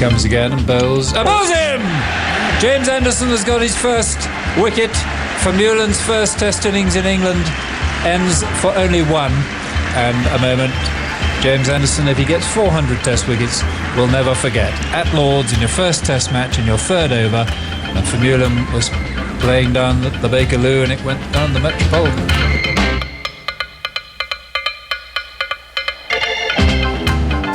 comes again and bowls him! James Anderson has got his first wicket. Vermeulen's first Test innings in England ends for only one. And a moment, James Anderson, if he gets 400 Test wickets, will never forget. At Lord's, in your first Test match, in your third over, and Vermeulen was playing down the Bakerloo and it went down the Metropolitan.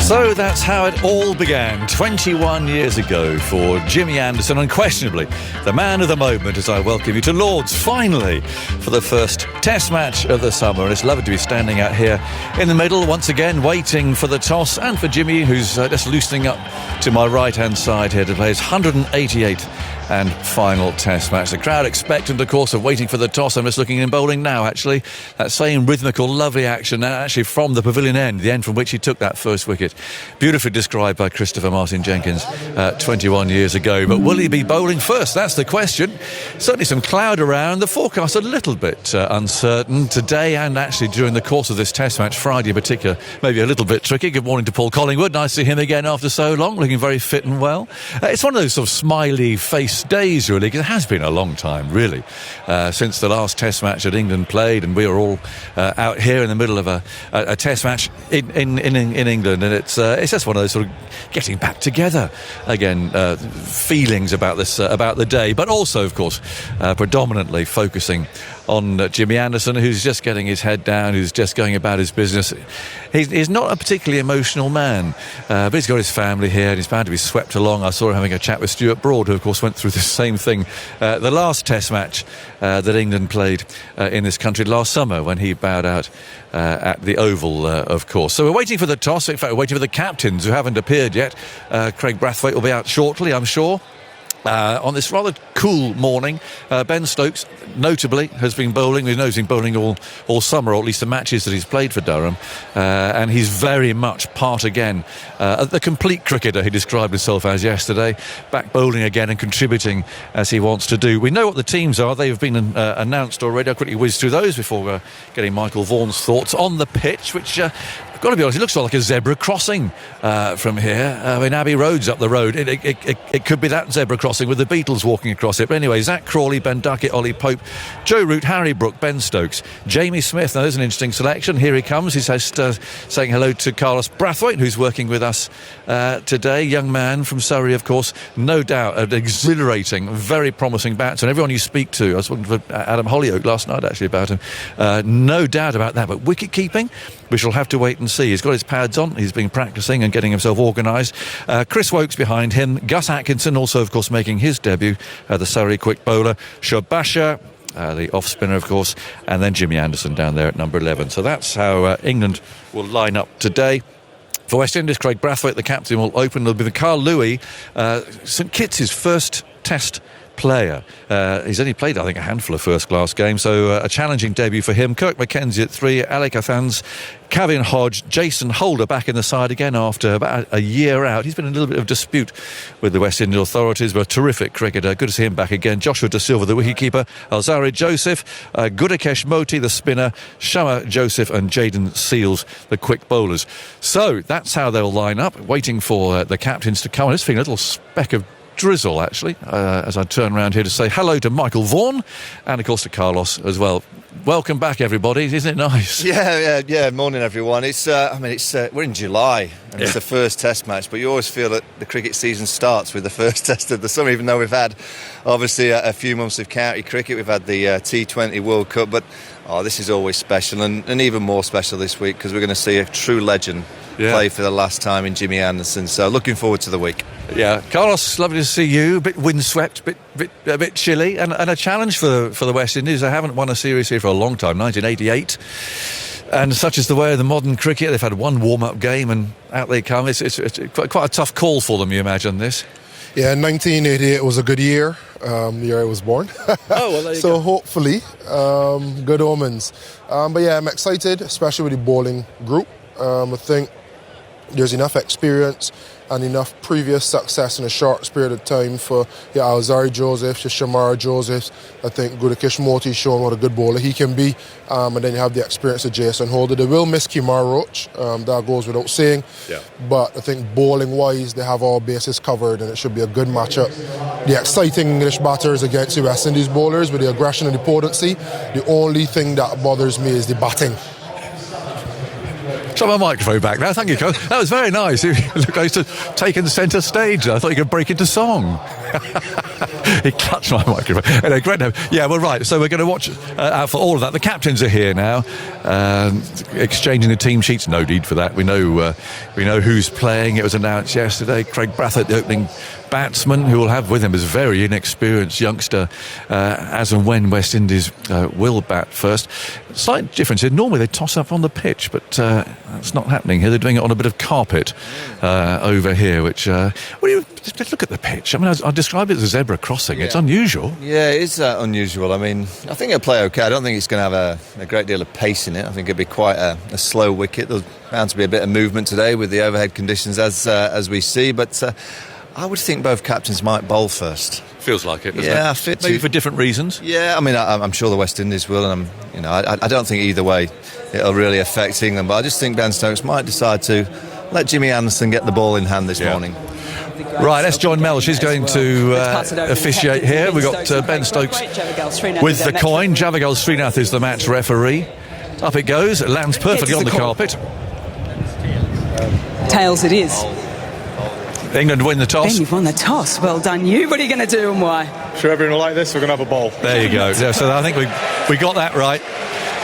So that's how it all began 21 years ago for Jimmy Anderson, unquestionably the man of the moment, as I welcome you to Lord's, finally, for the first Test match of the summer. And it's lovely to be standing out here in the middle, once again, waiting for the toss, and for Jimmy, who's just loosening up to my right-hand side here to play his 188th and final Test match. The crowd expectant, of course, of waiting for the toss. I'm just looking in bowling now, actually. That same rhythmical, lovely action, actually from the pavilion end, the end from which he took that first wicket. Beautifully described by Christopher Martin Jenkins 21 years ago. But will he be bowling first? That's the question. Certainly some cloud around. The forecast a little bit uncertain today, and actually during the course of this Test match, Friday in particular, maybe a little bit tricky. Good morning to Paul Collingwood. Nice to see him again after so long, looking very fit and well. It's one of those sort of smiley face days, really, because it has been a long time, really, since the last Test match that England played, and we were all out here in the middle of a Test match in England, and it's just one of those sort of getting back together again feelings about this about the day, but also, of course, predominantly focusing on Jimmy Anderson, who's just getting his head down, who's just going about his business. He's not a particularly emotional man, but he's got his family here and he's bound to be swept along. I saw him having a chat with Stuart Broad, who of course went through the same thing the last Test match that England played in this country last summer, when he bowed out at the Oval, of course. So we're waiting for the toss. In fact, we're waiting for the captains, who haven't appeared yet. Craig Brathwaite will be out shortly, I'm sure. On this rather cool morning, Ben Stokes notably has been bowling. We know he's been bowling all summer, or at least the matches that he's played for Durham, and he's very much part again, the complete cricketer he described himself as yesterday, back bowling again and contributing as he wants to do. We know what the teams are. They've been announced already. I'll quickly whiz through those before getting Michael Vaughan's thoughts on the pitch, which got to be honest, it looks like a zebra crossing from here. I mean, Abbey Road's up the road. It could be that zebra crossing with the Beatles walking across it. But anyway, Zach Crawley, Ben Duckett, Ollie Pope, Joe Root, Harry Brook, Ben Stokes, Jamie Smith. Now, there's an interesting selection. Here he comes. He's saying hello to Carlos Brathwaite, who's working with us today. Young man from Surrey, of course. No doubt an exhilarating, very promising batsman. Everyone you speak to, I was talking to Adam Hollyoak last night, actually, about him. No doubt about that. But wicket keeping, we shall have to wait and see. He's got his pads on. He's been practising and getting himself organised. Chris Woakes behind him. Gus Atkinson also, of course, making his debut, the Surrey quick bowler. Shobasha, the off-spinner, of course, and then Jimmy Anderson down there at number 11. So that's how England will line up today. For West Indies, Craig Brathwaite, the captain, will open. It'll be the Carl Louis, St Kitts' first Test player. He's only played, I think, a handful of first-class games, so a challenging debut for him. Kirk Mackenzie at 3, Alec Athans, Kavin Hodge, Jason Holder back in the side again after about a year out. He's been in a little bit of dispute with the West Indian authorities, but a terrific cricketer. Good to see him back again. Joshua Da Silva, the wicketkeeper, Alzari Joseph, Gudakesh Moti, the spinner, Shama Joseph and Jaden Seals, the quick bowlers. So that's how they'll line up, waiting for the captains to come. I'm just feeling a little speck of drizzle, actually, as I turn around here to say hello to Michael Vaughan and, of course, to Carlos as well. Welcome back, everybody. Isn't it nice? Yeah. Morning, everyone. It's we're in July and it's the first Test match, but you always feel that the cricket season starts with the first Test of the summer, even though we've had obviously a few months of county cricket. We've had the T20 World Cup, but this is always special, and even more special this week because we're going to see a true legend play for the last time in Jimmy Anderson. So looking forward to the week. Yeah, Carlos, lovely to see you. A bit windswept, a bit chilly, and a challenge for the West Indies. They haven't won a series here for a long time, 1988. And such is the way of the modern cricket. They've had one warm-up game and out they come. It's quite a tough call for them, you imagine this? Yeah, 1988 was a good year, the year I was born. Well, there you so go. hopefully, good omens. But yeah, I'm excited, especially with the bowling group. I think there's enough experience and enough previous success in a short period of time for Alzari Joseph, Shamara Joseph. I think Gudakish Morty's shown what a good bowler he can be. And then you have the experience of Jason Holder. They will miss Kemar Roach, that goes without saying. Yeah. But I think bowling-wise, they have all bases covered and it should be a good matchup. The exciting English batters against the West Indies bowlers with the aggression and the potency. The only thing that bothers me is the batting. Shut my microphone back now. Thank you, Colin. That was very nice. You look like to taking centre stage. I thought you could break into song. He clutched my microphone. Anyway, great. Yeah, well, right. So we're going to watch out for all of that. The captains are here now, exchanging the team sheets. No need for that. We know who's playing. It was announced yesterday. Craig Brathwaite, the opening batsman, who will have with him as a very inexperienced youngster, as and when West Indies will bat first. Slight difference here. Normally they toss up on the pitch, but that's not happening here. They're doing it on a bit of carpet over here, which look at the pitch. I mean, I'd describe it as a zebra crossing. Yeah. It's unusual. Yeah, it is unusual. I mean, I think it'll play okay. I don't think it's going to have a great deal of pace in it. I think it'll be quite a slow wicket. There's bound to be a bit of movement today with the overhead conditions as we see, but I would think both captains might bowl first. Feels like it, doesn't it? Maybe for different reasons. Yeah, I mean, I'm sure the West Indies will, and I don't think either way it'll really affect England. But I just think Ben Stokes might decide to let Jimmy Anderson get the ball in hand this morning. Right, let's join Mel. She's going to officiate here. We've got Ben Stokes with the coin. Javagal Srinath is the match referee. Up it goes. It lands perfectly on the carpet. Tails it is. England win the toss. Ben, you've won the toss. Well done you. What are you going to do and why? Sure, everyone will like this. We're going to have a ball. There you go. Yeah, so I think we got that right.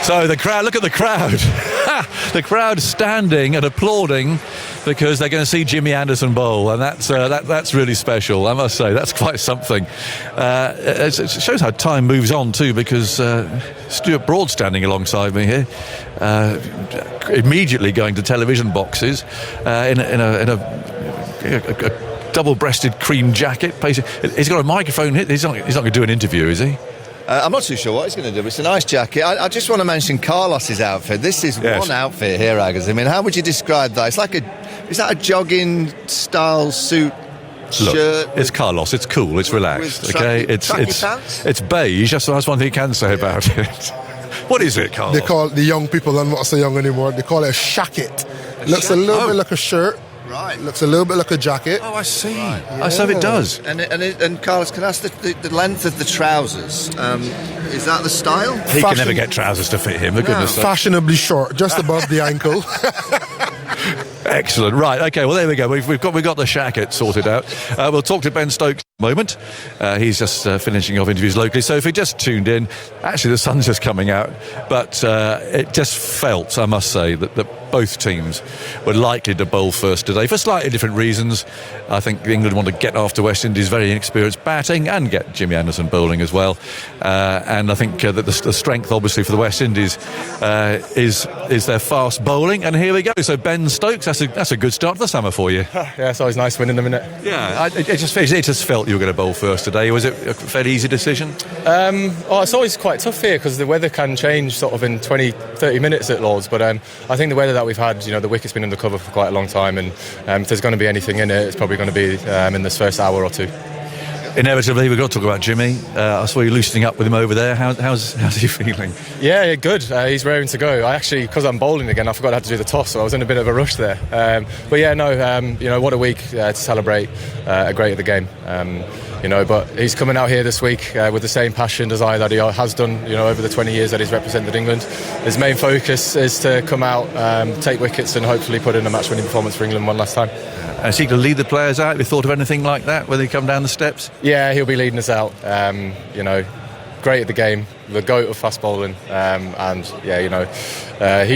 So the crowd, look at the crowd. The crowd standing and applauding because they're going to see Jimmy Anderson bowl, and that's really special, I must say. That's quite something. It shows how time moves on too, because Stuart Broad standing alongside me here, immediately going to television boxes in a double-breasted cream jacket. He's got a microphone. He's not going to do an interview, is he? I'm not too sure what he's going to do, but it's a nice jacket. I just want to mention Carlos's outfit. This is one outfit here, Aggers. I mean, how would you describe that? Is that a jogging style suit? Shirt? It's Carlos. It's cool. It's relaxed. Okay, it's beige. That's one thing you can say about it. What is it, Carlos? They call the young people, I'm not so young anymore. They call it a shacket. Looks a little bit like a shirt. Right. Looks a little bit like a jacket. Oh, I see. Right. Yeah. So it does. And Carlos, can I ask the length of the trousers? Is that the style? He can never get trousers to fit him. For goodness sake. Fashionably short, just above the ankle. Excellent. Right. Okay. Well, there we go. We've got the shacket sorted out. We'll talk to Ben Stokes in a moment. He's just finishing off interviews locally. So if you just tuned in, actually the sun's just coming out, but it just felt, I must say, that both teams were likely to bowl first today for slightly different reasons. I think England want to get after West Indies' very inexperienced batting and get Jimmy Anderson bowling as well. And I think that the strength, obviously, for the West Indies is their fast bowling. And here we go. So Ben Stokes, that's a good start to the summer for you. Yeah, it's always nice winning them, isn't it? Yeah, it just felt you were going to bowl first today. Was it a fairly easy decision? It's always quite tough here because the weather can change sort of in 20-30 minutes at Lord's, but I think the weather that we've had, the wicket's been under cover for quite a long time, and if there's going to be anything in it, it's probably going to be in this first hour or two. Inevitably, we've got to talk about Jimmy. I saw you loosening up with him over there. How's he feeling? Yeah, good. He's raring to go. I actually, because I'm bowling again, I forgot I had to do the toss, so I was in a bit of a rush there. But yeah, no, what a week to celebrate a great of the game. But he's coming out here this week with the same passion, desire that he has done, over the 20 years that he's represented England. His main focus is to come out, take wickets, and hopefully put in a match-winning performance for England one last time. Is he going to lead the players out? Have you thought of anything like that when they come down the steps? Yeah, he'll be leading us out. Great at the game, the GOAT of fast bowling, he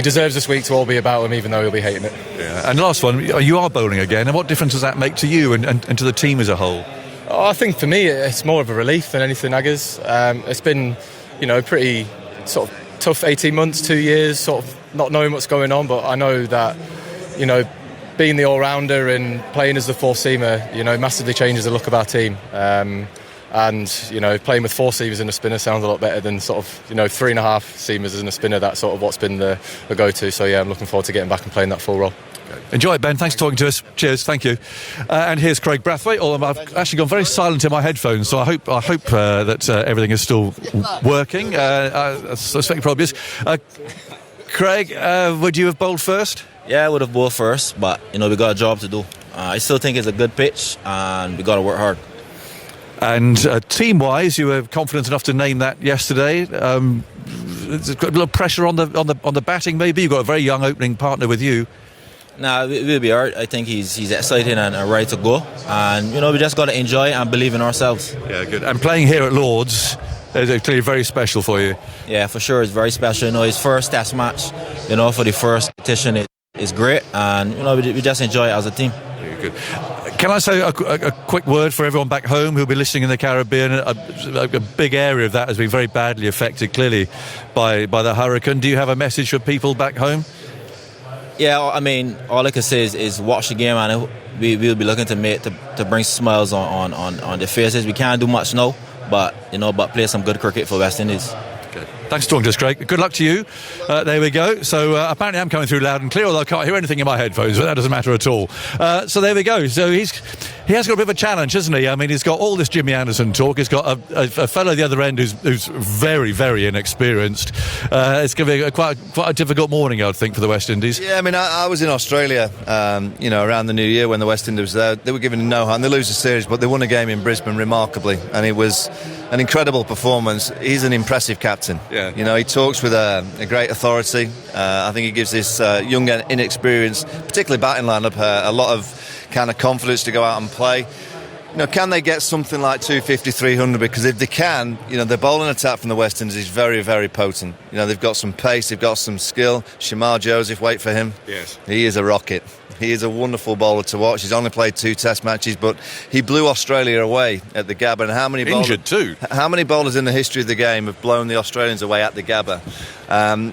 deserves this week to all be about him, even though he'll be hating it. Yeah. And last one, you are bowling again, and what difference does that make to you and to the team as a whole? Oh, I think for me it's more of a relief than anything, Aggers. It's been, pretty sort of tough 18 months, 2 years, sort of not knowing what's going on, but I know that, being the all-rounder and playing as the four-seamer, massively changes the look of our team. And playing with four seamers and a spinner sounds a lot better than sort of 3.5 seamers and a spinner. That's sort of what's been the go-to. So yeah, I'm looking forward to getting back and playing that full role. Enjoy it, Ben. Thanks for talking to us. Cheers. Thank you. And here's Craig Brathwaite. Although I've actually gone very silent in my headphones, so I hope that everything is still working. I suspect it probably is. Craig, would you have bowled first? Yeah, I would have bowled first, but we got a job to do. I still think it's a good pitch, and we got to work hard. And team-wise, you were confident enough to name that yesterday. There's got a little pressure on the batting. Maybe you've got a very young opening partner with you. Nah, we'll be alright. I think he's excited and ready to go, and we just got to enjoy it and believe in ourselves. Yeah, good. And playing here at Lords is clearly very special for you. Yeah, for sure, it's very special. His first Test match, for the first competition, it's great, and we just enjoy it as a team. Very good. Can I say a quick word for everyone back home who'll be listening in the Caribbean? A big area of that has been very badly affected, clearly, by the hurricane. Do you have a message for people back home? Yeah, I mean, all I can say is watch the game, and we'll be looking to bring smiles on their faces. We can't do much now, but play some good cricket for West Indies. Good. Thanks for talking to us, Craig. Good luck to you. There we go. So apparently I'm coming through loud and clear, although I can't hear anything in my headphones, but that doesn't matter at all. So there we go. So he has got a bit of a challenge, hasn't he? I mean, he's got all this Jimmy Anderson talk. He's got a fellow at the other end who's very, very inexperienced. It's going to be quite a difficult morning, I think, for the West Indies. Yeah, I mean, I was in Australia, around the New Year when the West Indies was there. They were given no hand. They lose the series, but they won a game in Brisbane remarkably, and it was an incredible performance. He's an impressive captain. Yeah. He talks with a great authority. I think he gives this young and inexperienced, particularly batting lineup, a lot of kind of confidence to go out and play. Can they get something like 250, 300? Because if they can, the bowling attack from the West Indies is very, very potent. They've got some pace, they've got some skill. Shamar Joseph, wait for him. Yes. He is a rocket. He is a wonderful bowler to watch. He's only played 2 Test matches, but he blew Australia away at the Gabba. And how many injured too? How many bowlers in the history of the game have blown the Australians away at the Gabba?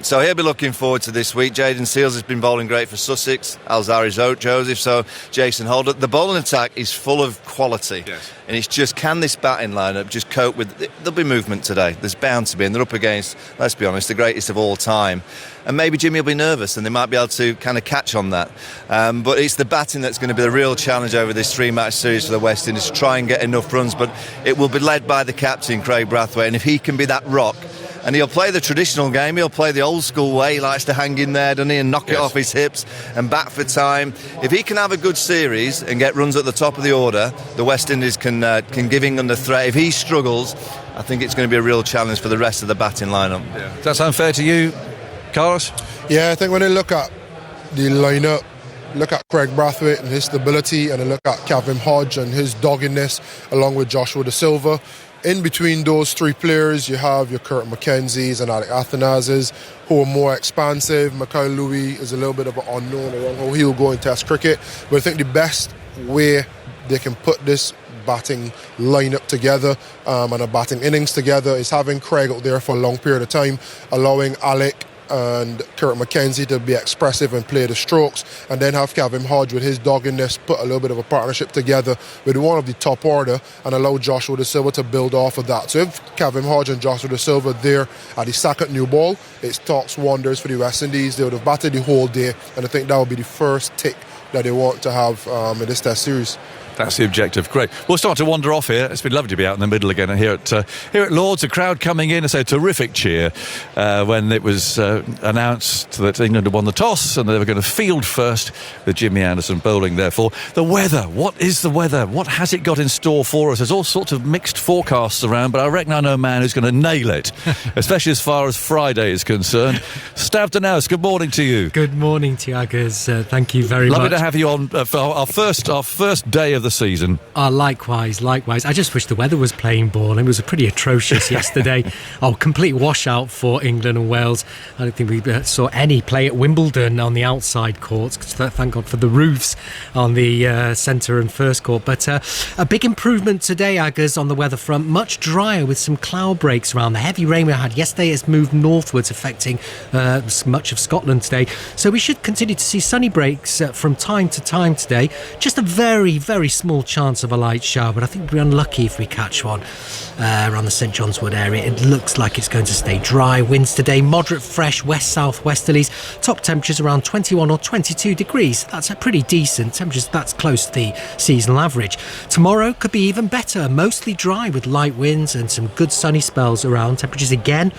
So he'll be looking forward to this week. Jaden Seals has been bowling great for Sussex. Alzari Joseph, so Jason Holder. The bowling attack is full of quality. Yes. And it's just, can this batting lineup just cope with... There'll be movement today. There's bound to be. And they're up against, let's be honest, the greatest of all time. And maybe Jimmy will be nervous and they might be able to kind of catch on that. But it's the batting that's going to be the real challenge over this 3-match series for the West Indies, to try and get enough runs. But it will be led by the captain, Craig Brathwaite. And if he can be that rock... And he'll play the traditional game, he'll play the old school way. He likes to hang in there, doesn't he, and knock it off his hips and bat for time. If he can have a good series and get runs at the top of the order, the West Indies can give England a threat. If he struggles, I think it's going to be a real challenge for the rest of the batting lineup. Yeah. Does that sound fair to you, Carlos? Yeah, I think when they look at the lineup, look at Craig Brathwaite and his stability, and then look at Kevin Hodge and his doggedness, along with Joshua Da Silva. In between those 3 players, you have your Kurt McKenzie's and Alec Athanas's, who are more expansive. Mikhail Louis is a little bit of an unknown around how he'll go in Test cricket. But I think the best way they can put this batting lineup together and a batting innings together is having Craig out there for a long period of time, allowing Alec and Kurt McKenzie to be expressive and play the strokes, and then have Kevin Hodge with his doggedness put a little bit of a partnership together with one of the top order and allow Joshua Da Silva to build off of that. So if Kevin Hodge and Joshua Da Silva there at the second new ball, it talks wonders for the West Indies. They would have batted the whole day, and I think that would be the first tick that they want to have in this Test series. That's the objective. Great. We'll start to wander off here. It's been lovely to be out in the middle again. And here at Lords, a crowd coming in. It's a terrific cheer when it was announced that England had won the toss and they were going to field first with Jimmy Anderson bowling. Therefore, the weather. What is the weather? What has it got in store for us? There's all sorts of mixed forecasts around, but I reckon I know a man who's going to nail it, especially as far as Friday is concerned. Stav Danaus, good morning to you. Good morning to you, Aggers. Thank you very much. Lovely to have you on for our first day of the season. Likewise. I just wish the weather was playing ball. It was pretty atrocious yesterday. Complete washout for England and Wales. I don't think we saw any play at Wimbledon on the outside courts. Thank God for the roofs on the centre and first court. But a big improvement today, Aggers, on the weather front. Much drier with some cloud breaks around. The heavy rain we had yesterday has moved northwards, affecting much of Scotland today. So we should continue to see sunny breaks from time to time today. Just a very, very very small chance of a light shower, but I think we're unlucky if we catch one around the St John's Wood area. It looks like it's going to stay dry. Winds today, moderate fresh west-south westerlies. Top temperatures around 21 or 22 degrees. That's a pretty decent temperatures. That's close to the seasonal average. Tomorrow could be even better. Mostly dry with light winds and some good sunny spells around. Temperatures again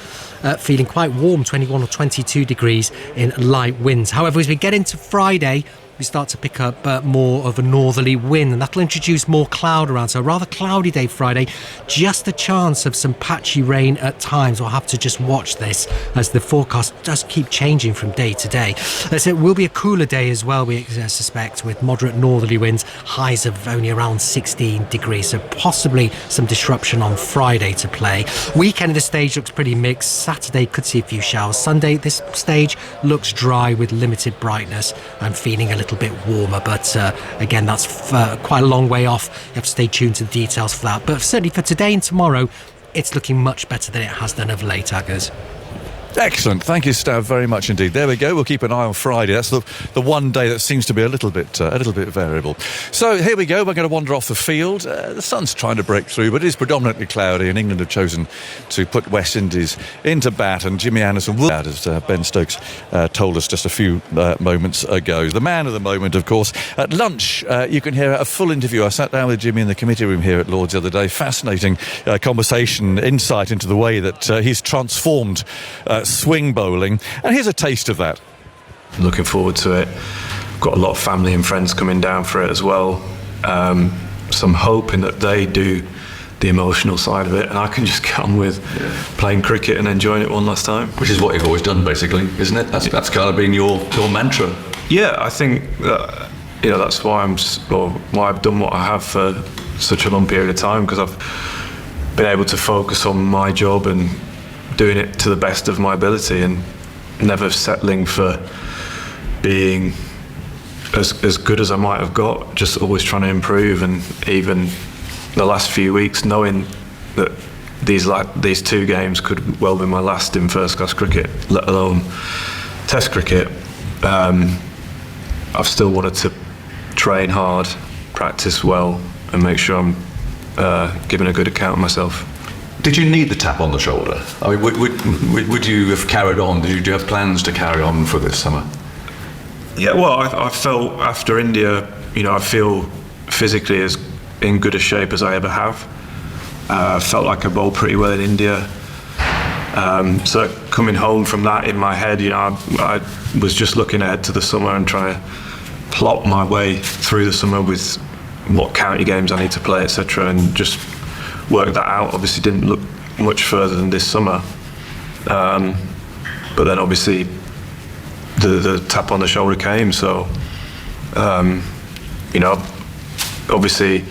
feeling quite warm, 21 or 22 degrees in light winds. However, as we get into Friday, we start to pick up more of a northerly wind, and that'll introduce more cloud around. So a rather cloudy day Friday, just a chance of some patchy rain at times. We'll have to just watch this as the forecast does keep changing from day to day. So it will be a cooler day as well, we suspect, with moderate northerly winds, highs of only around 16 degrees. So possibly some disruption on Friday to play. Weekend of the stage looks pretty mixed. Saturday could see a few showers. Sunday, this stage looks dry with limited brightness and feeling a little bit warmer, but again, that's quite a long way off. You have to stay tuned to the details for that, but certainly for today and tomorrow, it's looking much better than it has done of late, Aggers. Excellent. Thank you, Stav, very much indeed. There we go. We'll keep an eye on Friday. That's the one day that seems to be a little bit variable. So here we go. We're going to wander off the field. The sun's trying to break through, but it is predominantly cloudy, and England have chosen to put West Indies into bat, and Jimmy Anderson will, as Ben Stokes told us just a few moments ago. The man of the moment, of course. At lunch, you can hear a full interview. I sat down with Jimmy in the committee room here at Lord's the other day. Fascinating conversation, insight into the way that he's transformed swing bowling, and here's a taste of that. Looking forward to it. Got a lot of family and friends coming down for it as well, so I'm hoping that they do the emotional side of it and I can just get on with playing cricket and enjoying it one last time, which is what you've always done, basically, isn't it? That's kind of been your mantra. Yeah, I think that, that's why why I've done what I have for such a long period of time, because I've been able to focus on my job and doing it to the best of my ability and never settling for being as good as I might have got, just always trying to improve. And even the last few weeks, knowing that these two games could well be my last in first class cricket, let alone test cricket, I've still wanted to train hard, practice well and make sure I'm giving a good account of myself. Did you need the tap on the shoulder? I mean, would you have carried on? Do you have plans to carry on for this summer? Yeah, well, I felt after India, I feel physically as in good a shape as I ever have. Felt like I bowled pretty well in India. So coming home from that in my head, I was just looking ahead to the summer and trying to plot my way through the summer with what county games I need to play, etc., and just work that out. Obviously didn't look much further than this summer, but then obviously the tap on the shoulder came, so obviously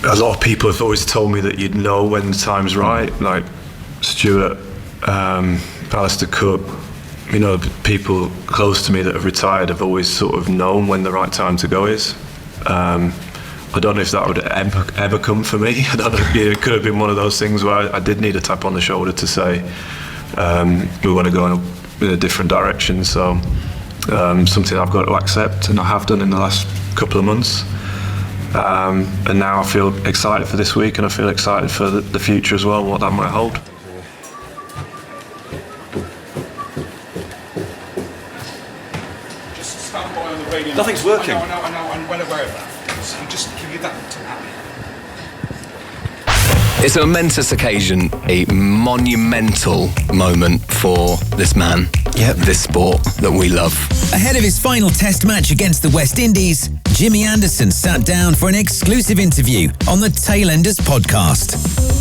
a lot of people have always told me that you'd know when the time's right, like Stuart, Alistair Cook, people close to me that have retired have always sort of known when the right time to go is. I don't know if that would ever come for me. I don't know. It could have been one of those things where I did need a tap on the shoulder to say we want to go in a different direction. So something I've got to accept, and I have done in the last couple of months. And now I feel excited for this week, and I feel excited for the future as well, what that might hold. Just stand by on the radio. Nothing's working. I know, I'm well aware of that. So just give you that to happen. It's a momentous occasion, a monumental moment for this man, this sport that we love. Ahead of his final test match against the West Indies, Jimmy Anderson sat down for an exclusive interview on the Tailenders podcast.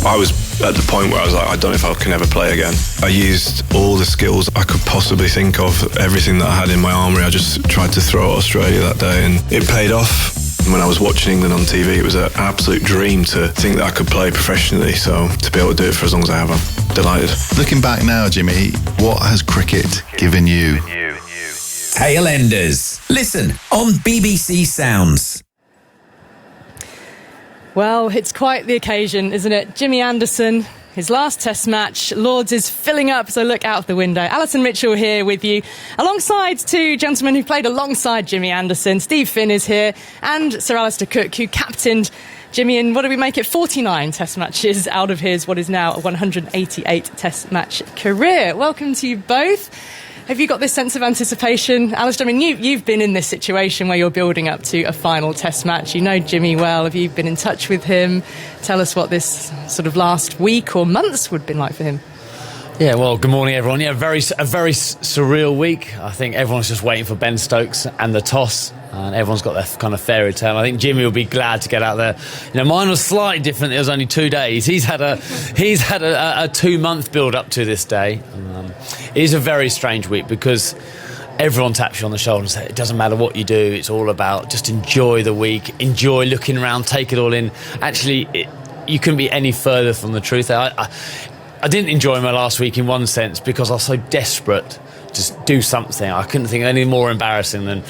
I was at the point where I was like, I don't know if I can ever play again. I used all the skills I could possibly think of, everything that I had in my armoury. I just tried to throw at Australia that day, and it paid off. When I was watching England on TV, it was an absolute dream to think that I could play professionally, so to be able to do it for as long as I have, I'm delighted. Looking back now, Jimmy, what has cricket given you? Tailenders. Listen on BBC Sounds. Well, it's quite the occasion, isn't it? Jimmy Anderson his last Test match. Lords is filling up, so look out the window. Alison Mitchell here with you, alongside two gentlemen who played alongside Jimmy Anderson. Steve Finn is here, and Sir Alistair Cook, who captained Jimmy in, what do we make it, 49 Test matches out of his what is now a 188 Test match career. Welcome to you both. Have you got this sense of anticipation? Alistair, I mean, you've been in this situation where you're building up to a final Test match. You know Jimmy well. Have you been in touch with him? Tell us what this sort of last week or months would have been like for him. Yeah, well, good morning, everyone. Yeah, a very surreal week. I think everyone's just waiting for Ben Stokes and the toss, and everyone's got their kind of fairy tale. I think Jimmy will be glad to get out there. You know, mine was slightly different. It was only 2 days. He's had a 2-month build up to this day. It is a very strange week because everyone taps you on the shoulder and says it doesn't matter what you do. It's all about just enjoy the week, enjoy looking around, take it all in. Actually, you couldn't be any further from the truth. I didn't enjoy my last week in one sense because I was so desperate to just do something. I couldn't think of anything more embarrassing than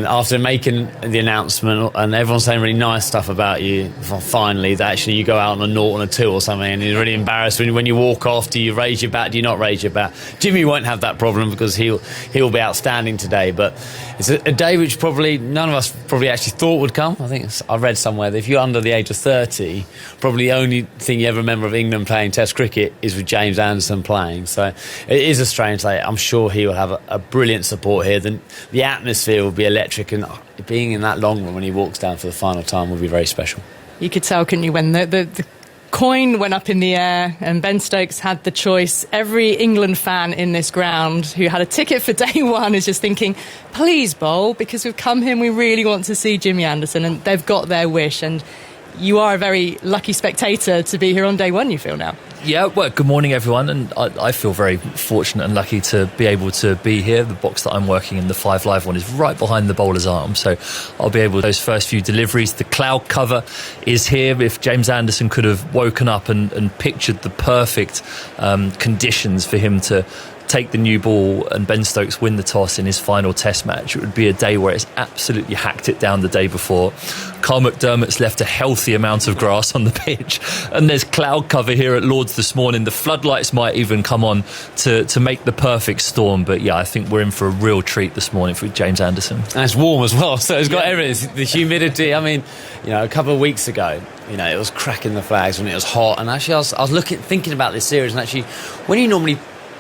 after making the announcement and everyone saying really nice stuff about you, finally, that actually you go out on a 0 and a 2 or something and you're really embarrassed when you walk off. Do you raise your bat? Do you not raise your bat? Jimmy won't have that problem because he'll be outstanding today, but it's a day which probably none of us probably actually thought would come. I think I read somewhere that if you're under the age of 30, probably the only thing you ever remember of England playing Test cricket is with James Anderson playing. So it is a strange day. I'm sure he will have a brilliant support here. The atmosphere will be electric, and being in that long run when he walks down for the final time will be very special. You could tell, couldn't you, when the coin went up in the air and Ben Stokes had the choice. Every England fan in this ground who had a ticket for day one is just thinking, please bowl, because we've come here and we really want to see Jimmy Anderson, and they've got their wish. And you are a very lucky spectator to be here on day one, you feel now. Yeah, well, good morning, everyone, and I feel very fortunate and lucky to be able to be here. The box that I'm working in, the 5 Live one, is right behind the bowler's arm, so I'll be able to, those first few deliveries. The cloud cover is here. If James Anderson could have woken up and pictured the perfect conditions for him to take the new ball and Ben Stokes win the toss in his final Test match, it would be a day where it's absolutely hacked it down the day before. Carl McDermott's left a healthy amount of grass on the pitch, and there's cloud cover here at Lords this morning. The floodlights might even come on to make the perfect storm, but yeah, I think we're in for a real treat this morning for James Anderson. And it's warm as well, so it's got everything. The humidity, I mean, you know, a couple of weeks ago, you know, it was cracking the flags when it was hot, and actually I was thinking about this series, and actually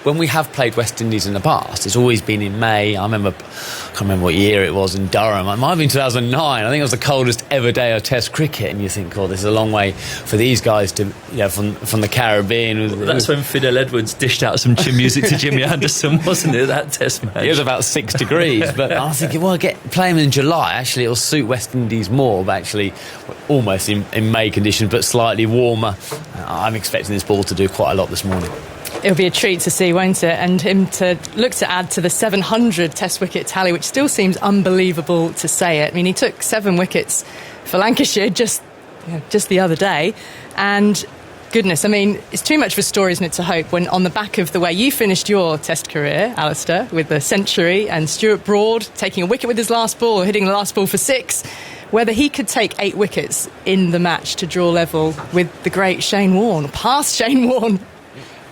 when we have played West Indies in the past, it's always been in May. I can't remember what year it was in Durham. It might have been 2009. I think it was the coldest ever day of Test cricket, and you think, oh, this is a long way for these guys to, you know, from the Caribbean. That's when Fidel Edwards dished out some chin music to Jimmy Anderson, wasn't it, that Test match? It was about 6 degrees, but I was thinking, well, play him in July. Actually, it'll suit West Indies more, but actually almost in May conditions, but slightly warmer. I'm expecting this ball to do quite a lot this morning. It'll be a treat to see, won't it? And him to look to add to the 700 Test wicket tally, which still seems unbelievable to say it. I mean, he took 7 wickets for Lancashire just the other day. And goodness, I mean, it's too much of a story, isn't it, to hope when on the back of the way you finished your Test career, Alistair, with a century, and Stuart Broad taking a wicket with his last ball, hitting the last ball for 6, whether he could take 8 wickets in the match to draw level with the great Shane Warne, past Shane Warne.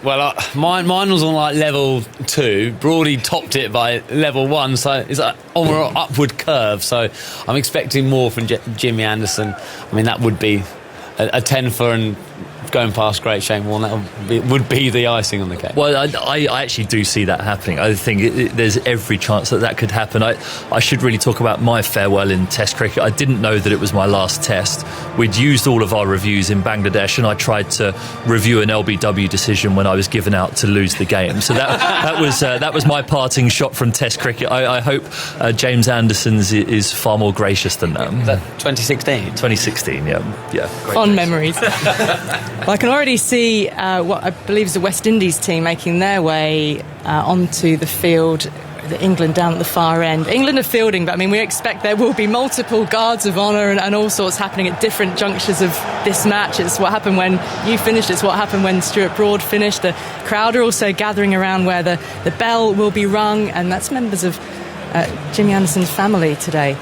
Well, mine was on like level 2. Broady topped it by level 1, so it's on an upward curve. So I'm expecting more from Jimmy Anderson. I mean, that would be a 10 for and going past great Shane Warne. That would be the icing on the cake. Well, I actually do see that happening. I think there's every chance that could happen. I should really talk about my farewell in Test cricket. I didn't know that it was my last Test. We'd used all of our reviews in Bangladesh, and I tried to review an LBW decision when I was given out to lose the game. So that was my parting shot from Test cricket. I hope James Anderson's is far more gracious than that. 2016? 2016, yeah. Fond memories. Well, I can already see what I believe is the West Indies team making their way onto the field. England down at the far end. England are fielding, but I mean, we expect there will be multiple guards of honour and all sorts happening at different junctures of this match. It's what happened when you finished, it's what happened when Stuart Broad finished. The crowd are also gathering around where the bell will be rung, and that's members of Jimmy Anderson's family today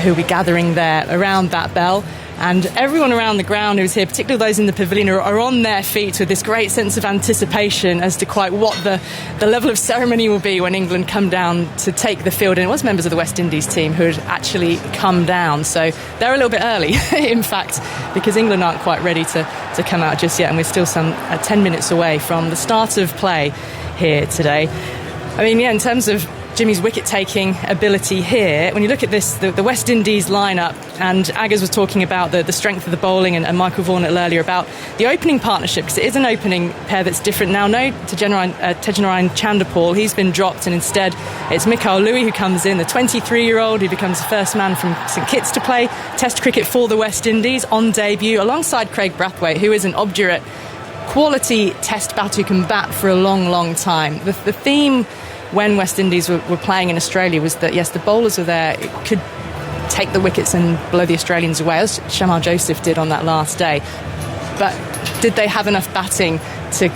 who will be gathering there around that bell. And everyone around the ground who's here, particularly those in the pavilion, are on their feet with this great sense of anticipation as to quite what the level of ceremony will be when England come down to take the field. And it was members of the West Indies team who had actually come down. So they're a little bit early, in fact, because England aren't quite ready to come out just yet. And we're still some 10 minutes away from the start of play here today. I mean, yeah, in terms of Jimmy's wicket-taking ability here, when you look at this, the West Indies lineup, and Aggers was talking about the strength of the bowling, and Michael Vaughan earlier about the opening partnership, because it is an opening pair that's different now. No Tejenarayan Chanderpaul, he's been dropped, and instead it's Mikhail Louis who comes in, the 23-year-old who becomes the first man from St Kitts to play Test cricket for the West Indies on debut, alongside Craig Brathwaite, who is an obdurate, quality Test batter who can bat for a long, long time. The theme when West Indies were playing in Australia was that, yes, the bowlers were there, it could take the wickets and blow the Australians away, as Shamar Joseph did on that last day. But did they have enough batting to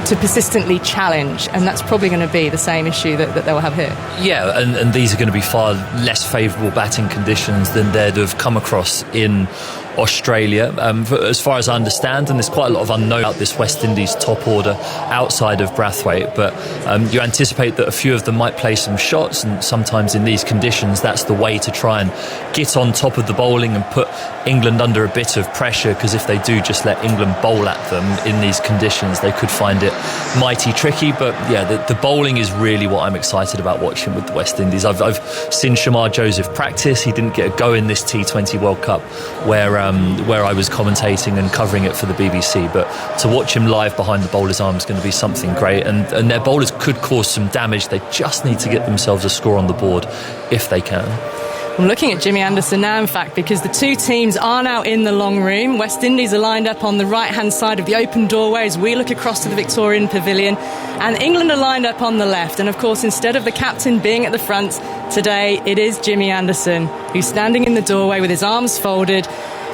persistently challenge? And that's probably going to be the same issue that they'll have here. Yeah, and these are going to be far less favourable batting conditions than they'd have come across in Australia. As far as I understand, and there's quite a lot of unknown about this West Indies top order outside of Brathwaite, but you anticipate that a few of them might play some shots, and sometimes in these conditions that's the way to try and get on top of the bowling and put England under a bit of pressure, because if they do just let England bowl at them in these conditions, they could find it mighty tricky. But yeah, the bowling is really what I'm excited about watching with the West Indies. I've seen Shamar Joseph practice. He didn't get a go in this T20 World Cup where I was commentating and covering it for the BBC, but to watch him live behind the bowler's arm is going to be something great, and their bowlers could cause some damage. They just need to get themselves a score on the board if they can. I'm looking at Jimmy Anderson now, in fact, because the two teams are now in the long room. West Indies are lined up on the right-hand side of the open doorway as we look across to the Victorian Pavilion, and England are lined up on the left. And of course, instead of the captain being at the front today, it is Jimmy Anderson who's standing in the doorway with his arms folded.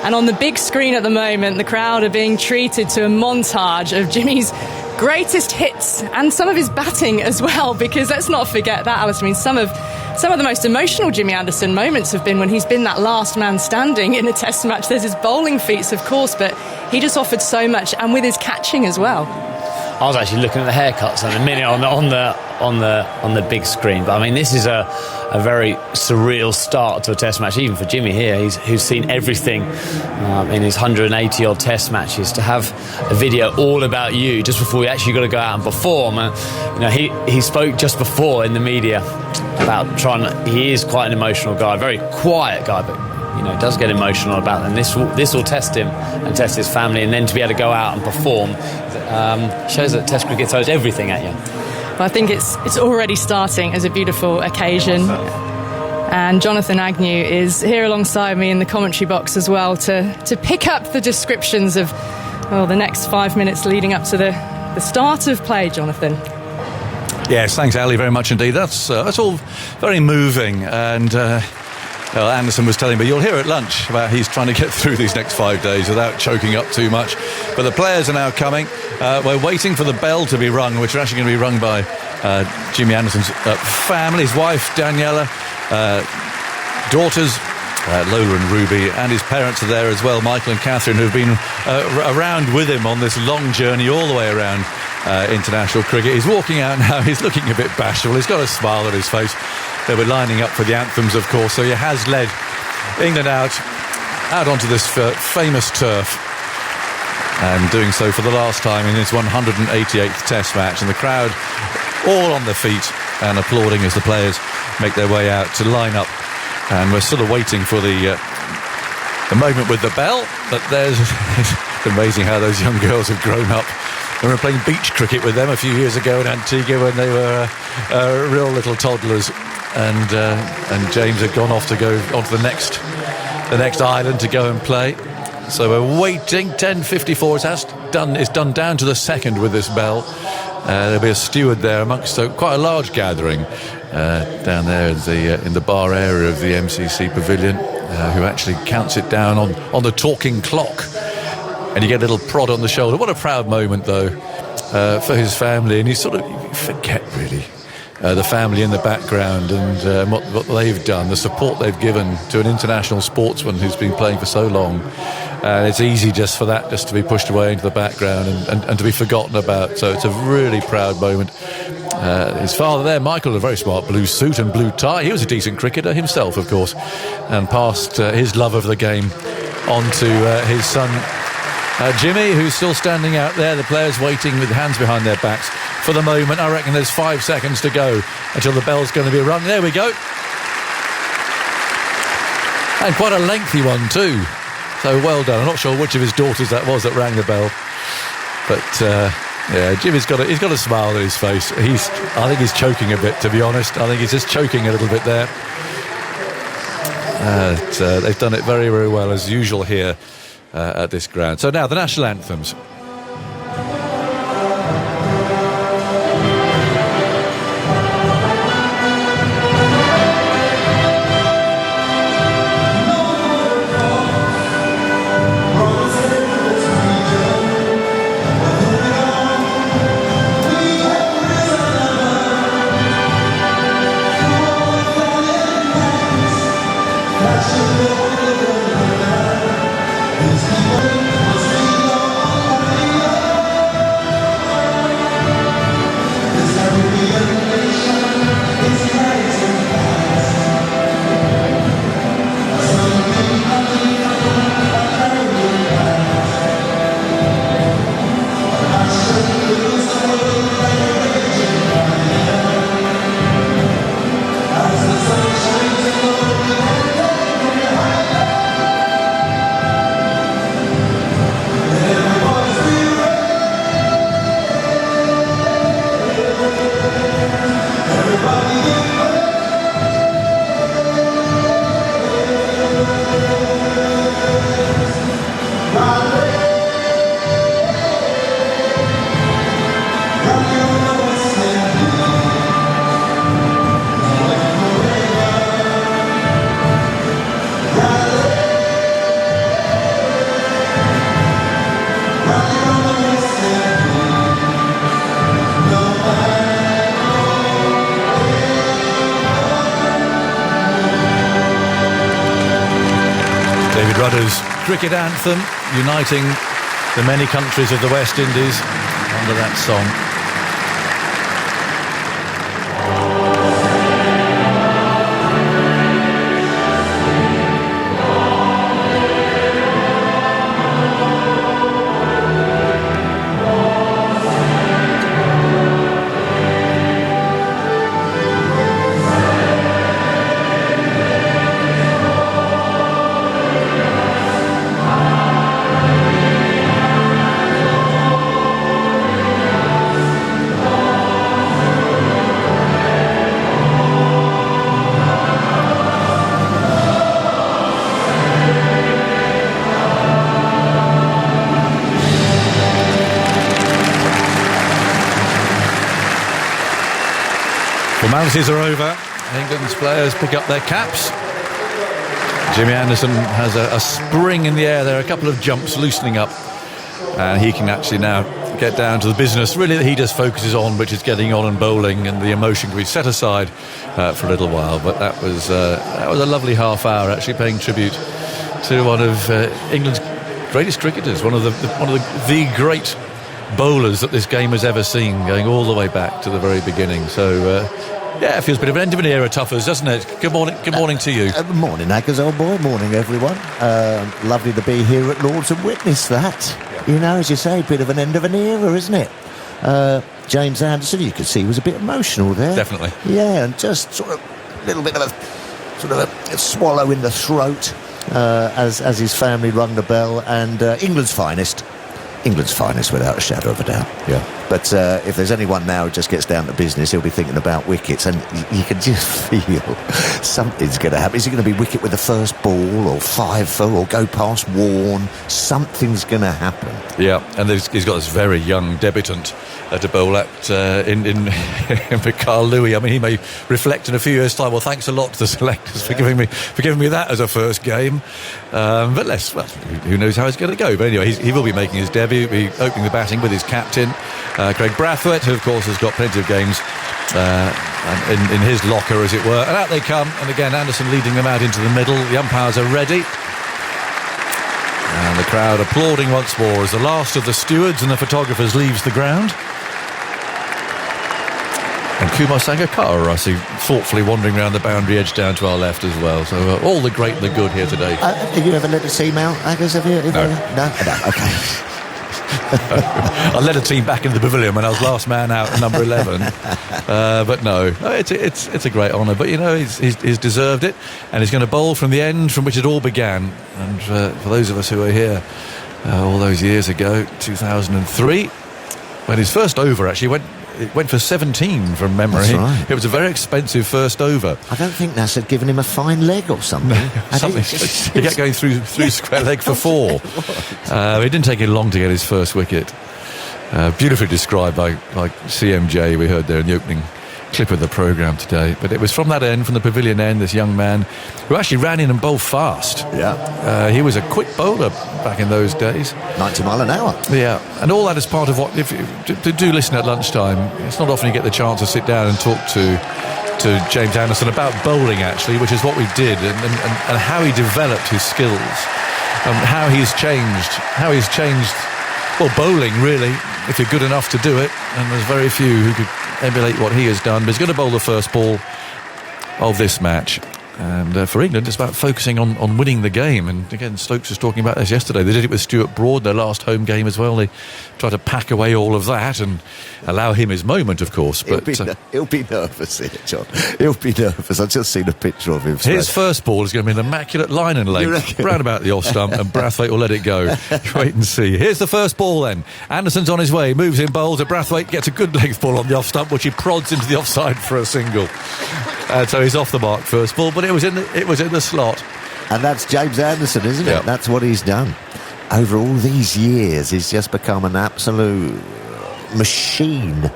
And on the big screen at the moment, the crowd are being treated to a montage of Jimmy's greatest hits and some of his batting as well, because let's not forget that, Alice. I mean, some of the most emotional Jimmy Anderson moments have been when he's been that last man standing in a Test match. There's his bowling feats, of course, but he just offered so much, and with his catching as well. I was actually looking at the haircuts in a minute on the big screen. But I mean, this is a very surreal start to a Test match, even for Jimmy here, who's seen everything in his 180 odd Test matches. To have a video all about you just before you actually got to go out and perform. He spoke just before in the media about he is quite an emotional guy, a very quiet guy, but does get emotional about it. And this will test him and test his family, and then to be able to go out and perform shows that Test cricket throws everything at you. Well, I think it's already starting as a beautiful occasion. And Jonathan Agnew is here alongside me in the commentary box as well to pick up the descriptions of the next 5 minutes leading up to the start of play, Jonathan. Yes, thanks, Ali, very much indeed. That's all very moving, and Anderson was telling me, you'll hear at lunch about he's trying to get through these next 5 days without choking up too much. But the players are now coming. We're waiting for the bell to be rung, which are actually going to be rung by Jimmy Anderson's family, his wife Daniela, daughters Lola and Ruby, and his parents are there as well, Michael and Catherine, who've been around with him on this long journey all the way around international cricket. He's walking out now, he's looking a bit bashful, he's got a smile on his face. They were lining up for the anthems, of course, so he has led England out onto this famous turf, and doing so for the last time in his 188th Test match, and the crowd all on their feet and applauding as the players make their way out to line up. And we're sort of waiting for the moment with the bell, but it's amazing how those young girls have grown up. We were playing beach cricket with them a few years ago in Antigua when they were real little toddlers, and James had gone off to go onto the next island to go and play. So we're waiting. 10:54. It's done down to the second with this bell. There'll be a steward there amongst quite a large gathering down there in the bar area of the MCC Pavilion, who actually counts it down on the talking clock. And you get a little prod on the shoulder. What a proud moment, though, for his family. And you forget, really, the family in the background and what they've done, the support they've given to an international sportsman who's been playing for so long. It's easy just for that just to be pushed away into the background and to be forgotten about. So it's a really proud moment. His father there, Michael, a very smart blue suit and blue tie. He was a decent cricketer himself, of course, and passed his love of the game on to his son Jimmy, who's still standing out there. The players waiting with hands behind their backs for the moment. I reckon there's 5 seconds to go until the bell's going to be rung. There we go. And quite a lengthy one too. So well done. I'm not sure which of his daughters that was that rang the bell, but yeah, Jimmy's got a smile on his face. I think he's choking a bit, to be honest. I think he's just choking a little bit there. They've done it very, very well as usual here at this ground. So now the national anthems. Cricket anthem uniting the many countries of the West Indies under that song. Formalities are over. England's players pick up their caps. Jimmy Anderson has a spring in the air there, a couple of jumps loosening up, and he can actually now get down to the business really that he just focuses on, which is getting on and bowling, and the emotion can be set aside for a little while. But that was a lovely half hour, actually paying tribute to one of England's greatest cricketers, one of the great bowlers that this game has ever seen, going all the way back to the very beginning. So yeah, it feels a bit of an end of an era, Tuffers, doesn't it? Good morning to you. Morning, Aggers, old boy. Morning, everyone. Lovely to be here at Lord's and witness that. You know, as you say, a bit of an end of an era, isn't it? James Anderson, you could see, was a bit emotional there. Definitely. Yeah, and just sort of a little bit of a swallow in the throat as his family rung the bell. And England's finest without a shadow of a doubt. Yeah. But if there's anyone now who just gets down to business, he'll be thinking about wickets, and you can just feel something's going to happen. Is he going to be wicket with the first ball, or 5 or go past Warne? Something's going to happen. Yeah, and he's got this very young debutant to bowl at in Carl Louis. I mean, he may reflect in a few years' time. Well, thanks a lot to the selectors for giving me that as a first game. But who knows how it's going to go? But anyway, he will be making his debut. Be opening the batting with his captain, Craig Brathwaite, who of course has got plenty of games in his locker, as it were. And out they come, and again Anderson leading them out into the middle. The umpires are ready, and the crowd applauding once more as the last of the stewards and the photographers leaves the ground. And Kumar Sangakkara, I see, thoughtfully wandering around the boundary edge down to our left as well. So all the great and the good here today. Have you ever led a team out, Aggers? Have you? No. No? Okay. I led a team back into the pavilion when I was last man out at number 11. But no, it's a great honour. But, you know, he's deserved it. And he's going to bowl from the end from which it all began. And for those of us who were here all those years ago, 2003, when his first over actually went for 17 from memory. That's right. It was a very expensive first over. I don't think Nas had given him a fine leg or something. He kept going through square leg for 4. It didn't take him long to get his first wicket. Beautifully described by CMJ, we heard there in the opening clip of the programme today. But it was from that end, from the pavilion end, this young man who actually ran in and bowled fast. Yeah. He was a quick bowler back in those days. 90 mile an hour. Yeah, and all that is part of what, if you do listen at lunchtime, it's not often you get the chance to sit down and talk to James Anderson about bowling, actually, which is what we did, and how he developed his skills, how he's changed, well, bowling, really, if you're good enough to do it, and there's very few who could emulate what he has done. But he's going to bowl the first ball of this match. And for England, it's about focusing on winning the game. And again, Stokes was talking about this yesterday. They did it with Stuart Broad, their last home game as well. They tried to pack away all of that and allow him his moment, of course. But he'll be nervous here, John. He'll be nervous. I've just seen a picture of him. His first ball is going to be an immaculate line and length, round about the off stump, and Brathwaite will let it go. Wait and see. Here's the first ball then. Anderson's on his way, moves in bowls, and Brathwaite gets a good length ball on the off stump, which he prods into the offside for a single. So he's off the mark first ball, but it was in the slot. And that's James Anderson, isn't it? Yep. That's what he's done. Over all these years, he's just become an absolute machine.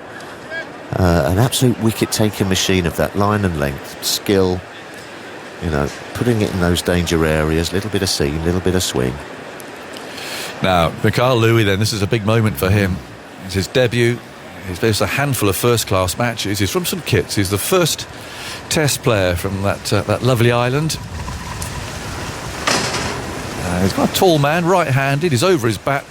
An absolute wicket-taking machine of that line and length, skill, you know, putting it in those danger areas, little bit of seam, little bit of swing. Now, Mikhail Louis then, this is a big moment for him. It's his debut. He's faced a handful of first-class matches. He's from St Kitts. He's the first Test player from that lovely island. He's got a tall man, right-handed. He's over his bat,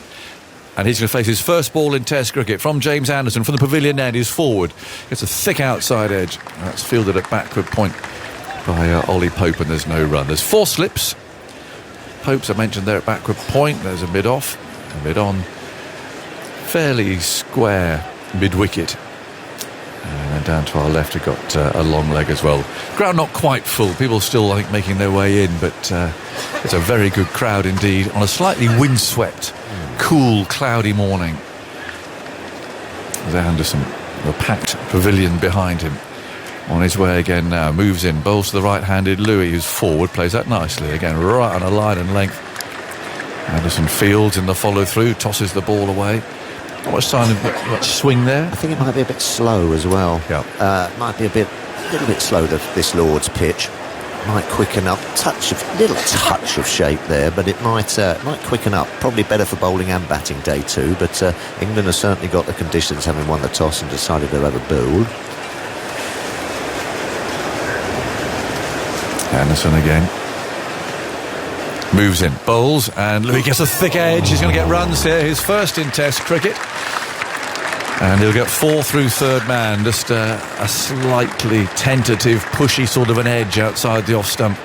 and he's going to face his first ball in Test cricket from James Anderson from the pavilion end. He's forward. Gets a thick outside edge. That's fielded at backward point by Ollie Pope, and there's no run. There's 4 slips. Pope's I mentioned there at backward point. There's a mid-off, a mid-on. Fairly square mid-wicket. And then down to our left, we've got a long leg as well. Crowd not quite full. People still, I think, making their way in, but it's a very good crowd indeed on a slightly windswept, cool, cloudy morning. There's Anderson, the packed pavilion behind him. On his way again now, moves in, bowls to the right-handed Louis, who's forward, plays that nicely. Again, right on a line and length. Anderson fields in the follow-through, tosses the ball away. Not much time, much swing there. I think it might be a bit slow as well. Yeah. Might be a little bit slow, this Lord's pitch. Might quicken up, little touch of shape there, but it might quicken up. Probably better for bowling and batting day too, but England has certainly got the conditions, having won the toss and decided to have a build. Anderson again. Moves in, bowls, and Louis gets a thick edge. He's going to get runs here, his first in Test cricket. And he'll get 4 through third man, just a slightly tentative, pushy sort of an edge outside the off stump.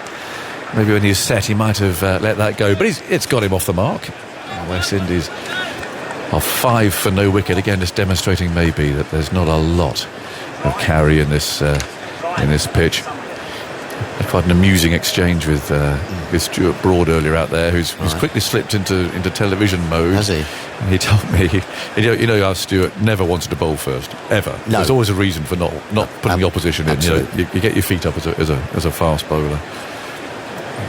Maybe when he's set, he might have let that go, but it's got him off the mark. West Indies are 5 for no wicket, again just demonstrating maybe that there's not a lot of carry in this pitch. Quite an amusing exchange with Stuart Broad earlier out there, who's quickly slipped into television mode. Has he? And he told me, you know, our Stuart never wanted to bowl first, ever. No. There's always a reason for not putting the opposition in. You know, you get your feet up as a fast bowler.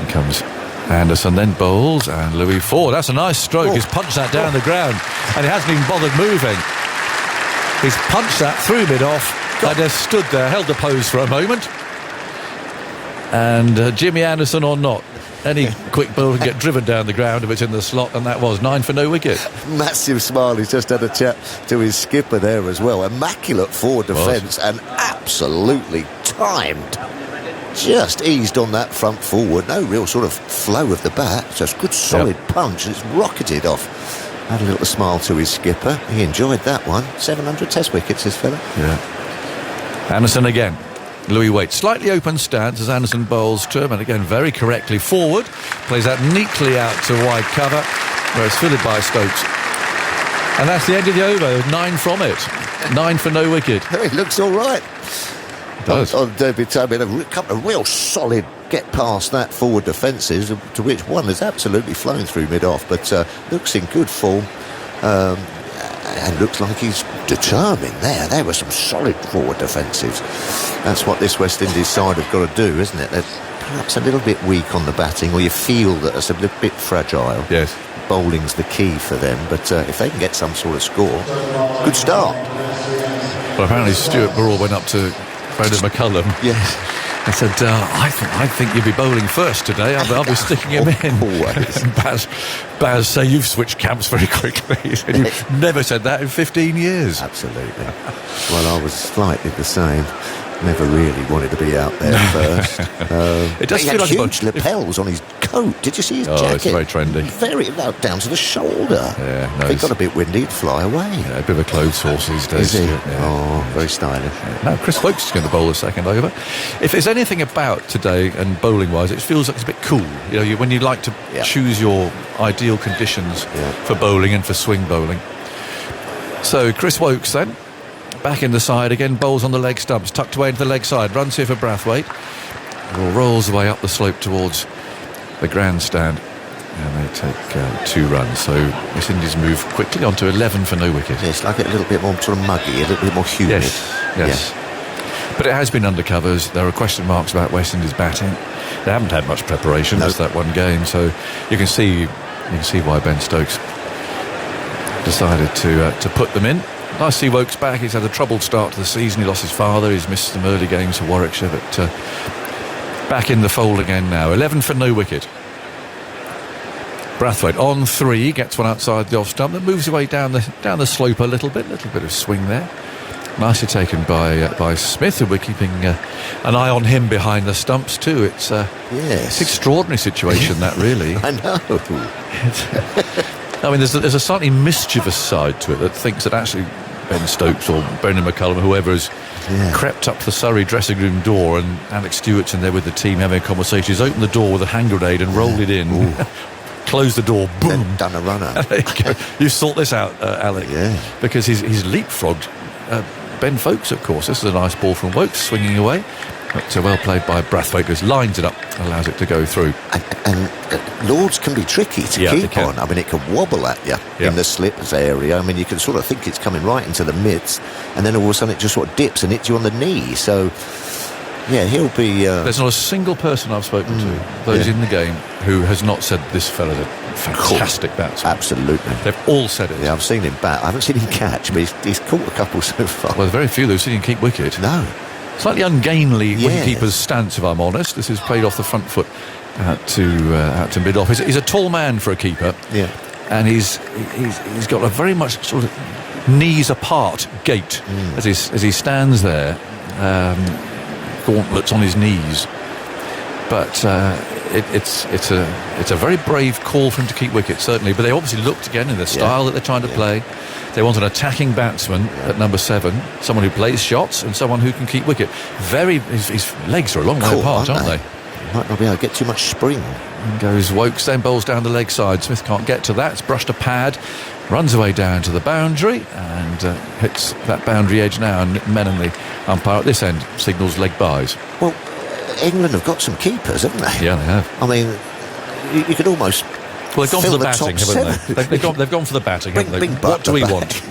In comes Anderson, then bowls, and Louis forward. That's a nice stroke. He's punched that down the ground, and he hasn't even bothered moving. He's punched that through mid-off. I just stood there, held the pose for a moment. And Jimmy Anderson or not, any quick ball can get driven down the ground if it's in the slot, and that was 9 for no wicket. Massive smile. He's just had a chat to his skipper there as well. Immaculate forward defence and absolutely timed. Just eased on that front forward. No real sort of flow of the bat. Just good solid punch, and it's rocketed off. Had a little smile to his skipper. He enjoyed that one. 700 test wickets, this fella. Yeah. Anderson again. Louis waits. Slightly open stance as Anderson bowls to him, and again very correctly forward. Plays that neatly out to wide cover, where it's fielded by Stokes. And that's the end of the over. 9 from it. 9 for no wicket. It looks all right. Does. On Derby time, a couple of real solid get past that forward defences, to which one has absolutely flown through mid-off, but looks in good form. And looks like he's determined there. There were some solid forward defensives. That's what this West Indies side have got to do, isn't it? They're perhaps a little bit weak on the batting, or you feel that it's a little bit fragile. Yes. Bowling's the key for them, but if they can get some sort of score, good start. Well, apparently Stuart Burrell went up to Brendan McCullum. Yes. I said, I think you'll be bowling first today. I'll be sticking him in. Always. Baz say you've switched camps very quickly. He said, you've never said that in 15 years. Absolutely. Well, I was slightly the same. Never really wanted to be out there first. It does he feel had like huge lapels on his coat. Did you see his jacket? Oh, it's very trendy. Very down to the shoulder. Yeah, no, if it got a bit windy, it'd fly away. Yeah, a bit of a clothes horse these days. Is he? Yeah. Oh, very stylish. Yeah. Now, Chris Folkes is going to bowl a second over. If there's anything about today and bowling-wise, it feels like it's a bit cool. You know, when you like to choose your ideal conditions for bowling and for swing bowling. So, Chris Folkes then. Back in the side again, bowls on the leg stumps, tucked away into the leg side, runs here for Brathwaite, rolls away up the slope towards the grandstand, and they take 2 runs. So West Indies move quickly on to 11 for no wicket. Yes, like it a little bit more sort of muggy, a little bit more humid. Yes. But it has been under covers. There are question marks about West Indies batting. They haven't had much preparation. It's that one game, so you can see why Ben Stokes decided to put them in. Nice to see Wokes back. He's had a troubled start to the season. He lost his father. He's missed some early games for Warwickshire, but back in the fold again now. 11 for no wicket. Brathwaite on 3, gets one outside the off stump that moves away down the slope a little bit of swing there. Nicely taken by Smith, and we're keeping an eye on him behind the stumps too. It's an extraordinary situation that really. I know. I mean, there's a slightly mischievous side to it that thinks that actually Ben Stokes or Brendan McCullum, whoever has crept up the Surrey dressing room door, and Alex Stewart's in there with the team having a conversation. He's opened the door with a hand grenade and rolled it in, closed the door, boom. Then done a runner. There you go. You sort this out, Alec. Yeah. Because he's leapfrogged Ben Folkes, of course. This is a nice ball from Wokes, swinging away. But well played by Brathwaite, who lines it up, allows it to go through. And Lords can be tricky to keep on. I mean, it can wobble at you in the slips area. I mean, you can sort of think it's coming right into the midst, and then all of a sudden it just sort of dips and hits you on the knee. So, yeah, he'll be... There's not a single person I've spoken to, those in the game, who has not said this fella's a fantastic batsman. Absolutely. They've all said it. Yeah, I've seen him bat. I haven't seen him catch, but he's caught a couple so far. Well, there's very few who've seen him keep wicket. No. Slightly ungainly wicketkeeper's stance, if I'm honest. This is played off the front foot out to mid-off. He's a tall man for a keeper. Yeah. And he's got a very much sort of knees apart gait as he stands there, gauntlets on his knees. But it's a very brave call for him to keep wicket, certainly. But they obviously looked again in the style that they're trying to play. They want an attacking batsman at number 7, someone who plays shots and someone who can keep wicket. His legs are a long way apart, aren't they? Might not be able to get too much spring. And goes Wokes, then bowls down the leg side. Smith can't get to that. It's brushed a pad, runs away down to the boundary and hits that boundary edge now. And Nick Menon, the umpire at this end, signals leg byes. Well, England have got some keepers, haven't they? Yeah, they have. I mean, you could almost... Well, they've gone for the batting, haven't they? They've gone for the batting, haven't they? What do we want?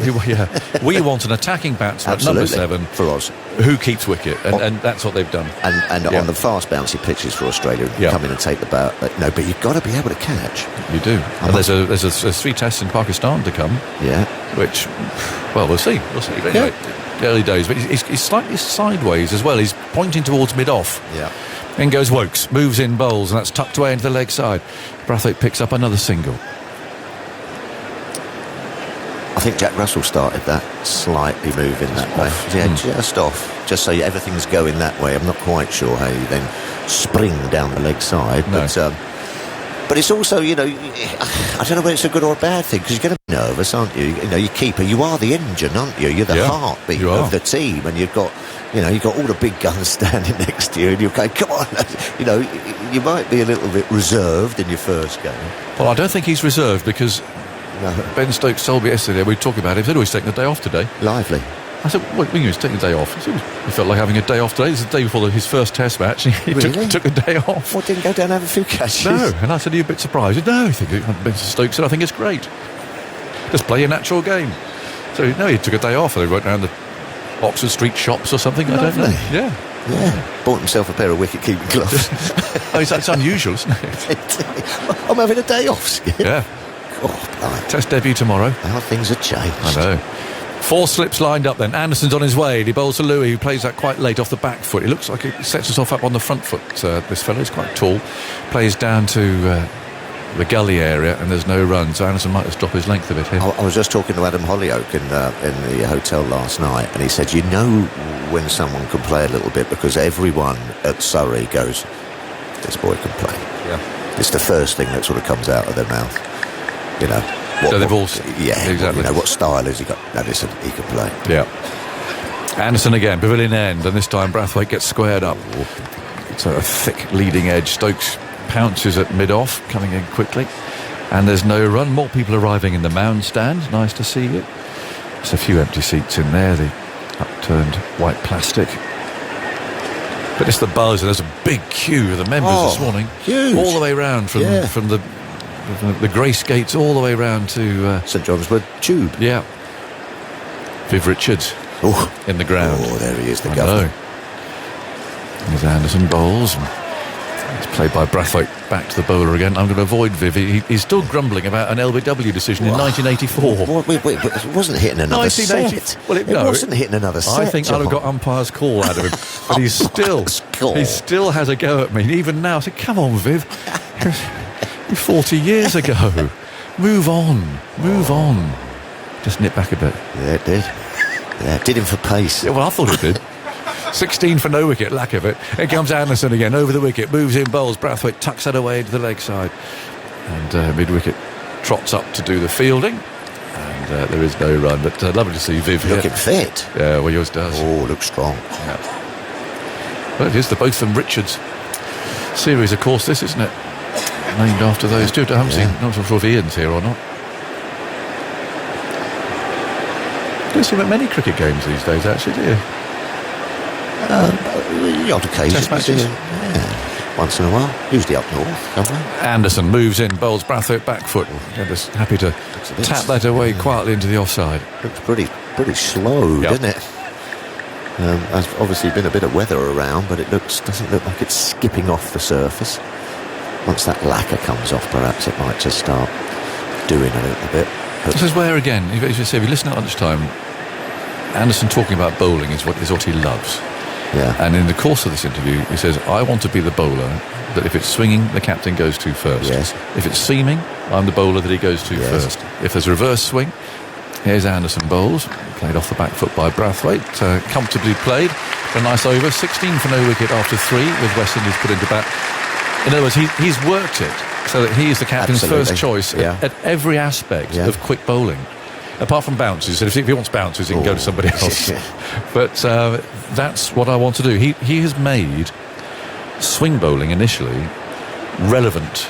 We want an attacking batsman at number 7 for us, who keeps wicket, and that's what they've done. And on the fast bouncy pitches for Australia, come in and take the bat. No, but you've got to be able to catch. You do. And there's 3 tests in Pakistan to come. Yeah. Which, well, we'll see. Anyway, early days, but he's slightly sideways as well. He's pointing towards mid-off. Yeah. In goes Wokes, moves in, bowls, and that's tucked away into the leg side. Brathwaite picks up another single. I think Jack Russell started that slightly moving that way. Yeah, just off. Just so everything's going that way. I'm not quite sure how you then spring down the leg side. No. But it's also, I don't know whether it's a good or a bad thing, because you're going to be nervous, aren't you? Your keeper, you are the engine, aren't you? You're the heartbeat of the team, and you've got all the big guns standing next to you, and you're going, come on, you might be a little bit reserved in your first game. Well, I don't think he's reserved, because Ben Stokes told me yesterday, we were talking about it, he said, he's taking the day off today. Lively. I said, what do you mean he's taking the day off? He felt like having a day off today. This is the day before his first test match. He really? took a day off. What, didn't go down and have a few catches? No, and I said, are you a bit surprised? He said, no, Ben Stokes said, I think it's great. Just play a natural game. So, no, he took a day off, and he went around the Oxford Street shops or something. Lovely. I don't know. Yeah. Bought himself a pair of wicket-keeping gloves. It's unusual, isn't it? I'm having a day off, Skip. Yeah. God, Test debut tomorrow. How things have changed. I know. 4 slips lined up then. Anderson's on his way. He bowls to Louis, who plays that quite late off the back foot. He looks like he sets himself up on the front foot. This fellow is quite tall. Plays down to the gully area, and there's no run. So Anderson might just drop his length a bit here. I was just talking to Adam Hollyoak in the hotel last night, and he said, when someone can play a little bit, because everyone at Surrey goes, this boy can play. Yeah. It's the first thing that sort of comes out of their mouth. So they've all... Yeah, exactly. What style has he got? No, listen, he can play. Yeah. Anderson again, pavilion end, and this time Brathwaite gets squared up. It's a thick leading edge. Stokes pounces at mid-off, coming in quickly. And there's no run. More people arriving in the mound stand. Nice to see it. There's a few empty seats in there, the upturned white plastic. But it's the buzz, and there's a big queue of the members this morning. Huge. All the way round from the Grace Gates all the way round to St John's Wood Tube. Yeah. Viv Richards in the ground. Oh, there he is, the governor. There's Anderson bowls. It's played by Brathwaite back to the bowler again. I'm going to avoid Viv. He's still grumbling about an LBW decision in 1984. Wait, but it wasn't hitting another set. Well, it wasn't hitting another set. I think I'd have got umpire's call out of him. But he still has a go at me. Even now, I said, come on, Viv. 40 years ago. Move on. Just nip back a bit. Yeah, it did. Yeah, it did him for pace. Yeah, well, I thought it did. 16 for no wicket, lack of it. Here comes Anderson again, over the wicket, moves in, bowls. Brathwaite tucks that away into the leg side. And mid-wicket trots up to do the fielding. And there is no run, but lovely to see Viv here. Looking fit. Yeah, well, yours does. Oh, looks strong. Yeah. Well, it is the both from Richards series, of course, this, isn't it? Named after those two. I haven't seen, not sure if Ian's here or not. Don't see many cricket games these days, actually, do you? The odd occasion. Test matches? Yeah. Once in a while. Usually up north, somewhere. Anderson moves in, bowls Brathwaite back foot. Just happy to tap that away quietly into the offside. Looks pretty slow, doesn't it? There's obviously been a bit of weather around, but it doesn't look like it's skipping off the surface. Once that lacquer comes off, perhaps it might just start doing a little bit. This is where, again, if you listen at lunchtime, Anderson talking about bowling is what he loves. Yeah. And in the course of this interview, he says, I want to be the bowler that if it's swinging, the captain goes to first. Yes. If it's seaming, I'm the bowler that he goes to first. If there's a reverse swing, here's Anderson bowls, played off the back foot by Brathwaite, comfortably played. A nice over, 16 for no wicket after 3, with West Indies put into bat. In other words, he's worked it so that he is the captain's first choice at every aspect of quick bowling. Apart from bounces, if he wants bounces, he can go to somebody else. But that's what I want to do. He has made swing bowling initially relevant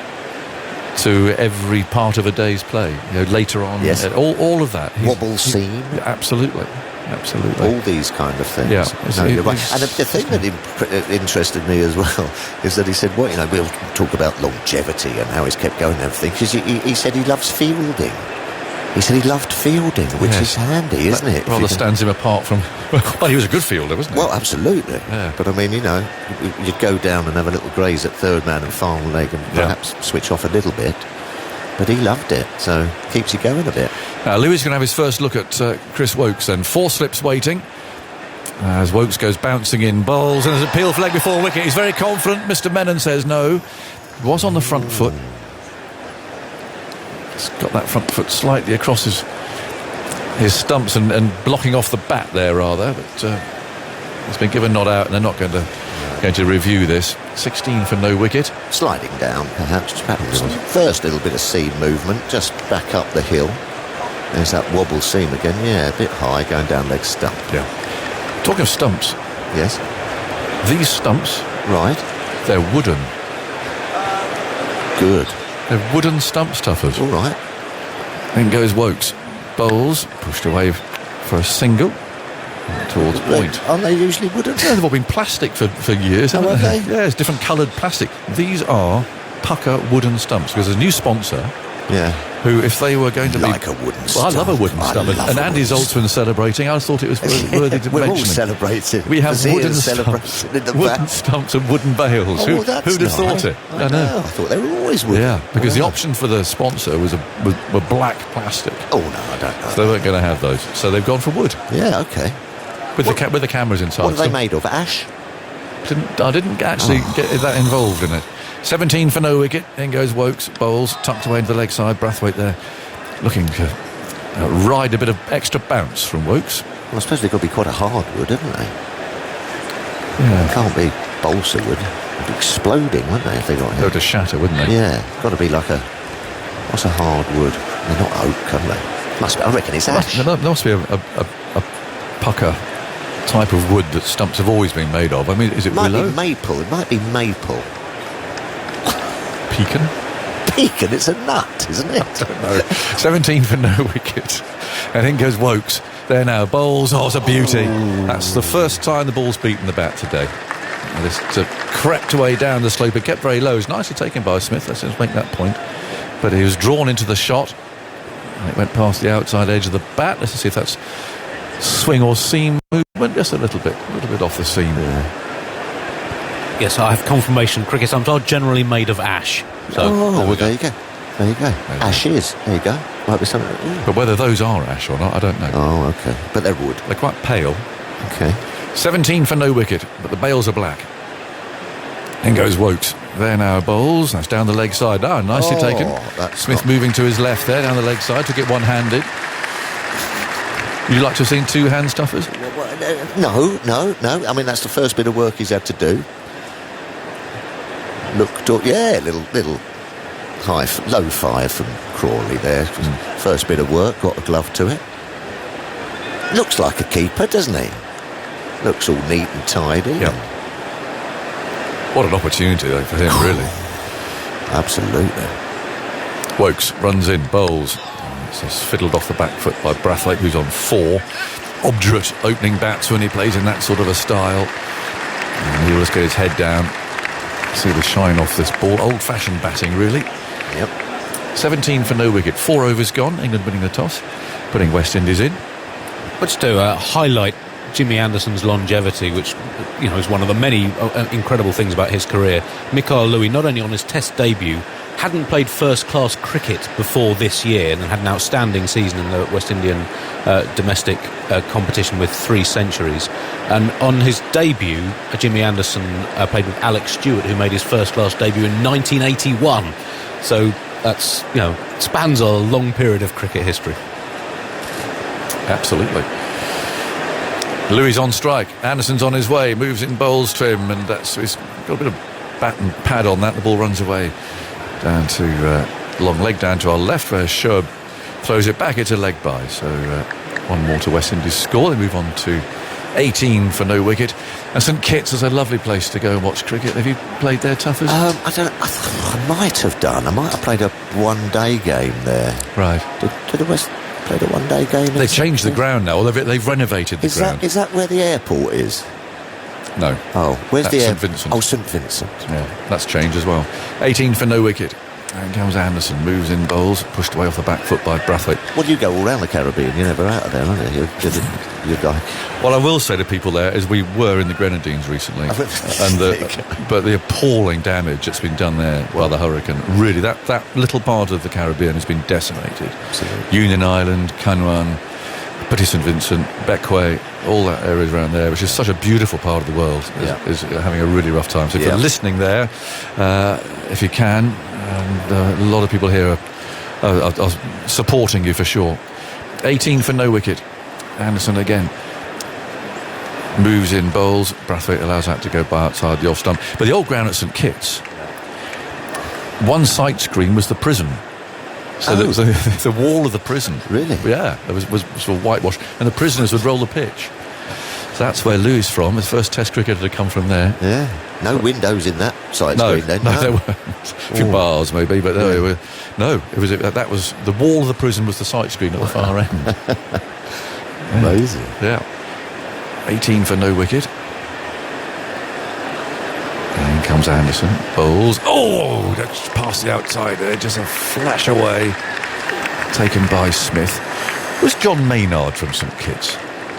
to every part of a day's play. Later on, all of that. Wobble seam. Absolutely. All these kind of things. Yeah. And the thing that interested me as well is that he said, we'll talk about longevity and how he's kept going and everything, because he said he loves fielding. He said he loved fielding, which is handy, isn't it? Rather stands him apart from... Well, he was a good fielder, wasn't he? Well, absolutely. Yeah. But I mean, you'd go down and have a little graze at third man and farm leg and perhaps switch off a little bit. But he loved it, so keeps you going a bit. Now, Louis is going to have his first look at Chris Wokes then. 4 slips waiting. As Wokes goes bouncing in, bowls, and there's a peel for leg before wicket. He's very confident. Mr. Menon says no. He was on the front foot. He's got that front foot slightly across his stumps and blocking off the bat there, rather. But he's been given not out, and they're not going to review this. 16 for no wicket. Sliding down, perhaps. First little bit of seam movement, just back up the hill. There's that wobble seam again. Yeah, a bit high, going down leg stump. Yeah. Talking of stumps. Yes. These stumps. Right. They're wooden. Good. They're wooden stumps, Tuffers. All right. In goes Wokes. Bowls, pushed away for a single. Towards point. Aren't they usually wooden? Yeah, they've all been plastic for years, haven't they? Yeah, it's different coloured plastic. These are pucker wooden stumps, because there's a new sponsor. Yeah. Who, if they were going to like a wooden stump. Well, I love a wooden stump. And Andy's also celebrating. I thought it was worthy to We're mention. all celebrating. We have wooden stumps and wooden bales. Oh, Who'd have thought it? I know. I thought they were always wooden. Yeah, because the option for the sponsor were black plastic. Oh, no, I don't know. So they weren't going to have those. So they've gone for wood. Yeah, okay. With the cameras inside. What are they made of? Ash? I didn't actually get that involved in it. 17 for no wicket. In goes Wokes. Bowls tucked away into the leg side. Brathwaite there looking to ride a bit of extra bounce from Wokes. Well, I suppose they've got to be quite a hard wood, haven't they? Yeah. It can't be balsa wood. They'd be exploding, wouldn't they, if they got hit? They would shatter, wouldn't they? Yeah. Got to be like what's a hard wood? They're not oak, are they? Must be, I reckon it's ash. There must be a pucker type of wood that stumps have always been made of. I mean, is it willow? It might be maple. Pecan? Pecan, it's a nut, isn't it? I don't know. 17 for no wicket. And in goes Wokes. There now, bowls. Oh, it's a beauty. Ooh. That's the first time the ball's beaten the bat today. And this crept away down the slope. It kept very low. It was nicely taken by Smith. Let's just make that point. But he was drawn into the shot. And it went past the outside edge of the bat. Let's see if that's swing or seam movement. Just a little bit off the seam. Yeah. Yes, I have confirmation. Cricket stumps are generally made of ash. So, there you go. There you go. Ashes. There you go. Might be something. But whether those are ash or not, I don't know. Oh, okay. But they're wood. They're quite pale. Okay. 17 for no wicket, but the bails are black. In goes Wokes. There now, bowls. That's down the leg side. Ah, nicely taken. Smith moving to his left there, down the leg side. Took it one-handed. Would you like to have seen two hand stuffers? No. I mean, that's the first bit of work he's had to do. Little low five from Crawley there. First bit of work, got a glove to it. Looks like a keeper, doesn't he? Looks all neat and tidy. Yeah. What an opportunity, though, for him, really. Absolutely. Wokes runs in, bowls. It's just fiddled off the back foot by Brathwaite, who's on 4. Obdurate opening bats when he plays in that sort of a style. And he'll just get his head down. See the shine off this ball. Old-fashioned batting, really. Yep. 17 for no wicket. 4 overs gone. England winning the toss, putting West Indies in. Let's do a highlight Jimmy Anderson's longevity, which is one of the many incredible things about his career. Mikael Louis, not only on his Test debut, hadn't played first-class cricket before this year and had an outstanding season in the West Indian domestic competition with 3 centuries. And on his debut, Jimmy Anderson played with Alex Stewart, who made his first-class debut in 1981. So that's, spans a long period of cricket history. Absolutely. Louis on strike. Anderson's on his way. Moves in bowls to him, and he's got a bit of bat and pad on that. The ball runs away down to long leg down to our left, where Shoaib throws it back. It's a leg by. So one more to West Indies score. They move on to 18 for no wicket. And St Kitts is a lovely place to go and watch cricket. Have you played there, Tuffers? I don't know. I might have done. I might have played a one-day game there. Right. Did the West play a one-day game? They've changed the ground now. They've renovated the ground. Is that where the airport is? No. Oh, where's the St Vincent? Oh, St Vincent. Yeah, that's changed as well. 18 for no wicket. And comes Anderson, moves in bowls, pushed away off the back foot by Brathwaite. Well, you go all around the Caribbean, you're never out of there, aren't you? You're guy. What I will say to people there is we were in the Grenadines recently, but the appalling damage that's been done there by the hurricane, really, that little part of the Caribbean has been decimated. Absolutely. Union Island, Canouan, Petit St Vincent, Beckway, all that area around there, which is such a beautiful part of the world, is having a really rough time. So if you're listening there, if you can, and a lot of people here are supporting you for sure. 18 for no wicket. Anderson again moves in, bowls. Brathwaite allows that to go by outside the off stump. But the old ground at St Kitts, one sight screen was the prison. So there was the wall of the prison. Really? Yeah, there was sort of whitewash, and the prisoners would roll the pitch. So that's where Lou's from. His first Test cricketer to come from there. Yeah. No windows in that sight screen then. No, there weren't. A few bars maybe, but it was that was the wall of the prison was the sight screen at the far end. Amazing. Yeah. 18 for no wicket. And in comes Anderson. Bowls. Oh, that's past the outside there. Just a flash away. Taken by Smith. Was John Maynard from St Kitts?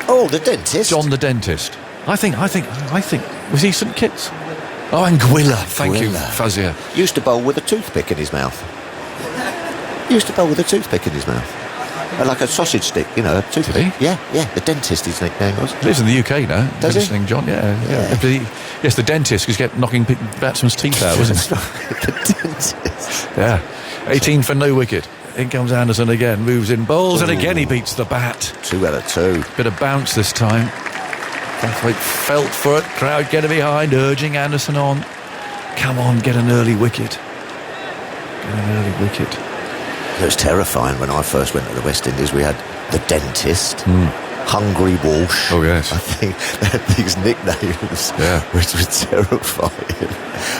Oh, the dentist. John the dentist. I think. Was he St Kitts? Oh, Anguilla. Thank you, Fazia. Used to bowl with a toothpick in his mouth. Like a sausage stick, you know, a toothpick. Did he? Yeah, the dentist, his nickname was. He lives in the UK now. Does he? Listening, John, yeah. Yes, the dentist, because he kept knocking batsmen's teeth out, wasn't he? The dentist. Yeah. 18 for no wicket. In comes Anderson again, moves in, bowls, and again he beats the bat. 2 out of 2. Bit of bounce this time. Brathwaite felt for it, crowd getting behind, urging Anderson on. Come on, get an early wicket. It was terrifying when I first went to the West Indies. We had the dentist, Hungry Walsh. Oh, yes. I think they had these nicknames, which were terrifying.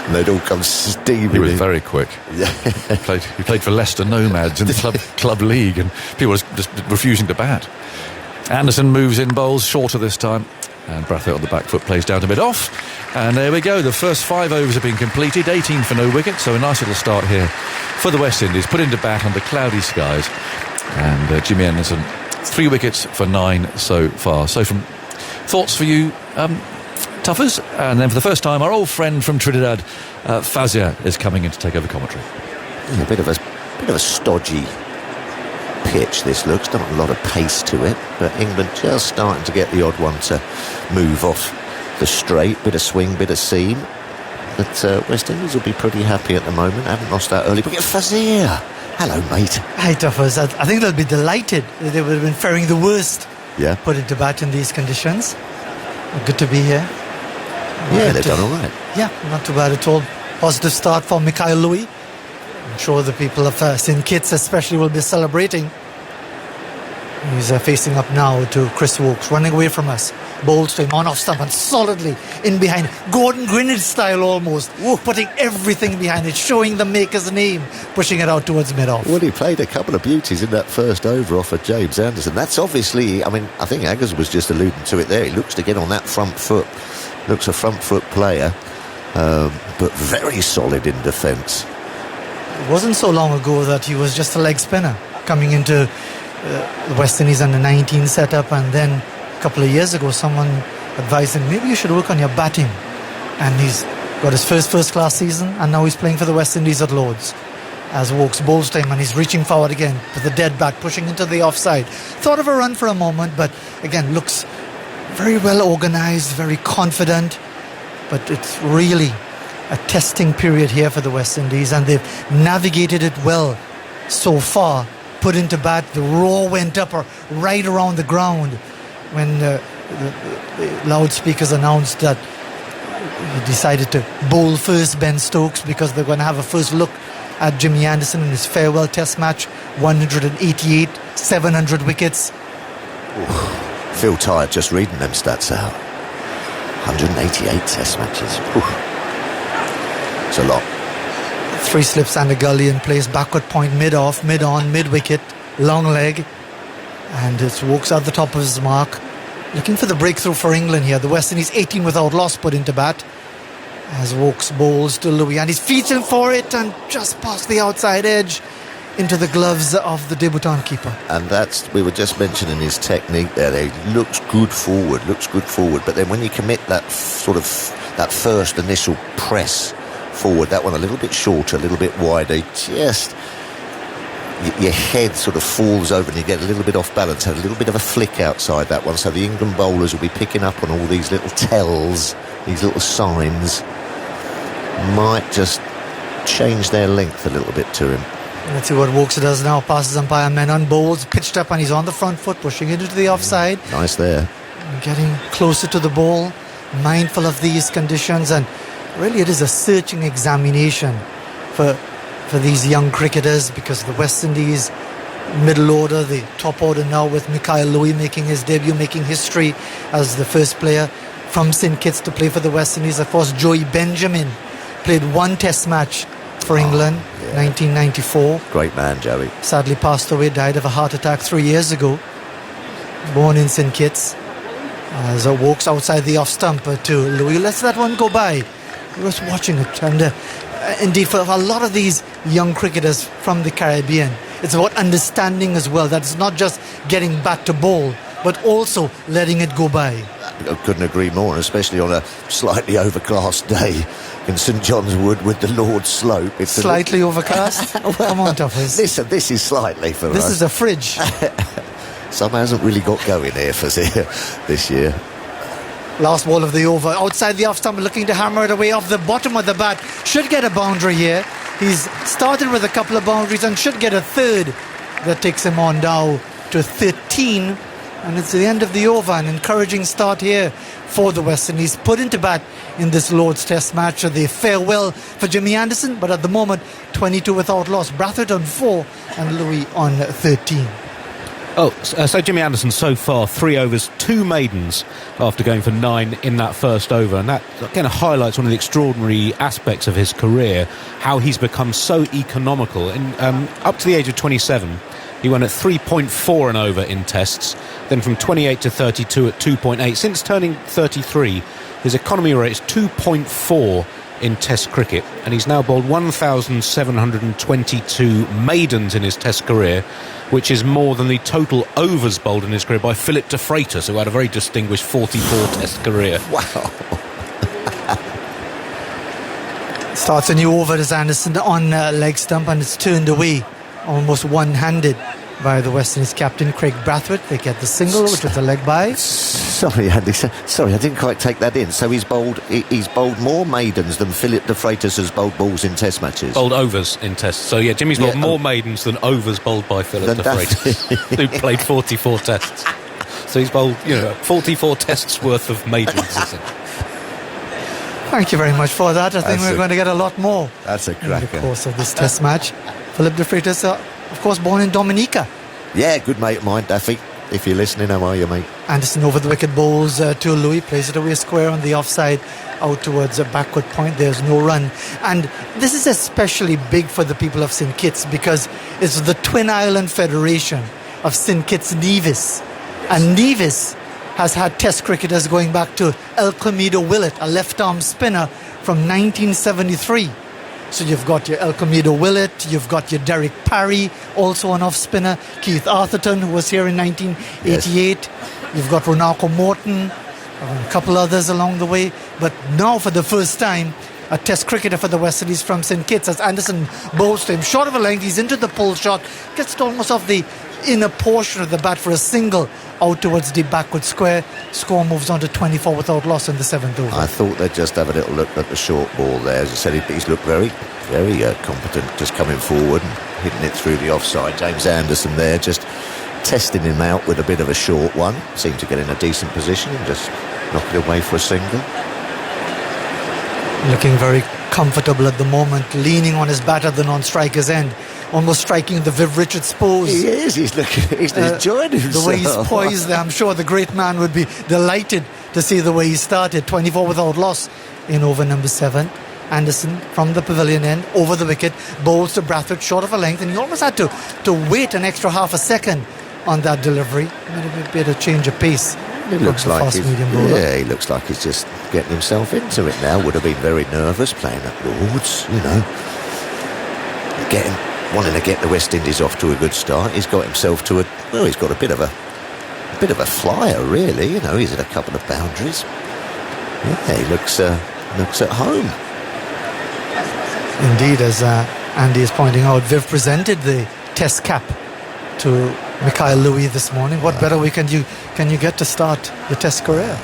And they'd all come steaming. He was very quick. Yeah. He played for Leicester Nomads in the club league, and people were just refusing to bat. Anderson moves in, bowls shorter this time, and Brathwaite on the back foot plays down to mid-off. And there we go, the first 5 overs have been completed, 18 for no wicket, so a nice little start here for the West Indies, put into bat under cloudy skies. And Jimmy Anderson, 3 wickets for 9 so far. So from thoughts for you, Tuffers, and then for the first time, our old friend from Trinidad, Fazia, is coming in to take over commentary. Yeah, a bit of a stodgy pitch this looks, not a lot of pace to it, but England just starting to get the odd one to move off the straight, bit of swing, bit of seam. But West Indies will be pretty happy at the moment. Haven't lost that early. But get Fazia. Hello, mate. Hi, Tuffers. I think they'll be delighted. They would have been faring the worst. Yeah. Put into bat in these conditions. Good to be here. Yeah, they've done all right. Yeah, not too bad at all. Positive start for Mikhail Louis. I'm sure the people of St Kitts especially will be celebrating. He's facing up now to Chris Wokes, running away from us. Bowls to him on off stump and solidly in behind. Gordon Greenidge style almost. Putting everything behind it, showing the maker's name, pushing it out towards mid-off. Well, he played a couple of beauties in that first over off of James Anderson. That's obviously, I think Aggers was just alluding to it there. He looks to get on that front foot. Looks a front foot player, but very solid in defence. It wasn't so long ago that he was just a leg spinner coming into the West Indies under 19 setup, and then a couple of years ago someone advised him maybe you should work on your batting, and he's got his first class season, and now he's playing for the West Indies at Lords as Wokes bowls to him, and he's reaching forward again with the dead bat, pushing into the offside. Thought of a run for a moment, but again looks very well organised, very confident, but it's really a testing period here for the West Indies, and they've navigated it well so far. Put into bat, the roar went up or right around the ground when the loudspeakers announced that he decided to bowl first Ben Stokes, because they're going to have a first look at Jimmy Anderson in his farewell test match. 188, 700 wickets. Feel tired just reading them stats out. 188 test matches. It's a lot. 3 slips and a gully in place, backward point, mid-off, mid-on, mid-wicket, long leg, and it's Wokes at the top of his mark, looking for the breakthrough for England here. The West Indies 18 without loss put into bat as Wokes bowls to Louis, and he's featuring for it and just past the outside edge into the gloves of the debutant keeper. And that's, we were just mentioning his technique there. He looks good forward, but then when you commit that first initial press forward, that one a little bit shorter, a little bit wider, just your head sort of falls over and you get a little bit off balance. Had a little bit of a flick outside that one, so the England bowlers will be picking up on all these little tells, these little signs. Might just change their length a little bit to him. Let's see what Woakes does now. Passes umpire, men on bowls, pitched up, and he's on the front foot, pushing it into the offside. Nice there. Getting closer to the ball, mindful of these conditions, and really it is a searching examination for these young cricketers, because the West Indies middle order, the top order now with Mikhail Louis making his debut, making history as the first player from St Kitts to play for the West Indies. Of course, Joey Benjamin played one test match for England, 1994. Great man, Joey. Sadly passed away, died of a heart attack 3 years ago. Born in St Kitts. As Woakes outside the off stump to Louis. Let's that one go by. He was watching it, and indeed for a lot of these young cricketers from the Caribbean, it's about understanding as well that it's not just getting back to bowl, but also letting it go by. I couldn't agree more, and especially on a slightly overcast day in St John's Wood with the Lord's Slope. It's slightly overcast? Come on, Toffers. Listen, this is slightly for us. This is a fridge. Some hasn't really got going here for this year. Last ball of the over, outside the off stump, looking to hammer it away off the bottom of the bat. Should get a boundary here. He's started with a couple of boundaries and should get a third. That takes him on now to 13. And it's the end of the over. An encouraging start here for the West Indies. Put into bat in this Lord's Test match. The farewell for Jimmy Anderson, but at the moment 22 without loss. Brathwaite on 4 and Louis on 13. So Jimmy Anderson so far 3 overs, 2 maidens after going for 9 in that first over, and that again highlights one of the extraordinary aspects of his career, how he's become so economical. And up to the age of 27 he went at 3.4 an over in tests, then from 28 to 32 at 2.8. Since turning 33 his economy rate is 2.4 in Test cricket, and he's now bowled 1,722 maidens in his Test career, which is more than the total overs bowled in his career by Philip de Freitas, who had a very distinguished 44 Test career. Wow. Starts a new over as Anderson on leg stump, and it's turned away almost one-handed by the West Indies captain Craig Brathwaite. They get the single, which was a leg by. Sorry, Andy. Sorry, I didn't quite take that in. So he's bowled more maidens than Philip de Freitas has bowled balls in Test matches. Bowled overs in Tests. So yeah, Jimmy's bowled more maidens than overs bowled by Philip de Freitas, who played 44 Tests. So he's bowled, 44 Tests worth of maidens. Thank you very much for that. I think we're going to get a lot more. That's a cracker. In the course of this Test match. Philip de Freitas, of course, born in Dominica. Yeah, good mate of mine, Daffy. If you're listening, how are you, mate? Anderson over the wicket bowls to Louis, plays it away square on the offside, out towards a backward point. There's no run. And this is especially big for the people of St Kitts, because it's the Twin Island Federation of St Kitts Nevis. And Nevis has had Test cricketers going back to El Comido Willett, a left-arm spinner from 1973. So you've got your El Comido Willett, you've got your Derek Parry, also an off-spinner, Keith Arthurton, who was here in 1988. Yes. You've got Ronaldo Morton, a couple others along the way. But now, for the first time, a Test cricketer for the West Indies from St Kitts, as Anderson bowls to him. Short of a length, he's into the pull shot, gets it almost off the inner portion of the bat for a single out towards the backward square. Score moves on to 24 without loss in the 7th over. I thought they'd just have a little look at the short ball there. As I said, he's looked very, very competent, just coming forward and hitting it through the offside. James Anderson there just testing him out with a bit of a short one. Seemed to get in a decent position and just knock it away for a single. Looking very comfortable at the moment, leaning on his bat at the non-striker's end, almost striking the Viv Richards pose. He is, he's enjoying himself. The way he's poised there, I'm sure the great man would be delighted to see the way he started. 24 without loss in over number 7. Anderson from the pavilion end, over the wicket, bowls to Brathwaite, short of a length, and he almost had to wait an extra half a second on that delivery. Maybe a bit of change of pace. He looks like he looks like he's just getting himself into it now. Would have been very nervous playing at Lords, wanting to get the West Indies off to a good start. He's got himself to he's got a bit of a flyer, really. He's at a couple of boundaries. Yeah, he looks at home. Indeed, as Andy is pointing out, Viv presented the Test cap to Mikhail Louis this morning. What better way can you get to start the Test career?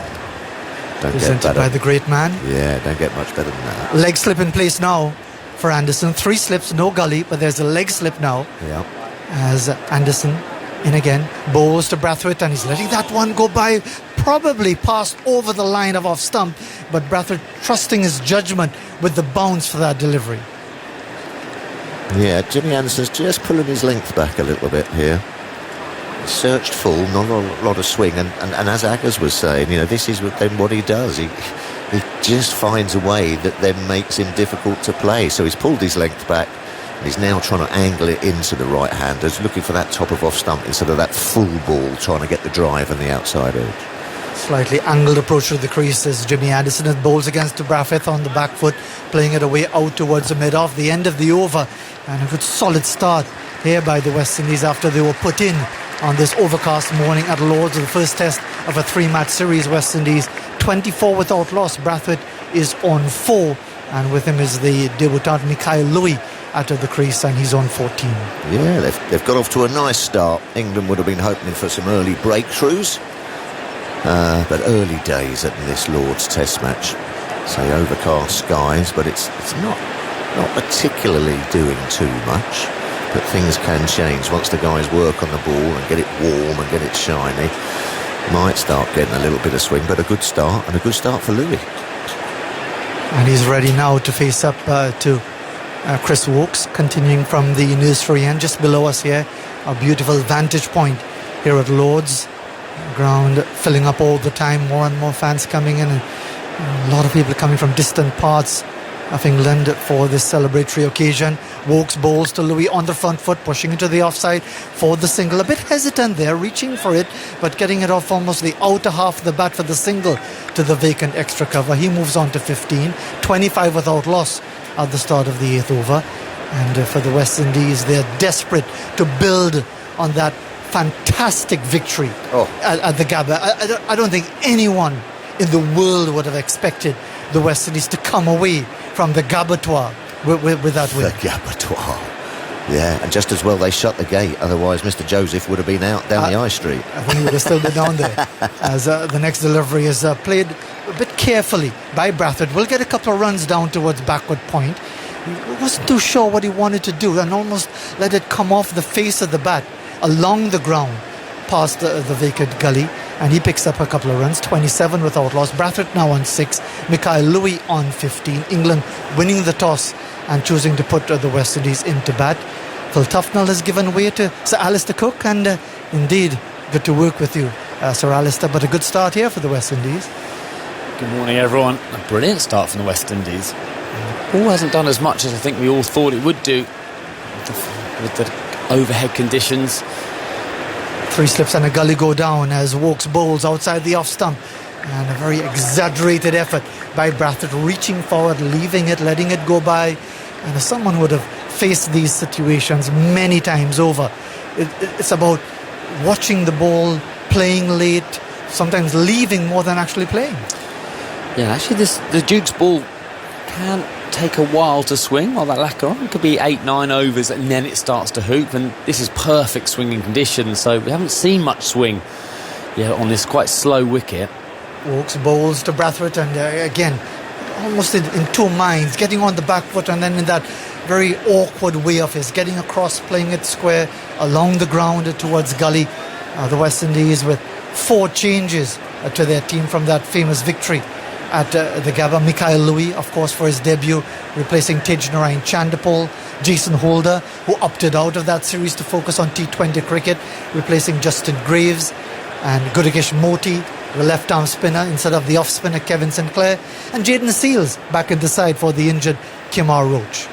Don't Presented get better. by the great man. Yeah, don't get much better than that. Leg slip in place now for Anderson. 3 slips, no gully, but there's a leg slip now. Yeah. As Anderson in again, bowls to Brathwaite, and he's letting that one go by, probably passed over the line of off stump, but Brathwaite trusting his judgment with the bounce for that delivery. Yeah, Jimmy Anderson's just pulling his length back a little bit here. Searched full, not a lot of swing, and as Aggers was saying, this is what he does. He just finds a way that then makes him difficult to play. So he's pulled his length back. He's now trying to angle it into the right-handers, looking for that top of off stump instead of that full ball, trying to get the drive and the outside edge. Slightly angled approach to the crease as Jimmy Anderson and bowls against Brathwaite on the back foot, playing it away out towards the mid-off, the end of the over, and a good solid start here by the West Indies after they were put in on this overcast morning at Lord's, the first test of a 3-match series. West Indies 24 without loss. Brathwaite is on 4, and with him is the debutant Mikhail Louis out of the crease, and he's on 14. Yeah, they've got off to a nice start. England would have been hoping for some early breakthroughs, but early days at this Lord's Test match. Say overcast skies, but it's not particularly doing too much. But things can change once the guys work on the ball and get it warm and get it shiny. Might start getting a little bit of swing, but a good start, and a good start for Louis. And he's ready now to face up to Chris Wokes, continuing from the nursery end just below us here. A beautiful vantage point here at Lord's. Ground filling up all the time, more and more fans coming in, and a lot of people coming from distant parts of England for this celebratory occasion. Wokes bowls to Louis on the front foot, pushing into the offside for the single. A bit hesitant there, reaching for it, but getting it off almost the outer half of the bat for the single to the vacant extra cover. He moves on to 15, 25 without loss at the start of the 8th over. And for the West Indies, they're desperate to build on that fantastic victory at the Gabba. I don't think anyone in the world would have expected the West Indies to come away from the Gabatoir with that win. The Gabatoir. Yeah, and just as well they shut the gate, otherwise Mr. Joseph would have been out down the high street. I think he would have still been down there. As the next delivery is played a bit carefully by Brathwaite. We'll get a couple of runs down towards backward point. He wasn't too sure what he wanted to do and almost let it come off the face of the bat along the ground past the vacant gully, and he picks up a couple of runs, 27 without loss. Brathwaite now on 6, Mikhail Louis on 15. England winning the toss and choosing to put the West Indies into bat. Phil Tufnell has given way to Sir Alistair Cook, and indeed good to work with you, Sir Alistair, but a good start here for the West Indies. Good morning, everyone. A brilliant start from the West Indies. Ball hasn't done as much as I think we all thought it would do with the overhead conditions. 3 slips and a gully go down as Wokes bowls outside the off stump, and a very exaggerated effort by Brathwaite, reaching forward, leaving it, letting it go by. And as someone would have faced these situations many times over, it's about watching the ball, playing late, sometimes leaving more than actually playing. Yeah, actually the Duke's ball can take a while to swing while that lacquer on. It could be 8-9 overs and then it starts to hoop, and this is perfect swinging conditions, so we haven't seen much swing on this quite slow wicket. Wokes bowls to Brathwaite, and again almost in 2 minds, getting on the back foot, and then in that very awkward way of his, getting across, playing it square along the ground towards gully. The West Indies with 4 changes to their team from that famous victory at the Gabba. Mikhail Louis, of course, for his debut, replacing Tej Narayan Chandapol. Jason Holder, who opted out of that series to focus on T20 cricket, replacing Justin Graves. And Gudakesh Moti, the left-arm spinner, instead of the off-spinner Kevin Sinclair. And Jayden Seales back in the side for the injured Kemar Roach.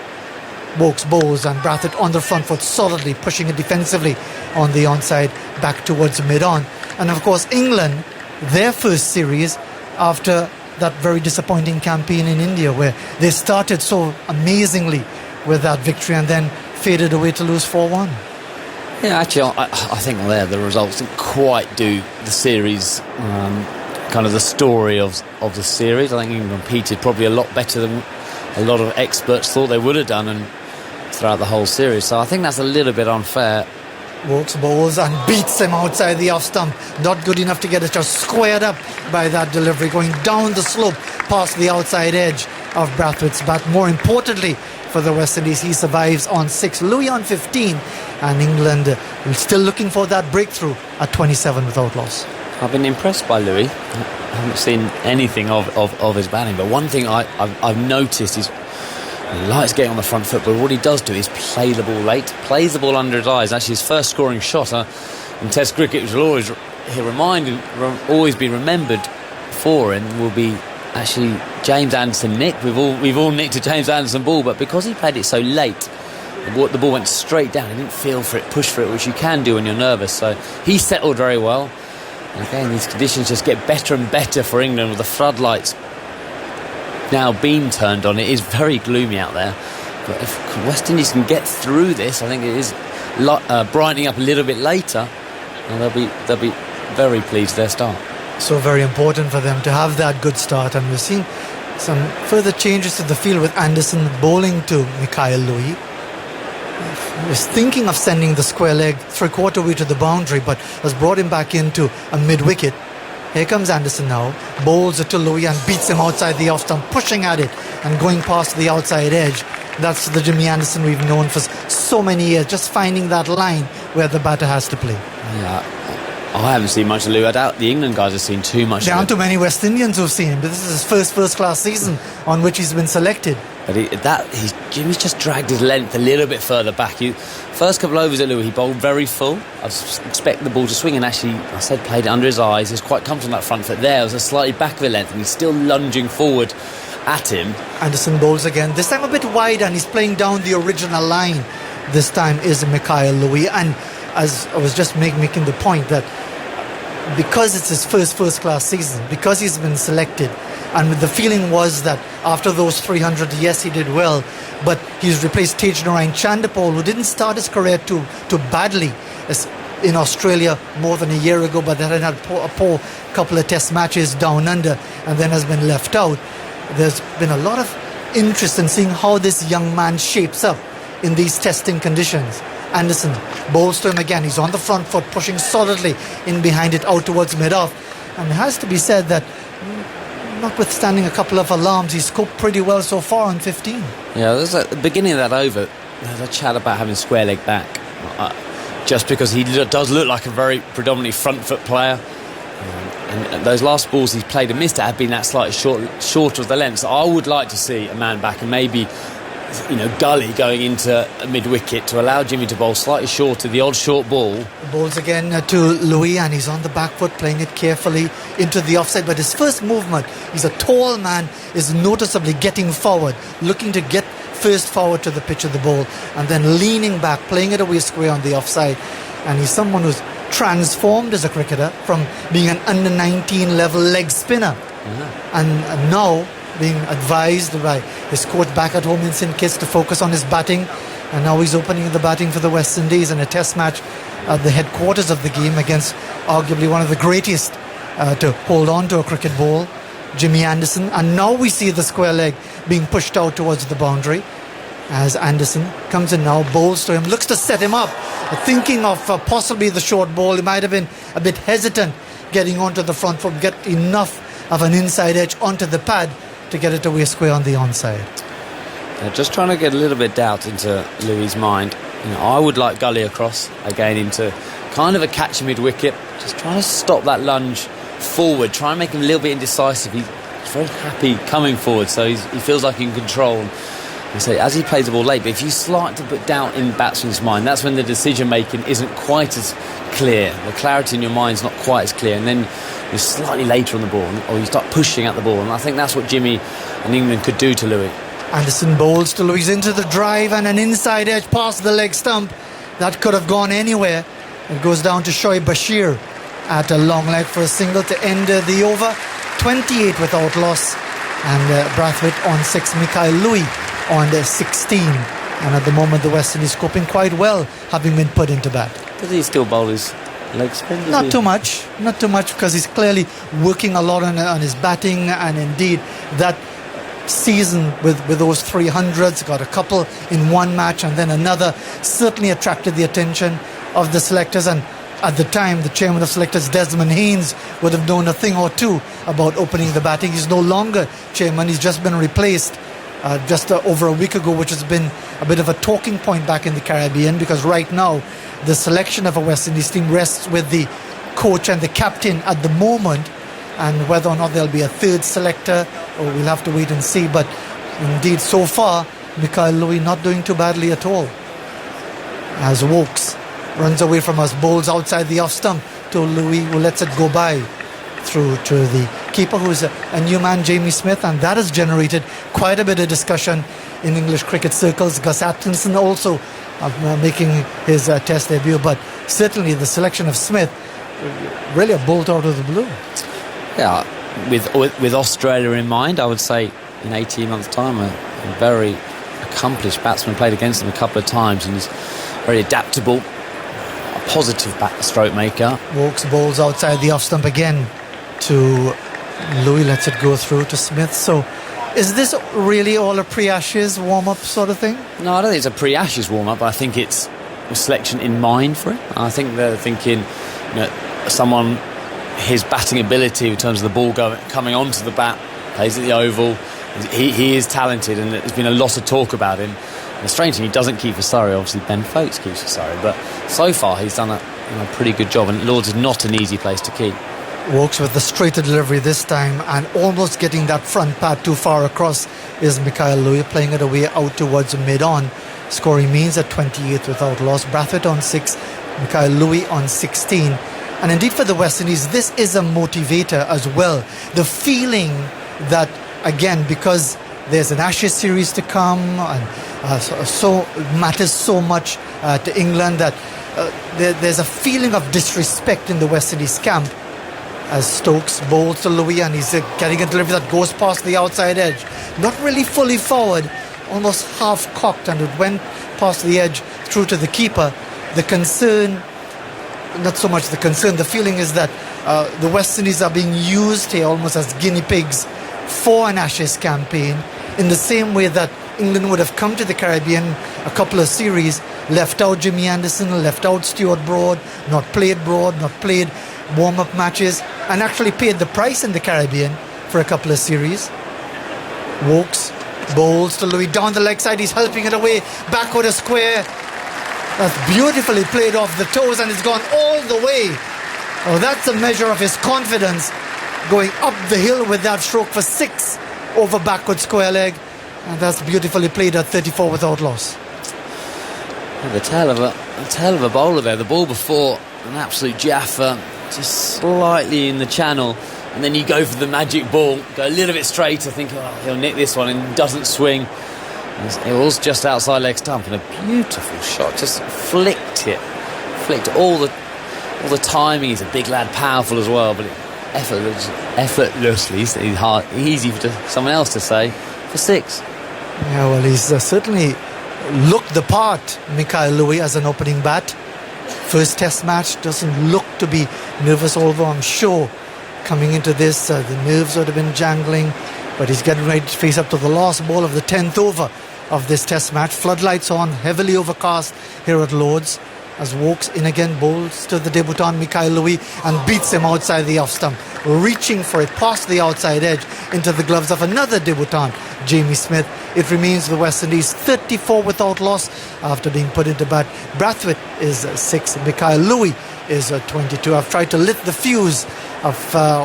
Wokes bowls and Brathwaite on the front foot, solidly pushing it defensively on the onside back towards mid-on. And of course England, their first series after that very disappointing campaign in India, where they started so amazingly with that victory and then faded away to lose 4-1. Yeah, actually I think the results didn't quite do the series, kind of the story of the series. I think England competed probably a lot better than a lot of experts thought they would have done, and throughout the whole series. So I think that's a little bit unfair. Walks, bowls and beats him outside the off stump. Not good enough to get it just squared up by that delivery, going down the slope past the outside edge of Brathwaite's bat. More importantly for the West Indies, he survives on 6, Louis on 15, and England still looking for that breakthrough at 27 without loss. I've been impressed by Louis. I haven't seen anything of his batting, but one thing I've noticed is he likes getting on the front foot, but what he does do is play the ball late, plays the ball under his eyes. Actually, his first scoring shot in Test cricket, which will always be remembered for him, will be actually James Anderson nicked. We've all nicked a James Anderson ball, but because he played it so late, the ball went straight down. He didn't feel for it, push for it, which you can do when you're nervous. So he settled very well. And again, these conditions just get better and better for England with the floodlights now being turned on. It is very gloomy out there, but if West Indies can get through this, I think it is brightening up a little bit later, and they'll be very pleased with their start. So very important for them to have that good start, and we're seeing some further changes to the field with Anderson bowling to Mikhail Louis. He was thinking of sending the square leg 3/4 way to the boundary, but has brought him back into a mid-wicket. Here comes Anderson now, bowls it to Louis and beats him outside the off stump, pushing at it and going past the outside edge. That's the Jimmy Anderson we've known for so many years, just finding that line where the batter has to play. Yeah, I haven't seen much of Louis. I doubt the England guys have seen too much. There aren't too many West Indians who've seen him, but this is his first-class season on which he's been selected. But Jimmy's just dragged his length a little bit further back. First couple overs at Louis, he bowled very full. I expect the ball to swing, and actually, I said played it under his eyes. He's quite comfortable on that front foot there. It was a slightly back of the length, and he's still lunging forward at him. Anderson bowls again, this time a bit wide, and he's playing down the original line. This time is Mikhail Louis, and as I was just making the point that because it's his first-class season, because he's been selected, and the feeling was that after those 300, yes, he did well, but he's replaced Tejnarayan Chandapal, who didn't start his career too badly in Australia more than a year ago, but that had a poor couple of test matches down under and then has been left out. There's been a lot of interest in seeing how this young man shapes up in these testing conditions. Anderson bowls to him again. He's on the front foot, pushing solidly in behind it out towards mid-off. And it has to be said that notwithstanding a couple of alarms, he's coped pretty well so far on 15. Yeah, there's at the beginning of that over, there's a chat about having square leg back, just because he does look like a very predominantly front foot player. And those last balls he's played and missed have been that slightly shorter of the length. So I would like to see a man back, and maybe Gully going into a mid-wicket to allow Jimmy to bowl slightly shorter, the odd short ball. Bowls again to Louis, and he's on the back foot, playing it carefully into the offside. But his first movement, he's a tall man, is noticeably getting forward, looking to get first forward to the pitch of the ball, and then leaning back, playing it away square on the offside. And he's someone who's transformed as a cricketer from being an under-19 level leg spinner, and now being advised by his coach back at home in St Kitts to focus on his batting, and now he's opening the batting for the West Indies in a test match at the headquarters of the game against arguably one of the greatest to hold on to a cricket ball, Jimmy Anderson. And now we see the square leg being pushed out towards the boundary as Anderson comes in now, bowls to him, looks to set him up, thinking of possibly the short ball. He might have been a bit hesitant getting onto the front foot, get enough of an inside edge onto the pad to get it away square on the onside. Just trying to get a little bit of doubt into Louis' mind. I would like Gully across again into kind of a catch mid-wicket, just trying to stop that lunge forward, try and make him a little bit indecisive. He's very happy coming forward, so he feels like he can control. And so as he plays the ball late, but if you start to put doubt in batsman's mind, that's when the decision making isn't quite as clear. The clarity in your mind's not quite as clear, and then you're slightly later on the ball, or you start pushing at the ball, and I think that's what Jimmy and England could do to Louis. Anderson bowls to Louis into the drive, and an inside edge past the leg stump that could have gone anywhere. It goes down to Shoaib Bashir at a long leg for a single to end the over. 28 without loss, and Brathwaite on 6, Mikhail Louis on 16. And at the moment the West Indies coping quite well, having been put into bat. Does he still bowl his leg spin? Not too much, because he's clearly working a lot on his batting, and indeed that season with those 300s, got a couple in one match and then another, certainly attracted the attention of the selectors. And at the time, the chairman of selectors, Desmond Haynes, would have known a thing or two about opening the batting. He's no longer chairman. He's just been replaced just over a week ago, which has been a bit of a talking point back in the Caribbean, because right now the selection of a West Indies team rests with the coach and the captain at the moment, and whether or not there'll be a third selector, we'll have to wait and see. But indeed, so far, Mikhail Louis not doing too badly at all. As Wokes runs away from us, bowls outside the off stump to Louis, who lets it go by through to the keeper, who's a new man, Jamie Smith, and that has generated quite a bit of discussion in English cricket circles. Gus Atkinson also making his test debut, but certainly the selection of Smith, really a bolt out of the blue. Yeah, with Australia in mind, I would say in 18 months' time, a very accomplished batsman. Played against them a couple of times and he's very adaptable, a positive stroke maker. Wokes bowls outside the off stump again to Louis, lets it go through to Smith. So is this really all a pre-Ashes warm-up sort of thing? No, I don't think it's a pre-Ashes warm-up, but I think it's a selection in mind for it. I think they're thinking, someone his batting ability in terms of the ball coming onto the bat, plays at the Oval. He is talented, and there's been a lot of talk about him. And the strange thing, he doesn't keep for Surrey. Obviously, Ben Foakes keeps for Surrey, but so far he's done a pretty good job. And Lords is not an easy place to keep. Wokes with the straighter delivery this time, and almost getting that front pad too far across is Mikhail Louis, playing it away out towards mid-on. Scoring means at 28 without loss. Brathwaite on 6, Mikhail Louis on 16. And indeed for the West Indies, this is a motivator as well. The feeling that, again, because there's an Ashes series to come, and so matters so much to England, that there's a feeling of disrespect in the West Indies camp. As Stokes bowls to Louis, and he's getting a delivery that goes past the outside edge. Not really fully forward, almost half cocked, and it went past the edge through to the keeper. The concern, not so much the concern, the feeling is that the West Indies are being used here almost as guinea pigs for an Ashes campaign, in the same way that England would have come to the Caribbean a couple of series, left out Jimmy Anderson, left out Stuart Broad, not played warm-up matches, and actually paid the price in the Caribbean for a couple of series. Wokes bowls to Louis down the leg side, he's helping it away, backward a square. That's beautifully played off the toes, and it's gone all the way. Oh, that's a measure of his confidence, going up the hill with that stroke for 6 over backward square leg, and that's beautifully played at 34 without loss. The tail of a bowler there. The ball before, an absolute jaffer, just slightly in the channel, and then you go for the magic ball, go a little bit straighter, think, he'll nick this one, and doesn't swing. It was just outside leg stump, and a beautiful shot, just flicked all the timing. He's a big lad, powerful as well, but effortlessly, easy for someone else to say, for 6. Yeah, well, he's certainly looked the part, Mikhail Louis, as an opening bat. First test match, doesn't look to be nervous, although I'm sure coming into this the nerves would have been jangling, but he's getting ready to face up to the last ball of the 10th over of this test match. Floodlights on, heavily overcast here at Lords, as Wokes in again, bowls to the debutant Mikhail Louis and beats him outside the off stump, reaching for it past the outside edge into the gloves of another debutant, Jamie Smith. It remains the West Indies 34 without loss after being put into bat. Brathwaite is 6, Mikhail Louis is 22. I've tried to lit the fuse of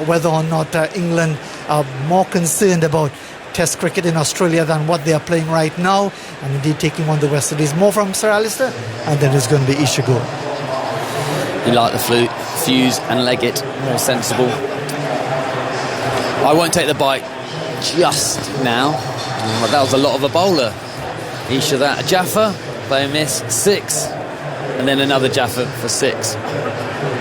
whether or not England are more concerned about Test cricket in Australia than what they are playing right now, and indeed taking on the West Indies. More from Sir Alistair, and then it's going to be Ishago. You like the fuse and leg it, more sensible. I won't take the bite just now. That was a lot of a bowler. Isha that. A Jaffa, play a miss, 6, and then another Jaffa for 6.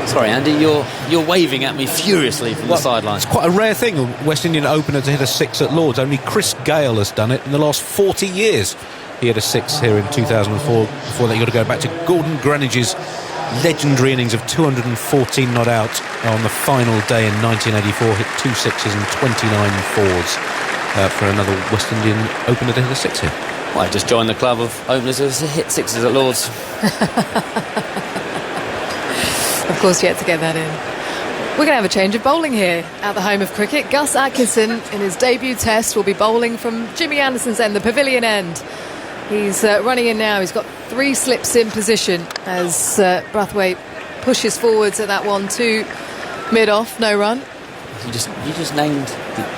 Sorry, Andy, you're waving at me furiously from the sideline. It's quite a rare thing, a West Indian opener to hit a 6 at Lords. Only Chris Gale has done it in the last 40 years. He had a 6 here in 2004. Before that, you've got to go back to Gordon Greenidge's legendary innings of 214 not out on the final day in 1984. Hit 2 6s and 29 4s. for another West Indian opener to hit a six here. Well, I just joined the club of openers who hit sixes at Lords. Of course, you had to get that in. We're going to have a change of bowling here at the home of cricket. Gus Atkinson, in his debut test, will be bowling from Jimmy Anderson's end, the pavilion end. He's running in now. He's got 3 slips in position as Brathwaite pushes forwards at that 1-2 mid-off, no run. You just named.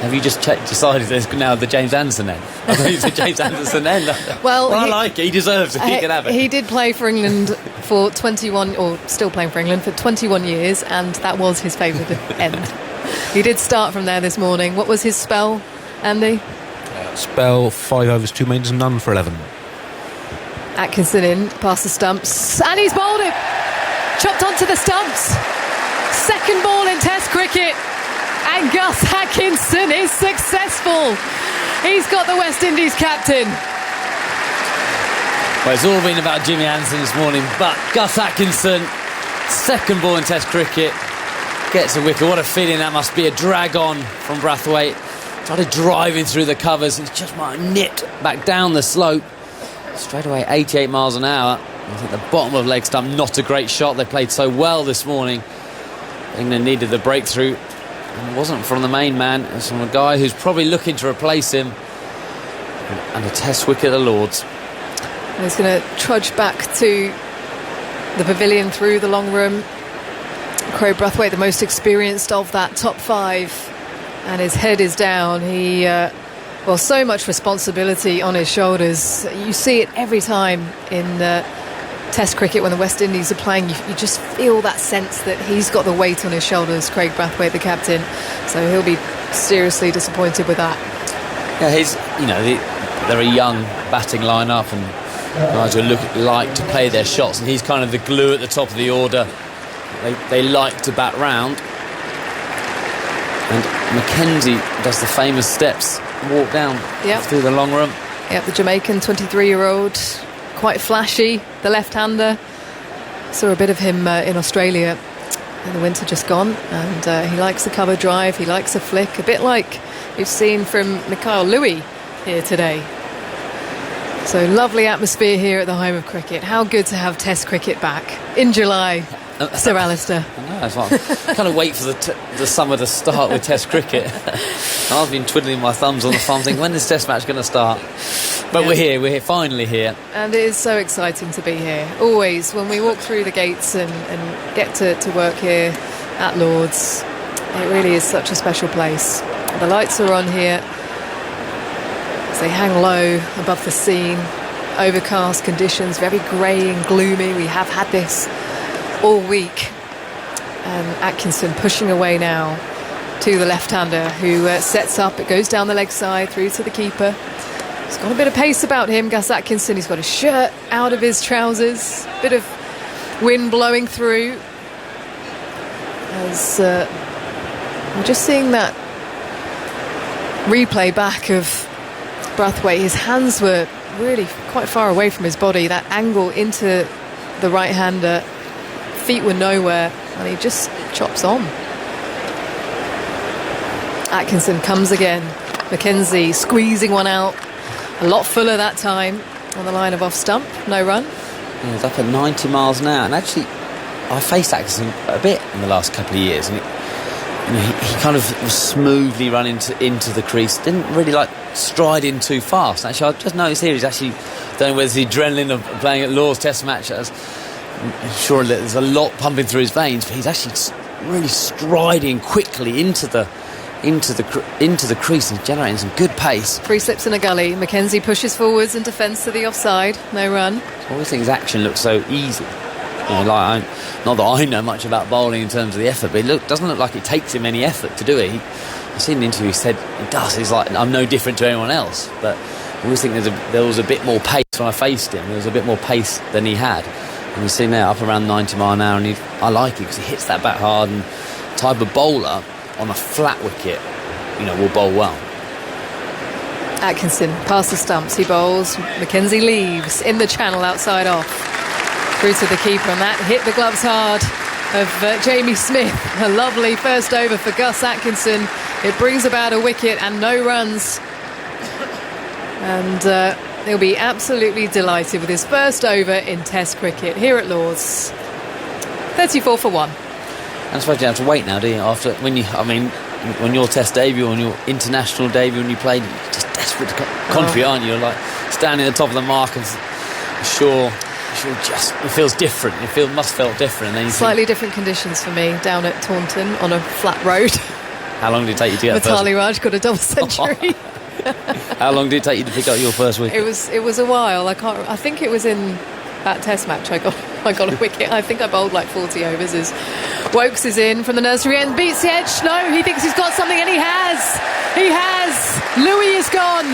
Have you just decided there's now the James Anderson end? I thought it's the James Anderson end. Well, I like it. He deserves it. He can have it. He did play for England for 21, or still playing for England for 21 years, and that was his favourite end. He did start from there this morning. What was his spell, Andy? Spell 5 overs, 2 maidens, none for 11. Atkinson in, past the stumps, and he's bowled it. Chopped onto the stumps. Second ball in Test cricket. And Gus Atkinson is successful. He's got the West Indies captain. Well, it's all been about Jimmy Anderson this morning, but Gus Atkinson, second ball in Test cricket, gets a wicket. What a feeling that must be. A drag on from Brathwaite. Started driving through the covers and just might have nipped back down the slope. Straight away, 88 miles an hour. I think the bottom of leg stump, not a great shot. They played so well this morning. England needed the breakthrough. And it wasn't from the main man. It was from a guy who's probably looking to replace him. And a Test wicket at Lords. He's going to trudge back to the pavilion through the long room. Craig Brathwaite, the most experienced of that top 5. And his head is down. He, so much responsibility on his shoulders. You see it every time in Test cricket when the West Indies are playing. You just feel that sense that he's got the weight on his shoulders, Craig Brathwaite, the captain. So he'll be seriously disappointed with that. Yeah, they're a young batting line-up and guys who like to play their shots, and he's kind of the glue at the top of the order. They like to bat round. And Mackenzie does the famous steps, walk down through the long room. Yep, the Jamaican 23-year-old, quite flashy, the left-hander. Saw a bit of him in Australia in the winter just gone, and he likes a cover drive, he likes a flick, a bit like we've seen from Mikhail Louis here today. So lovely atmosphere here at the home of cricket. How good to have Test cricket back in July, Sir Alistair. I know, it's like, I kind of wait for the summer to start with Test cricket. I've been twiddling my thumbs on the farm thinking, when is Test match going to start? But we're here, finally here. And it is so exciting to be here. Always, when we walk through the gates and get to work here at Lords, it really is such a special place. The lights are on here. They hang low above the scene. Overcast conditions, very grey and gloomy. We have had this all week. And Atkinson pushing away now to the left-hander who sets up. It goes down the leg side through to the keeper. He's got a bit of pace about him, Gus Atkinson. He's got his shirt out of his trousers. Bit of wind blowing through. As we're just seeing that replay back of Brathwaite. His hands were really quite far away from his body. That angle into the right-hander, feet were nowhere, and he just chops on. Atkinson comes again. Mackenzie squeezing one out. A lot fuller that time on the line of off stump. No run. Yeah, he's up at 90 miles an hour. And actually, I faced Atkinson a bit in the last couple of years. And he kind of was smoothly run into the crease. Didn't really stride in too fast. Actually, I just noticed here he's actually, don't know whether it's the adrenaline of playing at Lord's Test match. I'm sure that there's a lot pumping through his veins, but he's actually really striding quickly into the crease and generating some good pace. 3 slips in a gully. Mackenzie pushes forwards in defence to the offside. No run. I always think his action looks so easy. Not that I know much about bowling in terms of the effort, but it doesn't look like it takes him any effort to do it. I've seen an interview, he said it does. He's like, I'm no different to anyone else. But I always think there was a bit more pace when I faced him. There was a bit more pace than he had. And you see now up around 90 mile an hour, and I like it because he hits that bat hard, and type of bowler on a flat wicket, will bowl well. Atkinson past the stumps, he bowls. Mackenzie leaves in the channel outside off. Through to the keeper, and that hit the gloves hard of Jamie Smith. A lovely first over for Gus Atkinson. It brings about a wicket and no runs And he'll be absolutely delighted with his first over in Test cricket here at Lord's. 34 for 1. I suppose you have to wait now, do you? When your Test debut, on your international debut, when you played, you're just desperate to contribute, aren't you? You're like standing at the top of the mark and sure, it feels different. Must feel different. And then Slightly different conditions for me down at Taunton on a flat road. How long did it take you to get Mitali Raj got a double century. How long did it take you to pick up your first wicket? It was a while. I think it was in that Test match I got a wicket. I think I bowled like 40 overs as Woakes is in from the nursery end, beats the edge. No, he thinks he's got something, and he has. Louis is gone.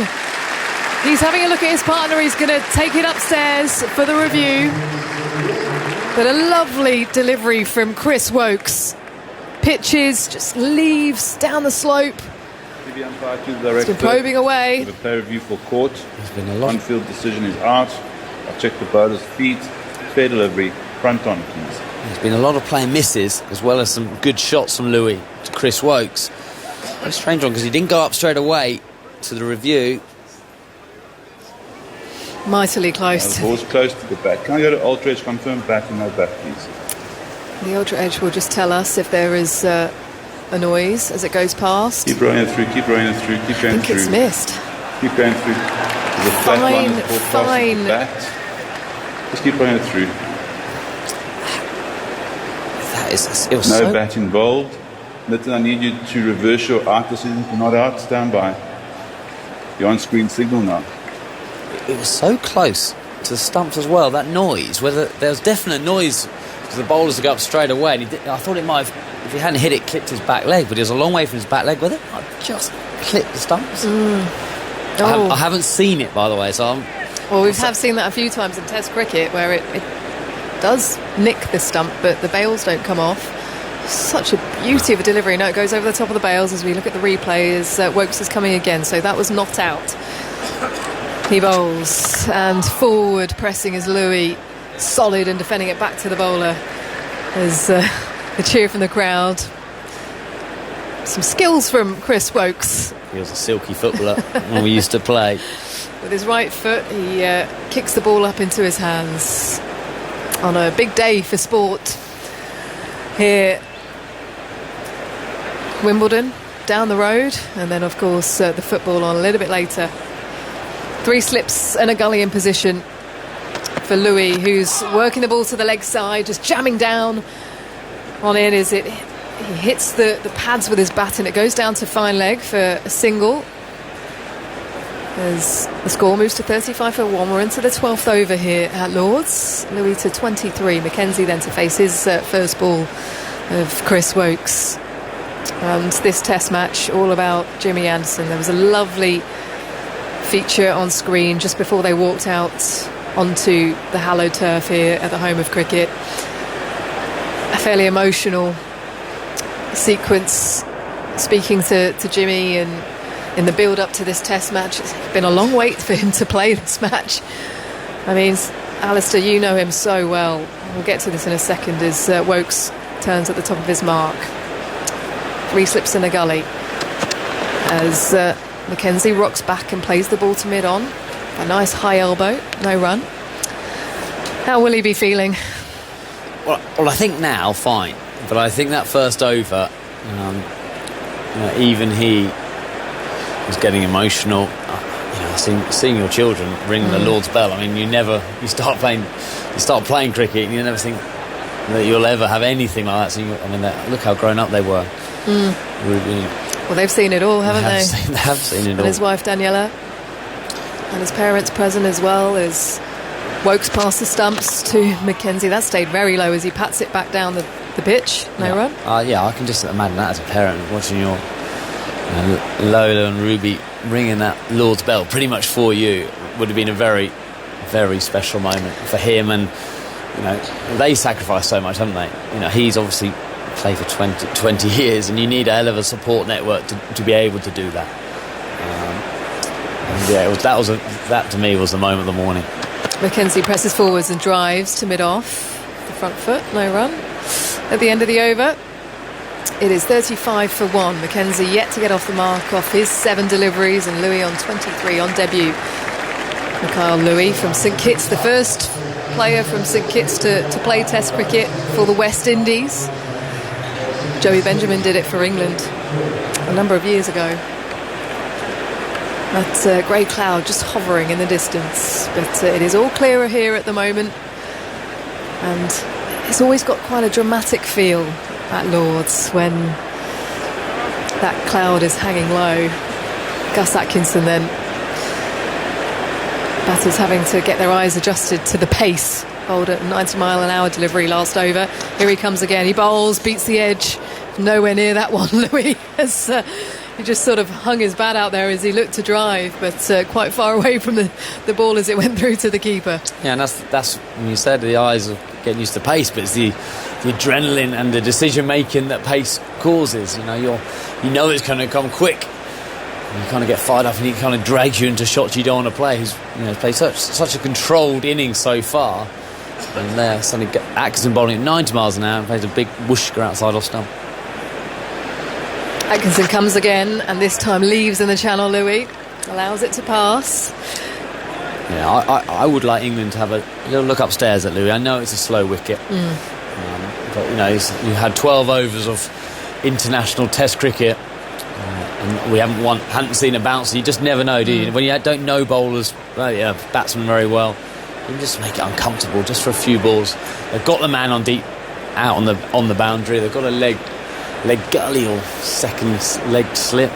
He's having a look at his partner. He's going to take it upstairs for the review. But a lovely delivery from Chris Woakes. Pitches, just leaves down the slope. The umpire to the director. He's been probing away. The play review for court. On-field decision is out. I'll check the bowler's feet. Fair delivery. Front on, please. There's been a lot of playing misses, as well as some good shots from Louis to Chris Woakes. A strange one, because he didn't go up straight away to the review. Mightily close. Ball's close to the bat. Can I go to ultra edge, confirm bat and no bat, please? The ultra edge will just tell us if there is a noise as it goes past. Keep rolling it through, keep rolling it through, keep going through. I think it's missed. Keep going through. There's a flat line that's fine. Bat. Just keep rolling it through. That is no bat involved. Nitin, I need you to reverse your out decision to not out. Stand by. You're on screen signal now. It was so close to the stumps as well, that noise. There was definite noise for the bowlers to go up straight away. And I thought it might have, if he hadn't hit it, clipped his back leg, but he was a long way from his back leg with it. I just clipped the stumps. I haven't seen it, by the way, so we have seen that a few times in Test cricket where it does nick the stump, but the bails don't come off. Such a beauty of a delivery. No, it goes over the top of the bails as we look at the replay as Woakes is coming again, so that was not out. He bowls, and forward pressing is Louis, solid and defending it back to the bowler as the cheer from the crowd. Some skills from Chris Woakes. He was a silky footballer when we used to play. With his right foot, he kicks the ball up into his hands on a big day for sport here. Wimbledon down the road, and then of course the football on a little bit later. 3 slips and a gully in position for Louis, who's working the ball to the leg side, just jamming down on it as he hits the pads with his bat, and it goes down to fine leg for a single. As the score moves to 35 for 1, we're into the 12th over here at Lord's. Louis to 23, Mackenzie then to face his first ball of Chris Woakes. And this Test match all about Jimmy Anderson. There was a lovely feature on screen just before they walked out onto the hallowed turf here at the home of cricket. A fairly emotional sequence, speaking to Jimmy and in the build-up to this Test match. It's been a long wait for him to play this match. I mean, Alistair, you know him so well. We'll get to this in a second as Woakes turns at the top of his mark. 3 slips in a gully as Mackenzie rocks back and plays the ball to mid-on. A nice high elbow, no run. How will he be feeling? Well, I think now, fine. But I think that first over, even he was getting emotional. Seeing your children ring the Lord's bell. I mean, you start playing cricket and you never think that you'll ever have anything like that. So look how grown up they were. Well, they've seen it all, haven't they? They have seen it all. And his wife Daniela and his parents present as well as Woakes past the stumps to Mackenzie. That stayed very low as he pats it back down the pitch. No run. I can just imagine that as a parent watching your Lola and Ruby ringing that Lord's bell pretty much for you. Would have been a very, very special moment for him, and they sacrificed so much, haven't they? He's obviously played for 20 years, and you need a hell of a support network to be able to do that. That to me was the moment of the morning. Mackenzie presses forwards and drives to mid-off. The front foot, no run. At the end of the over, it is 35 for 1. Mackenzie yet to get off the mark off his 7 deliveries, and Louis on 23 on debut. Mikhail Louis from St Kitts, the first player from St Kitts to play Test cricket for the West Indies. Joey Benjamin did it for England a number of years ago. That grey cloud just hovering in the distance, but it is all clearer here at the moment, and it's always got quite a dramatic feel at Lords when that cloud is hanging low. Gus Atkinson then, batters having to get their eyes adjusted to the pace. Bowled at 90-mile-an-hour delivery last over. Here he comes again. He bowls, beats the edge. Nowhere near that one. Louis has he just sort of hung his bat out there as he looked to drive, but quite far away from the ball as it went through to the keeper. Yeah, and that's when you said the eyes of getting used to pace, but it's the adrenaline and the decision making that pace causes. You know it's going to come quick. You kind of get fired up, and he kind of drags you into shots you don't want to play. He's played such a controlled innings so far, and there suddenly Atkinson bowling at 90 miles an hour and plays a big whoosh outside off stump. Atkinson comes again, and this time leaves in the channel. Louis allows it to pass. Yeah, I would like England to have a little look upstairs at Louis. I know it's a slow wicket, but you had 12 overs of international Test cricket. And we hadn't seen a bouncer. You just never know, do you? When you don't know bowlers, batsmen very well, you can just make it uncomfortable just for a few balls. They've got the man on deep out on the boundary. They've got a leg gully or second leg slip.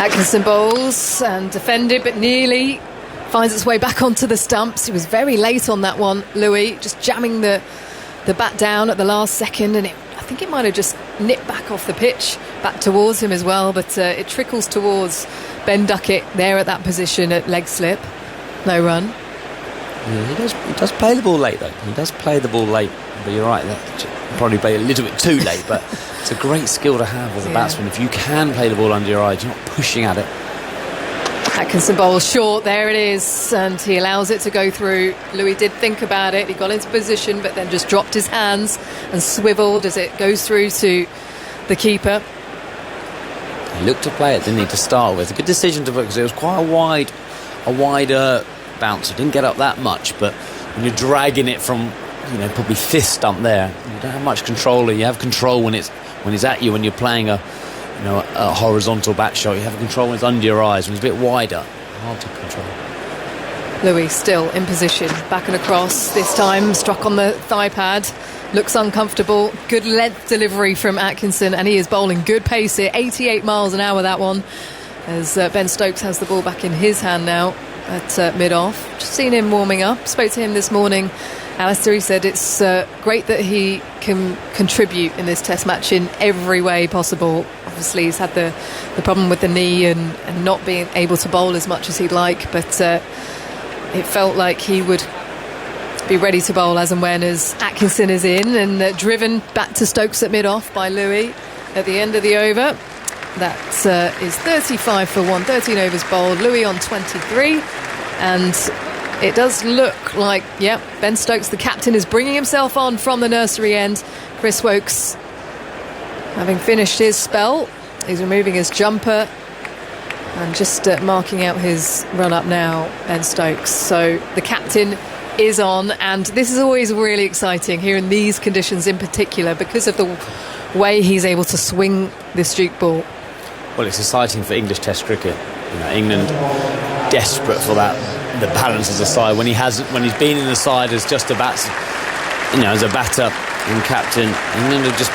Atkinson bowls and defended, but nearly finds its way back onto the stumps. He was very late on that one, Louis, just jamming the bat down at the last second, and I think it might have just nipped back off the pitch, back towards him as well, but it trickles towards Ben Duckett there at that position at leg slip. No run. Yeah, he does play the ball late, though. He does play the ball late, but you're right, that probably play a little bit too late, but it's a great skill to have as a batsman. If you can play the ball under your eyes, you're not pushing at it. Atkinson bowls short, there it is, and he allows it to go through. Louis did think about it, he got into position, but then just dropped his hands and swivelled as it goes through to the keeper. He looked to play it, didn't he, to start with. A good decision to put, because it was quite a wider bouncer. Didn't get up that much, but when you're dragging it from, probably fifth stump there, you don't have much control. You have control when it's at you, when you're playing a horizontal back shot. You have control when it's under your eyes. When it's a bit wider, hard to control. Louis still in position, back and across, this time struck on the thigh pad, looks uncomfortable. Good length delivery from Atkinson, and he is bowling good pace here, 88 miles an hour that one, as Ben Stokes has the ball back in his hand now at mid-off. Just seen him warming up, spoke to him this morning. Alistair, he said it's great that he can contribute in this Test match in every way possible. Obviously he's had the problem with the knee and not being able to bowl as much as he'd like, but it felt like he would be ready to bowl as and when as Atkinson is in, and driven back to Stokes at mid-off by Louis at the end of the over. That is 35 for 1, 13 overs bowled. Louis on 23, and it does look like, Ben Stokes, the captain, is bringing himself on from the nursery end. Chris Woakes, having finished his spell, he's removing his jumper and just marking out his run-up now, Ben Stokes. So the captain is on, and this is always really exciting here in these conditions in particular because of the way he's able to swing this Duke ball. Well, it's exciting for English Test cricket. England desperate for that, the balance as a side. When he's been in the side as just a as a batter and captain, England have just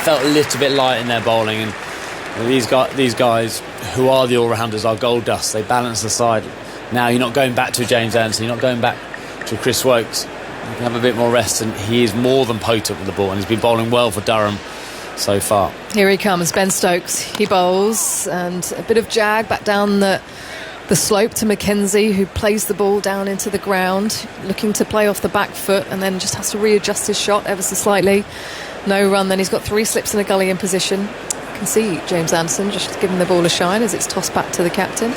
felt a little bit light in their bowling, and these guys who are the all-rounders are gold dust. They balance the side. Now you're not going back to James Anderson, you're not going back to Chris Woakes. You can have a bit more rest, and he is more than potent with the ball, and he's been bowling well for Durham so far. Here he comes, Ben Stokes. He bowls, and a bit of jag back down the slope to Mackenzie, who plays the ball down into the ground, looking to play off the back foot, and then just has to readjust his shot ever so slightly. No run then. He's got 3 slips and a gully in position. You can see James Anderson just giving the ball a shine as it's tossed back to the captain.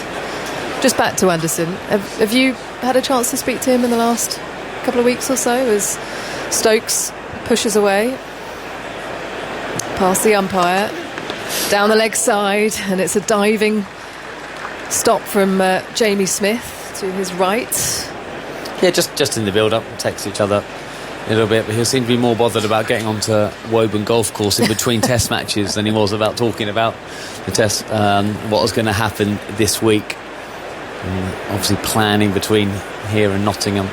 Just back to Anderson. Have you had a chance to speak to him in the last couple of weeks or so as Stokes pushes away? past the umpire, down the leg side, and it's a diving stop from Jamie Smith to his right. Yeah, just in the build-up, text each other a little bit, but he'll seem to be more bothered about getting onto Woburn Golf Course in between test matches than he was about talking about the test, what was going to happen this week. Obviously planning between here and Nottingham.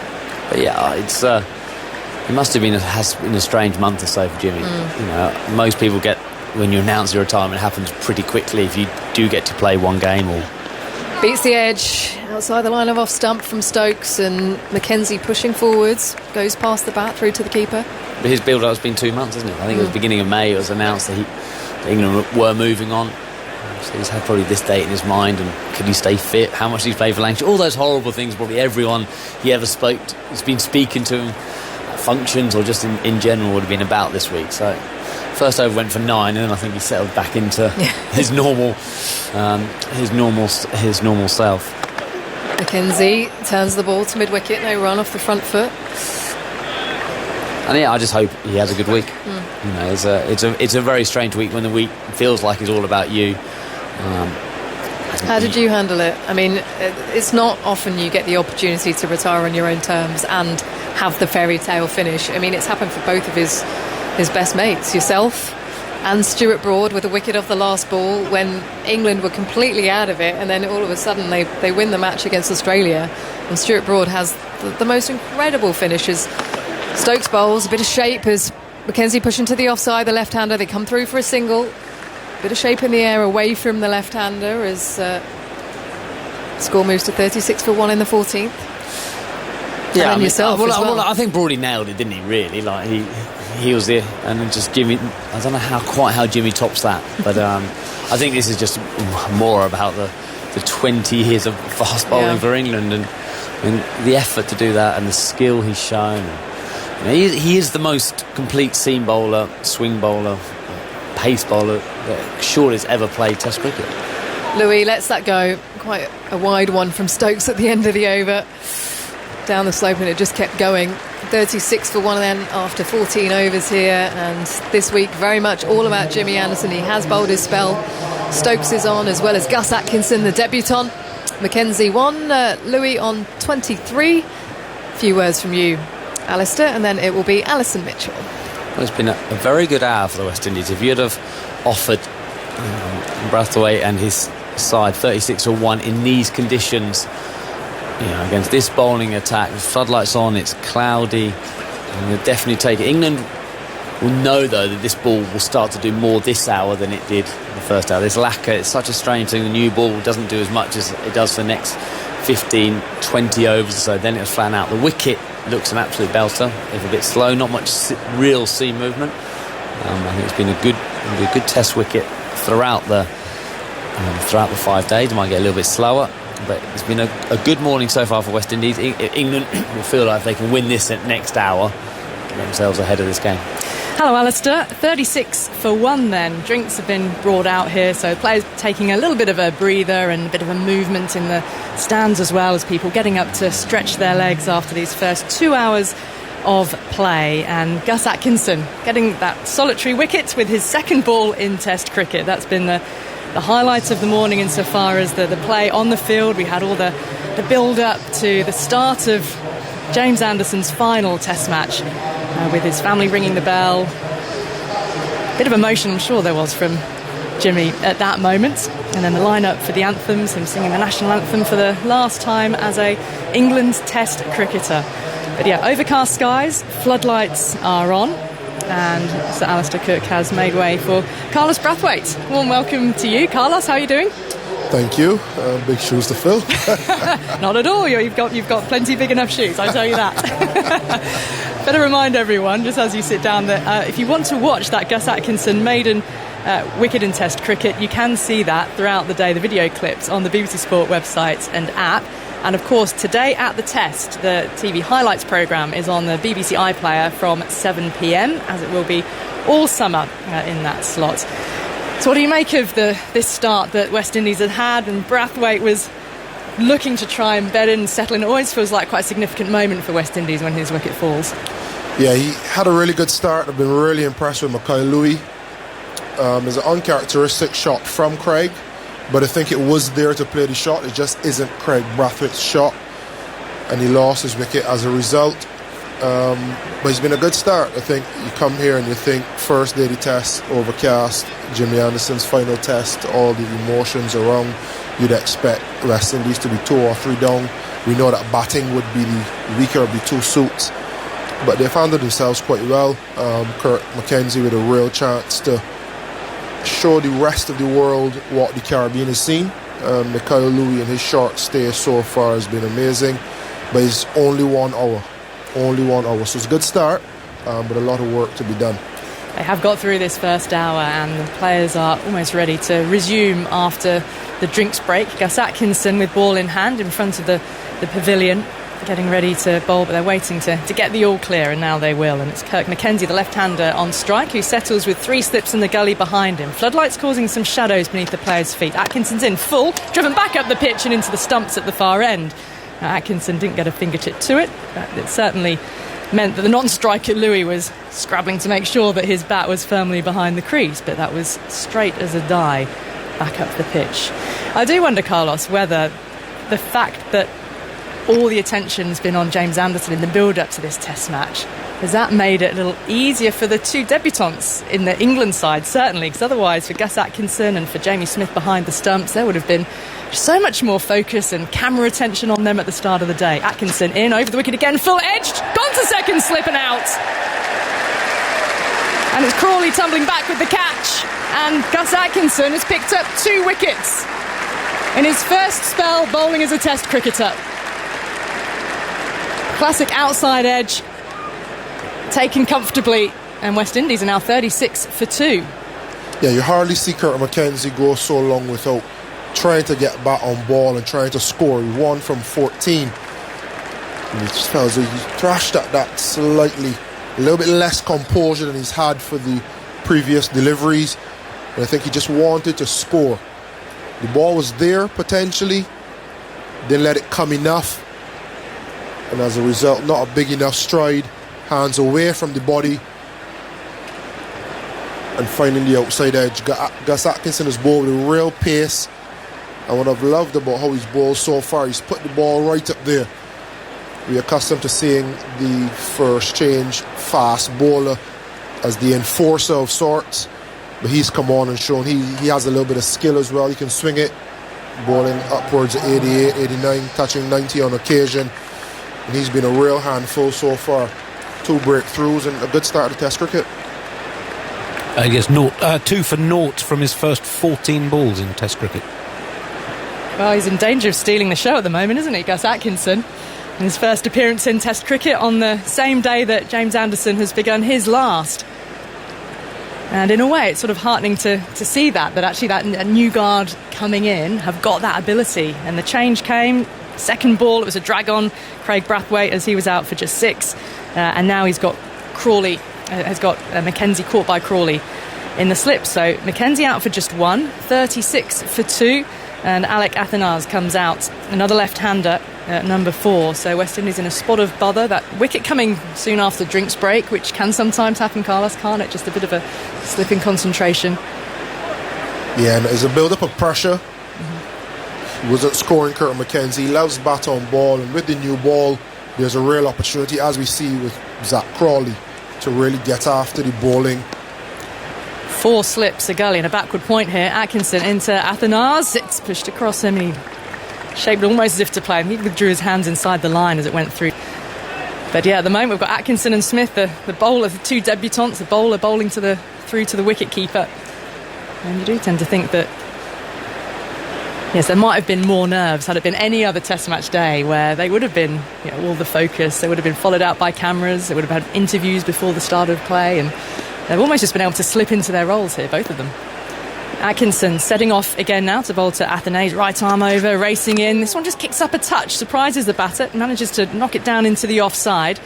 But yeah, it must have been a strange month or so for Jimmy. You know, most people get, when you announce your retirement, it happens pretty quickly if you do get to play one game or... Beats the edge outside the line of off stump from Stokes, and Mackenzie pushing forwards, goes past the bat through to the keeper. But his build-up has been 2 months, hasn't it? I think it was beginning of May it was announced that England were moving on. So he's had probably this date in his mind, and could he stay fit? How much did he play for Lancashire? All those horrible things probably everyone he ever spoke to, he's been speaking to him at functions or just in general would have been about this week. So first over went for 9, and then I think he settled back into his normal self. Mackenzie turns the ball to mid-wicket, no run off the front foot. And yeah, I just hope he has a good week. You know, it's a very strange week when the week feels like it's all about you. How did you handle it? I mean, it's not often you get the opportunity to retire on your own terms and have the fairy tale finish. I mean, it's happened for both of his best mates, yourself and Stuart Broad, with a wicket off the last ball when England were completely out of it, and then all of a sudden they win the match against Australia, and Stuart Broad has the most incredible finishes. Stokes bowls a bit of shape as Mackenzie pushing to the offside, the left-hander, they come through for a single, bit of shape in the air away from the left-hander as score moves to 36 for 1 in the 14th. Yeah, and yourself as well. I think Broady nailed it, didn't he? Really, like he was there, and then just Jimmy. I don't know how Jimmy tops that, but I think this is just more about the 20 years of fast bowling for England and the effort to do that and the skill he's shown. You know, he is the most complete seam bowler, swing bowler, pace bowler that Shawley's ever played Test cricket. Louis lets that go, quite a wide one from Stokes at the end of the over. Down the slope, and it just kept going. 36 for 1 then after 14 overs here, and this week very much all about Jimmy Anderson. He has bowled his spell. Stokes is on, as well as Gus Atkinson, the debutant. Mackenzie 1, Louis on 23. Few words from you, Alistair, and then it will be Alison Mitchell. Well, it's been a very good hour for the West Indies. If you'd have offered Brathwaite and his side 36 for 1 in these conditions, you know, against this bowling attack, with floodlights on, it's cloudy, and they'll definitely take it. England will know, though, that this ball will start to do more this hour than it did the first hour. This lacquer, it's such a strange thing. The new ball doesn't do as much as it does for the next 15, 20 overs or so. Then it'll flatten out. The wicket looks an absolute belter, if a bit slow, not much real seam movement. I think it's been a good test wicket throughout the 5 days. It might get a little bit slower, but it's been a good morning so far for West Indies. England will feel like if they can win this next hour, get themselves ahead of this game. Hello, Alistair. 36 for 1 then. Drinks have been brought out here, so players taking a little bit of a breather and a bit of a movement in the stands, as well as people getting up to stretch their legs after these first 2 hours of play. And Gus Atkinson getting that solitary wicket with his second ball in Test cricket. That's been the highlights of the morning insofar as the play on the field. We had all the build-up to the start of James Anderson's final Test match, with his family ringing the bell. Bit of emotion, I'm sure there was, from Jimmy at that moment. And then the line-up for the anthems, him singing the national anthem for the last time as a England Test cricketer. But yeah, overcast skies, floodlights are on, and Sir Alistair Cook has made way for Carlos Brathwaite. Warm welcome to you, Carlos. How are you doing? Thank you. Big shoes to fill. Not at all. You've got plenty big enough shoes, I tell you that. Better remind everyone, just as you sit down, that if you want to watch that Gus Atkinson maiden wicket in Test cricket, you can see that throughout the day, the video clips on the BBC Sport website and app. And of course, today at the Test, the TV highlights programme is on the BBC iPlayer from 7 p.m, as it will be all summer in that slot. So what do you make of this start that West Indies had, and Brathwaite was looking to try and bed in and settle in? It always feels like quite a significant moment for West Indies when his wicket falls. Yeah, he had a really good start. I've been really impressed with Mackay Louis. It's an uncharacteristic shot from Craig, but I think it was there to play the shot. It just isn't Craig Brathwaite's shot, and he lost his wicket as a result. But it's been a good start. I think you come here and you think first day of the test, overcast, Jimmy Anderson's final test, all the emotions around. You'd expect West Indies to be 2 or 3 down. We know that batting would be the weaker of the two suits, but they've handled themselves quite well. Kurt McKenzie with a real chance to show the rest of the world what the Caribbean has seen. Mikhail Louis in his short stay so far has been amazing, but it's only 1 hour. So it's a good start, but a lot of work to be done. They have got through this first hour and the players are almost ready to resume after the drinks break. Gus Atkinson with ball in hand in front of the pavilion, getting ready to bowl, but they're waiting to get the all clear, and now they will. And it's Kirk McKenzie, the left-hander, on strike, who settles with 3 slips in the gully behind him. Floodlights causing some shadows beneath the players' feet. Atkinson's in full, driven back up the pitch and into the stumps at the far end. Now, Atkinson didn't get a fingertip to it, but it certainly meant that the non-striker Louis was scrabbling to make sure that his bat was firmly behind the crease, but that was straight as a die back up the pitch. I do wonder, Carlos, whether the fact that all the attention's been on James Anderson in the build-up to this test match, has that made it a little easier for the 2 debutants in the England side, certainly, because otherwise for Gus Atkinson and for Jamie Smith behind the stumps, there would have been so much more focus and camera attention on them at the start of the day. Atkinson in, over the wicket again, full edged, gone to second slip and out. And it's Crawley tumbling back with the catch, and Gus Atkinson has picked up 2 wickets in his first spell bowling as a test cricketer. Classic outside edge, taken comfortably, and West Indies are now 36 for 2. Yeah, you hardly see Kurt McKenzie go so long without trying to get bat on ball and trying to score. He won from 14. And he just felt as though he thrashed at that slightly, a little bit less composure than he's had for the previous deliveries. And I think he just wanted to score. The ball was there potentially, didn't let it come enough, and as a result, not a big enough stride, hands away from the body, and finding the outside edge. Gus Atkinson has bowled with real pace, and what I've loved about how he's bowled so far, he's put the ball right up there. We're accustomed to seeing the first change fast bowler as the enforcer of sorts, but he's come on and shown he has a little bit of skill as well. He can swing it, bowling upwards of 88, 89, touching 90 on occasion. And he's been a real handful so far. 2 breakthroughs and a good start to Test cricket. Yes, 2 for 0 from his first 14 balls in Test cricket. Well, he's in danger of stealing the show at the moment, isn't he, Gus Atkinson? In his first appearance in Test cricket on the same day that James Anderson has begun his last. And in a way, it's sort of heartening to see that actually that new guard coming in have got that ability. And the change came. Second ball, it was a drag on Craig Brathwaite as he was out for just 6, and now he's got Crawley, has got McKenzie caught by Crawley in the slip. So McKenzie out for just 1, 36 for 2, and Alec Athanase comes out, another left-hander at number 4. So West Indies in a spot of bother. That wicket coming soon after the drinks break, which can sometimes happen, Carlos, can't it? Just a bit of a slip in concentration. Yeah, and there's a build-up of pressure. He wasn't scoring Kurt McKenzie. He loves bat on ball, and with the new ball, there's a real opportunity, as we see with Zach Crawley, to really get after the bowling. 4 slips a gully and a backward point here. Atkinson into Athanase. It's pushed across him. He shaped almost as if to play. He withdrew his hands inside the line as it went through. But yeah, at the moment we've got Atkinson and Smith, the bowler, the 2 debutants, the bowler bowling through to the wicket keeper. And you do tend to think that yes, there might have been more nerves had it been any other Test match day, where they would have been, all the focus, they would have been followed out by cameras, they would have had interviews before the start of play, and they've almost just been able to slip into their roles here, both of them. Atkinson setting off again now to bowl to Athanase, right arm over, racing in. This one just kicks up a touch, surprises the batter, manages to knock it down into the offside.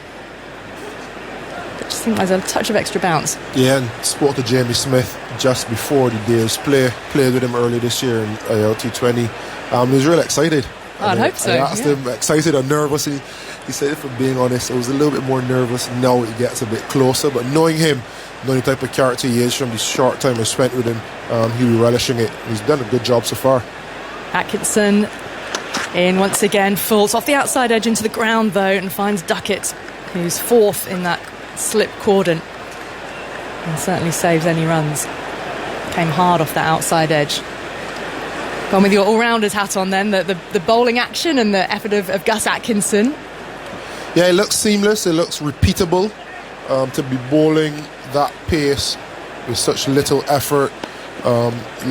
I just think there's a touch of extra bounce. Yeah, and spoke to Jamie Smith just before the day's play. Played with him early this year in ILT20. He was really excited. I'd hope so. I asked him, excited or nervous, and he said, if I'm being honest, I was a little bit more nervous. Now it gets a bit closer, but knowing him, knowing the type of character he is from the short time I spent with him, he'll be relishing it. He's done a good job so far. Atkinson in once again, falls off the outside edge into the ground though and finds Duckett, who's fourth in that slip cordon, and certainly saves any runs. Came hard off that outside edge. Gone with your all-rounders hat on then, the bowling action and the effort of Gus Atkinson. Yeah, it looks seamless, it looks repeatable. To be bowling that pace with such little effort,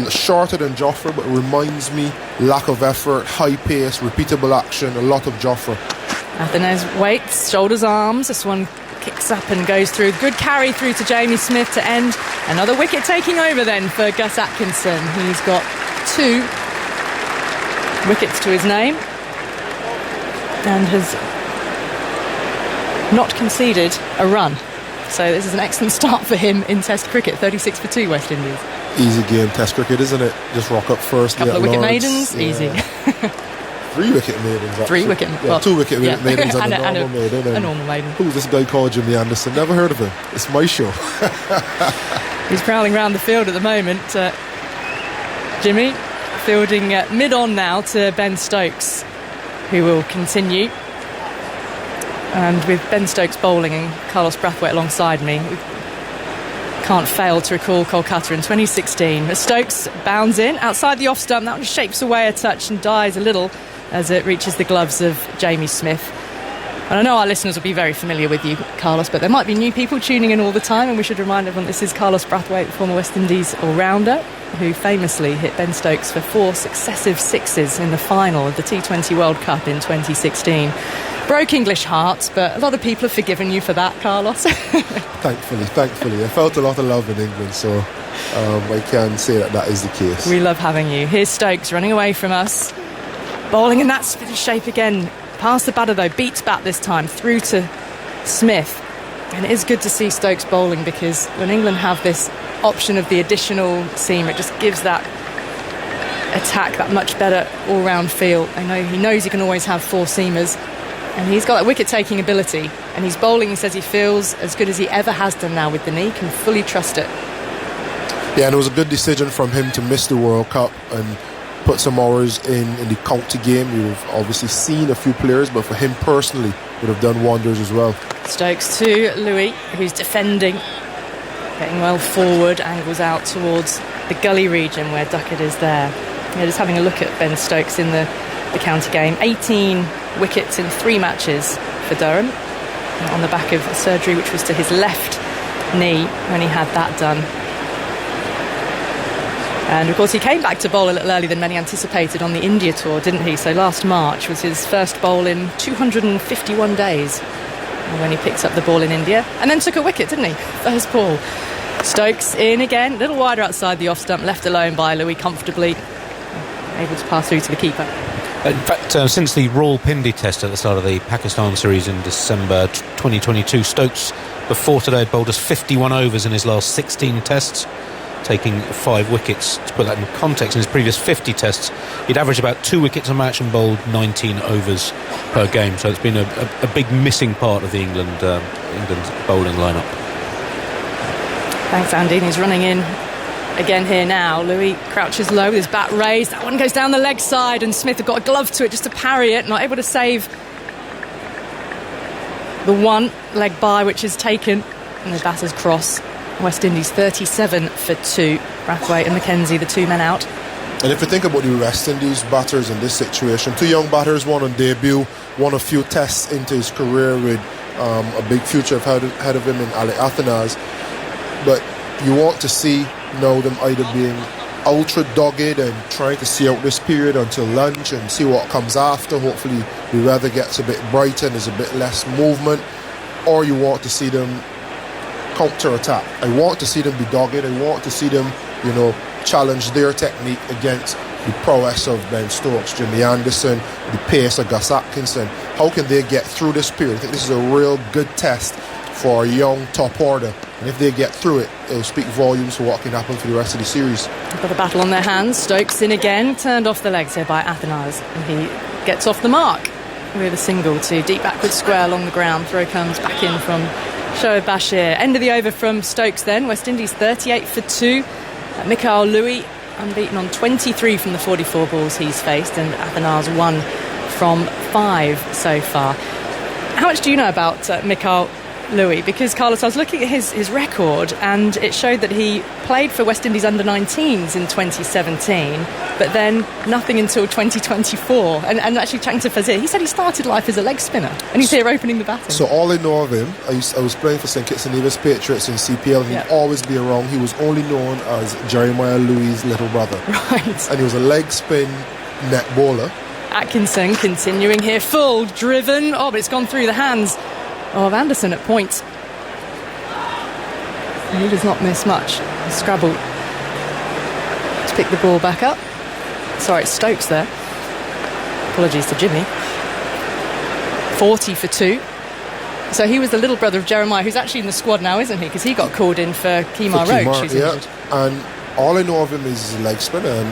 shorter than Jofra, but reminds me lack of effort, high pace, repeatable action, a lot of Jofra. Athanase waits, shoulders, arms. This one kicks up and goes through. Good carry through to Jamie Smith to end. Another wicket taking over then for Gus Atkinson. He's got 2 wickets to his name and has not conceded a run. So this is an excellent start for him in Test cricket. 36 for 2, West Indies. Easy game, Test cricket, isn't it? Just rock up first. Couple of wicket maidens, easy. 3 wicket maidens, actually. 3 wicket, well, 2 wicket maidens and, and a normal maiden. A normal maiden. Who's this guy called Jimmy Anderson? Never heard of him. It's my show. He's prowling around the field at the moment. Jimmy fielding mid-on now to Ben Stokes, who will continue. And with Ben Stokes bowling and Carlos Brathwaite alongside me, can't fail to recall Kolkata in 2016. But Stokes bounds in outside the off stump. That one shapes away a touch and dies a little as it reaches the gloves of Jamie Smith. And I know our listeners will be very familiar with you, Carlos, but there might be new people tuning in all the time, and we should remind everyone this is Carlos Brathwaite, the former West Indies all-rounder, who famously hit Ben Stokes for 4 successive sixes in the final of the T20 World Cup in 2016. Broke English hearts, but a lot of people have forgiven you for that, Carlos. Thankfully. I felt a lot of love in England, so I can say that is the case. We love having you. Here's Stokes running away from us, bowling in that split of shape again. Past the batter though, beats bat this time, through to Smith. And it is good to see Stokes bowling, because when England have this option of the additional seam, it just gives that attack that much better all-round feel. He knows he can always have 4 seamers, and he's got that wicket-taking ability, and he's bowling, he says he feels as good as he ever has done now with the knee, can fully trust it. Yeah, and it was a good decision from him to miss the World Cup and put some hours in the county game. You've obviously seen a few players, but for him personally, would have done wonders as well. Stokes to Louis, who's defending, getting well forward, angles out towards the gully region where Duckett is there. Yeah, just having a look at Ben Stokes in the county game. 18 wickets in 3 matches for Durham, on the back of surgery which was to his left knee when he had that done. And of course he came back to bowl a little earlier than many anticipated on the India tour, didn't he? So last March was his first bowl in 251 days when he picked up the ball in India, and then took a wicket, didn't he? First ball. Stokes in again, a little wider outside the off stump, left alone by Louis comfortably, able to pass through to the keeper. In fact, since the Rawalpindi test at the start of the Pakistan series in December 2022, Stokes before today had bowled us 51 overs in his last 16 tests, taking 5 wickets. To put that in context, in his previous 50 tests, he'd averaged about 2 wickets a match and bowled 19 overs per game. So it's been a big missing part of the England's bowling lineup. Thanks, Andy. He's running in again here now. Louis crouches low with his bat raised. That one goes down the leg side, and Smith have got a glove to it just to parry it. Not able to save the one leg by, which is taken, and the batter's cross. West Indies 37 for 2. Brathwaite and Mackenzie, the 2 men out. And if you think about the West Indies batters in this situation, 2 young batters, one on debut, one a few tests into his career with a big future ahead of him in Ali Athanase. But you want to see now them either being ultra dogged and trying to see out this period until lunch and see what comes after. Hopefully the weather gets a bit brighter and there's a bit less movement, or you want to see them counter-attack. I want to see them be dogged. I want to see them, challenge their technique against the prowess of Ben Stokes, Jimmy Anderson, the pace of Gus Atkinson. How can they get through this period? I think this is a real good test for a young top order. And if they get through it, it'll speak volumes for what can happen for the rest of the series. They've got a battle on their hands. Stokes in again, turned off the legs here by Athanase, and he gets off the mark with a single to deep backward square along the ground. Throw comes back in from Shoaib Bashir. End of the over from Stokes then. West Indies 38 for 2. Mikhail Louis unbeaten on 23 from the 44 balls he's faced, and Athanase 1 from 5 so far. How much do you know about Mikhail Louis? Because, Carlos, I was looking at his record, and it showed that he played for West Indies under-19s in 2017, but then nothing until 2024. And actually, chatting to Fazir, he said he started life as a leg spinner, and he's here opening the batting. So all I know of him, I was playing for St Kitts and Nevis Patriots in CPL, and he'd always be around. He was only known as Jeremiah Louis' little brother. Right. And he was a leg spin net bowler. Atkinson continuing here, full, driven. Oh, but it's gone through the hands of Anderson at point. He does not miss much. Scrabble to pick the ball back up. Sorry, it's Stokes there. Apologies to Jimmy. 40 for 2. So he was the little brother of Jeremiah, who's actually in the squad now, isn't he? Because he got called in for Kemar Roach, who's injured. And all I know of him is his leg spinner. And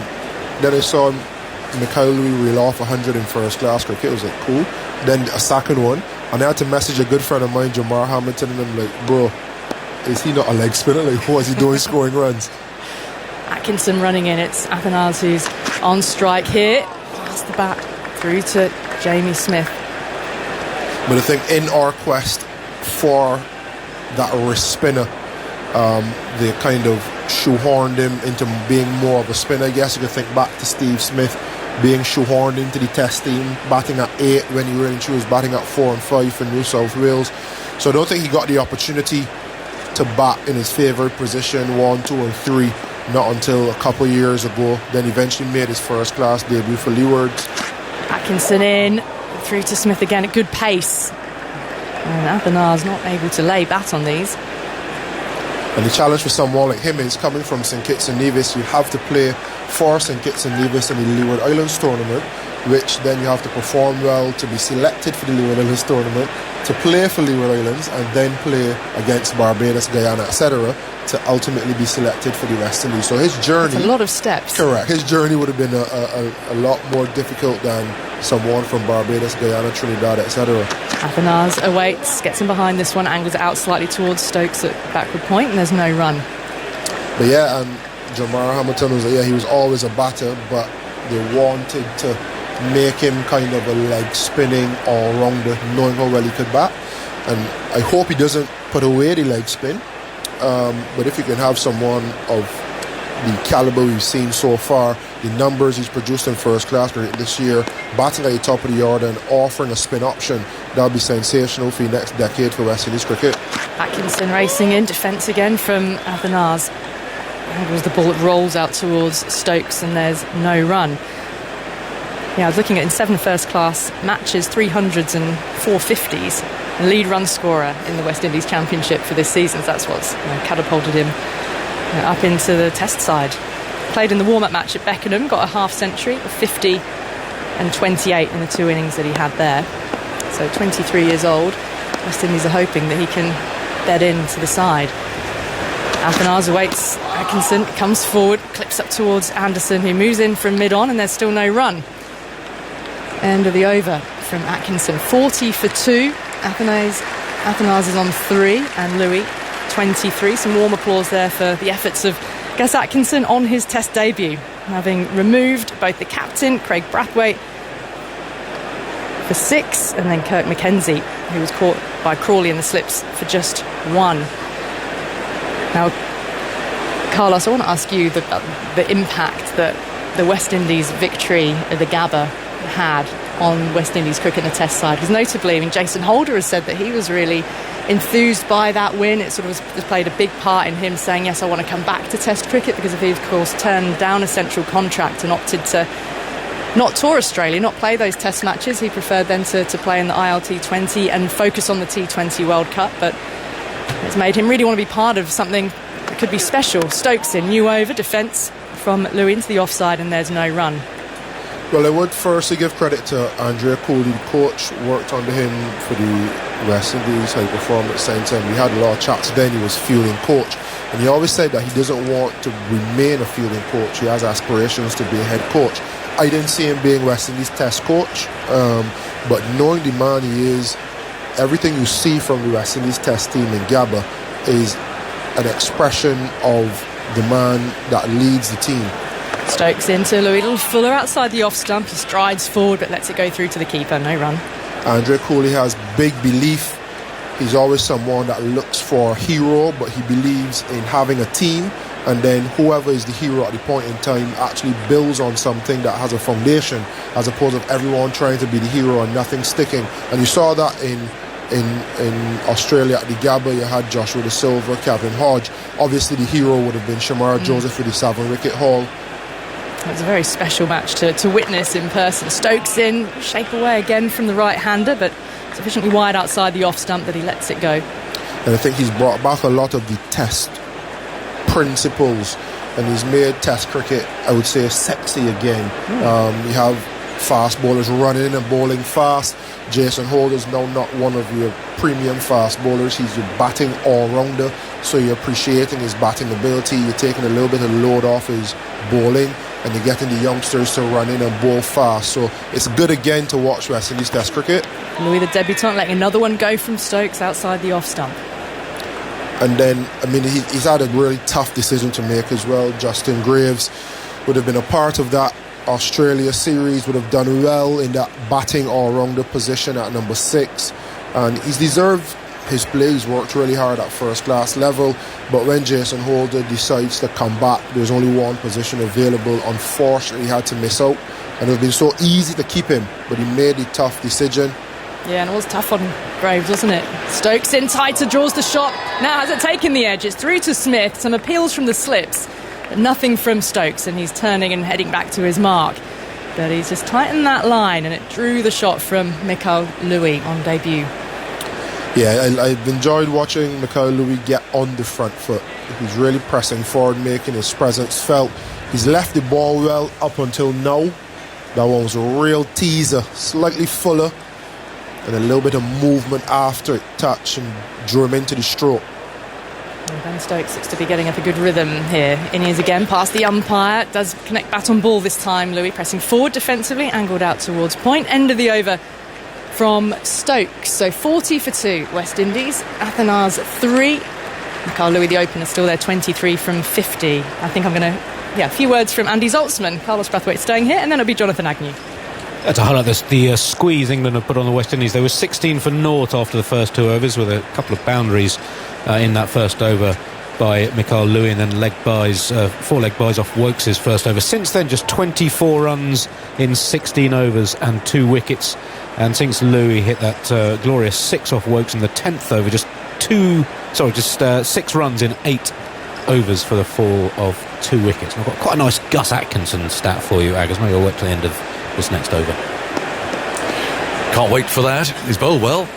then I saw Mikhail Louis reel off 100 in first class cricket. It was like, cool. Then a second one. And I had to message a good friend of mine, Jamar Hamilton, and I'm like, bro, is he not a leg spinner? Like, what is he doing scoring runs? Atkinson running in. It's Athanase who's on strike here. Pass the bat through to Jamie Smith. But I think in our quest for that wrist spinner, they kind of shoehorned him into being more of a spinner. I guess you could think back to Steve Smith being shoehorned into the test team, batting at 8 when he really was batting at 4 and 5 for New South Wales. So I don't think he got the opportunity to bat in his favourite position 1, 2 and 3 not until a couple of years ago. Then eventually made his first class debut for Leewards. Atkinson in, through to Smith again at good pace, and Athanase not able to lay bat on these. And the challenge for someone like him is, coming from St Kitts and Nevis, you have to play for St Kitts and Nevis in the Leeward Islands tournament, which then you have to perform well to be selected for the Leeward Islands tournament, to play for Leeward Islands, and then play against Barbados, Guyana, etc., to ultimately be selected for the West Indies. So his journey... That's a lot of steps. Correct. His journey would have been a lot more difficult than someone from Barbados, Guyana, Trinidad, etc. Athanase awaits, gets him behind this one, angles it out slightly towards Stokes at backward point, and there's no run. But yeah, and Jamar Hamilton was, he was always a batter, but they wanted to make him kind of a leg spinning all-rounder, knowing how well he could bat. And I hope he doesn't put away the leg spin. But if you can have someone of the caliber we've seen so far, the numbers he's produced in first class this year, batting at the top of the order and offering a spin option, that'll be sensational for the next decade for West Indies cricket. Atkinson racing in, defence again from Athanase. It was the ball that rolls out towards Stokes, and there's no run. Yeah, I was looking at in 7 first class matches, 300s and 450s, and lead run scorer in the West Indies Championship for this season. So that's what's catapulted him up into the test side. Played in the warm-up match at Beckenham, got a half century of 50 and 28 in the 2 innings that he had there. So 23 years old. West Indies are hoping that he can bed into the side. Athanase awaits Atkinson, comes forward, clips up towards Anderson, who moves in from mid-on, and there's still no run. End of the over from Atkinson. 40 for 2. Athanase is on 3, and Louis 23. Some warm applause there for the efforts of Gus Atkinson on his test debut, having removed both the captain, Craig Brathwaite, for 6, and then Kirk Mackenzie, who was caught by Crawley in the slips for just 1. Now, Carlos, I want to ask you the impact that the West Indies victory at the Gabba had on West Indies cricket in the test side. Because notably, I mean, Jason Holder has said that he was really enthused by that win. It sort of has played a big part in him saying, yes, I want to come back to test cricket, because if he, of course, turned down a central contract and opted to not tour Australia, not play those test matches, he preferred then to play in the ILT20 and focus on the T20 World Cup. But it's made him really want to be part of something that could be special. Stokes in, new over, defence from Louis into the offside, and there's no run. Well, I would firstly give credit to Andrea Cooley, the coach, worked under him for the West Indies, how he performed at St. We had a lot of chats then. He was fielding coach, and he always said that he doesn't want to remain a fielding coach. He has aspirations to be a head coach. I didn't see him being West Indies test coach, but knowing the man he is, everything you see from the West Indies test team in Gabba is an expression of the man that leads the team. Stokes into Louis, a little fuller outside the off stump. He strides forward but lets it go through to the keeper. No run. Andrea Cooley has big belief. He's always someone that looks for a hero, but he believes in having a team, and then whoever is the hero at the point in time actually builds on something that has a foundation, as opposed to everyone trying to be the hero and nothing sticking. And you saw that in Australia at the Gabba. You had Joshua De Silva, Kevin Hodge. Obviously the hero would have been Shamara Joseph with the 7-wicket haul. It was a very special match to witness in person. Stokes in, shape away again from the right-hander, but sufficiently wide outside the off-stump that he lets it go. And I think he's brought back a lot of the test principles, and he's made test cricket, I would say, sexy again. You have fast bowlers running and bowling fast. Jason Holder's now not one of your premium fast bowlers. He's your batting all-rounder, so you're appreciating his batting ability. You're taking a little bit of load off his bowling, and you're getting the youngsters to run in and bowl fast. So it's good again to watch West Indies test cricket. Louis, the debutant, letting another one go from Stokes outside the off-stump. And then, I mean, he's had a really tough decision to make as well. Justin Graves would have been a part of that Australia series, would have done well in that batting all-rounder position at number 6. And he's deserved his play. He's worked really hard at first-class level. But when Jason Holder decides to come back, there's only one position available. Unfortunately, he had to miss out. And it would have been so easy to keep him, but he made the tough decision. Yeah, and it was tough on Graves, wasn't it? Stokes in tighter, draws the shot. Now has it taken the edge? It's through to Smith. Some appeals from the slips, but nothing from Stokes, and he's turning and heading back to his mark. But he's just tightened that line, and it drew the shot from Mikhail Louis on debut. Yeah, I've enjoyed watching Mikhail Louis get on the front foot. He's really pressing forward, making his presence felt. He's left the ball well up until now. That one was a real teaser, slightly fuller, and a little bit of movement after it touched and drew him into the stroke. And Ben Stokes looks to be getting up a good rhythm here. In he is again, past the umpire. Does connect bat on ball this time. Louis pressing forward defensively, angled out towards point. End of the over from Stokes. So 40 for 2, West Indies. Athanars 3. Mikhail Louis, the opener, still there, 23 from 50. I think I'm going to... a few words from Andy Zoltzman. Carlos Brathwaite staying here, and then it'll be Jonathan Agnew. To highlight this, the squeeze England have put on the West Indies. They were 16 for naught after the first 2 overs, with a couple of boundaries in that first over by Mikhail Louis, and then 4 leg buys off Wokes' first over. Since then, just 24 runs in 16 overs and 2 wickets. And since Louis hit that glorious 6 off Wokes in the 10th over, just 6 runs in 8 overs for the fall of 2 wickets. And I've got quite a nice Gus Atkinson stat for you, Agus. Maybe I'll wait till the end of this next over. Can't wait for that. He's bowled well.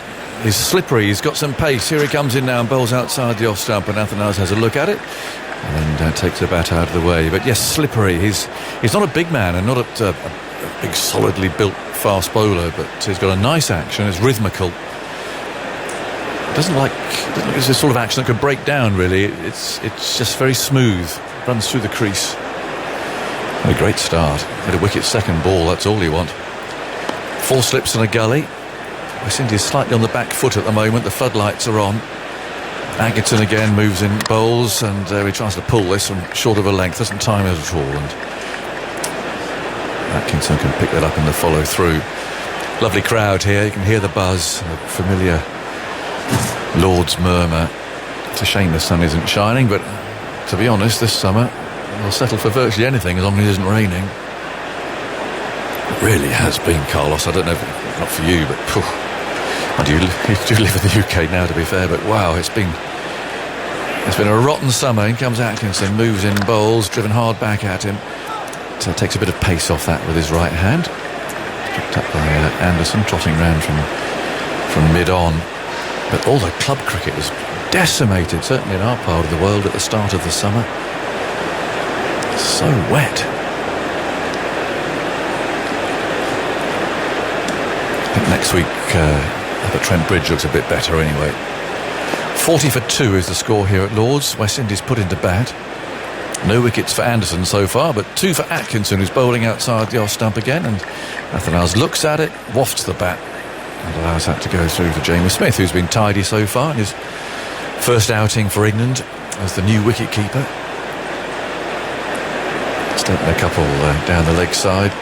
He's slippery. He's got some pace. Here he comes in now and bowls outside the off stump, and Athanars has a look at it and takes the bat out of the way. But yes, slippery. He's not a big man and not a big solidly built fast bowler, but he's got a nice action. It's rhythmical. Doesn't look it's the sort of action that could break down, really. It's just very smooth. Runs through the crease. A great start. Hit a wicket second ball, that's all you want. 4 slips and a gully. West Indies slightly on the back foot at the moment. The floodlights are on. Atkinson again moves in bowls, and he tries to pull this from short of a length. Doesn't time it at all, and Atkinson can pick that up in the follow through. Lovely crowd here. You can hear the buzz, the familiar Lord's murmur. It's a shame the sun isn't shining, but to be honest, this summer we'll settle for virtually anything as long as it isn't raining. It really has been, Carlos. I don't know, not for you, but you do live in the UK now, to be fair. But wow, it's been a rotten summer. In comes Atkinson, moves in bowls, driven hard back at him. So takes a bit of pace off that with his right hand. Picked up by Anderson, trotting round from mid-on. But all the club cricket was decimated, certainly in our part of the world at the start of the summer. So wet. I think next week up at Trent Bridge looks a bit better anyway. 40 for 2 is the score here at Lord's. West Indies put into bat. No wickets for Anderson so far, but 2 for Atkinson, who's bowling outside the off stump again. And Athanase looks at it, wafts the bat, and allows that to go through for Jamie Smith, who's been tidy so far in his first outing for England as the new wicket-keeper. Stepping a couple down the leg side.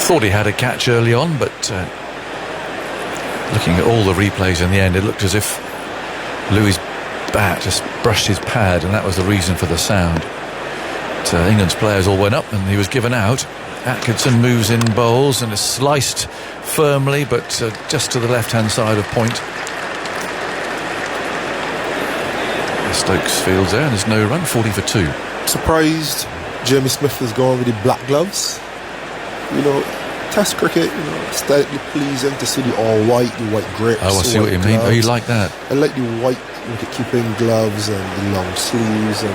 Thought he had a catch early on, but looking at all the replays in the end, it looked as if Louis' bat just brushed his pad, and that was the reason for the sound. But, England's players all went up and he was given out. Atkinson moves in, bowls, and is sliced firmly, but just to the left-hand side of point. Stokes fields there, and there's no run. 40 for 2. Surprised Jamie Smith is going with the black gloves. You know, Test cricket, you know, aesthetically pleasing to see the all-white, the white grips. Oh, I see what you mean. Oh, you like that? I like the white wicket-keeping gloves and the long sleeves. And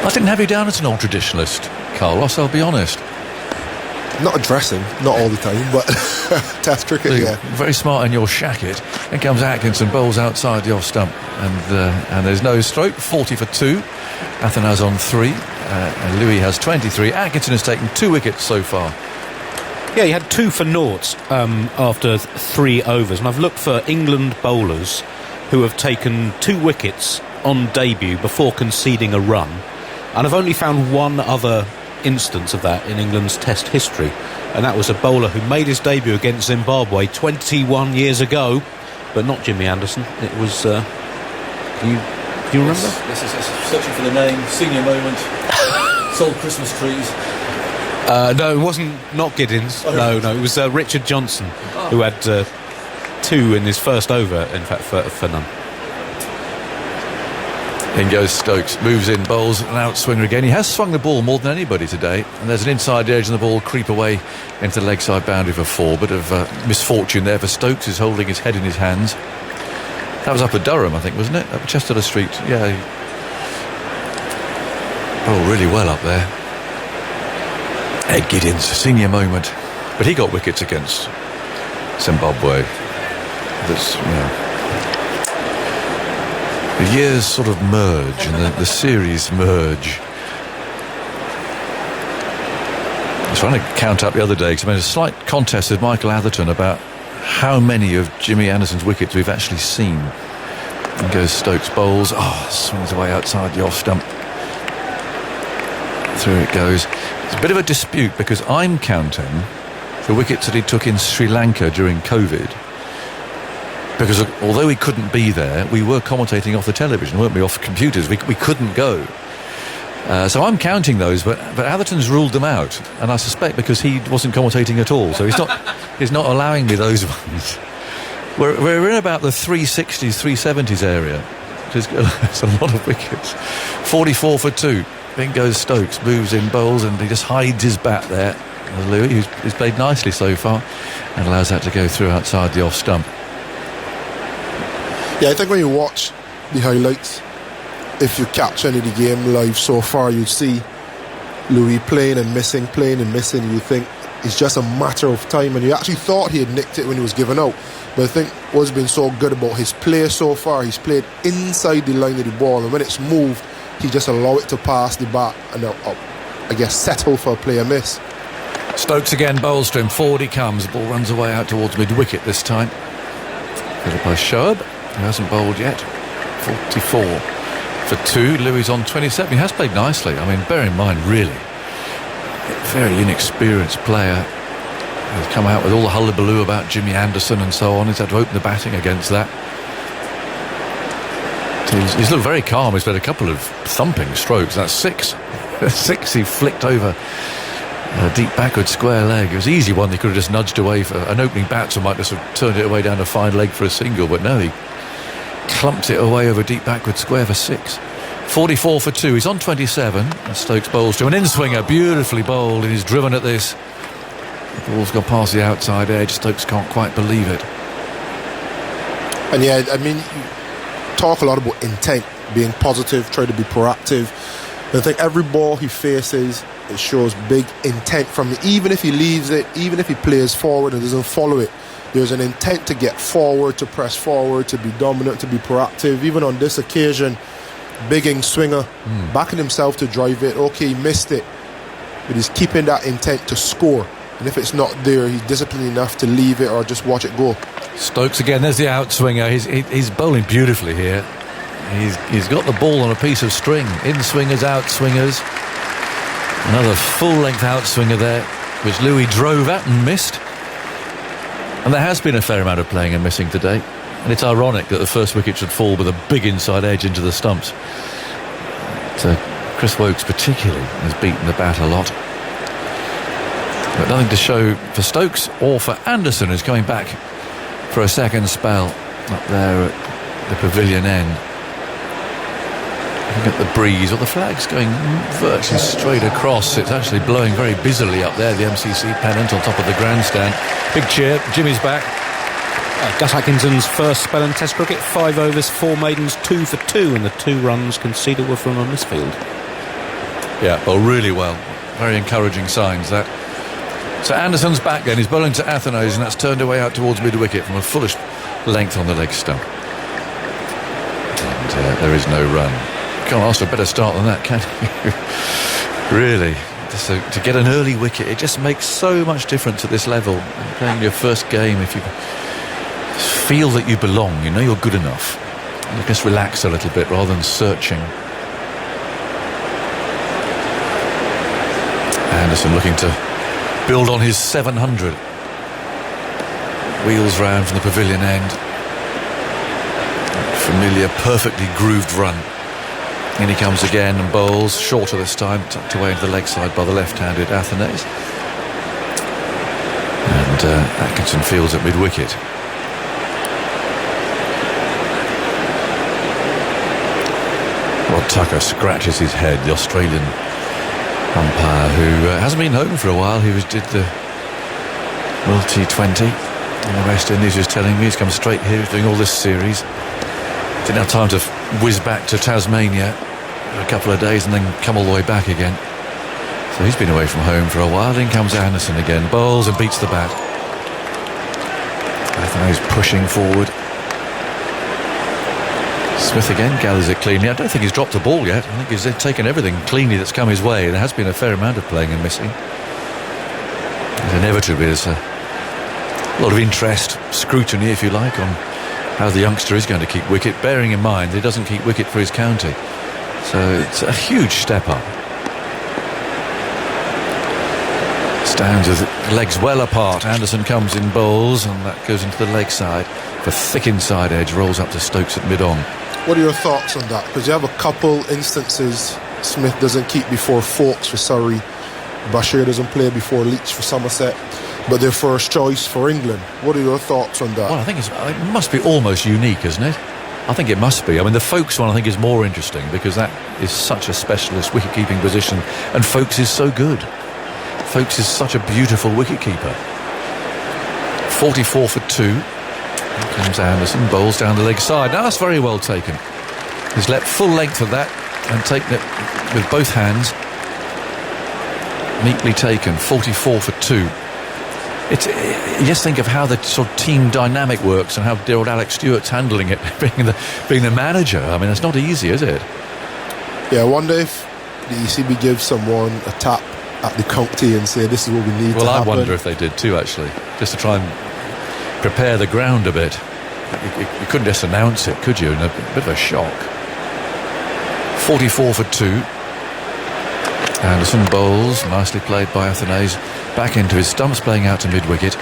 I didn't have you down as an old traditionalist, Carlos, I'll be honest. Not addressing, not all the time, but Test cricket, yeah. Very smart in your shacket. In comes Atkinson, bowls outside the off stump, and there's no stroke. 40 for 2. Athanase on 3. And Louis has 23. Atkinson has taken 2 wickets so far. Yeah, he had 2 for naught after 3 overs, and I've looked for England bowlers who have taken 2 wickets on debut before conceding a run, and I've only found one other instance of that in England's Test history, and that was a bowler who made his debut against Zimbabwe 21 years ago, but not Jimmy Anderson. It was do you remember? This is searching for the name. Senior moment. Sold Christmas trees. No, it wasn't. Not Giddins. No, it was Richard Johnson, who had 2 in his first over. In fact, for none. In goes Stokes, moves in, bowls, an outswinger again. He has swung the ball more than anybody today, and there's an inside edge and the ball creep away into the leg side boundary for 4. Bit of misfortune there for Stokes, who's holding his head in his hands. That was up at Durham, I think, wasn't it? Up Chester Street, yeah. Oh, really well up there. Ed Giddins, senior moment, but he got wickets against Zimbabwe. That's, you know, the years sort of merge and the series merge. I was trying to count up the other day because I made a slight contest with Michael Atherton about how many of Jimmy Anderson's wickets we've actually seen. And goes Stokes, bowls, swings away outside the off stump. Through it goes. It's a bit of a dispute because I'm counting the wickets that he took in Sri Lanka during COVID, because although he couldn't be there, we were commentating off the television, weren't we, off computers. We couldn't go. So I'm counting those, but Atherton's ruled them out, and I suspect because he wasn't commentating at all, so he's not allowing me those ones. We're in about the 360s, 370s area, which is a lot of wickets. 44 for 2. Then goes Stokes, moves in, bowls, and he just hides his bat there. Louis, who's played nicely so far, and allows that to go through outside the off stump. Yeah, I think when you watch the highlights, if you catch any of the game live so far, you'd see Louis playing and missing. You think it's just a matter of time, and you actually thought he had nicked it when he was given out. But I think what's been so good about his play so far, he's played inside the line of the ball, and when it's moved, he just allow it to pass the bat and I guess settle for a player miss. Stokes again, bowls to him, forward he comes, the ball runs away out towards mid-wicket this time. Filled by Shoaib, who hasn't bowled yet. 44 for 2. Louis on 27. He has played nicely. I mean, bear in mind, really, very inexperienced player. He's come out with all the hullabaloo about Jimmy Anderson and so on. He's had to open the batting against that. He's looked very calm. He's had a couple of thumping strokes. That's 6. 6 he flicked over a deep backward square leg. It was an easy one. They could have just nudged away for an opening batsman, might just have turned it away down a fine leg for a single, but no, he clumped it away over deep backward square for 6. 44 for 2. He's on 27. And Stokes bowls to an in-swinger, beautifully bowled, and he's driven at this. The ball's gone past the outside edge. Stokes can't quite believe it. And yeah, I mean, talk a lot about intent, being positive, try to be proactive. And I think every ball he faces, It shows big intent from him. Even if he leaves it, even if he plays forward and doesn't follow it, there's an intent to get forward, to press forward, to be dominant, to be proactive. Even on this occasion, bigging swinger, backing himself to drive it. Okay, he missed it, but he's keeping that intent to score. And if it's not there, he's disciplined enough to leave it or just watch it go. Stokes again, there's the outswinger. He's bowling beautifully here. He's got the ball on a piece of string. In-swingers, out-swingers. Another full-length outswinger there, which Louis drove at and missed. And there has been a fair amount of playing and missing today. And it's ironic that the first wicket should fall with a big inside edge into the stumps. But, Chris Woakes particularly has beaten the bat a lot. But nothing to show for Stokes or for Anderson, who's coming back for a second spell up there at the pavilion end. Look at the breeze, or the flag's going virtually straight across. It's actually blowing very busily up there, the MCC pennant on top of the grandstand. Big cheer, Jimmy's back. Gus Atkinson's first spell in Test cricket, 5 overs, 4 maidens, 2 for 2, and the 2 runs conceded were from a misfield. Yeah, well, really well. Very encouraging signs, that. So Anderson's back then, he's bowling to Athanase, and that's turned away out towards mid-wicket from a fullish length on the leg stump. And there is no run. Can't ask for a better start than that, can you? Really, to get an early wicket, it just makes so much difference at this level. Playing your first game, if you feel that you belong, you know you're good enough, you just relax a little bit rather than searching. Anderson looking to build on his 700. Wheels round from the pavilion end. Familiar, perfectly grooved run. In he comes again and bowls, shorter this time, tucked away into the leg side by the left-handed Athanase. And Atkinson fields at mid-wicket. Rod Tucker scratches his head, the Australian umpire who hasn't been home for a while. He did the World T20 in the West Indies. He was telling me he's come straight here, he's doing all this series. Didn't have time to whiz back to Tasmania for a couple of days and then come all the way back again. So he's been away from home for a while. In comes Anderson again, bowls and beats the bat. Athanase pushing forward. Smith again gathers it cleanly. I don't think he's dropped the ball yet. I think he's taken everything cleanly that's come his way. There has been a fair amount of playing and missing. And inevitably there's a lot of interest, scrutiny if you like, on how the youngster is going to keep wicket, bearing in mind that he doesn't keep wicket for his county. So it's a huge step up. Stands with legs well apart. Anderson comes in bowls, and that goes into the leg side. The thick inside edge rolls up to Stokes at mid-on. What are your thoughts on that? Because you have a couple instances. Smith doesn't keep before Foakes for Surrey. Bashir doesn't play before Leach for Somerset. But their first choice for England. What are your thoughts on that? Well, I think it must be almost unique, isn't it? I think it must be. I mean, the Foakes one I think is more interesting because that is such a specialist wicket-keeping position, and Foakes is so good. Foakes is such a beautiful wicket-keeper. 44 for 2. Here comes Anderson, bowls down the leg side. Now that's very well taken. He's let full length of that and taken it with both hands. Neatly taken, 44 for 2. You just think of how the sort of team dynamic works and how dear old Alex Stewart's handling it, being the manager. I mean, it's not easy, is it? Yeah, I wonder if the ECB gives someone a tap at the county and say this is what we need to happen. Well, I wonder if they did too, actually, just to try and prepare the ground a bit. You couldn't just announce it, could you? In a bit of a shock. 44 for 2. Anderson bowls, nicely played by Athanase, back into his stumps, playing out to mid-wicket.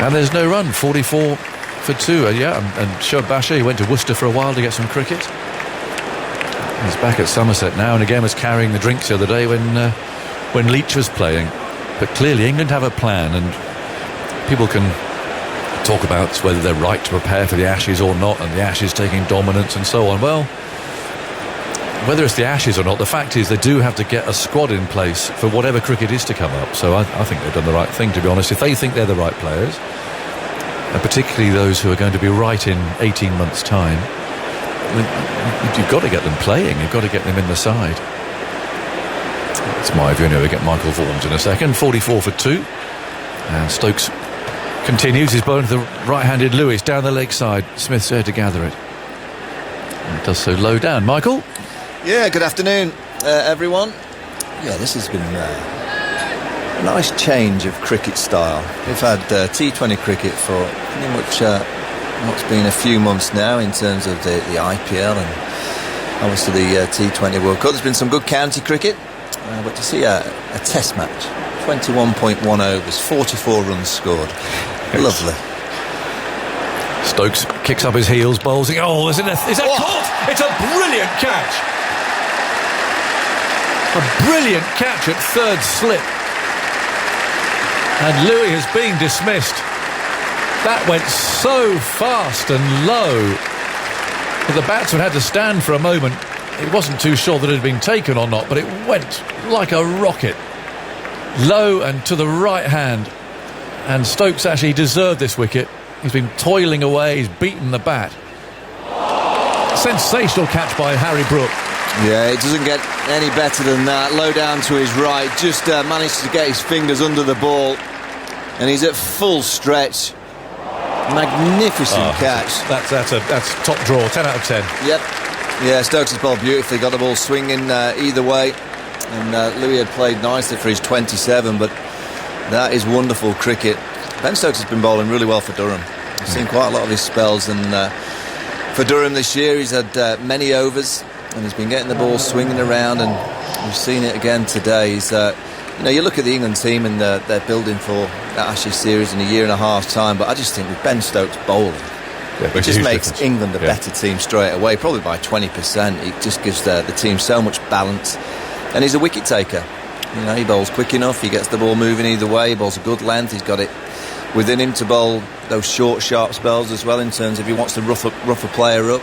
And there's no run, 44 for 2. And Shoaib Bashir, he went to Worcester for a while to get some cricket. He's back at Somerset now, and again was carrying the drinks the other day when Leach was playing. But clearly England have a plan, and people can talk about whether they're right to prepare for the Ashes or not, and the Ashes taking dominance and so on. Well, whether it's the Ashes or not, the fact is they do have to get a squad in place for whatever cricket is to come up. So I think they've done the right thing, to be honest. If they think they're the right players, and particularly those who are going to be right in 18 months' time, you've got to get them playing. You've got to get them in the side. It's my view. We get Michael Vaughan's in a second. 44 for 2. And Stokes continues his bowling to the right-handed Lewis down the leg side. Smith's there to gather it. And it does so low down. Michael? Yeah, good afternoon, everyone. Yeah, this has been a nice change of cricket style. We've had T20 cricket for pretty much what's been a few months now in terms of the IPL and obviously the T20 World Cup. There's been some good county cricket, but to see a test match, 21.1 overs, 44 runs scored. Lovely. Stokes kicks up his heels, bowls. Oh, is that caught? It's a brilliant catch. A brilliant catch at third slip. And Louis has been dismissed. That went so fast and low that the batsman had to stand for a moment. He wasn't too sure that it had been taken or not, but it went like a rocket. Low and to the right hand. And Stokes actually deserved this wicket. He's been toiling away, he's beaten the bat. Sensational catch by Harry Brook. Yeah, it doesn't get any better than that. Low down to his right, just managed to get his fingers under the ball. And he's at full stretch. Magnificent catch. That's top draw, 10 out of 10. Yep. Yeah, Stokes has bowled beautifully, got the ball swinging either way. And Louis had played nicely for his 27, but that is wonderful cricket. Ben Stokes has been bowling really well for Durham. I've seen quite a lot of his spells, and for Durham this year he's had many overs and he's been getting the ball swinging around, and we've seen it again today. He's you look at the England team and they're building for that Ashes series in a year and a half time, but I just think with Ben Stokes bowling, it just makes difference. England a better team straight away, probably by 20%. It just gives the team so much balance, and he's a wicket taker. He bowls quick enough, he gets the ball moving either way, he bowls a good length, he's got it within him to bowl those short, sharp spells as well, in terms of he wants to rough a player up.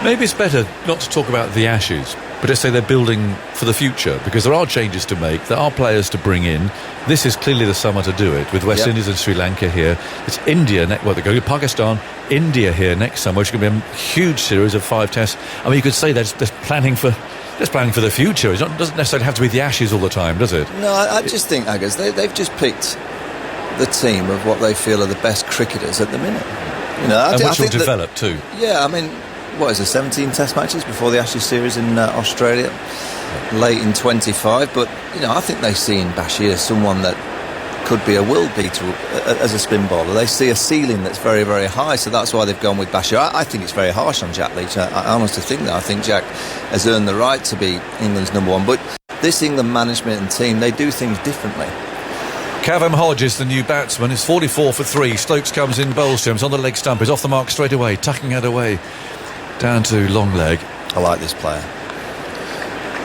Maybe it's better not to talk about the Ashes, but to say they're building for the future, because there are changes to make, there are players to bring in. This is clearly the summer to do it, with West Indies and Sri Lanka here. It's India, they're going to Pakistan, India here next summer, which is going to be a huge series of 5 tests. I mean, you could say they're planning for the future. It doesn't necessarily have to be the Ashes all the time, does it? No, I just think, Aggers, they've just picked the team of what they feel are the best cricketers at the minute. And which will develop too. Yeah, I mean, what is it, 17 test matches before the Ashes series in Australia, late in 25. But, I think they see in Bashir someone that could be a world beater as a spin bowler. They see a ceiling that's very, very high, so that's why they've gone with Bashir. I think it's very harsh on Jack Leach. I honestly think that. I think Jack has earned the right to be England's number one. But this England management and team, they do things differently. Kavem Hodge is the new batsman. It's 44 for 3. Stokes comes in, bowls to him. He's on the leg stump. He's off the mark straight away, tucking it away down to long leg. I like this player.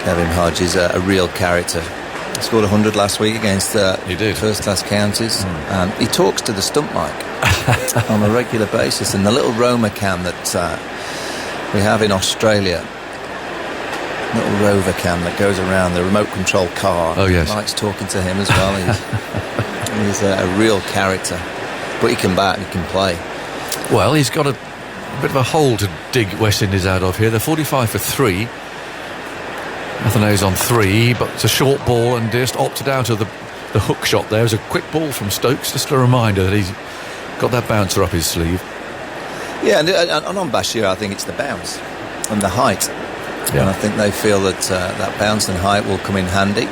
Kavem Hodge is a real character. He scored 100 last week against first-class counties. And he talks to the stump mic on a regular basis. And the little Roma cam that we have in Australia, little rover cam that goes around, the remote control car. Oh, yes. Likes talking to him as well. He's a real character. But he can bat, he can play. Well, he's got a bit of a hole to dig West Indies out of here. They're 45 for 3. Athenaeus on 3, but it's a short ball and just opted out of the hook shot there. It was a quick ball from Stokes. Just a reminder that he's got that bouncer up his sleeve. Yeah, and on Bashir, I think it's the bounce and the height. Yeah. And I think they feel that that bounce and height will come in handy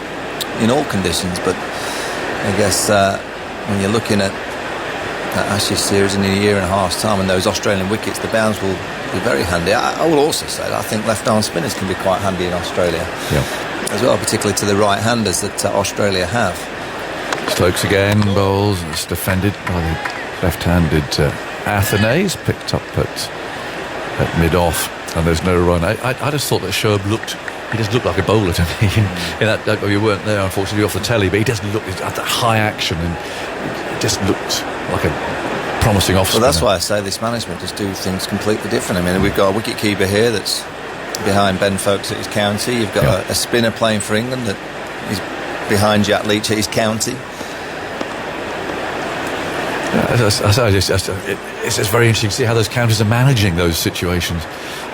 in all conditions. But I guess when you're looking at that Ashes series in a year and a half's time and those Australian wickets, the bounce will be very handy. I will also say that I think left-arm spinners can be quite handy in Australia as well, particularly to the right-handers that Australia have. Stokes again bowls, and it's defended by the left-handed Athenaeus, picked up at mid-off. And there's no run. I just thought that Shoaib he just looked like a bowler to me. In that, you weren't there, unfortunately, off the telly, but he doesn't look at that high action, and it just looked like a promising off-spinner. Well, that's why I say this management just do things completely different. I mean, we've got a wicket-keeper here that's behind Ben Foakes at his county. You've got a spinner playing for England that is behind Jack Leach at his county. It's just very interesting to see how those counties are managing those situations.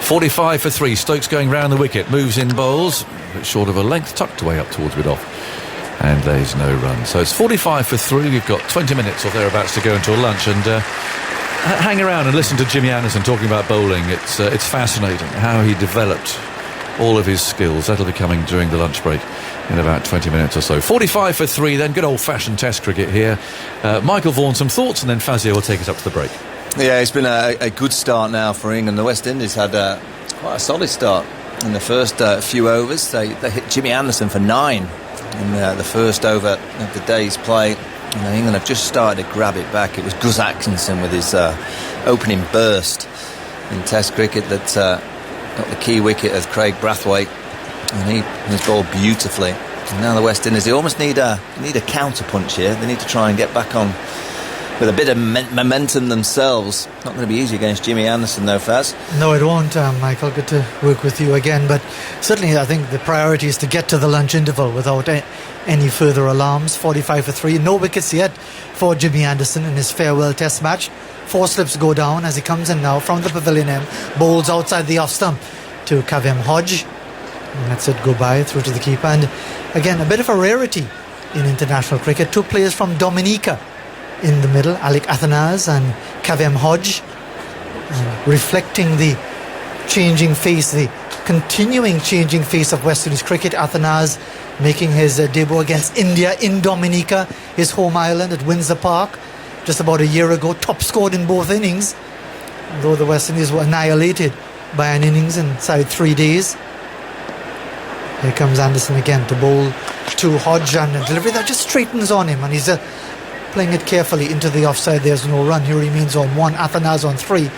45 for 3. Stokes going round the wicket, moves in bowls, a bit short of a length, tucked away up towards mid-off, and there's no run. So it's 45 for 3. We've got 20 minutes or thereabouts to go until lunch, and hang around and listen to Jimmy Anderson talking about bowling. It's fascinating how he developed all of his skills. That'll be coming during the lunch break in about 20 minutes or so. 45 for 3 then, good old-fashioned Test cricket here. Michael Vaughan, some thoughts, and then Fazio will take us up to the break. Yeah, it's been a good start now for England. The West Indies had quite a solid start in the first few overs. They hit Jimmy Anderson for 9 in the first over of the day's play. And England have just started to grab it back. It was Gus Atkinson with his opening burst in Test cricket that got the key wicket of Craig Brathwaite, and he has bowled beautifully. And now the West Indies, they almost need a counter punch here. They need to try and get back on with a bit of momentum themselves. Not going to be easy against Jimmy Anderson though, Faz. No, it won't, Michael. Good to work with you again. But certainly I think the priority is to get to the lunch interval without any further alarms. 45 for 3. No wickets yet for Jimmy Anderson in his farewell Test match. 4 slips go down as he comes in now from the pavilion end. Bowls outside the off stump to Kavem Hodge. And that's it, go by through to the keeper. And again, a bit of a rarity in international cricket. 2 players from Dominica in the middle, Alec Athanase and Kavem Hodge, reflecting the changing face, the continuing changing face of West Indies cricket. Athanase making his debut against India in Dominica, his home island at Windsor Park, just about a year ago. Top scored in both innings, though the West Indies were annihilated by an innings inside 3 days. Here comes Anderson again to bowl to Hodge, and a delivery that just straightens on him, and he's playing it carefully into the offside. There's no run. He remains on 1. Athanase on 3.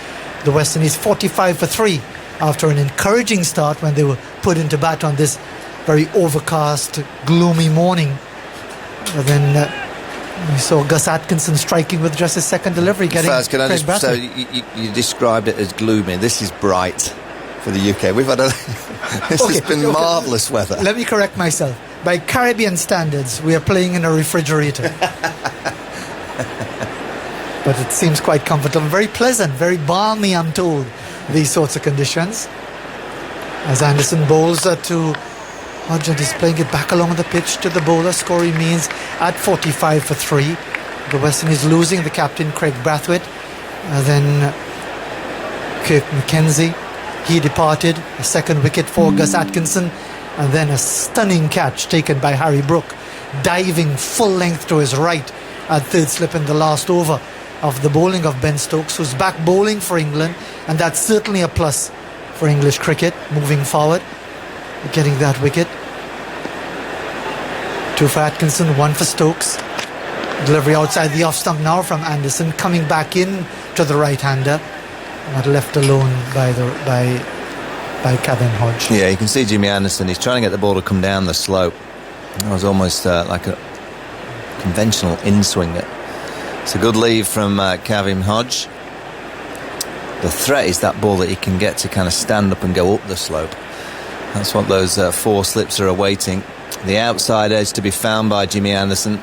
The West Indies 45 for 3 after an encouraging start when they were put into bat on this very overcast, gloomy morning. But then we saw Gus Atkinson striking with just his second delivery, getting Faz, can I Craig just, so Brathwaite. you described it as gloomy. This is bright for the UK. We've had this has been marvellous weather. Let me correct myself. By Caribbean standards, we are playing in a refrigerator. But it seems quite comfortable, very pleasant, very balmy, I'm told, these sorts of conditions. As Anderson bowls to Hodge, and he's playing it back along the pitch to the bowler. Score remains at 45 for 3. The West Indies losing the captain, Craig Brathwaite. Then Kirk McKenzie, he departed. A second wicket for Gus Atkinson. And then a stunning catch taken by Harry Brook, diving full length to his right at third slip in the last over of the bowling of Ben Stokes, who's back bowling for England, and that's certainly a plus for English cricket moving forward, getting that wicket. 2 for Atkinson, 1 for Stokes. Delivery outside the off stump now from Anderson, coming back in to the right-hander, but left alone by Kavem Hodge. Yeah, you can see Jimmy Anderson, he's trying to get the ball to come down the slope. That was almost like a conventional in-swing. It's a good lead from Kavem Hodge. The threat is that ball that he can get to kind of stand up and go up the slope. That's what those 4 slips are awaiting. The outside edge to be found by Jimmy Anderson.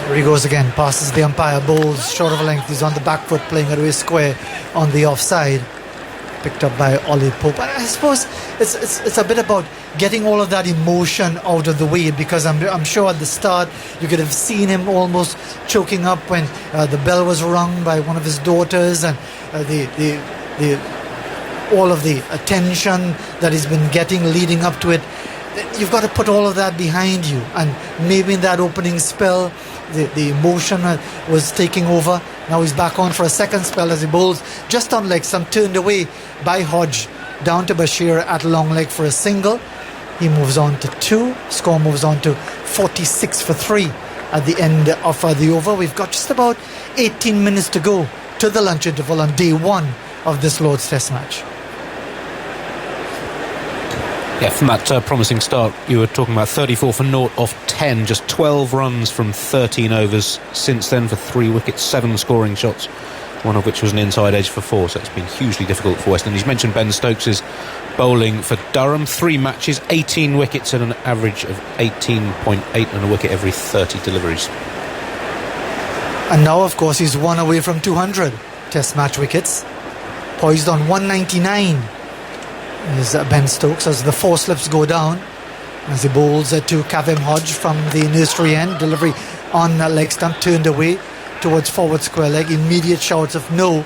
There he goes again, passes the umpire, bowls short of a length. He's on the back foot, playing it away square on the offside. Picked up by Ollie Pope. And I suppose it's a bit about getting all of that emotion out of the way, because I'm sure at the start you could have seen him almost choking up when the bell was rung by one of his daughters, and all of the attention that he's been getting leading up to it. You've got to put all of that behind you, and maybe in that opening spell the emotion was taking over. Now he's back on for a second spell as he bowls just on leg stump, turned away by Hodge, down to Bashir at long leg for a single. He moves on to 2. Score moves on to 46 for 3 at the end of the over. We've got just about 18 minutes to go to the lunch interval on day 1 of this Lord's Test match. Yeah, from that promising start, you were talking about 34 for 0 off 10, just 12 runs from 13 overs since then for 3 wickets, 7 scoring shots, one of which was an inside edge for 4, so it's been hugely difficult for West Indies. You mentioned Ben Stokes' bowling for Durham, 3 matches, 18 wickets and an average of 18.8 and a wicket every 30 deliveries. And now, of course, he's one away from 200 Test match wickets. Poised on 199 is Ben Stokes as the 4 slips go down. As he bowls to Kavem Hodge from the nursery end. Delivery on leg stump, turned away towards forward square leg. Immediate shouts of no.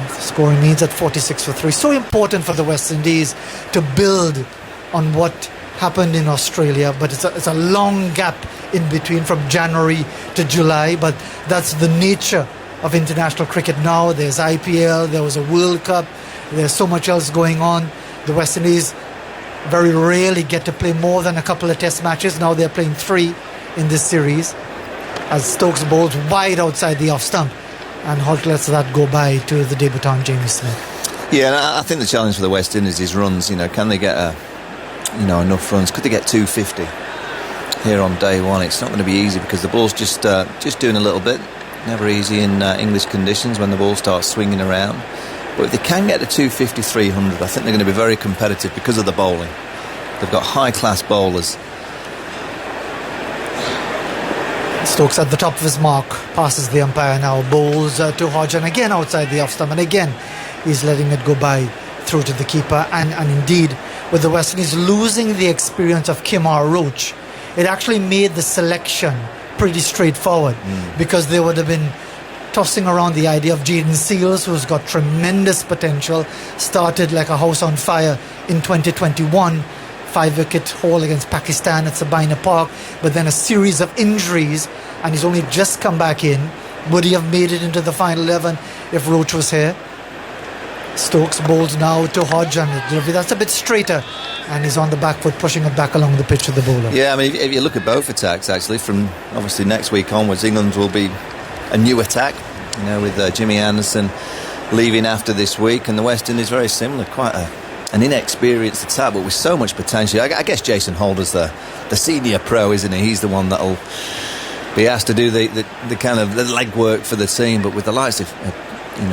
The score remains at 46 for 3. So important for the West Indies to build on what happened in Australia, but it's a long gap in between from January to July, but that's the nature of international cricket now. There's IPL, there was a World Cup, there's so much else going on. The West Indies very rarely get to play more than a couple of Test matches. Now they're playing 3 in this series as Stokes bowls wide outside the off stump, and Holt lets that go by to the debutant Jamie Smith. Yeah, and I think the challenge for the West Indies is runs. Can they get enough runs? Could they get 250 here on day one? It's not going to be easy because the ball's just doing a little bit. Never easy in English conditions when the ball starts swinging around. But if they can get to 250, 300, I think they're going to be very competitive because of the bowling. They've got high-class bowlers. Stokes at the top of his mark, passes the umpire now, bowls to Hodge, and again outside the off stump, and again he's letting it go by through to the keeper. And indeed, with the West Indies losing the experience of Kemar Roach, it actually made the selection pretty straightforward, because they would have been tossing around the idea of Jaden Seals, who's got tremendous potential, started like a house on fire in 2021, 5-wicket haul against Pakistan at Sabina Park, but then a series of injuries, and he's only just come back in. Would he have made it into the final 11 if Roach was here? Stokes bowls now to Hodge, and the delivery that's a bit straighter, and he's on the back foot, pushing it back along the pitch to the bowler. Yeah, I mean, if you look at both attacks, actually, from obviously next week onwards, England will be a new attack, with Jimmy Anderson leaving after this week, and the West Indies very similar, quite an inexperienced attack, but with so much potential. I guess Jason Holder's the senior pro, isn't he? He's the one that'll be asked to do the kind of the legwork for the team, but with the likes of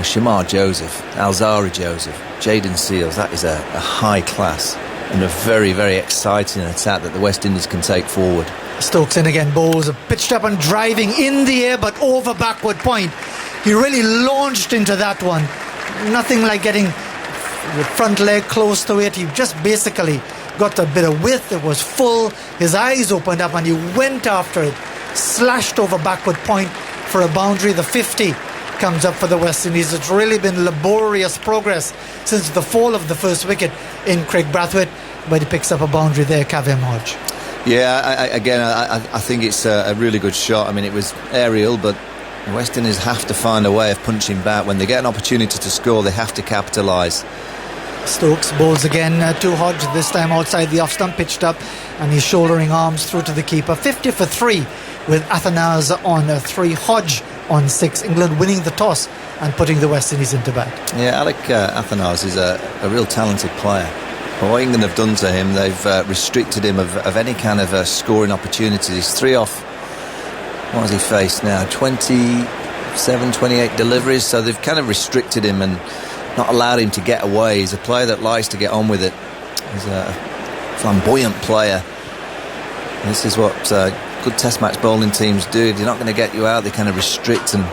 Shamar Joseph, Alzari Joseph, Jaden Seals, that is a high class and a very, very exciting attack that the West Indies can take forward. Stokes in again, bowls pitched up and driving in the air, but over backward point. He really launched into that one. Nothing like getting the front leg close to it. He just basically got a bit of width. It was full. His eyes opened up and he went after it. Slashed over backward point for a boundary. The 50 comes up for the West Indies. It's really been laborious progress since the fall of the first wicket in Craig Brathwaite, but he picks up a boundary there, Kavem Hodge. Yeah, I think it's a really good shot. I mean, it was aerial, but the West Indies have to find a way of punching back. When they get an opportunity to score, they have to capitalise. Stokes bowls again to Hodge, this time outside the off stump, pitched up, and he's shouldering arms through to the keeper. 50 for 3 with Athanase on 3, Hodge on 6. England winning the toss and putting the West Indies into bat. Yeah, Alec Athanase is a real talented player. But what England have done to him, they've restricted him of any kind of scoring opportunities. 3 off, what has he faced now? 27, 28 deliveries. So they've kind of restricted him and not allowed him to get away. He's a player that likes to get on with it. He's a flamboyant player. And this is what good Test match bowling teams do. If they're not going to get you out, they kind of restrict and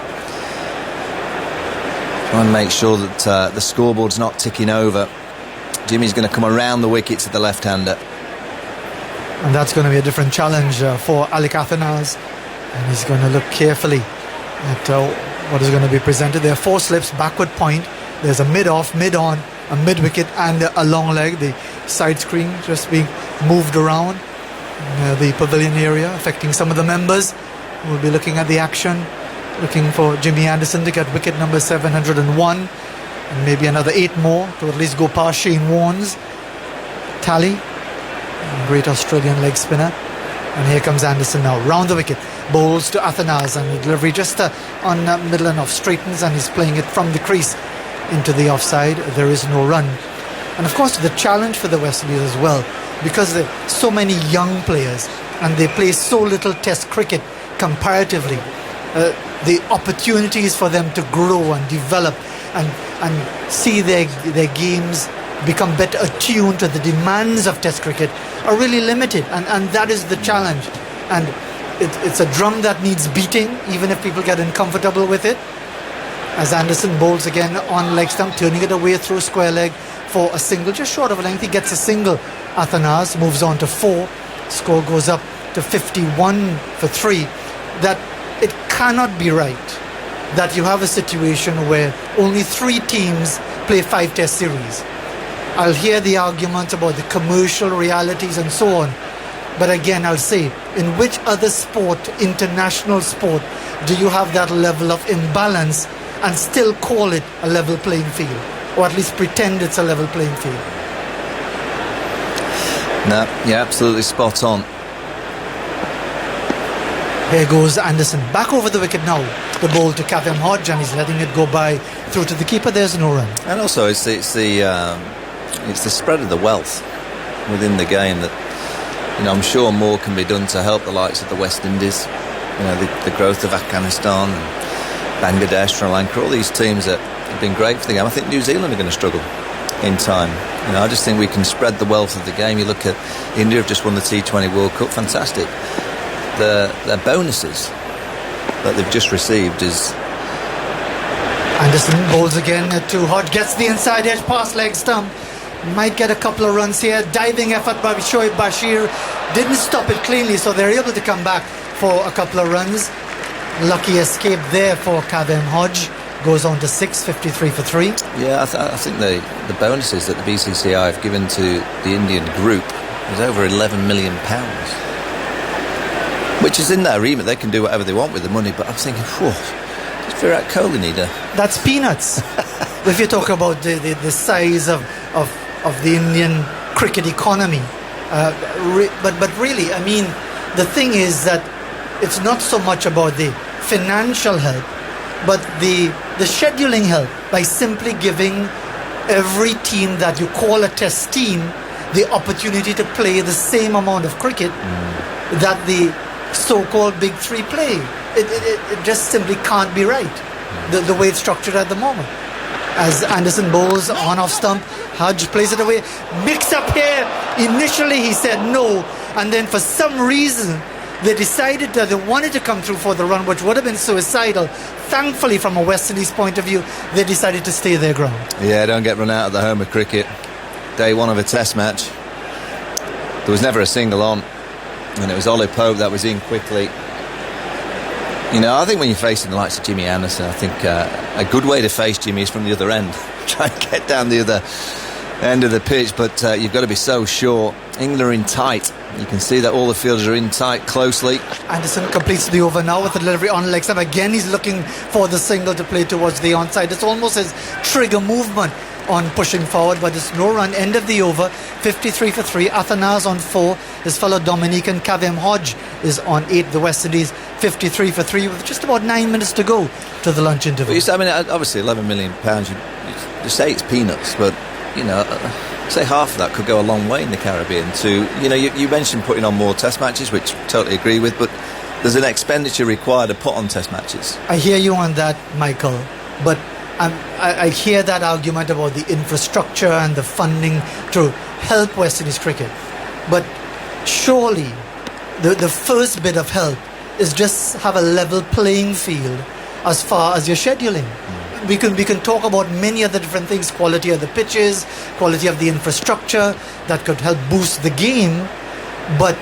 try and make sure that the scoreboard's not ticking over. Jimmy's going to come around the wickets at the left-hander. And that's going to be a different challenge for Alec Athanase. And he's going to look carefully at what is going to be presented. There are 4 slips, backward point. There's a mid-off, mid-on, a mid-wicket and a long leg. The side screen just being moved around in the pavilion area, affecting some of the members. We'll be looking at the action, looking for Jimmy Anderson to get wicket number 701. And maybe another 8 more to at least go past Shane Warne's tally. Great Australian leg spinner. And here comes Anderson now, round the wicket, bowls to Athanase, and the delivery just on middle and off, straightens, and he's playing it from the crease into the offside. There is no run. And of course the challenge for the West Indies as well, because there are so many young players and they play so little Test cricket comparatively, the opportunities for them to grow and develop and see their games become better attuned to the demands of Test cricket are really limited, and that is the challenge. And it's a drum that needs beating, even if people get uncomfortable with it. As Anderson bowls again on leg stump, turning it away through square leg for a single, just short of a length. He gets a single. Athanase moves on to 4. Score goes up to 51 for 3. That it cannot be right that you have a situation where only 3 teams play 5 test series. I'll hear the arguments about the commercial realities and so on, but again I'll say, in which other sport, international sport, do you have that level of imbalance and still call it a level playing field, or at least pretend it's a level playing field? No, yeah, absolutely spot on. Here goes Anderson back over the wicket now. The ball to Kavem Hodge, and he's letting it go by through to the keeper. There's no run. And also, it's the spread of the wealth within the game that, you know, I'm sure more can be done to help the likes of the West Indies. You know, the growth of Afghanistan, and Bangladesh, Sri Lanka, all these teams that have been great for the game. I think New Zealand are going to struggle in time. You know, I just think we can spread the wealth of the game. You look at India have just won the T20 World Cup, fantastic. Their bonuses that they've just received is... Anderson bowls again to Hodge, gets the inside edge past leg stump, might get a couple of runs here. Diving effort by Shoaib Bashir, didn't stop it cleanly, so they're able to come back for a couple of runs. Lucky escape there for Kavem Hodge. Goes on to 6, 53 for 3. Yeah, I think the bonuses that the BCCI have given to the Indian group is over £11 million, which is in their remit. They can do whatever they want with the money, but I'm thinking, does Virat Kohli need a... That's peanuts. If you talk about the size of the Indian cricket economy. But really, I mean, the thing is that it's not so much about the financial help, but the scheduling help, by simply giving every team that you call a test team the opportunity to play the same amount of cricket that the so-called big 3 play. It just simply can't be right, the way it's structured at the moment. As Anderson bowls on off stump, Hodge plays it away, mix up here. Initially he said no, and then for some reason they decided that they wanted to come through for the run, which would have been suicidal. Thankfully, from a West Indies point of view, they decided to stay their ground. Yeah, don't get run out of the home of cricket. Day 1 of a test match, there was never a single on, and it was Ollie Pope that was in quickly. You know, I think when you're facing the likes of Jimmy Anderson, I think a good way to face Jimmy is from the other end. Try and get down the other end of the pitch, but you've got to be so sure. England are in tight. You can see that all the fielders are in tight closely. Anderson completes the over now with the delivery on leg stump. Again, he's looking for the single to play towards the onside. It's almost his trigger movement on pushing forward, but there's no run. End of the over, 53 for 3. Athanase on 4. His fellow Dominican Kavem Hodge is on 8. The West Indies 53 for 3 with just about 9 minutes to go to the lunch interval. I mean, obviously £11 million, you say it's peanuts, but, you know, say half of that could go a long way in the Caribbean to, you know, you mentioned putting on more test matches, which I totally agree with, but there's an expenditure required to put on test matches. I hear you on that, Michael, but I hear that argument about the infrastructure and the funding to help West Indies cricket, but surely the first bit of help is just have a level playing field as far as your scheduling. We can talk about many other different things, quality of the pitches, quality of the infrastructure that could help boost the game, but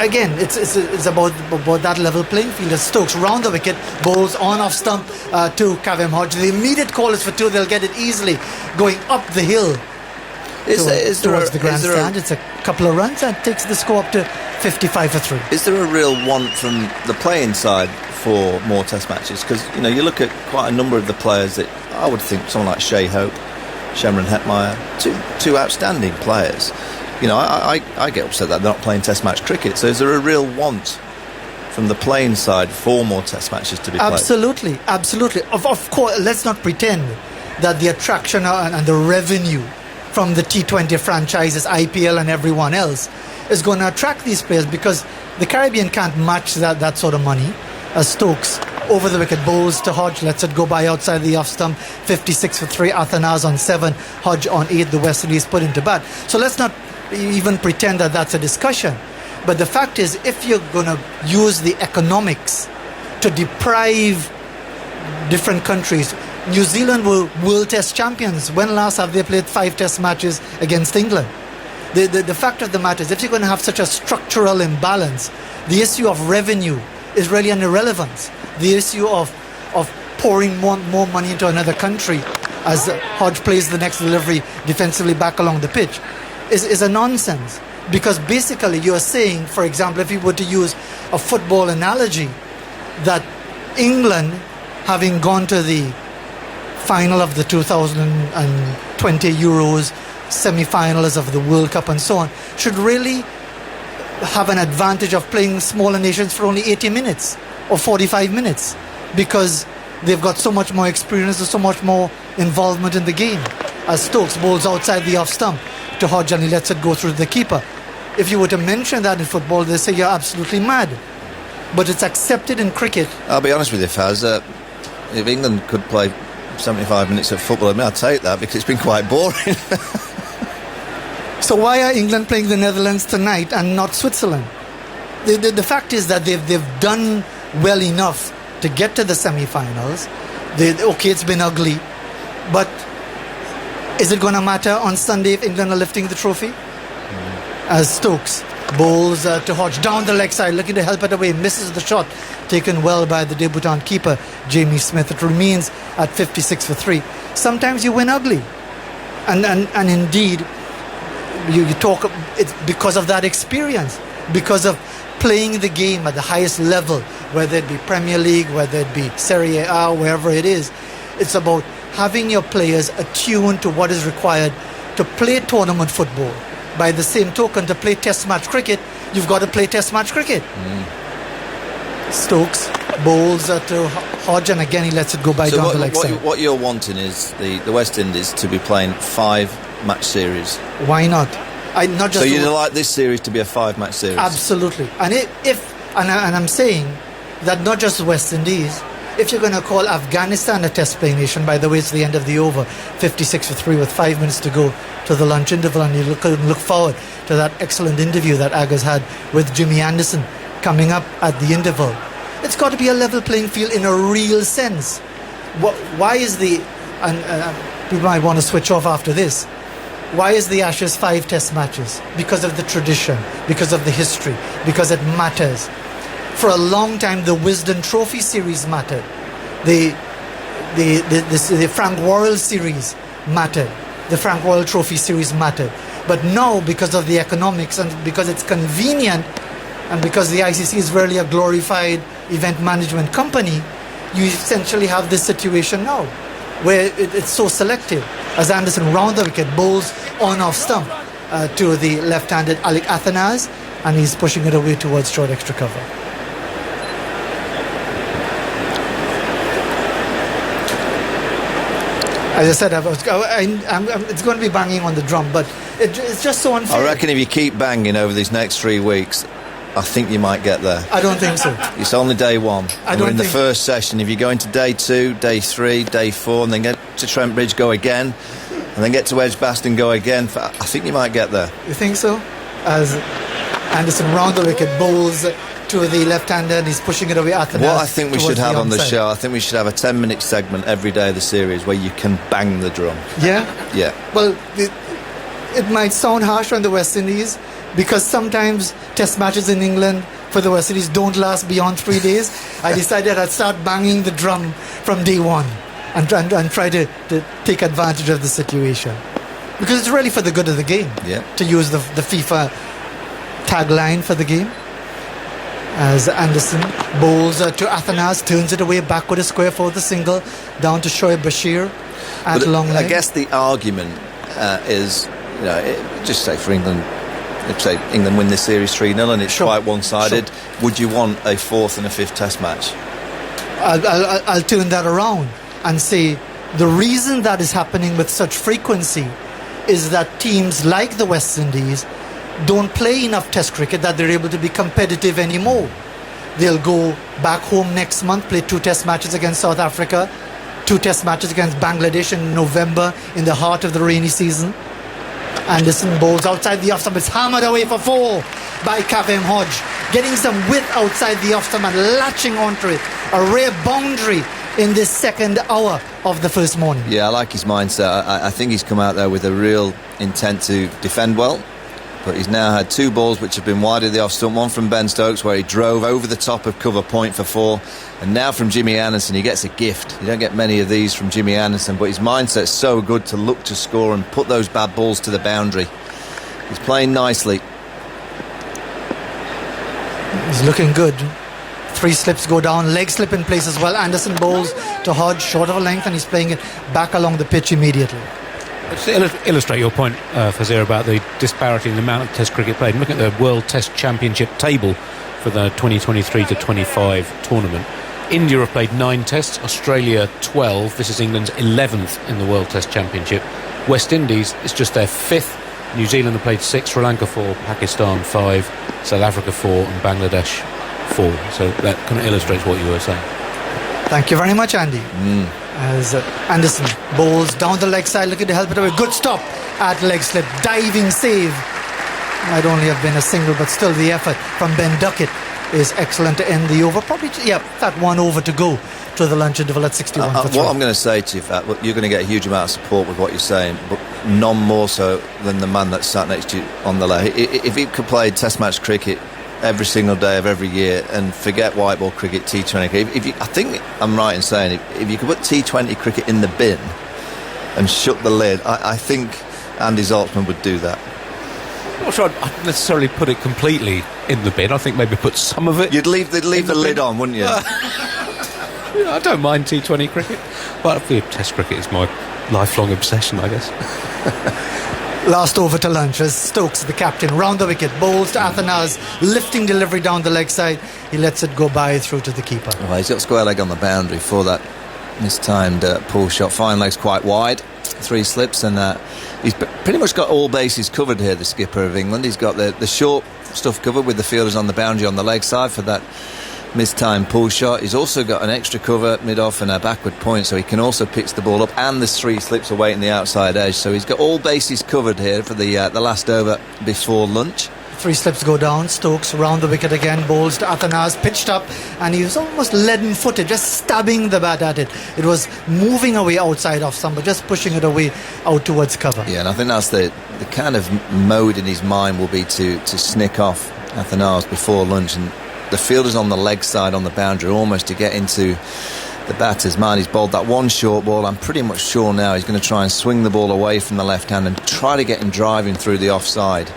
again, it's about that level playing field. As Stokes round the wicket, bowls on off stump to Kavem Hodge. The immediate call is for 2. They'll get it easily going up the hill towards the grandstand. It's a couple of runs and takes the score up to 55 for 3. Is there a real want from the playing side for more test matches? Because, you know, you look at quite a number of the players that I would think, someone like Shea Hope, Shemron Hetmeyer, two outstanding players. You know, I get upset that they're not playing test match cricket. So is there a real want from the playing side for more test matches to be played? Absolutely. Of course, let's not pretend that the attraction and the revenue from the T20 franchises, IPL and everyone else is going to attract these players, because the Caribbean can't match that sort of money. As Stokes over the wicket bowls to Hodge, lets it go by outside the off stump, 56 for 3. Athanase on 7, Hodge on 8. The West Indies put into bat. So let's not even pretend that that's a discussion. But the fact is, if you're going to use the economics to deprive different countries, New Zealand were World Test champions. When last have they played 5 Test matches against England? The fact of the matter is, if you're going to have such a structural imbalance, the issue of revenue is really an irrelevance. The issue of pouring more money into another country as Hodge plays the next delivery defensively back along the pitch is a nonsense. Because basically you're saying, for example, if you were to use a football analogy, that England, having gone to the final of the 2020 Euros, semi-finals of the World Cup and so on, should really have an advantage of playing smaller nations for only 80 minutes or 45 minutes because they've got so much more experience and so much more involvement in the game. As Stokes bowls outside the off stump to Hodge and he lets it go through the keeper. If you were to mention that in football, they say you're absolutely mad. But it's accepted in cricket. I'll be honest with you, Faz, if England could play 75 minutes of football, I'd take that because it's been quite boring. So why are England playing the Netherlands tonight and not Switzerland? The fact is that they've done well enough to get to the semi-finals. Okay, it's been ugly, but is it going to matter on Sunday if England are lifting the trophy? As Stokes bowls to Hodge down the leg side, looking to help it away, misses the shot, taken well by the debutant keeper, Jamie Smith. It remains at 56 for 3. Sometimes you win ugly. And indeed, you talk, it's because of that experience, because of playing the game at the highest level, whether it be Premier League, whether it be Serie A, wherever it is. It's about having your players attuned to what is required to play tournament football. By the same token, to play test match cricket, you've got to play test match cricket. Stokes bowls to Hodge, and again he lets it go by down the leg side. What you're wanting is the West Indies to be playing 5 match series. Why not? Not just so you'd like this series to be a 5-match series? Absolutely. And I'm saying that not just the West Indies. If you're going to call Afghanistan a test play nation, by the way, it's the end of the over, 56 for 3 with 5 minutes to go to the lunch interval, and you look forward to that excellent interview that Aga's had with Jimmy Anderson coming up at the interval. It's got to be a level playing field in a real sense. Why is the... people might want to switch off after this. Why is the Ashes 5 test matches? Because of the tradition, because of the history, because it matters. For a long time, the Wisden Trophy series mattered. The Frank Worrell series mattered. The Frank Worrell Trophy series mattered. But now, because of the economics and because it's convenient and because the ICC is really a glorified event management company, you essentially have this situation now where it's so selective. As Anderson round the wicket, bowls on off stump to the left-handed Alec Athanase, and he's pushing it away towards short extra cover. As I said, it's going to be banging on the drum, but it's just so unfair. I reckon if you keep banging over these next 3 weeks, I think you might get there. I don't think so. It's only day 1. We're in the first session. If you go into day 2, day 3, day 4, and then get to Trent Bridge, go again, and then get to Edgbaston, go again, I think you might get there. You think so? As Anderson round the wicket, bowls to the left-hander, and he's pushing it away at the What I think we should have on the show, I think we should have a 10-minute segment every day of the series where you can bang the drum. Yeah? Yeah. Well, it might sound harsh on the West Indies because sometimes test matches in England for the West Indies don't last beyond 3 days. I decided I'd start banging the drum from day 1 and try to take advantage of the situation. Because it's really for the good of the game, to use the FIFA tagline for the game. As Anderson bowls to Athanase, turns it away back with a square for the single, down to Shoaib Bashir at long leg. I guess the argument is, just say for England, if say England win this series 3-0 and it's quite one-sided, would you want a 4th and a 5th test match? I'll turn that around and say the reason that is happening with such frequency is that teams like the West Indies don't play enough test cricket that they're able to be competitive anymore. They'll go back home next month, play 2 test matches against South Africa, 2 test matches against Bangladesh in November in the heart of the rainy season. Anderson bowls outside the off stump. It's hammered away for 4 by Kavem Hodge. Getting some width outside the off stump and latching onto it. A rare boundary in this second hour of the first morning. Yeah, I like his mindset. I think he's come out there with a real intent to defend well. But he's now had 2 balls which have been wide of the off stump. One from Ben Stokes where he drove over the top of cover point for 4. And now from Jimmy Anderson, he gets a gift. You don't get many of these from Jimmy Anderson, but his mindset's so good to look to score and put those bad balls to the boundary. He's playing nicely. He's looking good. 3 slips go down, leg slip in place as well. Anderson bowls to Hodge, short of a length, and he's playing it back along the pitch immediately. To illustrate your point, Fazir, about the disparity in the amount of Test cricket played, look at the World Test Championship table for the 2023 to 25 tournament. India have played 9 tests, Australia 12. This is England's 11th in the World Test Championship. West Indies is just their 5th. New Zealand have played 6, Sri Lanka 4, Pakistan 5, South Africa 4 and Bangladesh 4. So that kind of illustrates what you were saying. Thank you very much, Andy. As Anderson bowls down the leg side, looking to help it away. Good stop at leg slip. Diving save. Might only have been a single, but still the effort from Ben Duckett is excellent to end the over. Probably, that 1 over to go to the lunch interval at 61 for 3. What I'm going to say to you, Fat, you're going to get a huge amount of support with what you're saying, but none more so than the man that's sat next to you on the left. If he could play Test match cricket every single day of every year and forget white ball cricket, T20 cricket, I think I'm right in saying if you could put T20 cricket in the bin and shut the lid, I think Andy Zaltzman would do that. I'm not sure I'd necessarily put it completely in the bin. I think maybe put some of it. You'd leave the lid on, wouldn't you? I don't mind T20 cricket, but Test cricket is my lifelong obsession, I guess. Last over to lunch as Stokes, the captain, round the wicket, bowls to Athanase, lifting delivery down the leg side. He lets it go by through to the keeper. Well, he's got square leg on the boundary for that mistimed pull shot. Fine leg's quite wide, 3 slips, and he's pretty much got all bases covered here, the skipper of England. He's got the short stuff covered with the fielders on the boundary on the leg side for that mistimed pull shot. He's also got an extra cover mid-off and a backward point, so he can also pitch the ball up, and there's 3 slips awaiting the outside edge, so he's got all bases covered here for the last over before lunch. 3 slips go down. Stokes round the wicket again, bowls to Athanase, pitched up, and he was almost leaden-footed, just stabbing the bat at it. It was moving away outside off some, but just pushing it away out towards cover. Yeah, and I think that's the kind of mode in his mind will be to snick off Athanase before lunch, and the fielders on the leg side on the boundary almost to get into the batter's mind. He's bowled that 1 short ball. I'm pretty much sure now he's going to try and swing the ball away from the left hand and try to get him driving through the offside.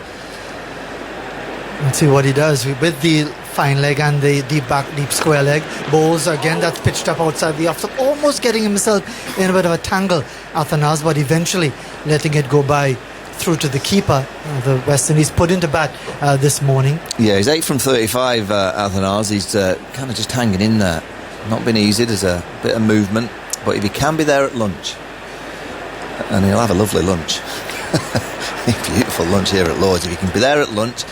Let's see what he does with the fine leg and the deep square leg. Bowls again, that's pitched up outside the off, almost getting himself in a bit of a tangle, Athanase, but eventually letting it go by through to the keeper. The West Indies put into bat this morning. Yeah, he's 8 from 35, Athanase. He's kind of just hanging in there. Not been easy, there's a bit of movement, but if he can be there at lunch, and he'll have a lovely lunch, beautiful lunch here at Lord's, if he can be there at lunch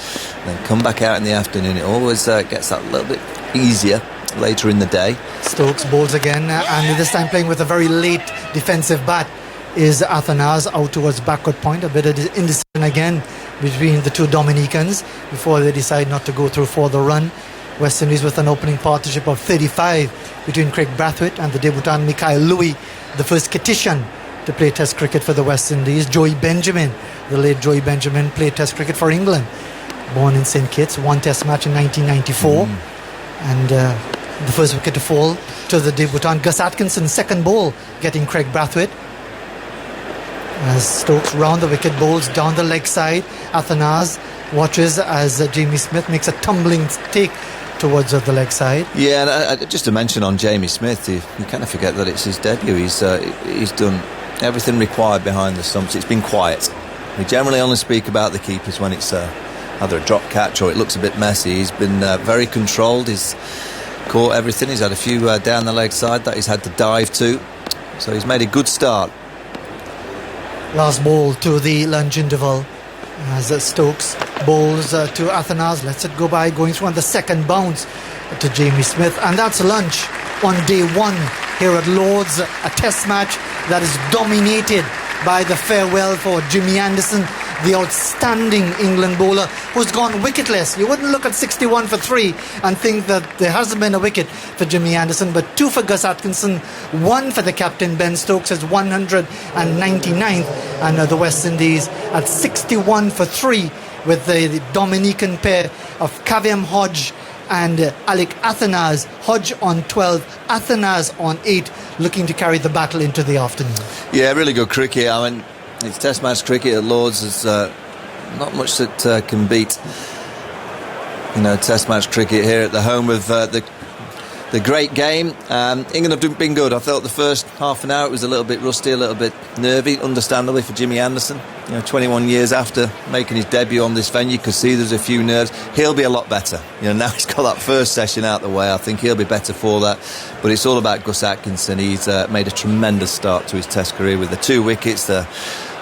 then come back out in the afternoon, it always gets that little bit easier later in the day. Stokes bowls again, and this time playing with a very late defensive bat is Athanase, out towards backward point. A bit of indecision again between the 2 Dominicans before they decide not to go through for the run. West Indies with an opening partnership of 35 between Craig Brathwaite and the debutant Mikhail Louis, the first Kittian to play Test cricket for the West Indies. Joey Benjamin, the late Joey Benjamin, played Test cricket for England. Born in St Kitts, 1 Test match in 1994. And the first wicket to fall to the debutant Gus Atkinson, second ball, getting Craig Brathwaite. As Stokes round the wicket, bowls down the leg side. Athanase watches as Jamie Smith makes a tumbling take towards the leg side. Yeah, and just to mention on Jamie Smith, you kind of forget that it's his debut. He's done everything required behind the stumps. It's been quiet. We generally only speak about the keepers when it's either a drop catch or it looks a bit messy. He's been very controlled. He's caught everything. He's had a few down the leg side that he's had to dive to. So he's made a good start. Last ball to the lunch interval as Stokes bowls to Athanase, lets it go by, going through on the second bounce to Jamie Smith, and that's lunch on day 1 here at Lord's, a Test match that is dominated by the farewell for Jimmy Anderson the outstanding England bowler who's gone wicketless. You wouldn't look at 61 for 3 and think that there hasn't been a wicket for Jimmy Anderson, but 2 for Gus Atkinson, 1 for the captain Ben Stokes, his 199th, and the West Indies at 61 for 3 with the Dominican pair of Kavem Hodge and Alec Athanase. Hodge on 12, Athanase on 8, looking to carry the battle into the afternoon. Yeah, really good cricket. I mean, it's Test match cricket at Lords. There's not much that can beat, Test match cricket here at the home of the great game. England have been good. I thought the first half an hour it was a little bit rusty, a little bit nervy, understandably for Jimmy Anderson. 21 years after making his debut on this venue, you could see there's a few nerves. He'll be a lot better. Now he's got that first session out the way. I think he'll be better for that. But it's all about Gus Atkinson. He's made a tremendous start to his Test career with the 2 wickets.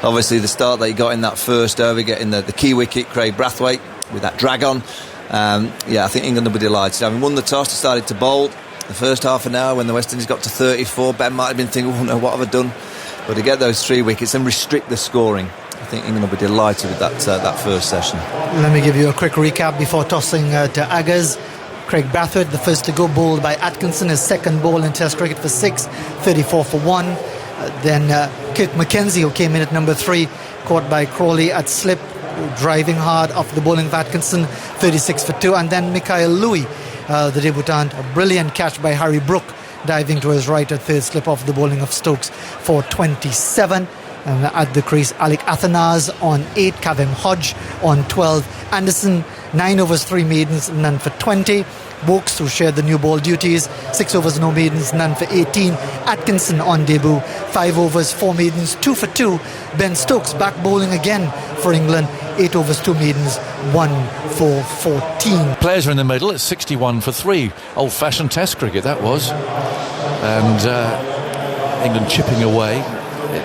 Obviously the start that he got in that first over, getting the key wicket, Craig Brathwaite, with that drag on. I think England will be delighted. Having won the toss, decided to bowl the first half an hour when the West Indies got to 34. Ben might have been thinking, oh no, what have I done? But to get those 3 wickets and restrict the scoring, I think England will be delighted with that first session. Let me give you a quick recap before tossing to Aggers. Craig Brathwaite, the first to go, bowled by Atkinson, his second ball in Test cricket for 6, 34 for 1. Then Kirk Mackenzie, who came in at number 3, caught by Crawley at slip, driving hard off the bowling of Atkinson, 36 for 2. And then Mikhail Louis, the debutant, a brilliant catch by Harry Brook, diving to his right at third slip off the bowling of Stokes for 27. And at the crease, Alec Athanase on 8, Kavem Hodge on 12, Anderson 9 overs 3 maidens, none for 20. Boakes, who shared the new ball duties, 6 overs no maidens, none for 18. Atkinson on debut, 5 overs 4 maidens, 2 for 2. Ben Stokes back bowling again for England, 8 overs 2 maidens, 1 for 14. Players are in the middle. It's 61 for 3. Old-fashioned Test cricket that was, and England chipping away.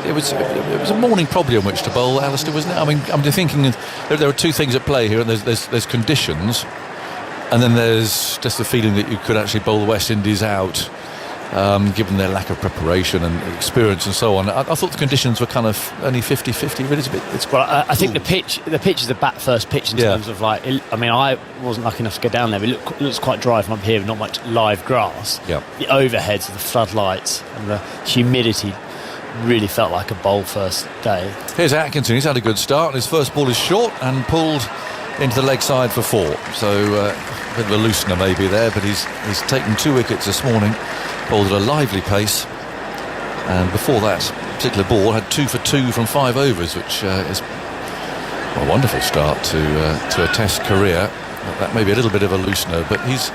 It was a morning probably on which to bowl, Alistair, wasn't it? I mean, I'm thinking there are 2 things at play here, and there's conditions, and then there's just the feeling that you could actually bowl the West Indies out, given their lack of preparation and experience and so on. I thought the conditions were kind of only 50-50. Really, I think the pitch is the bat-first pitch in terms of I wasn't lucky enough to go down there, but it looks quite dry from up here, with not much live grass. Yeah. The overheads, the floodlights, and the humidity really felt like a bowl first day. Here's Atkinson. He's had a good start, and his first ball is short and pulled into the leg side for 4. So a bit of a loosener maybe there, but he's taken 2 wickets this morning, bowled at a lively pace, and before that particular ball had 2 for 2 from 5 overs, which is a wonderful start to a Test career. That may be a little bit of a loosener, but he's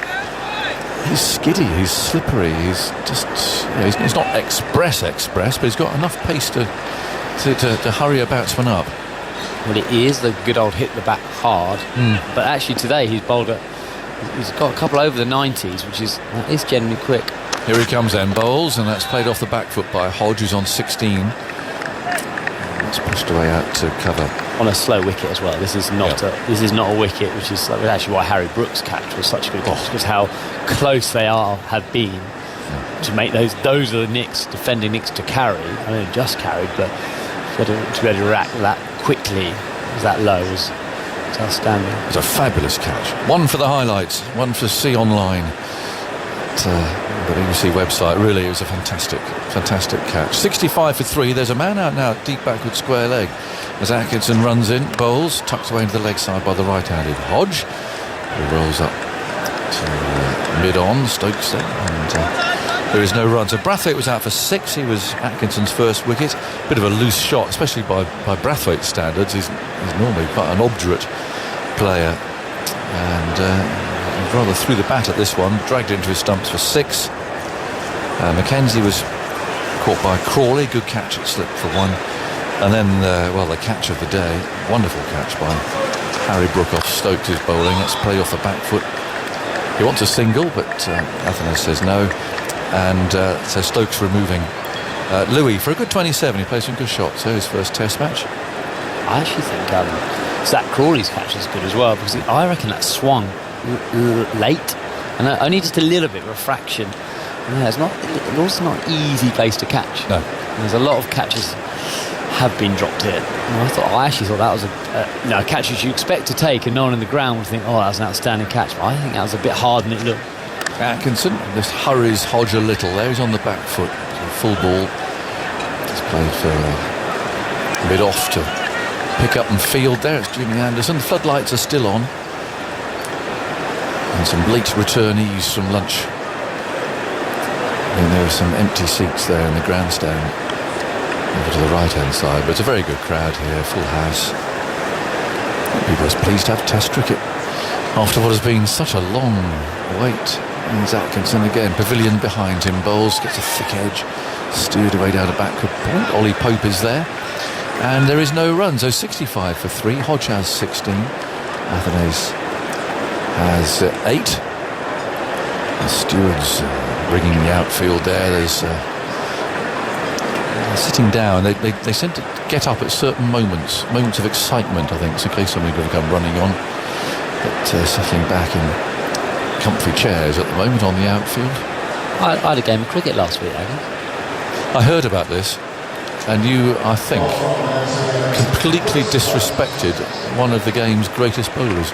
skiddy, he's slippery, he's just he's not express, but he's got enough pace to hurry a batsman up. Well, it is the good old hit the bat hard, but actually today he's got a couple over the 90s, which is generally quick. Here he comes then, bowls, and that's played off the back foot by Hodge, who's on 16. It's pushed away out to cover on a slow wicket as well. This is not a wicket, which is actually why Harry Brook's catch was such a good catch, because how close they have been to make those are the nicks, defending nicks to carry. I mean, just carried, but to be able to react that quickly, that low was outstanding. It's a fabulous catch. One for the highlights, one for see online. The BBC website. Really, it was a fantastic catch. 65 for 3. There's a man out now, deep backward square leg, as Atkinson runs in, bowls, tucks away into the leg side by the right-handed Hodge, who rolls up to mid-on, Stokes there, and there is no run. So Brathwaite was out for 6. He was Atkinson's first wicket. Bit of a loose shot, especially by Brathwaite's standards. He's normally quite an obdurate player, and rather threw the bat at this one, dragged into his stumps for 6. Mackenzie was caught by Crawley, good catch at slip for 1. And then, the catch of the day, wonderful catch by Harry Brook off Stokes' bowling. Let's play off the back foot. He wants a single, but Athanase says no. And so Stokes removing Louis for a good 27. He plays some good shots. So his first Test match. I actually think Zach Crawley's catch is good as well, because I reckon that swung late, and only just a little bit of refraction. It's also not an easy place to catch. No. There's a lot of catches have been dropped here. And I actually thought that was a catch which you expect to take, and no one on the ground would think, oh, that was an outstanding catch. But I think that was a bit hard than it looked. Atkinson just hurries Hodge a little there. He's on the back foot. Full ball. He's played for mid-off to pick up and field there. It's Jimmy Anderson. The floodlights are still on. And some late returnees from lunch. And there are some empty seats there in the grandstand over to the right-hand side. But it's a very good crowd here, full house. People are pleased to have Test cricket after what has been such a long wait. And it's Atkinson again, pavilion behind him, bowls, gets a thick edge, steered away down a backward point. Ollie Pope is there, and there is no run, so 65 for 3. Hodge has 16, Athanase has 8. The stewards rigging the outfield there. There's sitting down. They seem to get up at certain moments of excitement, I think. It's in case somebody could come running on, but settling back in comfy chairs at the moment on the outfield. I had a game of cricket last week, I heard about this, and you, I think, completely disrespected one of the game's greatest bowlers.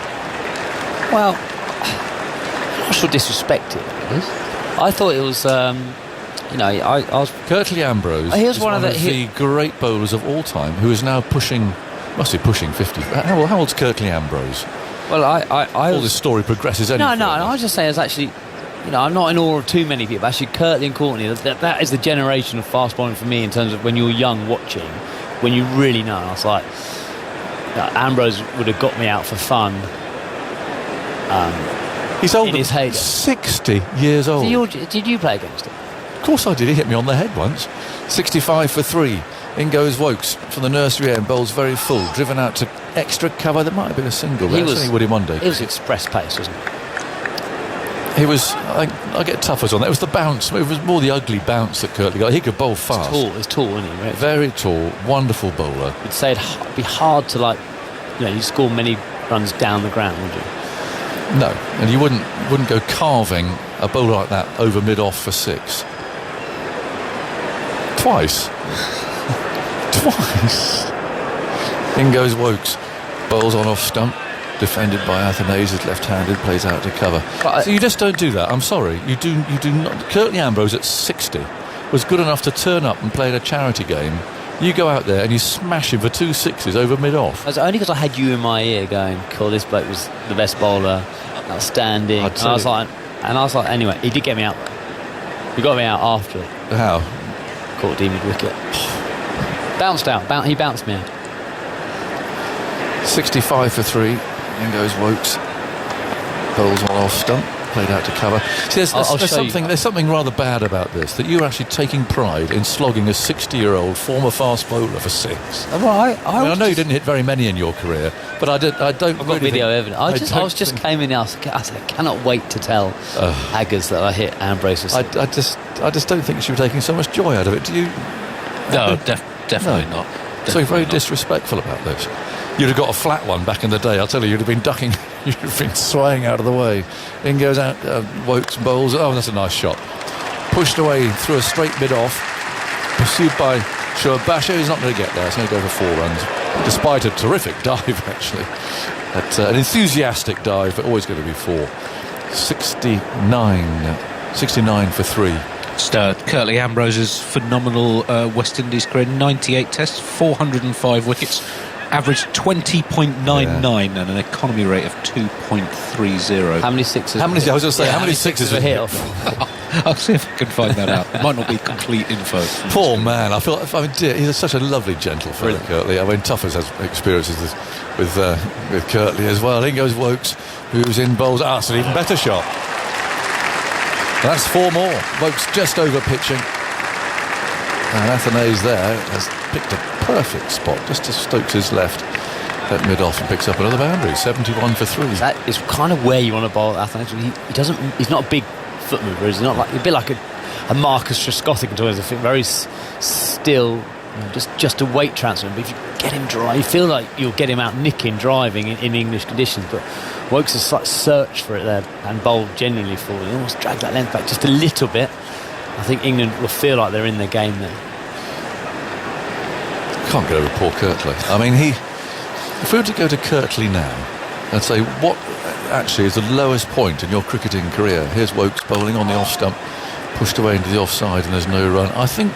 Well, I'm not sure disrespected it was. I thought it was, I was... Curtly Ambrose Here's is one of the great bowlers of all time, who is now must be pushing 50. How old's Curtly Ambrose? Well, all this story progresses anyway. No, I was just saying it's actually, I'm not in awe of too many people. Actually, Curtly and Courtney, that is the generation of fast bowling for me in terms of when you're young watching, when you really know. I was like, Ambrose would have got me out for fun. He's old. In his heyday. 60 years old. Did you play against him? Of course I did. He hit me on the head once. 65 for 3. In goes Wokes from the nursery end, bowls very full, driven out to extra cover. There might have been a single there. He would in one day. It was express pace, wasn't it? He was. I get tuffers on that. It was the bounce. It was more the ugly bounce that Curtly got. He could bowl fast. He's tall, isn't he? Right? Very tall, wonderful bowler. You'd say it'd be hard to you score many runs down the ground, would you? No, and you wouldn't go carving a bowler like that over mid-off for 6. Twice. In goes Wokes, bowls on off stump, defended by Athanase, left-handed, plays out to cover. So you just don't do that. I'm sorry, you do not. Curtly Ambrose at 60 was good enough to turn up and play in a charity game. You go out there and you smash him for 2 6s over mid-off. That's only because I had you in my ear going, cool, this bloke was the best bowler, outstanding. And I was like, anyway, he did get me out. He got me out after it. How? Caught a mid-wicket. Bounced out. He bounced me out. 65 for 3. In goes Wokes. Bowls on off stump. Played out to cover. See, there's something rather bad about this, that you're actually taking pride in slogging a 60-year-old former fast bowler for 6. Well, I know you didn't hit very many in your career, but I don't. I've got video evidence. I just came in. I said, I cannot wait to tell Haggers that I hit Ambrose. I just don't think you were taking so much joy out of it. Do you? No, definitely not. So you're very disrespectful about this. You'd have got a flat one back in the day, I'll tell you. You'd have been ducking, you'd have been swaying out of the way. In goes out, Wokes bowls. Oh, that's a nice shot. Pushed away through a straight mid-off. Pursued by Shoaib Basher. He's not going to get there. It's going to go for 4 runs. Despite a terrific dive, actually. An enthusiastic dive, but always going to be 4. 69 for 3. Curtly Ambrose's phenomenal West Indies career. 98 tests, 405 wickets. Averaged 20.99 and an economy rate of 2.30. How many sixes? I was going to say, how many sixes were hit off? I'll see if I can find that out. It might not be complete info. Poor man. Dear, he's such a lovely, gentle fellow, Curtly. Tuffers has experiences with Curtly as well. In goes Wokes, who's in bowls. It's an even better shot. That's 4 more. Wokes just over pitching. And Athanase there has picked a perfect spot just to Stokes' left at mid-off and picks up another boundary. 71 for 3. That is kind of where you want to bowl at Athanase. He's not a big foot mover. He's not a bit like a Marcus Trescothick in terms of very still, just a weight transfer. But if you get him dry, you feel like you'll get him out nicking driving in English conditions. But Wokes has searched for it there and bowled genuinely for it. He almost dragged that length back just a little bit. I think England will feel like they're in the game there. can't get over poor Kirtley. I mean, if we were to go to Kirtley now and say, what actually is the lowest point in your cricketing career? Here's Wokes bowling on the off stump, pushed away into the offside, and there's no run. I think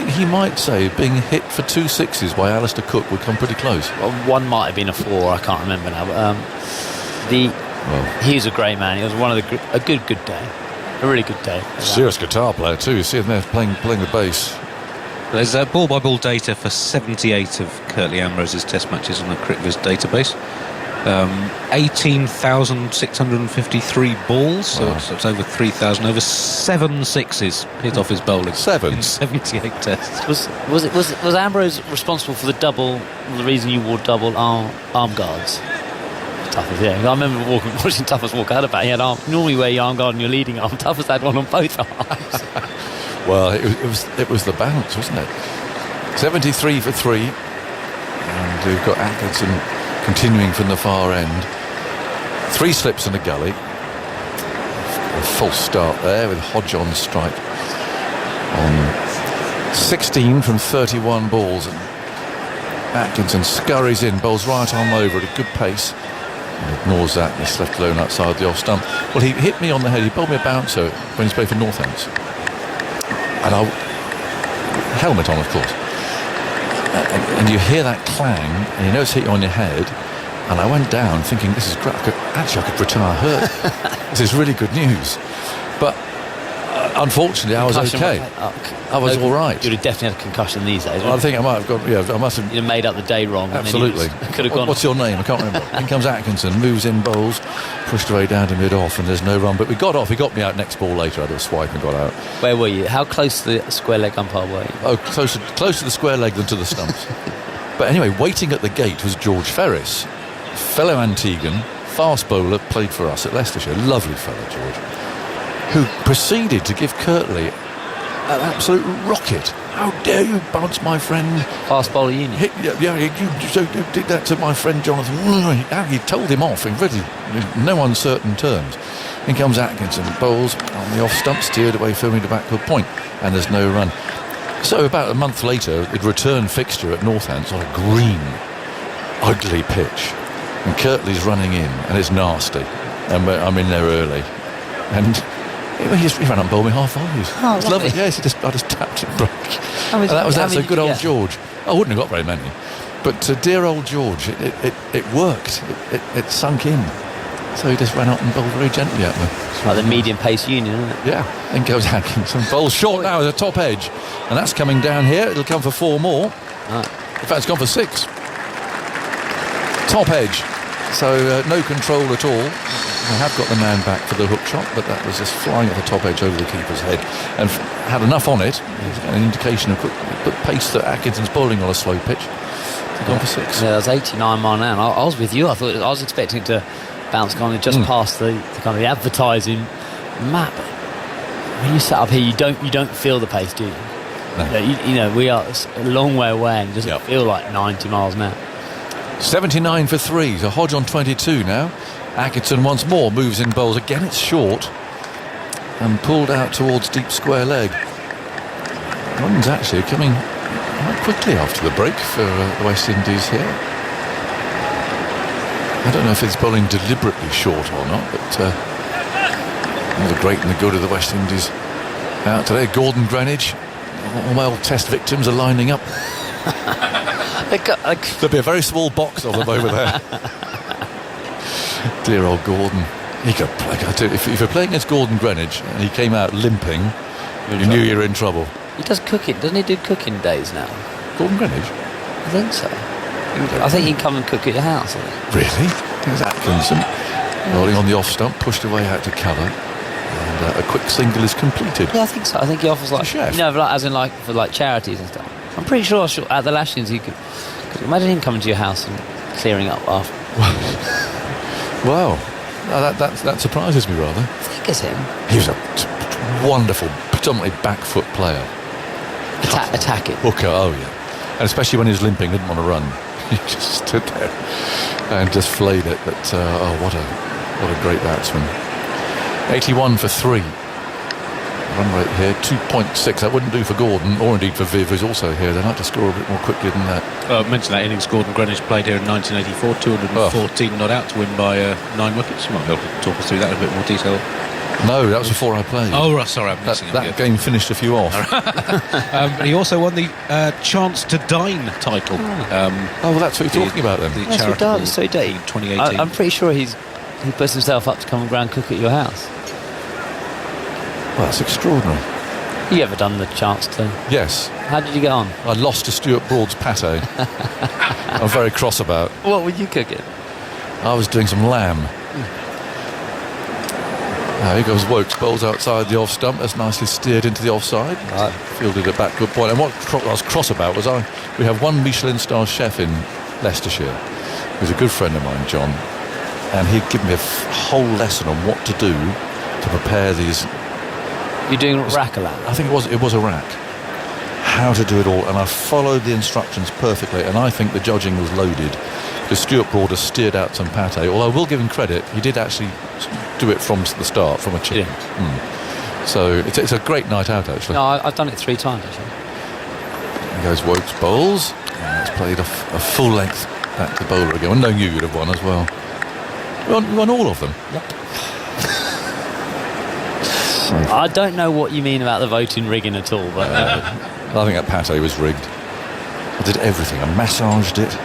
he might say being hit for 2 sixes by Alistair Cook would come pretty close. Well, one might have been a 4, I can't remember now. But he was a great man. It was a good day, a really good day. Serious guitar player too. You see him there playing the bass. There's ball-by-ball data for 78 of Curtly Amrose's Test matches on the CricViz database. 18,653 balls, so it's over 3,000, over 7 sixes hit off his bowling. 7 in 78 tests. Was Ambrose responsible for the reason you wore double arm guards? Tuffers, yeah. I remember watching Tuffers walk out about. He had normally wear your arm guard and your leading arm. Tuffers had one on both arms. Well, it was the bounce, wasn't it? 73 for 3, and we've got Atkinson continuing from the far end. 3 slips in the gully. A false start there with Hodge on strike. On 16 from 31 balls, and Atkinson scurries in, bowls right on over at a good pace. And ignores that, and he's left alone outside the off stump. Well, he hit me on the head. He bowled me a bouncer when he's played for Northants. And helmet on, of course. And you hear that clang, and you know it's hit you on your head. And I went down thinking, this is great. I could retire hurt. This is really good news. But unfortunately, I was okay. I was all right. You'd have definitely had a concussion these days. Well, I think I might have got. Yeah, I must have. You made up the day wrong. Absolutely. Could have gone. What's your name? I can't remember. In comes Atkinson, moves in, bowls, pushed away down to mid off, and there's no run. But we got off. He got me out next ball later. I had a swipe and got out. Where were you? How close to the square leg umpire were you? Oh, closer to the square leg than to the stumps. But anyway, waiting at the gate was George Ferris, fellow Antiguan, fast bowler, played for us at Leicestershire. Lovely fellow, George, who proceeded to give Kirtley an absolute rocket. How dare you bounce my friend? Fast bowler union. You did that to my friend Jonathan. He told him off in really no uncertain terms. In comes Atkinson, bowls on the off stump, steered away, filming to backward point, and there's no run. So about a month later, it returned fixture at Northants on a green, ugly pitch, and Kirtley's running in, and it's nasty, and I'm in there early, and he ran up and bowled me half volleys. Oh, it's lovely. Yes, I just tapped it break. And that was so good old George. I wouldn't have got very many, but dear old George, it worked. It sunk in. So he just ran up and bowled very gently at me. It's like the medium pace union, isn't it? Yeah. Then goes Atkinson. Bowls short now as a top edge, and that's coming down here. It'll come for 4 more. In fact, it's gone for 6. Top edge. So no control at all. I have got the man back for the hook shot, but that was just flying at the top edge over the keeper's head, and had enough on it. An indication of the pace that Atkinson's bowling on a slow pitch. It's gone for 6. Yeah, that's 89 mile an hour. I was with you. I was expecting to bounce kind of just past the kind of the advertising map. When you set up here, you don't feel the pace, do you? No. You know, we are a long way away, and it doesn't feel like 90 miles an hour. 79 for 3. So Hodge on 22 now. Atkinson once more moves in bowls. Again, it's short and pulled out towards deep square leg. Runs actually coming quite quickly after the break for the West Indies here. I don't know if it's bowling deliberately short or not, but all the great and the good of the West Indies out today. Gordon Greenwich, all my old Test victims are lining up. There'll be a very small box of them over there. Dear old Gordon. He could play. If you're playing against Gordon Greenwich and he came out limping, you knew you were in trouble. He does cooking, doesn't he? Do cooking days now? Gordon Greenwich? I think so. I think he can come and cook at your house. Really? There's Atkinson rolling on the off stump, pushed away out to cover, and a quick single is completed. Yeah, I think so. I think he offers like, chef. As in like for like charities and stuff. I'm pretty sure at the Lashings you could imagine him coming to your house and clearing up after. Wow, that surprises me rather. I think it's him. He was a wonderful, predominantly back foot player. Attacking. Hooker, oh yeah. And especially when he was limping, didn't want to run. He just stood there and just flayed it. But what a great batsman. 81 for 3. run rate here, 2.6. That wouldn't do for Gordon, or indeed for Viv, who's also here. They'd like to score a bit more quickly than that. I mentioned that innings Gordon Greenwich played here in 1984, 214 not out to win by 9 wickets. You might be able to talk us through that in a bit more detail. No, that was before I played. Oh, right, sorry, I'm missing that game finished a few off. He also won the Chance to Dine title. Well, that's what you're talking about then. The Yes, he does. So he did. 2018. I'm pretty sure he puts himself up to come and ground cook at your house. Well, that's extraordinary. You ever done the chance to? Yes. How did you get on? I lost to Stuart Broad's pate. I'm very cross about. What were you cooking? I was doing some lamb. Here goes Wokes, bowls outside the off stump. That's nicely steered into the offside. Right. Fielded it back, good point. And what I was cross about was we have one Michelin star chef in Leicestershire who's a good friend of mine, John, and he'd given me a whole lesson on what to do to prepare these. You're doing rack-a-lamb? I think it was a rack. How to do it all, and I followed the instructions perfectly, and I think the judging was loaded because Stuart Broad has steered out some pate, although I will give him credit, he did actually do it from the start, from a chip. So it's a great night out, actually. No, I've done it 3 times, actually. Here goes Wokes bowls, and that's played a full length back to the bowler again. I know you'd have won as well. You won all of them. Yep. I don't know what you mean about the voting rigging at all, but I think that pate was rigged. I did everything. I massaged it.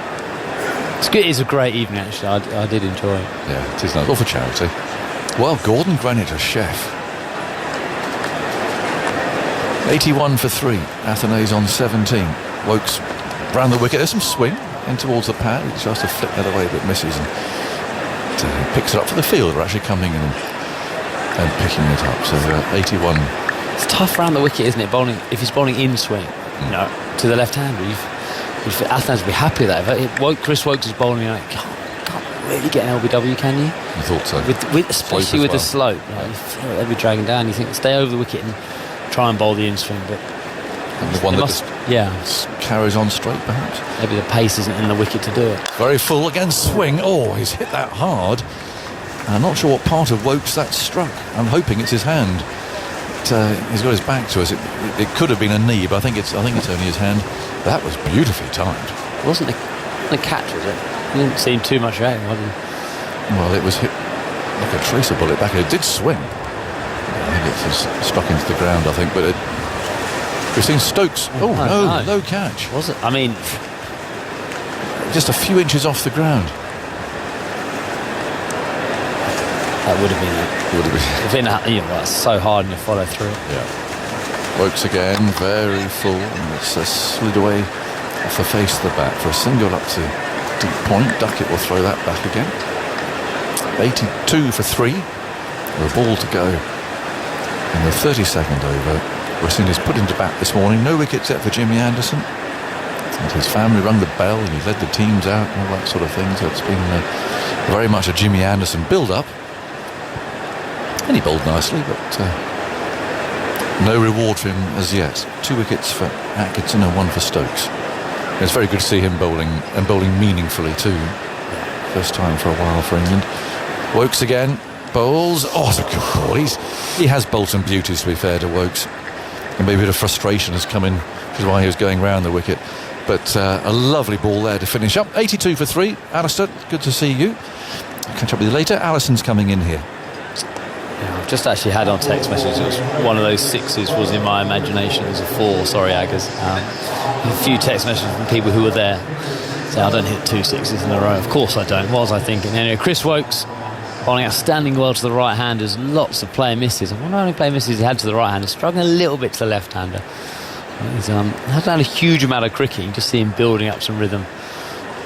It's good. It's a great evening, actually. I did enjoy it. Yeah, it is nice. All for charity. Well, Gordon Greenwich, a chef. 81 for 3. Athenais on 17. Wokes round the wicket. There's some swing in towards the pad. He tries to flick that away, but misses, and picks it up for the field. We're actually coming in and picking it up. So 81. It's tough round the wicket, isn't it? Bowling if he's bowling in swing, to the left hander. Athenais would be happy with that. Chris Wokes is bowling. You can't really get an LBW, can you? I thought so. Especially with the slope. You feel like they'll be dragging down. You think stay over the wicket and try and bowl the in swing, but and the one that just carries on straight, perhaps. Maybe the pace isn't in the wicket to do it. Very full against swing. Oh, he's hit that hard. I'm not sure what part of Wokes that struck. I'm hoping it's his hand. He's got his back to us. It could have been a knee, but I think it's only his hand. That was beautifully timed. It wasn't a catch, was it? It didn't seem too much out. Well, it was hit like a tracer bullet back. It did swing. I think it was struck into the ground, I think. But we've seen Stokes. No catch. Was it? I mean, just a few inches off the ground. That would have been it. That's so hard in your follow through. Yeah. Wokes again, very full, and it's slid away off the face of the bat for a single up to deep point. Duckett will throw that back again. 82 for 3. With a ball to go. In the 32nd over, Rossini's put into bat this morning. No wickets yet for Jimmy Anderson. And his family rung the bell, and he led the teams out and all that sort of thing. So it's been very much a Jimmy Anderson build-up. And he bowled nicely, but no reward for him as yet. 2 wickets for Atkinson and 1 for Stokes. It's very good to see him bowling, and bowling meaningfully too. First time for a while for England. Wokes again, bowls. Oh, it's a good ball. He has bowled some beauties, to be fair to Wokes. And maybe a bit of frustration has come in, which is why he was going round the wicket. But a lovely ball there to finish up. 82 for 3. Alistair, good to see you. I'll catch up with you later. Alison's coming in here. I've just actually had on text messages. It was one of those 6s was in my imagination. It was a 4. Sorry, Aggers. A few text messages from people who were there. So I don't hit 2 6s in a row. Of course I don't. What was I thinking? Anyway, Chris Wokes bowling outstanding well to the right-handers. Lots of player misses. I wonder how many player misses he had to the right-hander. Struggling a little bit to the left-hander. He's hasn't had a huge amount of cricket. You can just see him building up some rhythm.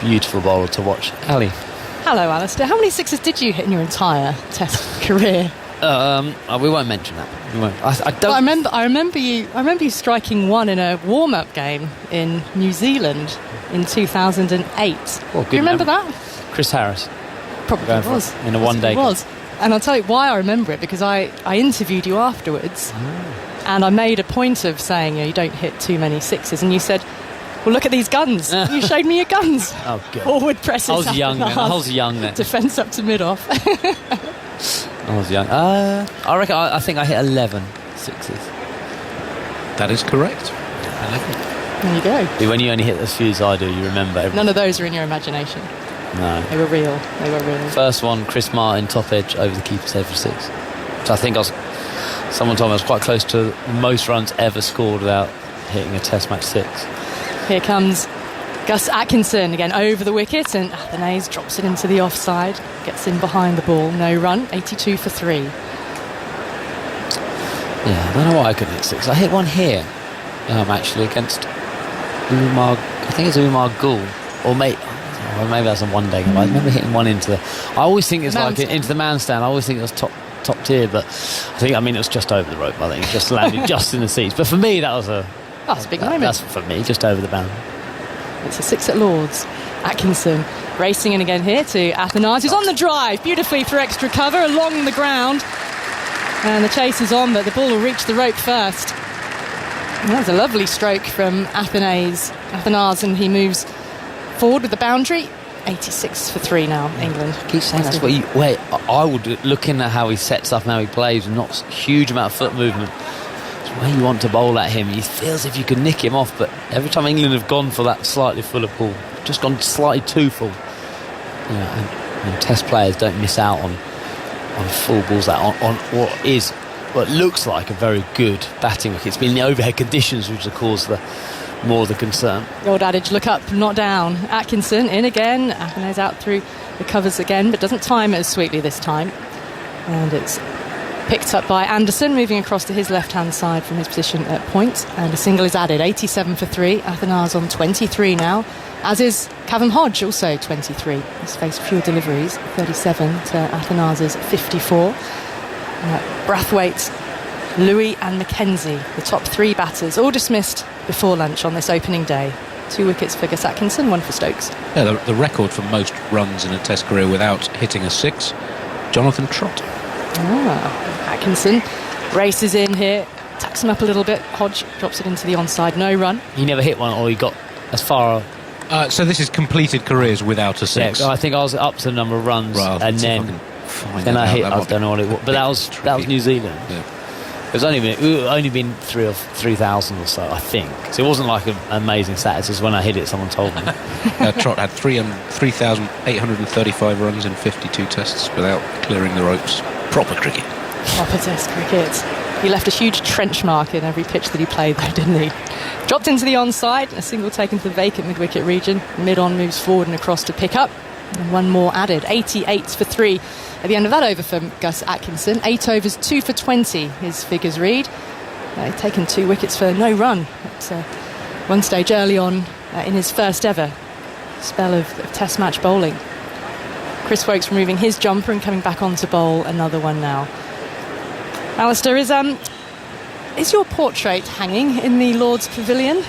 Beautiful bowler to watch. Ali. Hello, Alistair. How many 6s did you hit in your entire Test career? We won't mention that. We won't. I don't. Well, I remember you striking 1 in a warm-up game in New Zealand in 2008. Well, do you remember that? Chris Harris. Probably was in a one-day. It was, and I'll tell you why I remember it, because I interviewed you afterwards, and I made a point of saying you don't hit too many 6s, and you said, well, look at these guns. You showed me your guns. Oh, God. Forward presses. I was young then. Defence up to mid-off. I was young. I think I hit 11 6s. That is correct. 11. There you go. When you only hit as few as I do, you remember everything. None of those are in your imagination. No. They were real. They were real. First one, Chris Martin, top edge over the keeper's head for 6. So I think someone told me I was quite close to the most runs ever scored without hitting a Test match 6. Here comes Gus Atkinson again over the wicket, and Athanase drops it into the offside, gets in behind the ball, no run, 82 for 3. Yeah, I don't know why I couldn't hit 6. I hit one here, actually, against Umar. I think it's Umar Gul, or maybe that's a one-day game. I remember hitting one into the. I always think it's like into the man stand. I always think it was top tier, but it was just over the rope. I think it just landed just in the seats. But for me, that was a big moment. That's for me, just over the bound. It's a 6 at Lords. Atkinson racing in again here to Athanase, who's on the drive beautifully for extra cover along the ground. And the chase is on, but the ball will reach the rope first. And that was a lovely stroke from Athanase, and he moves forward with the boundary. 86 for 3 now, England. I keep saying that's what I would, looking at how he sets up and how he plays, not a huge amount of foot movement. It's where you want to bowl at him. He feels if you can nick him off, but every time England have gone for that slightly fuller ball, just gone slightly too full. And Test players don't miss out on full balls on what looks like a very good batting wicket. It's been the overhead conditions which have caused more of the concern. The old adage, look up, not down. Atkinson in again. Athanase out through the covers again, but doesn't time it as sweetly this time. And it's picked up by Anderson, moving across to his left-hand side from his position at point. And a single is added, 87 for 3. Athanase on 23 now, as is Cavum Hodge, also 23. He's faced fewer deliveries, 37 to Athanase's 54. Brathwaite, Louis and Mackenzie, the top 3 batters, all dismissed before lunch on this opening day. 2 wickets for Gus Atkinson, 1 for Stokes. Yeah, the record for most runs in a Test career without hitting a 6, Jonathan Trott. Atkinson races in here, tacks him up a little bit. Hodge drops it into the onside, no run. He never hit one, or he got as far. So this is completed careers without a 6. Yeah, I think I was up to the number of runs, and then I hit. I don't know what it was, but that was New Zealand. Yeah. It's only been 3,000 or so, I think. So it wasn't like an amazing stat. It's when I hit it, someone told me. Trott had 3,835 runs in 52 tests without clearing the ropes. Proper cricket. Proper Test cricket. He left a huge trench mark in every pitch that he played, though, didn't he? Dropped into the onside, a single taken to the vacant mid-wicket region. Mid-on moves forward and across to pick up. And 1 more added, 88 for 3 at the end of that over for Gus Atkinson. 8 overs, 2 for 20, his figures read. He'd taken 2 wickets for no run at one stage early on in his first ever spell of Test match bowling. Chris Woakes removing his jumper and coming back on to bowl another one now. Alistair, is your portrait hanging in the Lord's Pavilion?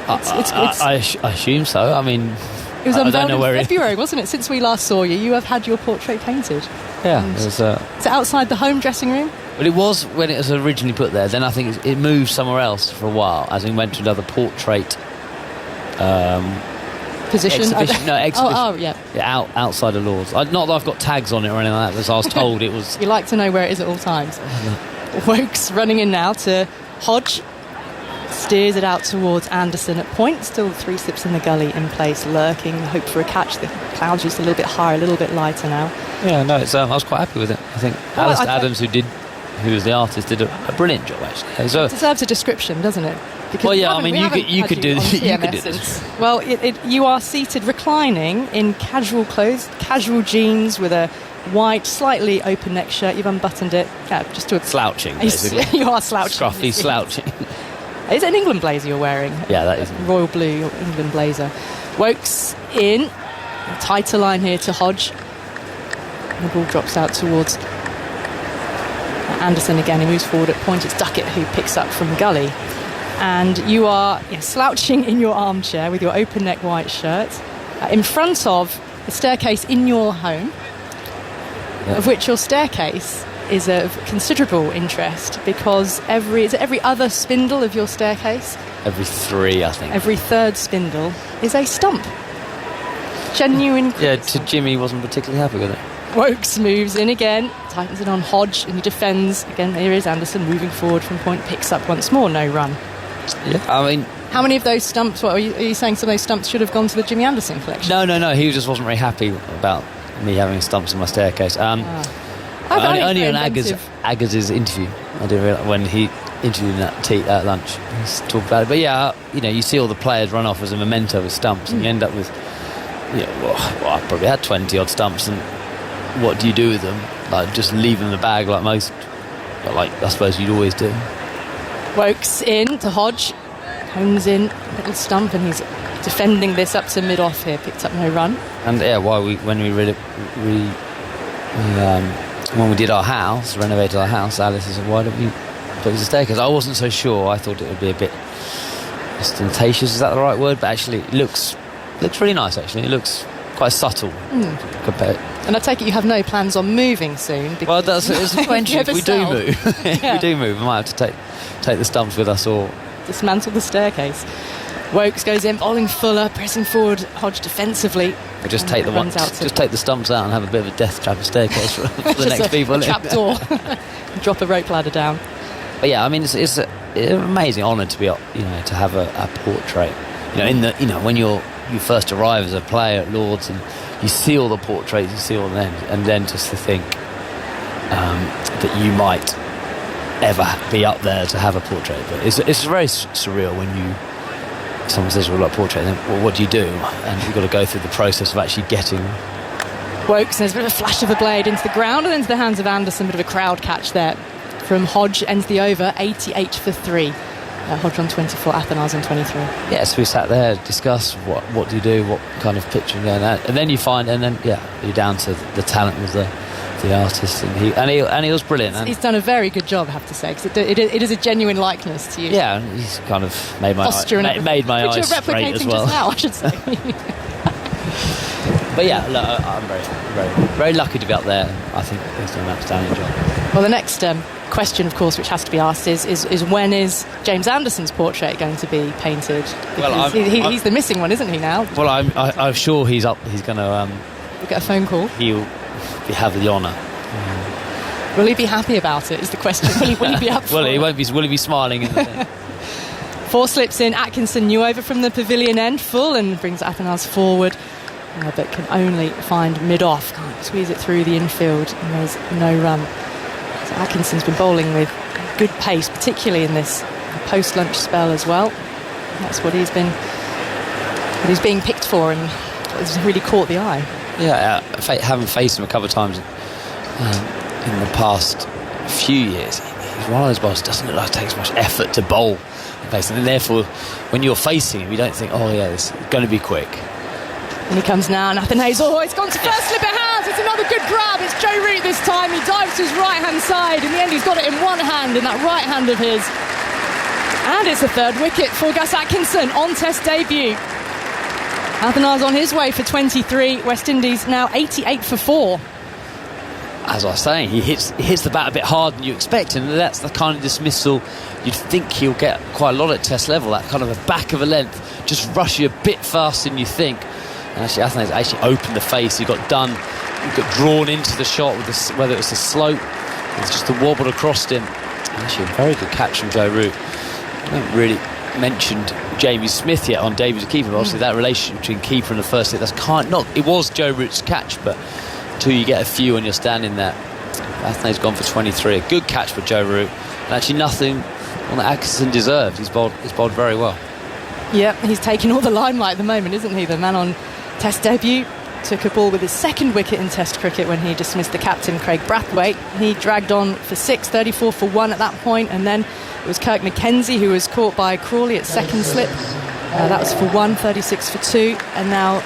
I assume so. I mean, it was unveiled in in February, wasn't it? Since we last saw you, you have had your portrait painted. Yeah. Is it outside the home dressing room? Well, it was when it was originally put there. Then I think it moved somewhere else for a while, as we went to another portrait position. Exhibition. No, exhibition. Oh, yeah. Outside of Lords. Not that I've got tags on it or anything like that, because I was told it was. You like to know where it is at all times. Woakes running in now to Hodge. Steers it out towards Anderson at point. Still 3 slips in the gully in place, lurking. Hope for a catch. The clouds just a little bit higher, a little bit lighter now. Yeah, no, I was quite happy with it. I think Alistair Adams, who was the artist, did a brilliant job, actually. So, it deserves a description, doesn't it? Because you could do this. Well, you are seated reclining in casual clothes, casual jeans with a white, slightly open neck shirt. You've unbuttoned it. Just to slouching, basically. You are slouching. Scruffy slouching. Is it an England blazer you're wearing? Yeah, that is. Royal blue, your England blazer. Woakes in. A tighter line here to Hodge. And the ball drops out towards Anderson again. He moves forward at point. It's Duckett who picks up from gully. And you are slouching in your armchair with your open neck white shirt in front of the staircase in your home, of which your staircase is of considerable interest because every other spindle of your staircase, every 3, I think, every 3rd spindle is a stump. Genuine. Yeah, Jimmy wasn't particularly happy with it. Wokes moves in again, tightens it on Hodge, and he defends. Again, here is Anderson moving forward from point, picks up once more, no run. Yeah, I mean... How many of those stumps, are you saying some of those stumps should have gone to the Jimmy Anderson collection? No, he just wasn't very happy about me having stumps in my staircase. Only on Agaz's interview, I didn't realise, when he interviewed him at lunch, he talked about it. But yeah, you see all the players run off as a memento with stumps, and you end up with, I probably had 20 odd stumps, and what do you do with them? Like, just leave them in the bag like most, but like I suppose you'd always do. Wokes in to Hodge, hones in, little stump, and he's defending this up to mid-off here, picked up no run. And yeah, when we did our house, renovated our house, Alice said, why don't we put a staircase? I wasn't so sure. I thought it would be a bit ostentatious, is that the right word? But actually it looks really nice, actually. It looks quite subtle compared. And I take it you have no plans on moving soon? Well, it's a question. If we do move. Yeah. We do move. We might have to take the stumps with us or... dismantle the staircase. Wokes goes in, bowling Fuller, pressing forward Hodge defensively. We'll just take the stumps out and have a bit of a death trap staircase for the next people. A trap door. Drop a rope ladder down. But yeah, I mean, it's an amazing honour to be, to have a portrait. When you first arrive as a player at Lord's and you see all the portraits, you see all them, and then just to think that you might ever be up there to have a portrait. But it's very surreal when someone says, well, like portrait, then, well, what do you do? And you've got to go through the process of actually getting... Wokes, there's a bit of a flash of a blade into the ground and into the hands of Anderson, bit of a crowd catch there from Hodge, ends the over, 88 for 3. Hodge on 24, Athanase on 23. Yes, we sat there, discussed what do you do, what kind of picture you're going at, and then you're down to the talent of the artist, and he was brilliant. He's done a very good job, I have to say, because it is a genuine likeness to you. Yeah, and he's kind of made my eyes straight as well. Just now, I should say. But yeah, look, I'm very, very, very lucky to be up there. I think he's done an outstanding job. Well, the next question, of course, which has to be asked is when is James Anderson's portrait going to be painted? Because he's the missing one, isn't he now? Well, I'm sure he's up. He's going to get a phone call. He'll have the honour. Will he be happy about it? Is the question. Will he be up for Well, it? he won't be. Will he be smiling? 4 slips in. Atkinson new over from the pavilion end, full, and brings Athanase forward. But can only find mid-off. Can't squeeze it through the infield, and there's no run. So Atkinson's been bowling with good pace, particularly in this post-lunch spell as well. And that's what he's being picked for, and it's really caught the eye. Yeah, having faced him a couple of times in the past few years, he's one of those bowlers doesn't look like it takes much effort to bowl, and therefore, when you're facing him, you don't think, oh yeah, this is going to be quick. And he comes now, and Athanase, it's gone to first slip, it has, it's another good grab, it's Joe Root this time, he dives to his right-hand side, in the end he's got it in one hand, in that right hand of his, and it's the 3rd wicket for Gus Atkinson on Test debut. Athanase on his way for 23, West Indies now 88 for 4. As I was saying, he hits the bat a bit harder than you expect, and that's the kind of dismissal you'd think he'll get quite a lot at Test level, that kind of a back of a length, just rush you a bit faster than you think. And actually, Athanase actually opened the face. He got drawn into the shot with whether it was the slope, it's just the wobble across him. And actually, a very good catch from Joe Root. I haven't really mentioned Jamie Smith yet on David the keeper. Obviously, that relationship between keeper and the first hit, it was Joe Root's catch, but until you get a few when you're standing there, Athanase gone for 23. A good catch for Joe Root, and actually nothing on that Atkinson deserved. He's bowled very well. Yeah, he's taking all the limelight at the moment, isn't he? The man on Test debut took a ball with his 2nd wicket in Test cricket when he dismissed the captain, Craig Brathwaite. He dragged on for 6, 34 for 1 at that point, and then it was Kirk Mackenzie who was caught by Crawley at 2nd slip. That was for 1, 36 for 2, and now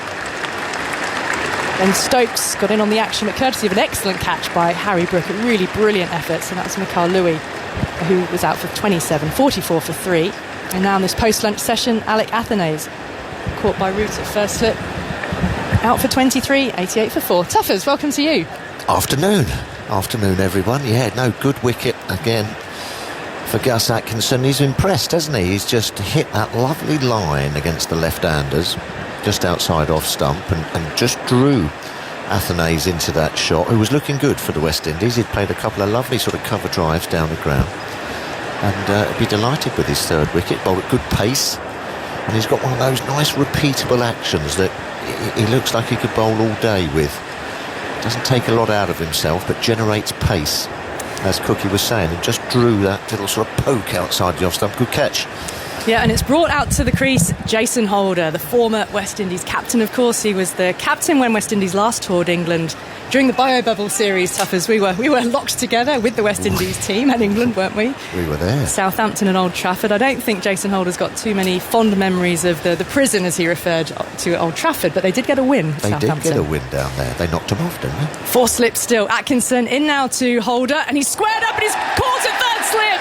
Ben Stokes got in on the action, but courtesy of an excellent catch by Harry Brook, a really brilliant effort, and that's Mikhail Louis, who was out for 27, 44 for 3. And now in this post-lunch session, Alec Athanase, caught by Root at first slip, out for 23, 88 for 4. Tuffers, welcome to you. Afternoon, everyone. Yeah, no, good wicket again for Gus Atkinson. He's impressed, hasn't he? He's just hit that lovely line against the left-handers, just outside off stump, and just drew Athenays into that shot, who was looking good for the West Indies. He'd played a couple of lovely sort of cover drives down the ground, and he'd be delighted with his third wicket. Bowled at good pace, and he's got one of those nice repeatable actions that he looks like he could bowl all day with. Doesn't take a lot out of himself, but generates pace, as Cookie was saying, and just drew that little sort of poke outside the off stump. Good catch. Yeah, and it's brought out to the crease Jason Holder, the former West Indies captain, of course. He was the captain when West Indies last toured England during the Bio-Bubble series, Tuffers. We were locked together with the West Indies team and England, weren't we? We were there. Southampton and Old Trafford. I don't think Jason Holder's got too many fond memories of the prison, as he referred to, Old Trafford, but they did get a win, They Southampton. did get a win down there. They knocked him off, didn't they? 4 slips still. Atkinson in now to Holder, and he's squared up and he's caught a third slip.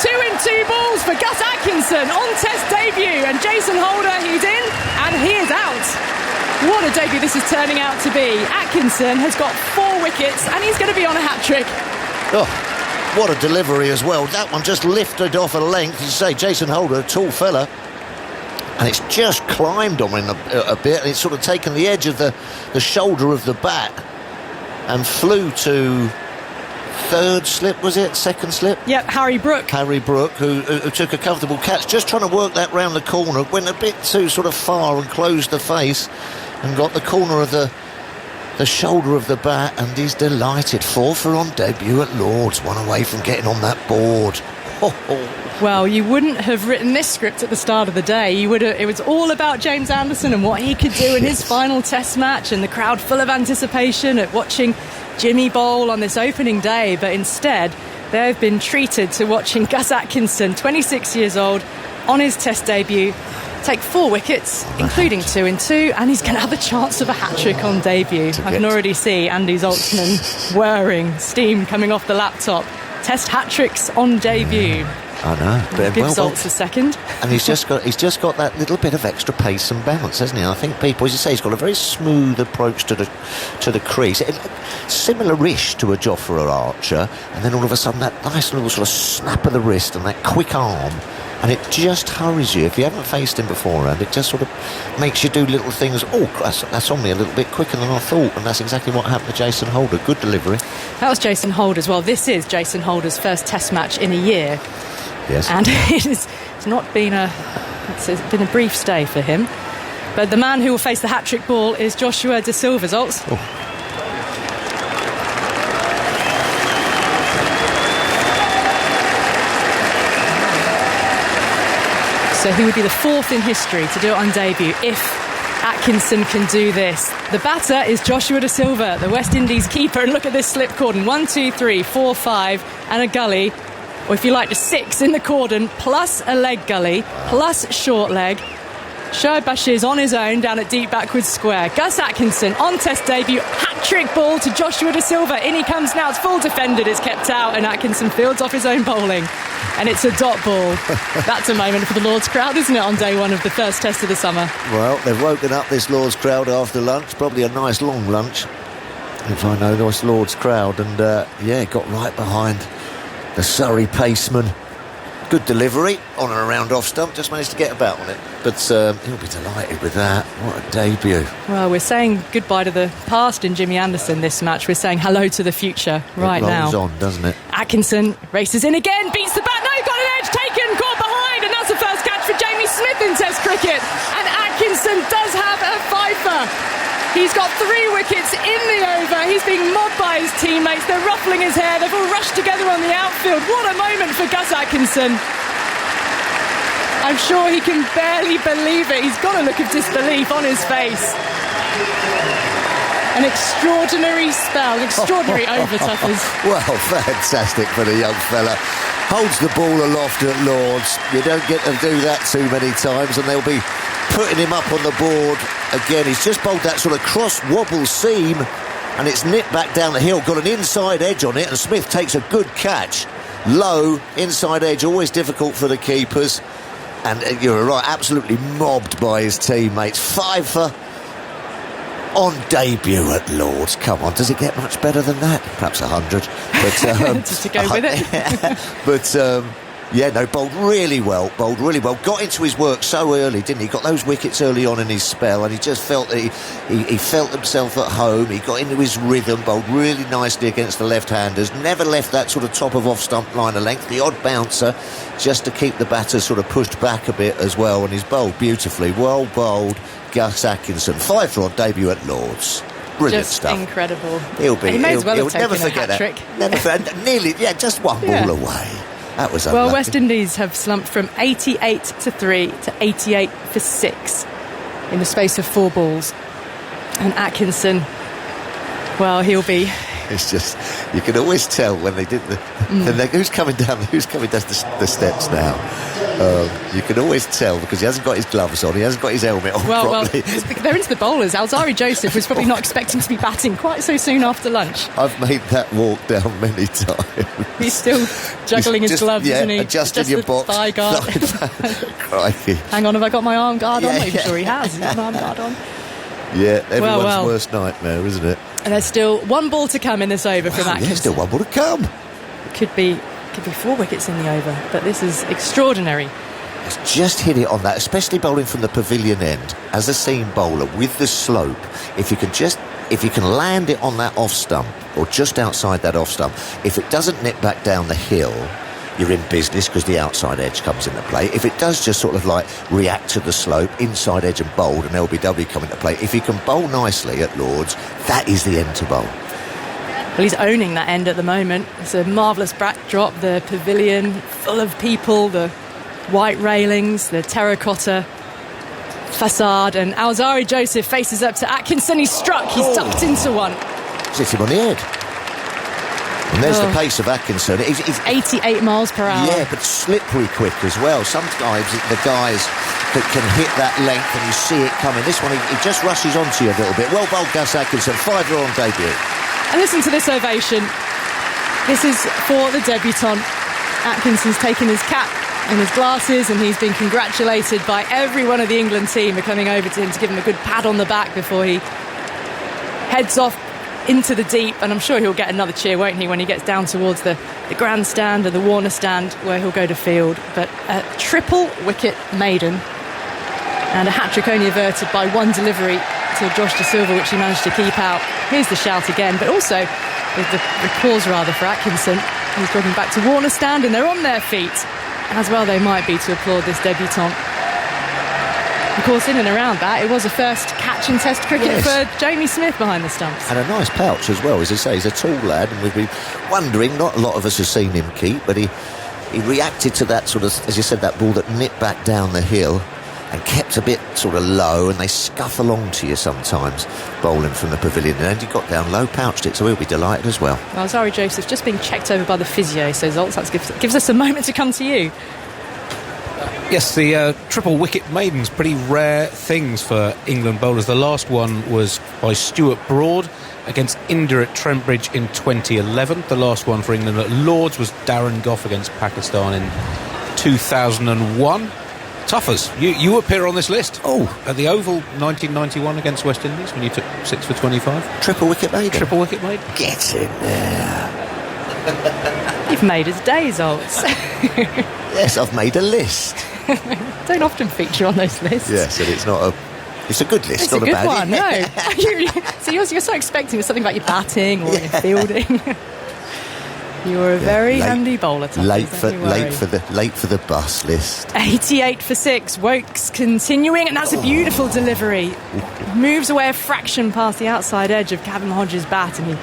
2 in 2 balls for Gus Atkinson on Test debut, and Jason Holder, he's in and he is out. What a debut this is turning out to be. Atkinson has got 4 wickets and he's going to be on a hat-trick. Oh, what a delivery as well. That one just lifted off a length. As you say, Jason Holder, a tall fella, and it's just climbed on him a bit, and it's sort of taken the edge of the shoulder of the bat and flew to third slip, was it? Second slip? Yep, Harry Brook, who took a comfortable catch, just trying to work that round the corner, went a bit too sort of far and closed the face and got the corner of the shoulder of the bat, and he's delighted. 4 for on debut at Lord's, 1 away from getting on that board. Well, you wouldn't have written this script at the start of the day. It was all about James Anderson and what he could do in his final Test match, and the crowd full of anticipation at watching Jimmy bowl on this opening day. But instead, they've been treated to watching Gus Atkinson, 26 years old, on his Test debut, take 4 wickets, including 2 in 2, and he's going to have a chance of a hat-trick on debut. I can already see Andy Zaltzman whirring, steam coming off the laptop. Test hat-tricks on debut. I know. But Good Zaltz a second. And he's just got that little bit of extra pace and balance, hasn't he? I think people, as you say, he's got a very smooth approach to the crease. Similar-ish to a Jofra Archer, and then all of a sudden that nice little sort of snap of the wrist and that quick arm, and it just hurries you. If you haven't faced him beforehand, it just sort of makes you do little things. Oh, that's on me a little bit quicker than I thought, and that's exactly what happened to Jason Holder. Good delivery. That was Jason Holder as well. This is Jason Holder's first Test match in a year. Yes. And it's been a brief stay for him. But the man who will face the hat-trick ball is Joshua De Silva. Zoltz. So he would be the 4th in history to do it on debut if Atkinson can do this. The batter is Joshua De Silva, the West Indies keeper, and look at this slip cordon. 1, 2, 3, 4, 5 and a gully, or if you like, a 6 in the cordon, plus a leg gully, plus short leg. Shoaib Bashir's on his own down at deep backwards square. Gus Atkinson on Test debut, hat-trick ball to Joshua De Silva. In he comes now, it's full defended, it's kept out, and Atkinson fields off his own bowling. And it's a dot ball. That's a moment for the Lord's crowd, isn't it, on day 1 of the first Test of the summer? Well, they've woken up this Lord's crowd after lunch, probably a nice long lunch, if I know this Lord's crowd, and got right behind the Surrey paceman. Good delivery on and around off stump, just managed to get about on it, but he'll be delighted with that. What a debut. Well, we're saying goodbye to the past in Jimmy Anderson this match. We're saying hello to the future right now. It rolls on, doesn't it? Atkinson races in again, beats the bat. No, got an edge, taken, caught behind, and that's the first catch for Jamie Smith in Test cricket. And Atkinson does have a fifer. He's got 3 wickets in the over. He's being mobbed by his teammates. They're ruffling his hair. They've all rushed together on the outfield. What a moment for Gus Atkinson. I'm sure he can barely believe it. He's got a look of disbelief on his face. An extraordinary spell, extraordinary over, Tuffers. Well, fantastic for the young fella. Holds the ball aloft at Lord's. You don't get to do that too many times, and they'll be putting him up on the board again. He's just bowled that sort of cross wobble seam, and it's nipped back down the hill, got an inside edge on it, and Smith takes a good catch. Low, inside edge, always difficult for the keepers. And you're right, absolutely mobbed by his teammates. 5 for on debut at Lord's. Come on, does it get much better than that? Perhaps 100. But, just to go with it. But Yeah, no, bowled really well. Got into his work so early, didn't he? Got those wickets early on in his spell, and he just felt that he felt himself at home. He got into his rhythm, bowled really nicely against the left-handers. Never left that sort of top of off-stump line of length. The odd bouncer, just to keep the batters sort of pushed back a bit as well. And he's bowled beautifully. Well bowled, Gus Atkinson. 5 for on debut at Lords. Brilliant just stuff. Incredible. He'll never forget that. Nearly, just one ball away. That was unlucky. Well, West Indies have slumped from 88 to 3 to 88 for 6 in the space of 4 balls. And Atkinson, well, he'll be... It's just, you can always tell when they did who's coming down the steps now. You can always tell because he hasn't got his gloves on, he hasn't got his helmet on properly. They're into the bowlers. Alzari Joseph was probably not expecting to be batting quite so soon after lunch. I've made that walk down many times. He's still juggling his gloves, isn't he? Adjusting your box. Thigh guard. Crikey. Hang on, have I got my arm guard on? I'm sure he has. He's got an arm guard on. Yeah, everyone's worst nightmare, isn't it? And there's still 1 ball to come in this over from Atkinson. Yeah, still 1 ball to come. Could be 4 wickets in the over, but this is extraordinary. He's just hit it on that, especially bowling from the pavilion end as a seam bowler with the slope. If you can land it on that off stump or just outside that off stump, if it doesn't nip back down the hill, you're in business because the outside edge comes into play. If it does just sort of like react to the slope, inside edge and bowled, and LBW come into play, if he can bowl nicely at Lords, that is the end to bowl. Well, he's owning that end at the moment. It's a marvellous backdrop, the pavilion full of people, the white railings, the terracotta facade, and Alzari Joseph faces up to Atkinson. He's struck, he's ducked into one. Hit him on the head. And there's the pace of Atkinson. He's 88 miles per hour. Yeah, but slippery quick as well. Sometimes the guys can hit that length and you see it coming. This one, he just rushes onto you a little bit. Well bowled, Gus Atkinson. 5 on debut. And listen to this ovation. This is for the debutant. Atkinson's taken his cap and his glasses and he's been congratulated by every one of the England team for coming over to him to give him a good pat on the back before he heads off into the deep, and I'm sure he'll get another cheer, won't he, when he gets down towards the grandstand or the Warner stand where he'll go to field. But a triple wicket maiden and a hat-trick only averted by 1 delivery to Josh De Silva, which he managed to keep out. Here's the shout again, but also the applause rather for Atkinson. He's jogging back to Warner stand and they're on their feet, as well they might be, to applaud this debutant. Of course, in and around that, it was a first catch in Test cricket for Jamie Smith behind the stumps. And a nice pouch as well, as I say. He's a tall lad, and we've been wondering, not a lot of us have seen him keep, but he reacted to that sort of, as you said, that ball that nipped back down the hill and kept a bit sort of low, and they scuff along to you sometimes, bowling from the pavilion. And he got down low, pouched it, so he'll be delighted as well. Alzari Joseph just being checked over by the physio, so Zoltz, that gives us a moment to come to you. Yes, the triple wicket maidens, pretty rare things for England bowlers. The last one was by Stuart Broad against India at Trent Bridge in 2011. The last one for England at Lords was Darren Gough against Pakistan in 2001. Tuffers, you appear on this list. At the Oval 1991 against West Indies when you took 6 for 25. Triple wicket maiden. Triple wicket maiden. Get in there. You've made his day, Zoltz. Yes, I've made a list. Don't often feature on those lists. Yes, and it's a good list, it's not a good bad one. No, so you're so expecting something about your batting or your fielding. You're a very handy bowler. Late for the bus list. 88 for 6. Wokes continuing, and that's a beautiful delivery. Moves away a fraction past the outside edge of Gavin Hodges' bat, and he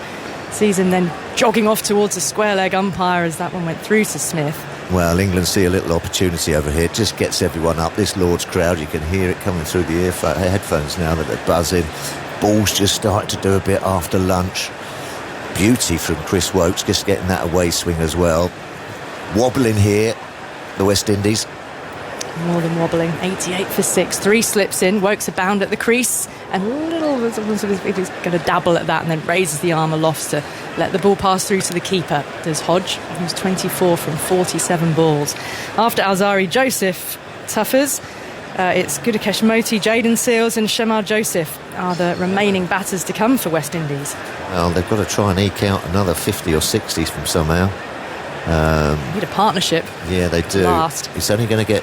sees him then jogging off towards the square leg umpire as that one went through to Smith. Well, England see a little opportunity over here. Just gets everyone up. This Lord's crowd, you can hear it coming through the headphones now that they're buzzing. Ball's just started to do a bit after lunch. Beauty from Chris Wokes, just getting that away swing as well. Wobbling here, the West Indies. More than wobbling. 88 for 6. 3 slips in. Wokes a bound at the crease, and he's going to dabble at that and then raises the arm aloft to let the ball pass through to the keeper. There's Hodge, who's 24 from 47 balls. After Alzari Joseph, Tuffers, it's Gudakesh Moti, Jaden Seales and Shamar Joseph are the remaining batters to come for West Indies. Well, they've got to try and eke out another 50 or 60s from somehow. Need a partnership. Yeah, they do. Last. It's only going to get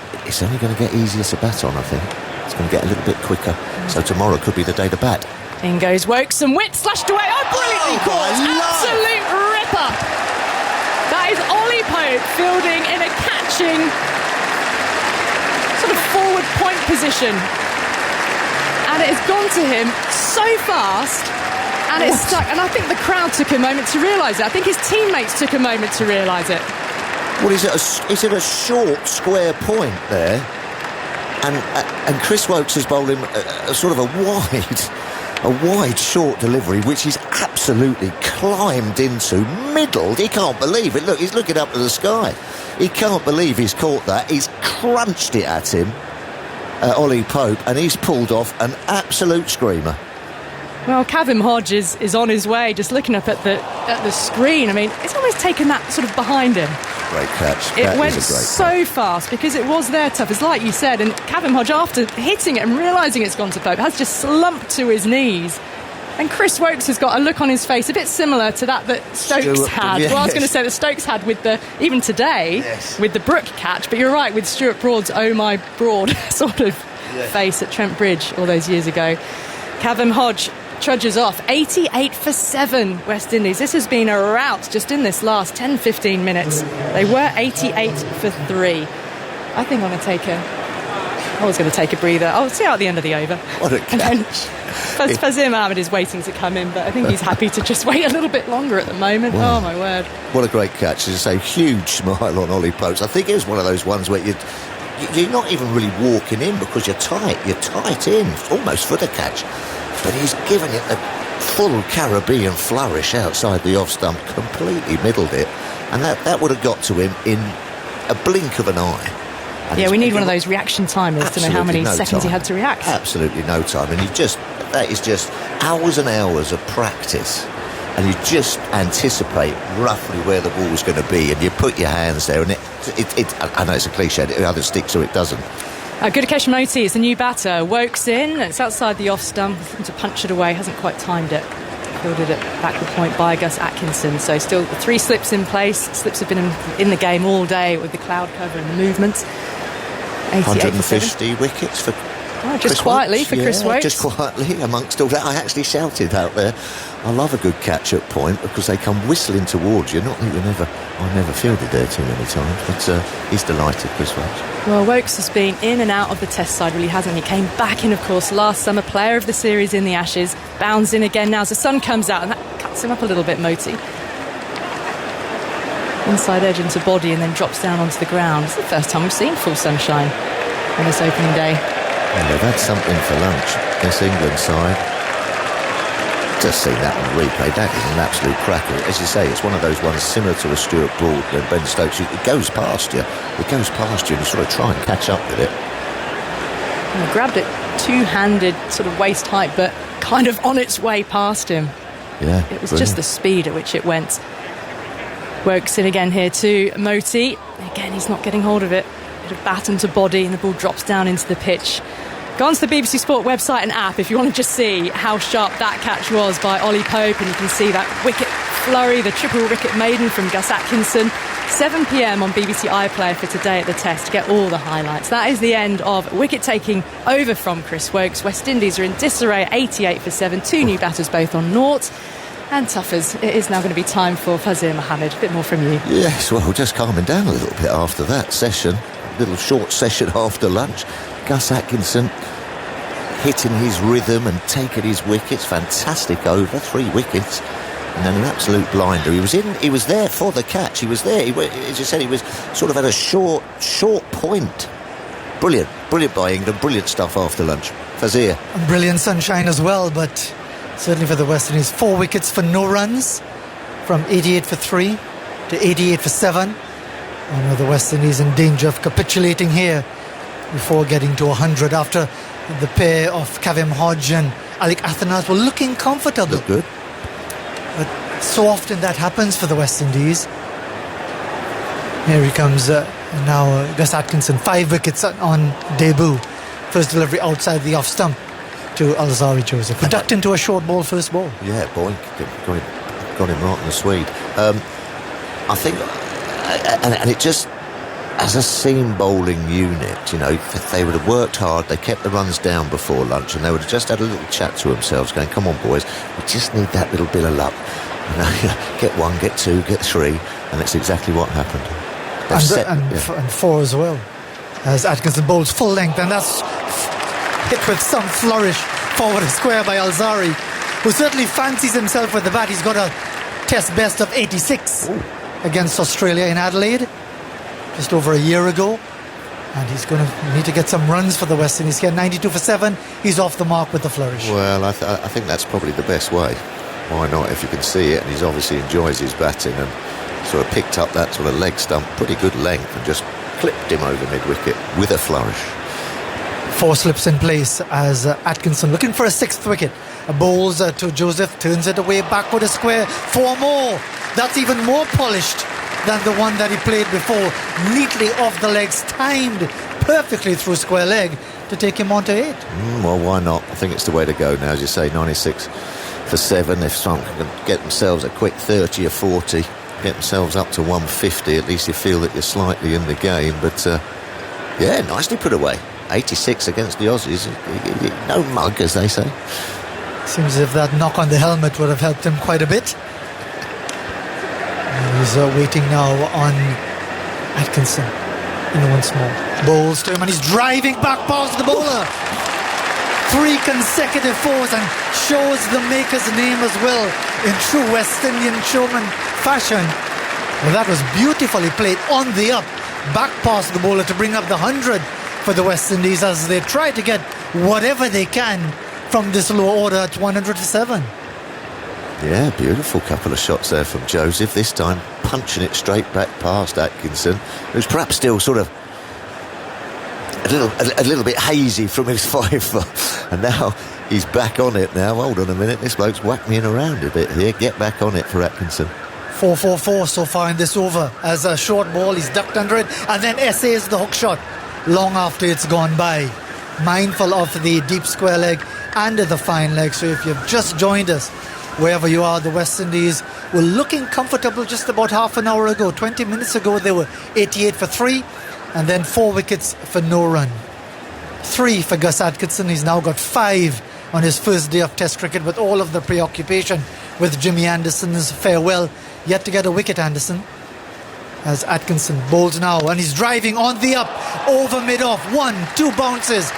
easier to bat on, I think. It's going to get a little bit quicker. So tomorrow could be the day to bat. In goes Wokes, and Witt slashed away. Oh, brilliantly caught! Absolute ripper. That is Ollie Pope fielding in a catching sort of forward point position, and it has gone to him so fast. And it's stuck, and I think the crowd took a moment to realise it. I think his teammates took a moment to realise it. Well, he's at a short square point there, and Chris Wokes is bowling a sort of a wide short delivery, which he's absolutely climbed into, middled. He can't believe it. Look, he's looking up to the sky. He can't believe he's caught that. He's crunched it at him, Ollie Pope, and he's pulled off an absolute screamer. Well, Kavim Hodge is on his way, just looking up at the screen. I mean, it's almost taken that sort of behind him. Great catch. It went so fast because it was there tough, as like you said, and Kavim Hodge, after hitting it and realising it's gone to Pope, has just slumped to his knees. And Chris Wokes has got a look on his face a bit similar to that Stokes had. Yes. Well, I was going to say that Stokes had with even today, with the Brook catch, but you're right, with Stuart Broad's oh my Broad sort of face at Trent Bridge all those years ago. Kavim Hodge trudges off. 88 for 7, West Indies. This has been a rout just in this last 10-15 minutes. They were 88 for 3. I think I'm going to take a breather. I'll see out the end of the over. What a catch. Fazim Ahmed is waiting to come in, but I think he's happy to just wait a little bit longer at the moment. Wow. Oh my word. What a great catch. As I say, huge smile on Ollie Pope. I think it was one of those ones where you're not even really walking in because you're tight in, almost for the catch. But he's given it a full Caribbean flourish outside the off stump, completely middled it, and that would have got to him in a blink of an eye. And we need one of those reaction timers to know how many seconds he had to react. Absolutely no time, and that is just hours and hours of practice, and you just anticipate roughly where the ball's going to be, and you put your hands there, and I know it's a cliche, it either sticks or it doesn't. Gudakesh Moti is the new batter. Wokes in, it's outside the off stump, looking to punch it away, hasn't quite timed it. Fielded it back the point by Gus Atkinson. So still 3 slips in place. Slips have been in the game all day with the cloud cover and the movements. 150 wickets for just quietly for Chris Wokes. Just quietly amongst all that. I actually shouted out there, I love a good catch-up point because they come whistling towards you. Not that I never fielded there too many times, but he's delighted, Chris Wokes. Well, Wokes has been in and out of the test side, really hasn't he? Came back in, of course, last summer, player of the series in the Ashes. Bounds in again now as the sun comes out, and that cuts him up a little bit, Moti. Inside edge into body and then drops down onto the ground. It's the first time we've seen full sunshine on this opening day. And they've had something for lunch, this England side. Just seen that on replay. That is an absolute cracker. As you say, it's one of those ones similar to a Stuart Broad and Ben Stokes. It goes past you. It goes past you and you sort of try and catch up with it. He grabbed it two-handed, sort of waist height, but kind of on its way past him. Yeah, it was just the speed at which it went. Wokes in again here to Moti. Again, he's not getting hold of it. Bit of bat into body and the ball drops down into the pitch. Go on to the BBC Sport website and app if you want to just see how sharp that catch was by Ollie Pope, and you can see that wicket flurry, the triple wicket maiden from Gus Atkinson. 7 p.m. on BBC iPlayer for today at the Test. Get all the highlights. That is the end of wicket taking over from Chris Wokes. West Indies are in disarray, 88 for 7. 2 new batters both on naught. And Tuffers, it is now going to be time for Fazir Mohammed. A bit more from you. Yes, well, just calming down a little bit after that session. Little short session after lunch. Gus Atkinson hitting his rhythm and taking his wickets. Fantastic over, 3 wickets. And then an absolute blinder. He was there for the catch. He was there. As you said, he was sort of at a short point. Brilliant by England. Brilliant stuff after lunch. Fazir. Brilliant sunshine as well, but certainly for the West Indies, 4 wickets for no runs, from 88 for 3 to 88 for 7. I know the West Indies in danger of capitulating here before getting to 100 after the pair of Kavim Hodge and Alec Athanas were looking comfortable. Look good. But so often that happens for the West Indies. Here he comes now, Gus Atkinson, 5 wickets on debut. First delivery outside the off stump to Alzari Joseph. Ducked into a short ball, first ball. Yeah, boy, got him right in the Swede. I think and it just, as a seam bowling unit, you know, they would have worked hard, they kept the runs down before lunch, and they would have just had a little chat to themselves going, come on boys, we just need that little bit of luck, you know, get 1, get 2, get 3, and that's exactly what happened. And 4 as well, as Atkinson bowls full length, and that's hit with some flourish forward a square by Alzari, who certainly fancies himself with the bat. He's got a test best of 86 against Australia in Adelaide just over a year ago, and he's going to need to get some runs for the West Indies. He had 92 for 7. He's off the mark with the flourish. Well, I think that's probably the best way. Why not, if you can see it? And he obviously enjoys his batting, and sort of picked up that sort of leg stump, pretty good length, and just clipped him over mid-wicket with a flourish. 4 slips in place as Atkinson looking for a 6th wicket. Bowls to Joseph, turns it away back with a square. 4 more. That's even more polished than the one that he played before. Neatly off the legs, timed perfectly through square leg to take him on to 8. Well, why not? I think it's the way to go now, as you say, 96 for 7. If someone can get themselves a quick 30 or 40, get themselves up to 150, at least you feel that you're slightly in the game. But yeah, nicely put away. 86 against the Aussies. No mug, as they say. Seems as if that knock on the helmet would have helped him quite a bit. And he's waiting now on Atkinson in once more. Bowls to him, and he's driving back past the bowler. 3 consecutive 4s, and shows the maker's name as well in true West Indian showman fashion. Well, that was beautifully played on the up, back past the bowler to bring up the 100 for the West Indies as they try to get whatever they can from this low order at 100 for 7. Yeah, beautiful couple of shots there from Joseph, this time punching it straight back past Atkinson, who's perhaps still sort of a little bit hazy from his 5 foot, and now he's back on it now. Hold on a minute, this bloke's whack-meing around a bit here. Get back on it for Atkinson. 4-4-4 so far in this over, as a short ball, he's ducked under it and then essays the hook shot long after it's gone by, mindful of the deep square leg and the fine leg. So if you've just joined us, wherever you are, the West Indies were looking comfortable just about half an hour ago. 20 minutes ago they were 88 for 3, and then 4 wickets for no run. 3 for Gus Atkinson. He's now got 5 on his first day of Test cricket, with all of the preoccupation with Jimmy Anderson's farewell. Yet to get a wicket, Anderson, as Atkinson bowls now, and he's driving on the up over mid-off. 1, 2 bounces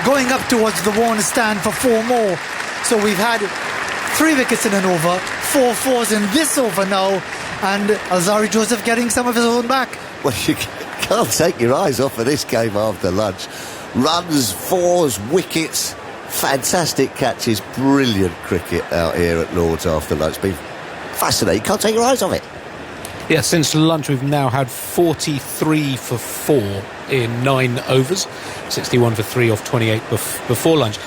going up towards the Warner stand for 4 more. So we've had 3 wickets in an over, 4 4s in this over now, and Alzari Joseph getting some of his own back. Well, you can't take your eyes off of this game after lunch. Runs, 4s, wickets, fantastic catches, brilliant cricket out here at Lord's after lunch. Been fascinating, can't take your eyes off it. Yeah, since lunch we've now had 43 for 4 in 9 overs, 61 for 3 off 28 before lunch.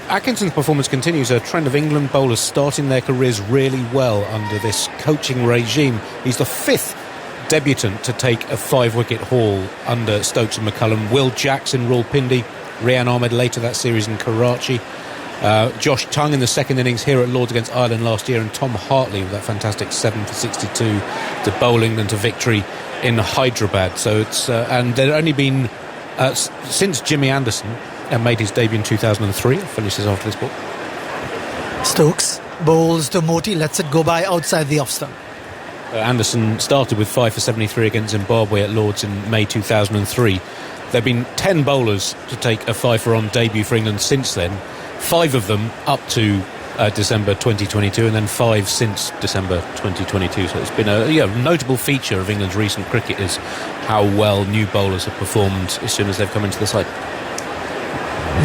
Atkinson's performance continues a trend of England bowlers starting their careers really well under this coaching regime. He's the 5th debutant to take a 5-wicket haul under Stokes and McCullum. Will Jackson, Rawalpindi, Rian Ahmed later that series in Karachi. Josh Tongue in the second innings here at Lord's against Ireland last year, and Tom Hartley with that fantastic 7 for 62 to bowl England to victory in Hyderabad. So it's and there had only been since Jimmy Anderson made his debut in 2003. Finishes after this ball. Stokes bowls to Moti, lets it go by outside the off stump. Anderson started with 5 for 73 against Zimbabwe at Lord's in May 2003. There have been 10 bowlers to take a 5 for on debut for England since then. 5 of them up to December 2022, and then 5 since December 2022. So it's been a notable feature of England's recent cricket is how well new bowlers have performed as soon as they've come into the side.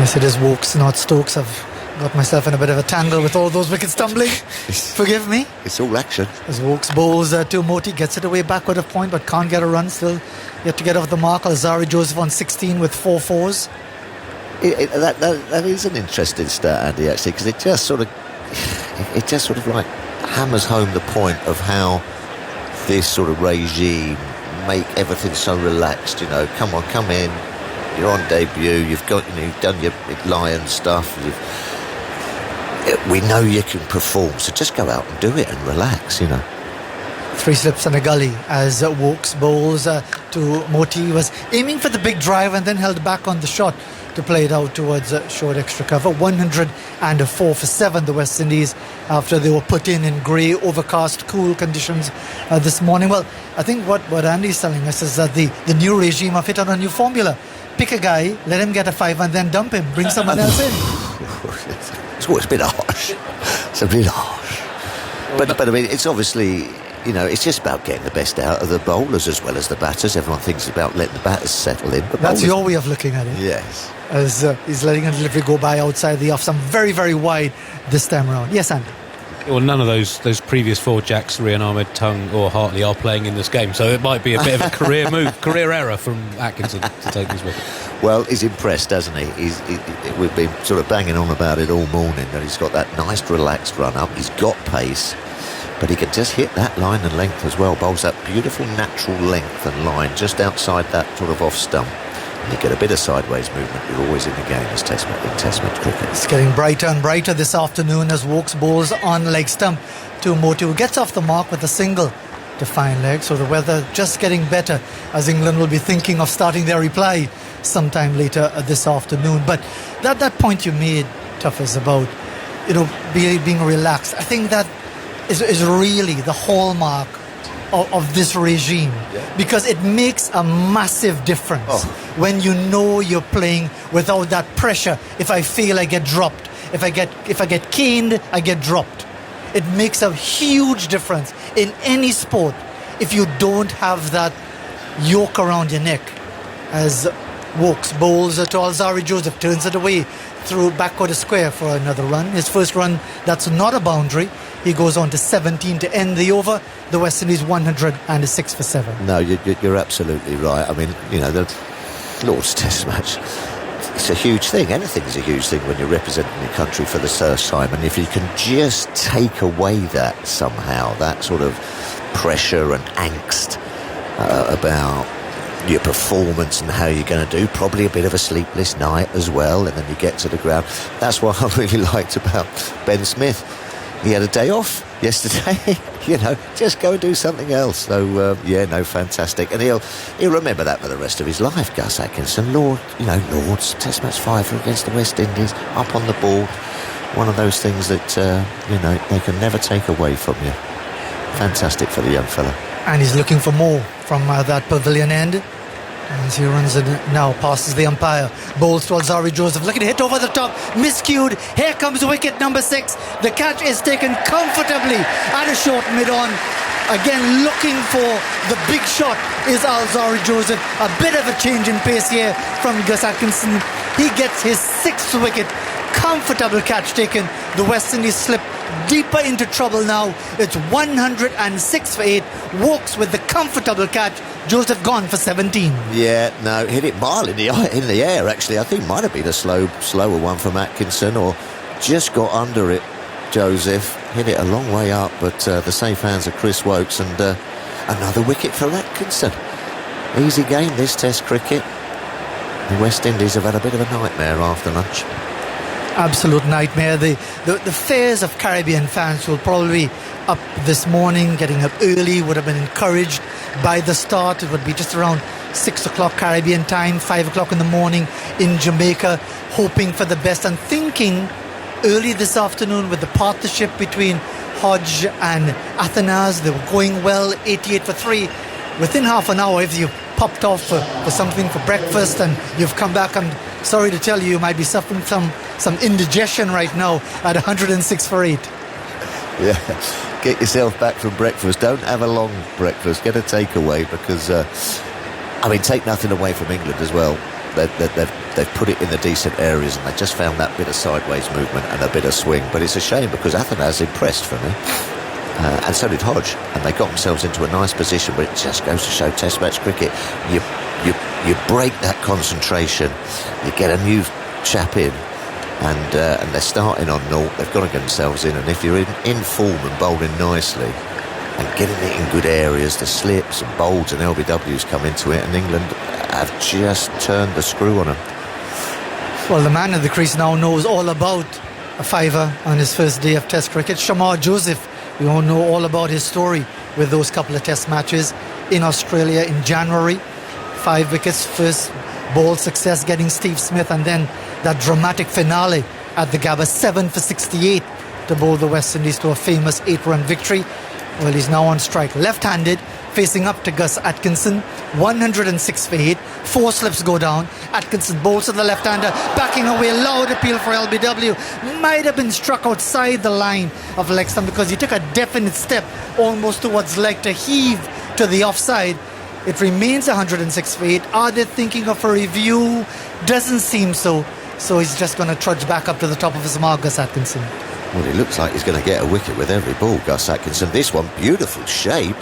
Yes, it is Wokes, not Stokes. I've got myself in a bit of a tangle with all those wickets tumbling. Forgive me. It's all action. As Wokes bowls to Moti, gets it away backward of point, but can't get a run. Still yet to get off the mark. Alzari Joseph on 16 with 4 4s. That is an interesting stat, Andy, actually, because it just sort of like hammers home the point of how this sort of regime make everything so relaxed. You know, come on, come in. You're on debut. You've done your big Lion stuff. We know you can perform, so just go out and do it and relax. You know, 3 slips and a gully as Wokes bowls to Moti. He was aiming for the big drive and then held back on the shot to play it out towards short extra cover. 104 for 7, the West Indies, after they were put in grey, overcast, cool conditions this morning. Well, I think what Andy's telling us is that the new regime have hit on a new formula. Pick a guy, let him get a 5 and then dump him, bring someone else in. It's a bit harsh. It's a bit harsh. But I mean, it's obviously, it's just about getting the best out of the bowlers as well as the batters. Everyone thinks it's about letting the batters settle in. But That's your way of looking at it. Yes. As he's letting a delivery go by outside the off, some very, very wide this time around. Yes, Andy. Well, none of those previous 4 Jacks, Rian Ahmed, Tongue or Hartley are playing in this game, so it might be a bit of a career error from Atkinson to take this wicket. Well, he's impressed, hasn't he? We've been sort of banging on about it all morning, that he's got that nice relaxed run up. He's got pace, but he can just hit that line and length as well. Bowls that beautiful natural length and line just outside that sort of off stump. And you get a bit of sideways movement. You're always in the game as Test match cricket. It's getting brighter and brighter this afternoon as Wokes bowls on leg stump to Moti, who gets off the mark with a single to fine leg. So the weather just getting better as England will be thinking of starting their reply sometime later this afternoon. But that point you made, Tuff, is about being relaxed. I think that is really the hallmark of this regime, because it makes a massive difference when you know you're playing without that pressure. If I fail, I get dropped. If I get caned, I get dropped. It makes a huge difference in any sport if you don't have that yoke around your neck. As Wokes bowls to Alzari Joseph, turns it away through backward square for another run. His first run, that's not a boundary. He goes on to 17 to end the over. The West Indies 106 for 7. No, you're absolutely right. I mean, the Lord's Test match, it's a huge thing. Anything's a huge thing when you're representing your country for the first time. And if you can just take away that somehow, that sort of pressure and angst about your performance and how you're going to do, probably a bit of a sleepless night as well, and then you get to the ground. That's what I really liked about Ben Smith. He had a day off yesterday, just go and do something else. So, fantastic. And he'll remember that for the rest of his life, Gus Atkinson. Lord's Test match 5 against the West Indies, up on the board. One of those things that, they can never take away from you. Fantastic for the young fella. And he's looking for more from that pavilion end. As he runs it now, passes the umpire, bowls to Alzari Joseph, looking to hit over the top, miscued. Here comes wicket number 6. The catch is taken comfortably at a short mid-on. Again, looking for the big shot is Alzari Joseph. A bit of a change in pace here from Gus Atkinson. He gets his 6th wicket. Comfortable catch taken. The West Indies slip deeper into trouble now. It's 106 for 8. Wokes with the comfortable catch. Joseph gone for 17. Yeah, no, hit it mile in the air, actually. I think might have been a slower one from Atkinson, or just got under it, Joseph. Hit it a long way up, but the safe hands of Chris Wokes, and another wicket for Atkinson. Easy game, this Test cricket. The West Indies have had a bit of a nightmare after lunch. Absolute nightmare. The fears of Caribbean fans will probably up this morning, getting up early, would have been encouraged by the start. It would be just around 6 o'clock Caribbean time, 5 o'clock in the morning in Jamaica, hoping for the best and thinking early this afternoon with the partnership between Hodge and Athanase. They were going well, 88 for 3. Within half an hour, if you've popped off for something for breakfast and you've come back, I'm sorry to tell you, you might be suffering some indigestion right now at 106 for 8. Yeah, get yourself back from breakfast. Don't have a long breakfast. Get a takeaway, because, take nothing away from England as well. They've put it in the decent areas, and they just found that bit of sideways movement and a bit of swing. But it's a shame, because Athanase impressed for me. And so did Hodge, and they got themselves into a nice position. But it just goes to show Test match cricket, you break that concentration, you get a new chap in, and they're starting on 0. They've got to get themselves in, and if you're in form and bowling nicely and getting it in good areas, the slips and bowls and LBWs come into it, and England have just turned the screw on them. Well, the man in the crease now knows all about a fiver on his first day of Test cricket. Shamar Joseph, we all know all about his story with those couple of test matches in Australia in January. 5 wickets, first ball success getting Steve Smith, and then that dramatic finale at the Gabba, 7 for 68 to bowl the West Indies to a famous 8-run victory. Well, he's now on strike left-handed, facing up to Gus Atkinson, 106 for 8, 4 slips go down. Atkinson bowls to the left-hander, backing away, loud appeal for LBW. Might have been struck outside the line of leg stump because he took a definite step almost towards leg to heave to the offside. It remains 106 for 8. Are they thinking of a review? Doesn't seem so. So he's just going to trudge back up to the top of his mark, Gus Atkinson. Well, it looks like he's going to get a wicket with every ball, Gus Atkinson. This one, beautiful shape.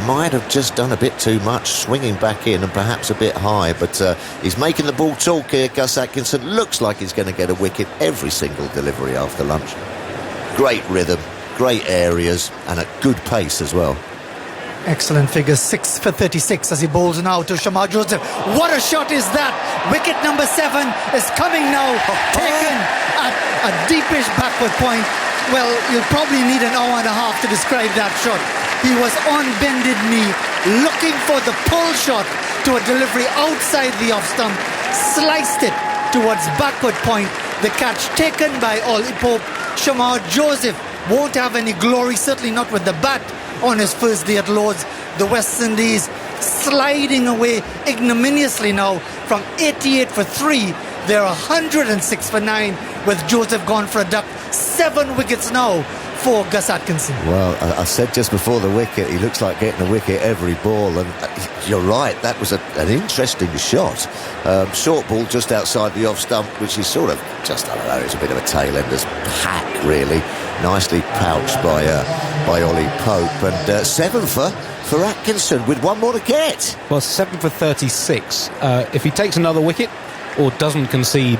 Might have just done a bit too much, swinging back in and perhaps a bit high, but he's making the ball talk here, Gus Atkinson. Looks like he's going to get a wicket every single delivery after lunch. Great rhythm, great areas, and at good pace as well. Excellent figures, 6 for 36 as he bowls now to Shamar Joseph. What a shot is that! Wicket number 7 is coming now, taken at a deepish backward point. Well, you'll probably need an hour and a half to describe that shot. He was on bended knee, looking for the pull shot to a delivery outside the off stump, sliced it towards backward point. The catch taken by Ollie Pope. Shamar Joseph won't have any glory, certainly not with the bat on his first day at Lord's. The West Indies sliding away ignominiously now from 88 for 3. They're 106 for 9 with Joseph gone for a duck. 7 wickets now for Gus Atkinson. Well, I said just before the wicket, he looks like getting a wicket every ball, and you're right, that was an interesting shot. Short ball just outside the off stump, which is sort of just, I don't know, it's a bit of a tail-ender's hack, really. Nicely pouched by Ollie Pope, and 7 for Atkinson with 1 more to get. Well, 7 for 36. If he takes another wicket or doesn't concede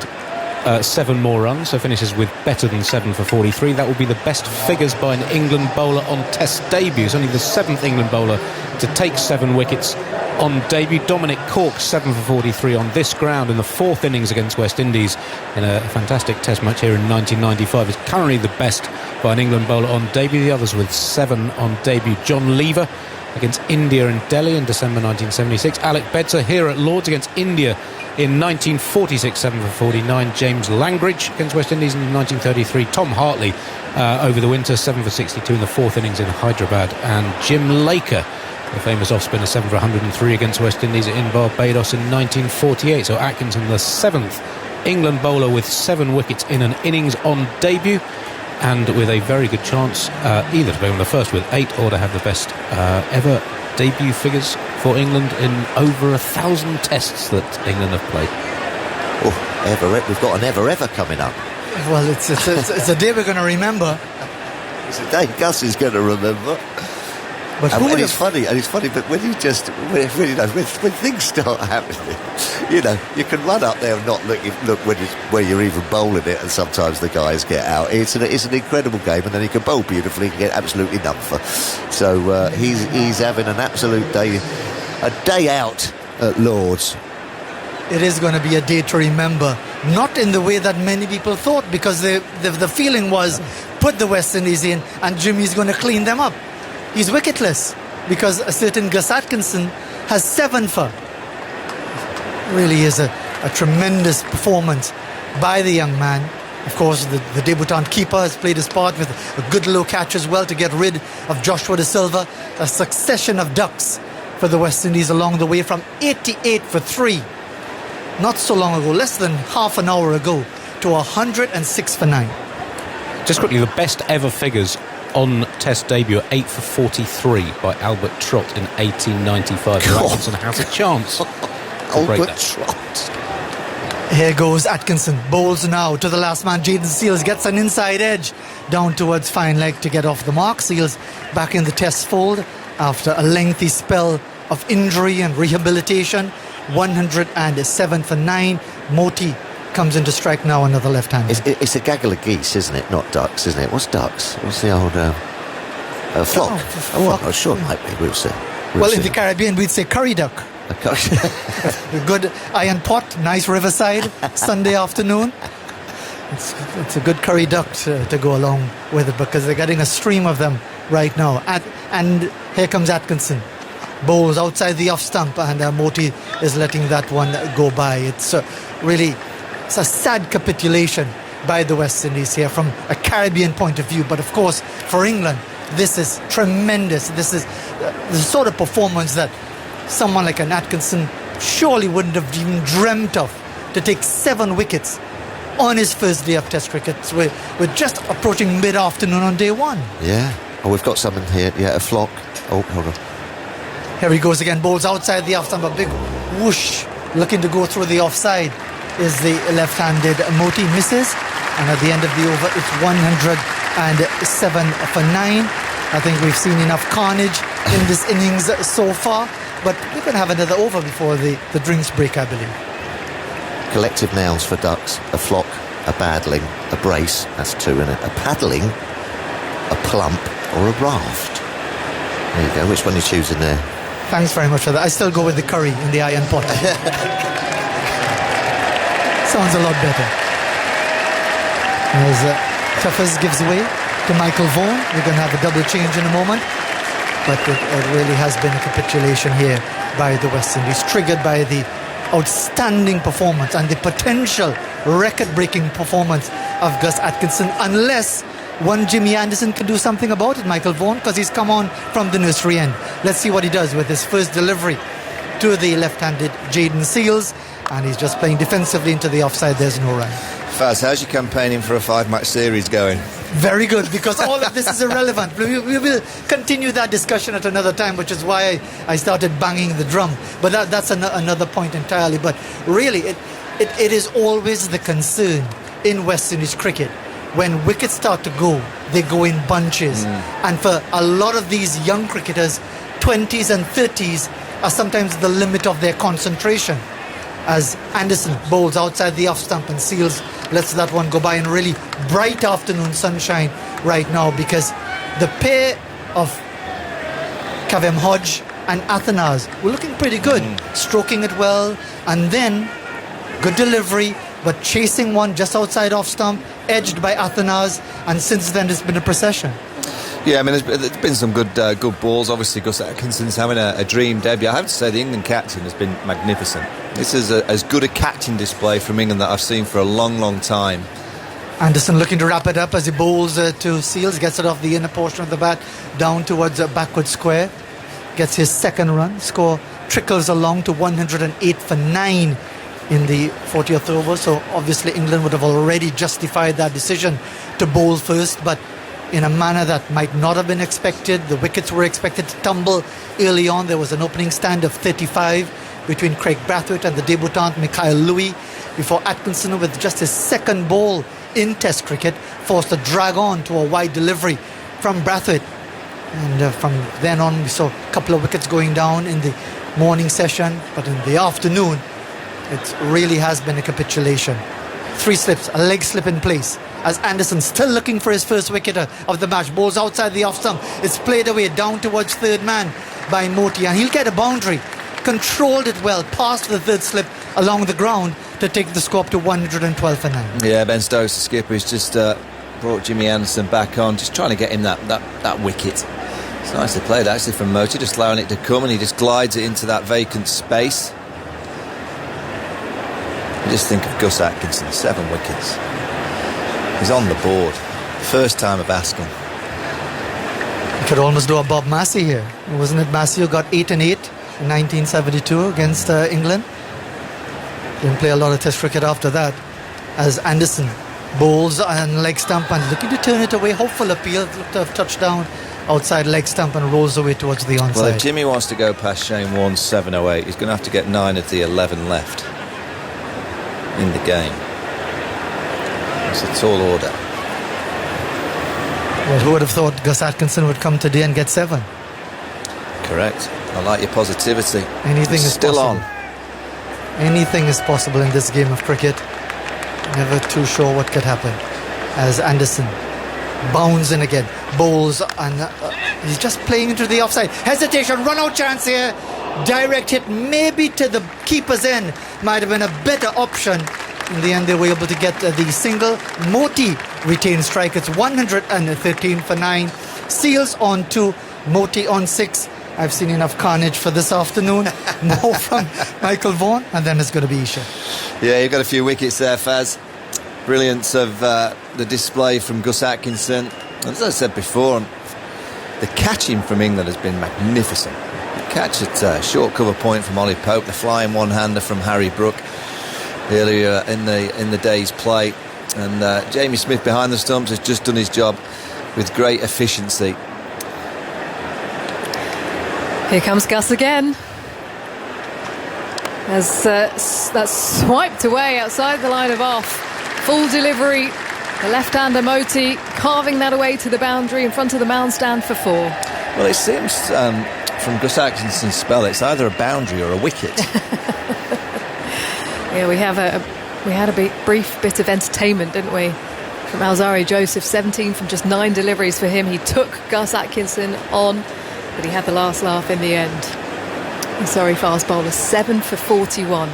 7 more runs, so finishes with better than 7 for 43, that will be the best figures by an England bowler on test debuts. Only the 7th England bowler to take 7 wickets on debut. Dominic Cork, 7 for 43 on this ground in the 4th innings against West Indies in a fantastic test match here in 1995, is currently the best by an England bowler on debut. The others with 7 on debut: John Lever against India in Delhi in December 1976, Alec Bedser here at Lord's against India in 1946, 7 for 49. James Langridge against West Indies in 1933. Tom Hartley over the winter, 7 for 62 in the 4th innings in Hyderabad. And Jim Laker, the famous off-spinner, 7 for 103 against West Indies in Barbados in 1948. So Atkinson, the 7th England bowler with 7 wickets in an innings on debut, and with a very good chance either to be on the first with 8 or to have the best ever debut figures for England in over 1,000 tests that England have played. Oh, we've got an ever coming up. Well, it's a day we're going to remember. It's a day Gus is going to remember. But and it's funny, but when you just, when things start happening, you can run up there and not look where you're even bowling it, and sometimes the guys get out. It's an incredible game, and then he can bowl beautifully and get absolutely none for. So he's having an absolute day out at Lord's. It is going to be a day to remember, not in the way that many people thought, because the feeling was put the West Indies in and Jimmy's going to clean them up. He's wicketless because a certain Gus Atkinson has 7 for. Really is a tremendous performance by the young man. Of course, the debutant keeper has played his part with a good low catch as well to get rid of Joshua De Silva. A succession of ducks for the West Indies along the way from 88 for 3. Not so long ago, less than half an hour ago, to 106 for 9. Just quickly, the best ever figures on test debut at 8 for 43 by Albert Trott in 1895. Atkinson has a chance. Albert Trott. Here goes Atkinson, bowls now to the last man. Jayden Seales gets an inside edge down towards fine leg to get off the mark. Seales back in the test fold after a lengthy spell of injury and rehabilitation. 107 for 9. Moti comes into strike now, another left-hander. It's a gaggle of geese, isn't it? Not ducks, isn't it? What's ducks? What's the old flock? Flock. Oh, sure, might be. We'll see. In the Caribbean, we'd say curry duck. A good iron pot, nice riverside, Sunday afternoon. It's a good curry duck to go along with it, because they're getting a stream of them right now. And here comes Atkinson. Bowls outside the off stump, and Moti is letting that one go by. It's really it's a sad capitulation by the West Indies here from a Caribbean point of view. But of course, for England, this is tremendous. This is the sort of performance that someone like an Atkinson surely wouldn't have even dreamt of, to take 7 wickets on his first day of Test cricket. We're just approaching mid-afternoon on day 1. Yeah. Oh, we've got someone here. Yeah, a flock. Oh, hold on. Here he goes again. Bowls outside the off-stump. A big whoosh looking to go through the offside is the left-handed Moti. Misses. And at the end of the over, it's 107 for 9. I think we've seen enough carnage in this innings so far. But we're going to have another over before the drinks break, I believe. Collective nouns for ducks. A flock, a badling, a brace. That's 2 in it. A paddling, a plump, or a raft. There you go. Which one are you choosing there? Thanks very much for that. I still go with the curry in the iron pot. Sounds a lot better. As Tuffers gives way to Michael Vaughan. We're going to have a double change in a moment. But it really has been a capitulation here by the West Indies, triggered by the outstanding performance and the potential record-breaking performance of Gus Atkinson, unless one Jimmy Anderson can do something about it, Michael Vaughan, because he's come on from the nursery end. Let's see what he does with his first delivery to the left-handed Jayden Seales, and he's just playing defensively into the offside. There's no run. Faz, how's your campaigning for a 5-match series going? Very good, because all of this is irrelevant. We will continue that discussion at another time, which is why I started banging the drum. But that's another point entirely. But really, it is always the concern in West Indies cricket. When wickets start to go, they go in bunches. And for a lot of these young cricketers, 20s and 30s are sometimes the limit of their concentration. As Anderson bowls outside the off stump and Seales lets that one go by, in really bright afternoon sunshine right now, because the pair of Kavem Hodge and Athanase were looking pretty good, stroking it well, and then good delivery, but chasing one just outside off stump, edged by Athanase, and since then it's been a procession. Yeah, I mean, there's been some good balls. Obviously, Gus Atkinson's having a dream debut. I have to say, the England captain has been magnificent. This is as good a catching display from England that I've seen for a long, long time. Anderson looking to wrap it up as he bowls to Seales, gets it off the inner portion of the bat, down towards a backward square, gets his second run. Score trickles along to 108 for 9 in the 40th over. So obviously England would have already justified that decision to bowl first, but in a manner that might not have been expected. The wickets were expected to tumble early on. There was an opening stand of 35 between Craig Brathwaite and the debutant Mikhail Louis, before Atkinson, with just his second ball in Test cricket, forced to drag on to a wide delivery from Brathwaite. And from then on we saw a couple of wickets going down in the morning session, but in the afternoon it really has been a capitulation. 3 slips, a leg slip in place, as Anderson, still looking for his first wicket of the match, bowls outside the off stump. It's played away down towards third man by Moti, and he'll get a boundary. Controlled it well, past the third slip along the ground to take the score up to 112 for 9. Yeah, Ben Stokes, the skipper, has just brought Jimmy Anderson back on, just trying to get him that wicket. It's nicely played actually from Moti, just allowing it to come, and he just glides it into that vacant space. You just think of Gus Atkinson, 7 wickets. He's on the board. First time of asking. You could almost do a Bob Massey here. Wasn't it Massey who got 8 and 8 in 1972 against England? Didn't play a lot of Test cricket after that. As Anderson bowls and leg stump and looking to turn it away. Hopeful appeal, looked to have touched down outside leg stump and rolls away towards the onside. Well, if Jimmy wants to go past Shane Warne's 708, he's going to have to get 9 of the 11 left in the game. It's a tall order. Well, who would have thought Gus Atkinson would come today and get 7? Correct. I like your positivity. Anything it's is still possible. Anything is possible in this game of cricket. Never too sure what could happen. As Anderson bounds in again, bowls, and he's just playing into the offside. Hesitation, run out chance here. Direct hit maybe to the keeper's end. Might have been a better option. In the end, they were able to get the single. Moti retains strike. It's 113 for 9. Seales on 2. Moti on 6. I've seen enough carnage for this afternoon. More from Michael Vaughan, and then it's going to be Isha. Yeah, you've got a few wickets there, Faz. Brilliance of the display from Gus Atkinson. As I said before, the catching from England has been magnificent. The catch at short cover point from Ollie Pope, the flying one-hander from Harry Brook earlier in the day's play, and Jamie Smith behind the stumps has just done his job with great efficiency. Here comes Gus again. As that's swiped away outside the line of off. Full delivery. The left-hander Moti carving that away to the boundary in front of the mound stand for 4. Well, it seems from Gus Atkinson's spell it's either a boundary or a wicket. Yeah, we had a brief bit of entertainment, didn't we? From Alzari Joseph, 17 from just 9 deliveries for him. He took Gus Atkinson on, but he had the last laugh in the end. Sorry, fast bowler, 7 for 41.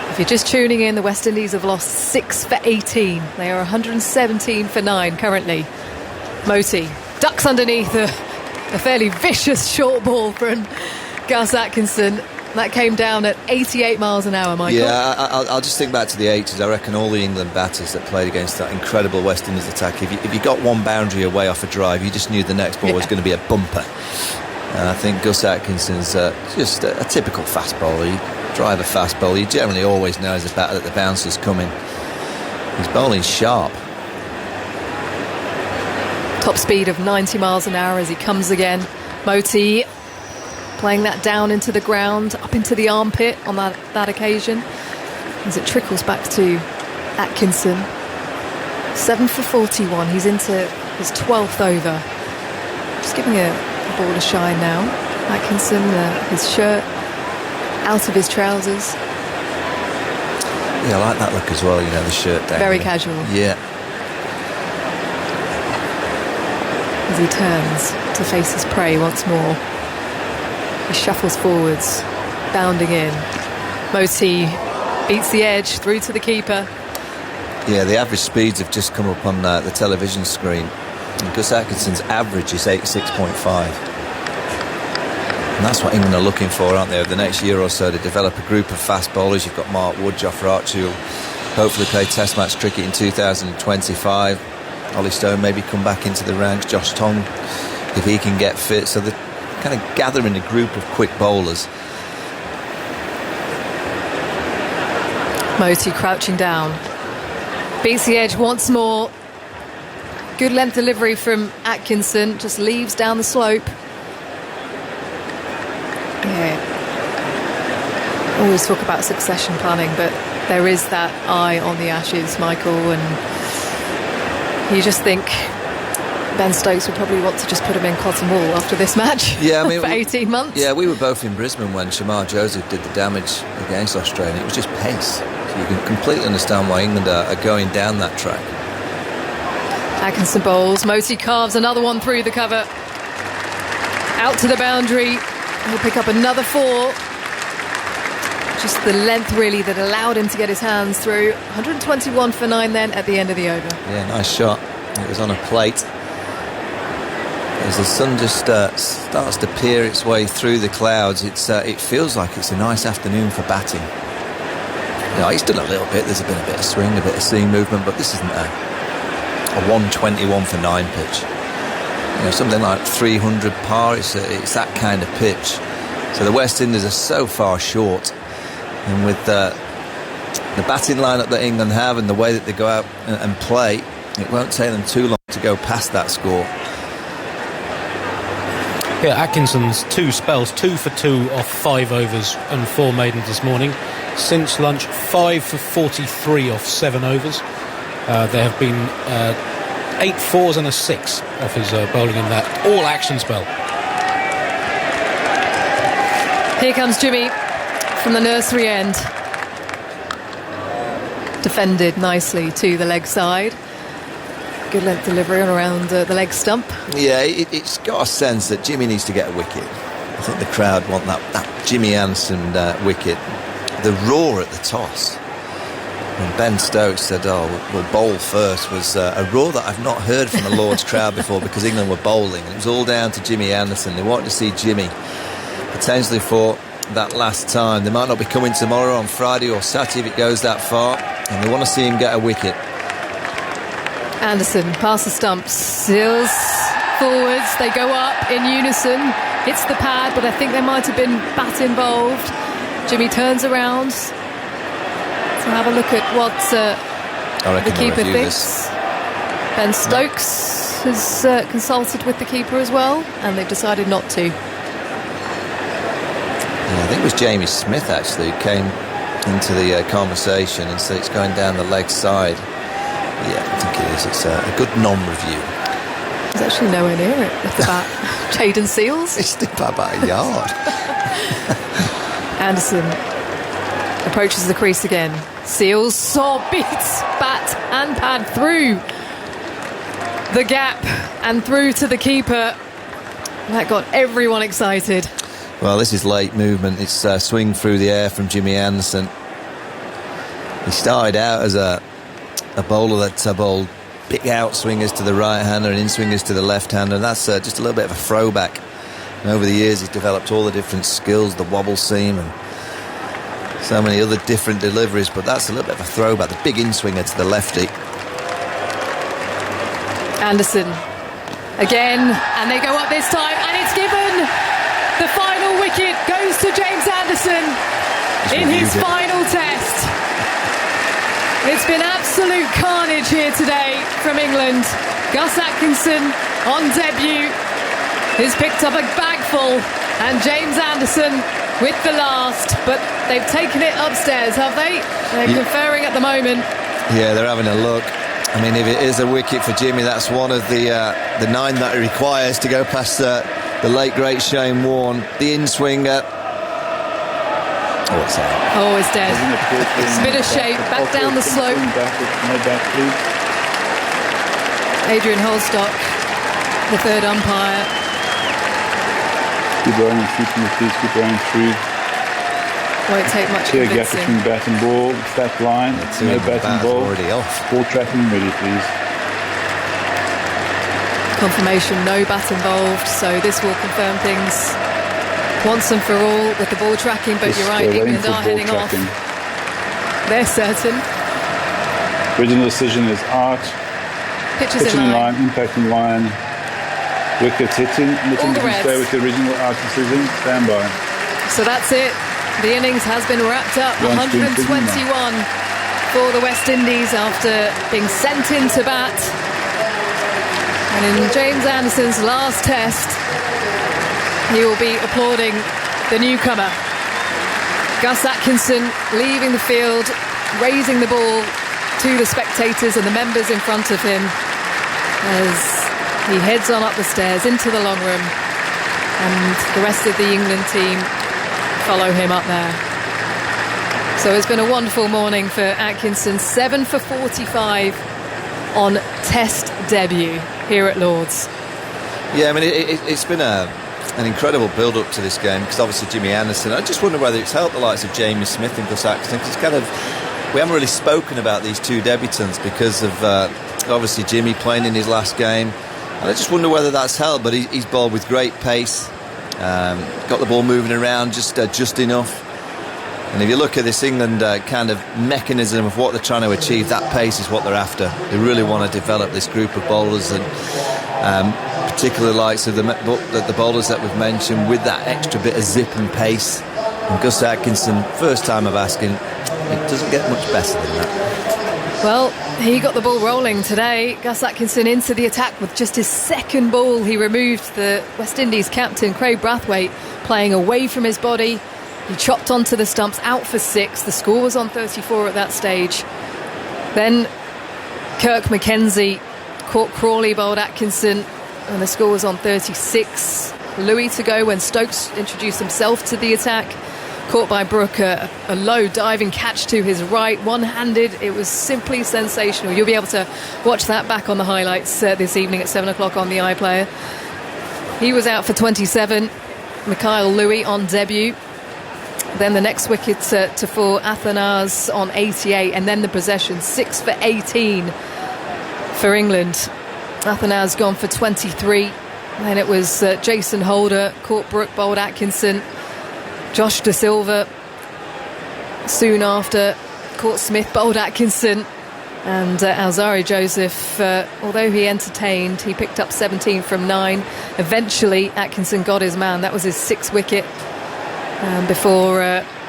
If you're just tuning in, the West Indies have lost 6 for 18. They are 117 for 9 currently. Moti ducks underneath a fairly vicious short ball from Gus Atkinson. That came down at 88 miles an hour, Michael. Yeah, I'll just think back to the 80s. I reckon all the England batters that played against that incredible West Indies attack, if you got one boundary away off a drive, you just knew the next ball was going to be a bumper. And I think Gus Atkinson's just a typical fast bowler. You drive a fast bowler, you generally always know as a batter that the bouncer's coming. He's bowling sharp. Top speed of 90 miles an hour as he comes again. Moti playing that down into the ground, up into the armpit on that occasion, as it trickles back to Atkinson. 7 for 41. He's into his 12th over. Just giving a ball a shine now. Atkinson, his shirt out of his trousers. Yeah, I like that look as well, the shirt down. Very casual. Yeah. As he turns to face his prey once more. He shuffles forwards, bounding in. Moti beats the edge through to the keeper. Yeah, the average speeds have just come up on the television screen. And Gus Atkinson's average is 86.5. And that's what England are looking for, aren't they, over the next year or so, to develop a group of fast bowlers. You've got Mark Wood, Jofra Archer, who'll hopefully play Test match cricket in 2025. Ollie Stone maybe come back into the ranks. Josh Tong, if he can get fit. So they're kind of gathering a group of quick bowlers. Moti crouching down. Beats the edge once more. Good length delivery from Atkinson. Just leaves down the slope. Yeah. Always talk about succession planning, but there is that eye on the Ashes, Michael, and you just think Ben Stokes would probably want to just put him in cotton wool after this match. Yeah, I mean, for 18 months. Yeah, we were both in Brisbane when Shamar Joseph did the damage against Australia. It was just pace. So you can completely understand why England are going down that track. Atkinson bowls. Moti carves another one through the cover. Out to the boundary. He'll pick up another 4. Just the length, really, that allowed him to get his hands through. 121 for 9 then at the end of the over. Yeah, nice shot. It was on a plate. As the sun just starts to peer its way through the clouds, it feels like it's a nice afternoon for batting. He's done a little bit. There's been a bit of swing, a bit of seam movement, but this isn't a 121 for 9 pitch. Something like 300 par. It's that kind of pitch. So the West Indies are so far short, and with the batting lineup that England have and the way that they go out and play, it won't take them too long to go past that score. Yeah, Atkinson's 2 spells, 2 for 2 off 5 overs and 4 maidens this morning. Since lunch, 5 for 43 off 7 overs. There have been 8 4s and a 6 off his bowling in that all-action spell. Here comes Jimmy from the nursery end. Defended nicely to the leg side. Good length delivery on around the leg stump. Yeah, it's got a sense that Jimmy needs to get a wicket. I think the crowd want that Jimmy Anderson wicket. The roar at the toss. when Ben Stokes said, we'll bowl first, was a roar that I've not heard from the Lord's crowd before, because England were bowling. And it was all down to Jimmy Anderson. They wanted to see Jimmy potentially for that last time. They might not be coming tomorrow, on Friday or Saturday if it goes that far, and they want to see him get a wicket. Anderson past the stumps, Seals forwards, they go up in unison, hits the pad, but I think there might have been bat involved. Jimmy turns around to have a look at what the keeper thinks. Ben Stokes has consulted with the keeper as well, and they've decided not to. Yeah, I think it was Jamie Smith actually who came into the conversation and said it's going down the leg side. Yeah, I think it is. It's a good non-review. He's actually nowhere near it with the bat. Jaden Seals. It's by about a yard. Anderson approaches the crease again. Seals beats bat and pad through the gap and through to the keeper. That got everyone excited. Well, this is late movement. It's swing through the air from Jimmy Anderson. He started out as a bowler that bowled big outswingers to the right-hander and in-swingers to the left-hander, and that's just a little bit of a throwback. And over the years he's developed all the different skills, the wobble seam and so many other different deliveries, but that's a little bit of a throwback, the big in-swinger to the lefty. Anderson again, and they go up this time, and it's given. The final wicket goes to James Anderson in his final test. It's been absolute carnage here today from England. Gus Atkinson on debut has picked up a bagful, and James Anderson with the last, but they've taken it upstairs, have they? They're conferring at the moment. Yeah, they're having a look. I mean, if it is a wicket for Jimmy, that's one of the 9 that he requires to go past the late great Shane Warne. The in-swinger. Oh, it's out. Oh, it's dead. It's a bit of shape. Back down the slope. Adrian Holstock, the third umpire. Keep going and shooting the piece, keep going through. Won't take much Clear gap convincing. between bat and ball, flat line, no bat and ball. Already off. Ball tracking ready, please. Confirmation, no bat involved, so this will confirm things once and for all with the ball tracking, but you're right, England are heading off. They're certain. Original decision is out. Pitches Pitching in line, impacting line, wickets hitting. Mitchell can Reds. stay with the original out decision. Stand by. So that's it. The innings has been wrapped up. 121 for the West Indies after being sent into bat. And in James Anderson's last test, he will be applauding the newcomer. Gus Atkinson leaving the field, raising the ball to the spectators and the members in front of him as he heads on up the stairs into the long room, and the rest of the England team follow him up there. So it's been a wonderful morning for Atkinson. 7 for 45 on test debut here at Lord's. Yeah, I mean, it's been an incredible build-up to this game, because obviously Jimmy Anderson, I just wonder whether it's helped the likes of Jamie Smith and Gus Atkinson, because we haven't really spoken about these two debutants because of obviously Jimmy playing in his last game, and I just wonder whether that's helped. But he's bowled with great pace, got the ball moving around just enough. And if you look at this England kind of mechanism of what they're trying to achieve, that pace is what they're after. They really want to develop this group of bowlers, and particularly the likes of the bowlers that we've mentioned, with that extra bit of zip and pace. And Gus Atkinson, first time of asking, it doesn't get much better than that. Well, he got the ball rolling today. Gus Atkinson into the attack with just his second ball. He removed the West Indies captain, Craig Brathwaite, playing away from his body. He chopped onto the stumps, out for 6. The score was on 34 at that stage. Then Kirk Mackenzie caught Crawley, bowled Atkinson, and the score was on 36. Louis to go when Stokes introduced himself to the attack. Caught by Brook, a low diving catch to his right, one-handed. It was simply sensational. You'll be able to watch that back on the highlights this evening at 7 o'clock on the iPlayer. He was out for 27. Mikhail Louis on debut. Then the next wicket to fall, Athanase on 88, and then the possession, 6 for 18 for England. Athanase gone for 23. Then it was Jason Holder, caught Brooke, bowled Atkinson. Josh De Silva, soon after, caught Smith, bowled Atkinson. And Alzari Joseph, although he entertained, he picked up 17 from 9. Eventually, Atkinson got his man. That was his 6th wicket. Before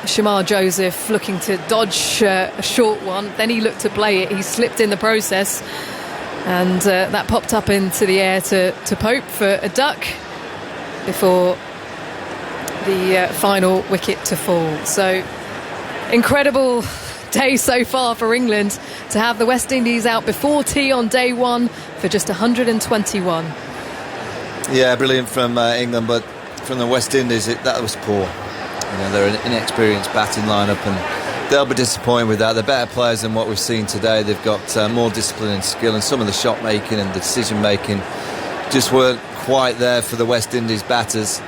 Shamar Joseph looking to dodge a short one. Then he looked to play it. He slipped in the process. And that popped up into the air to Pope for a duck before the final wicket to fall. So, incredible day so far for England to have the West Indies out before tea on day 1 for just 121. Yeah, brilliant from England, but from the West Indies, that was poor. They're an inexperienced batting lineup, and they'll be disappointed with that. They're better players than what we've seen today. They've got more discipline and skill, and some of the shot making and the decision making just weren't quite there for the West Indies batters.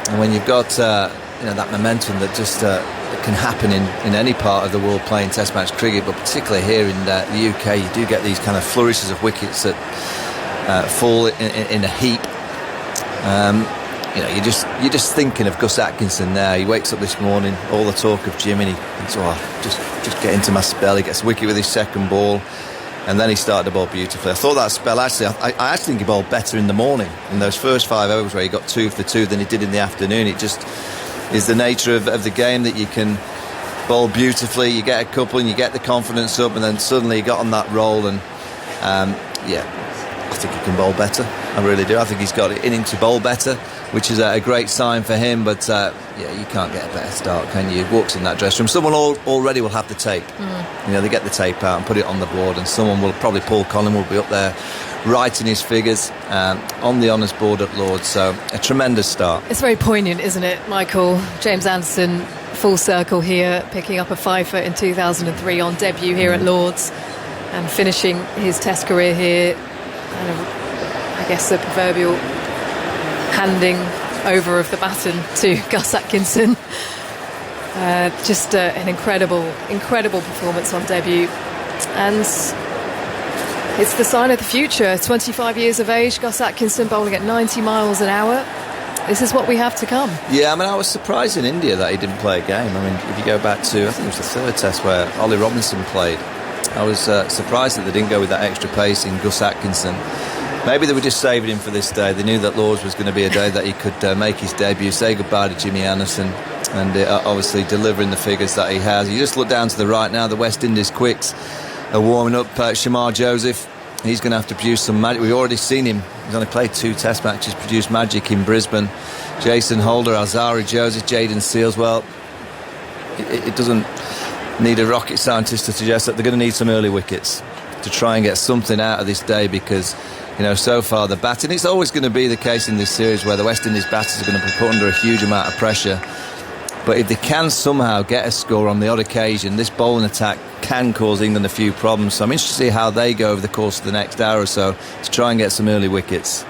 And when you've got that momentum that just can happen in any part of the world playing Test match cricket, but particularly here in the UK, you do get these kind of flourishes of wickets that fall in a heap. You're just thinking of Gus Atkinson now. He wakes up this morning, all the talk of Jim, and he thinks, just get into my spell. He gets a wicket with his second ball, and then he started to bowl beautifully. I thought that spell, actually, I actually think he bowled better in the morning, in those first 5 overs where he got 2 for 2 than he did in the afternoon. It just is the nature of the game that you can bowl beautifully, you get a couple and you get the confidence up, and then suddenly you got on that roll, and I think he can bowl better. I really do. I think he's got it in him to bowl better, which is a great sign for him. But you can't get a better start, can you? He walks in that dressing room. Someone already will have the tape. They get the tape out and put it on the board, and someone will probably, Paul Collin will be up there writing his figures on the honours board at Lord's. So a tremendous start. It's very poignant, isn't it, Michael? James Anderson, full circle here, picking up a 5-foot in 2003 on debut here at Lord's, and finishing his Test career here. I guess the proverbial handing over of the baton to Gus Atkinson. Just an incredible performance on debut, and it's the sign of the future. 25 years of age, Gus Atkinson bowling at 90 miles an hour. This is what we have to come. Yeah, I was surprised in India that he didn't play a game. If you go back to, I think it was the 3rd Test where Ollie Robinson played, I was surprised that they didn't go with that extra pace in Gus Atkinson. Maybe they were just saving him for this day. They knew that Lord's was going to be a day that he could make his debut, say goodbye to Jimmy Anderson, and obviously delivering the figures that he has. You just look down to the right now, the West Indies quicks are warming up. Shamar Joseph, he's going to have to produce some magic. We've already seen him. He's only played 2 Test matches, produced magic in Brisbane. Jason Holder, Alzari Joseph, Jaden Seals. Well, it doesn't need a rocket scientist to suggest that they're going to need some early wickets to try and get something out of this day, because so far the batting, it's always going to be the case in this series where the West Indies batters are going to be put under a huge amount of pressure. But if they can somehow get a score on the odd occasion, this bowling attack can cause England a few problems. So I'm interested to see how they go over the course of the next hour or so to try and get some early wickets.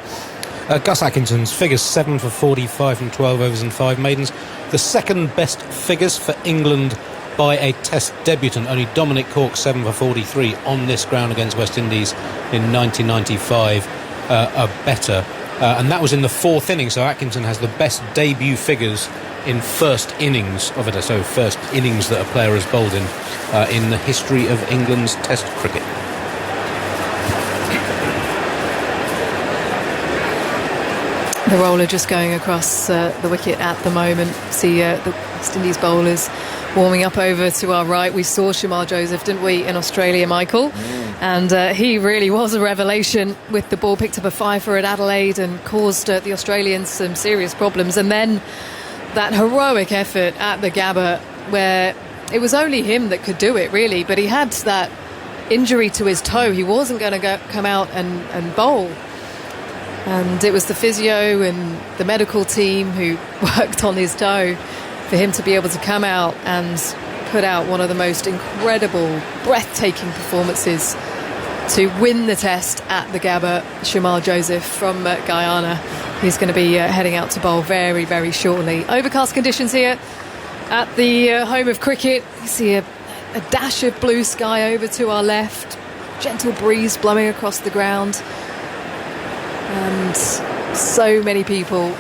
Gus Atkinson's figures 7 for 45 from 12 overs and 5 maidens. The second best figures for England by a Test debutant. Only Dominic Cork 7 for 43 on this ground against West Indies in 1995 are better, and that was in the 4th inning. So Atkinson has the best debut figures in first innings of it, so first innings that a player has bowled in the history of England's Test cricket. The roller just going across the wicket at the moment. See the West Indies bowlers warming up over to our right. We saw Shamar Joseph, didn't we, in Australia, Michael? And he really was a revelation with the ball. Picked up a 5-for at Adelaide and caused the Australians some serious problems. And then that heroic effort at the Gabba, where it was only him that could do it, really. But he had that injury to his toe. He wasn't going to come out and bowl. And it was the physio and the medical team who worked on his toe for him to be able to come out and put out one of the most incredible, breathtaking performances to win the Test at the Gabba. Shamar Joseph from Guyana. He's going to be heading out to bowl very, very shortly. Overcast conditions here at the home of cricket. You see a dash of blue sky over to our left, gentle breeze blowing across the ground, and so many people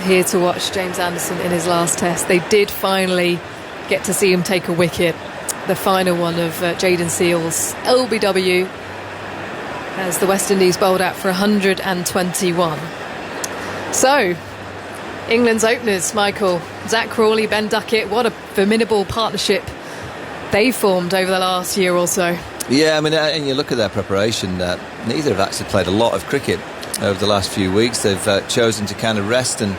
here to watch James Anderson in his last test. They did finally get to see him take a wicket, the final one of Jayden Seales' LBW, as the West Indies bowled out for 121. So, England's openers, Michael, Zach Crawley, Ben Duckett, what a formidable partnership they formed over the last year or so. Yeah, I mean, and you look at their preparation, neither have actually played a lot of cricket over the last few weeks. They've chosen to kind of rest and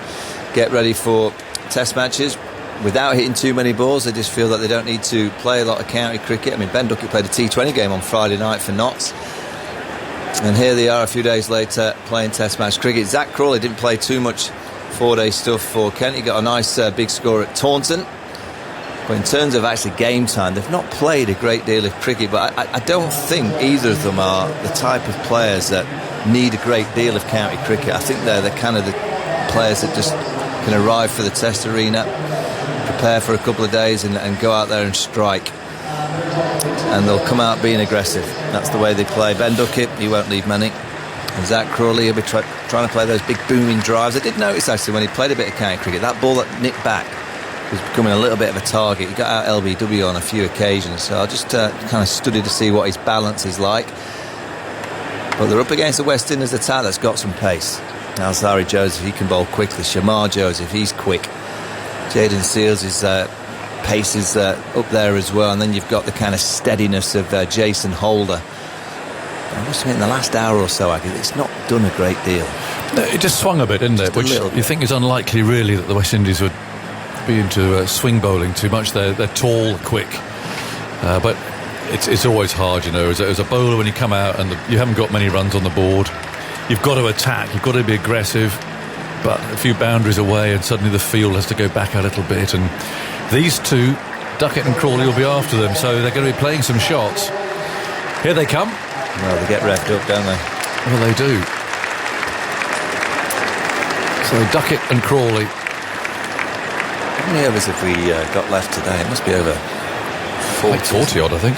get ready for test matches without hitting too many balls. They just feel that they don't need to play a lot of county cricket. I mean, Ben Duckett played a T20 game on Friday night for Notts, and here they are a few days later playing test match cricket. Zach Crawley didn't play too much 4-day stuff for Kent. He got a nice big score at Taunton. But in terms of actually game time, they've not played a great deal of cricket, but I don't think either of them are the type of players that need a great deal of county cricket. I think they're the kind of the players that just can arrive for the test arena, prepare for a couple of days and go out there and strike. And they'll come out being aggressive. That's the way they play. Ben Duckett, he won't leave many. And Zach Crawley, he'll be trying to play those big booming drives. I did notice actually when he played a bit of county cricket, that ball that nicked back was becoming a little bit of a target. He got out LBW on a few occasions, so I just kind of studied to see what his balance is like. But they're up against the West Indies attack that's got some pace. Now Alzari Joseph, he can bowl quickly. Shamar Joseph, he's quick. Jayden Seales, his pace is up there as well. And then you've got the kind of steadiness of Jason Holder. I must admit, in the last hour or so, it's not done a great deal. It just swung a bit, didn't it? Which you think is unlikely, really, that the West Indies would be into swing bowling too much. They're tall, quick, but it's always hard, you know, as a bowler when you come out and you haven't got many runs on the board. You've got to attack, you've got to be aggressive, but a few boundaries away and suddenly the field has to go back a little bit, and these two, Duckett and Crawley, will be after them, so they're going to be playing some shots. Here they come. Well, they get revved up, don't they? Well, they do. So Duckett and Crawley. How many overs have we got left today? It must be over 40. Like 40 odd, I think.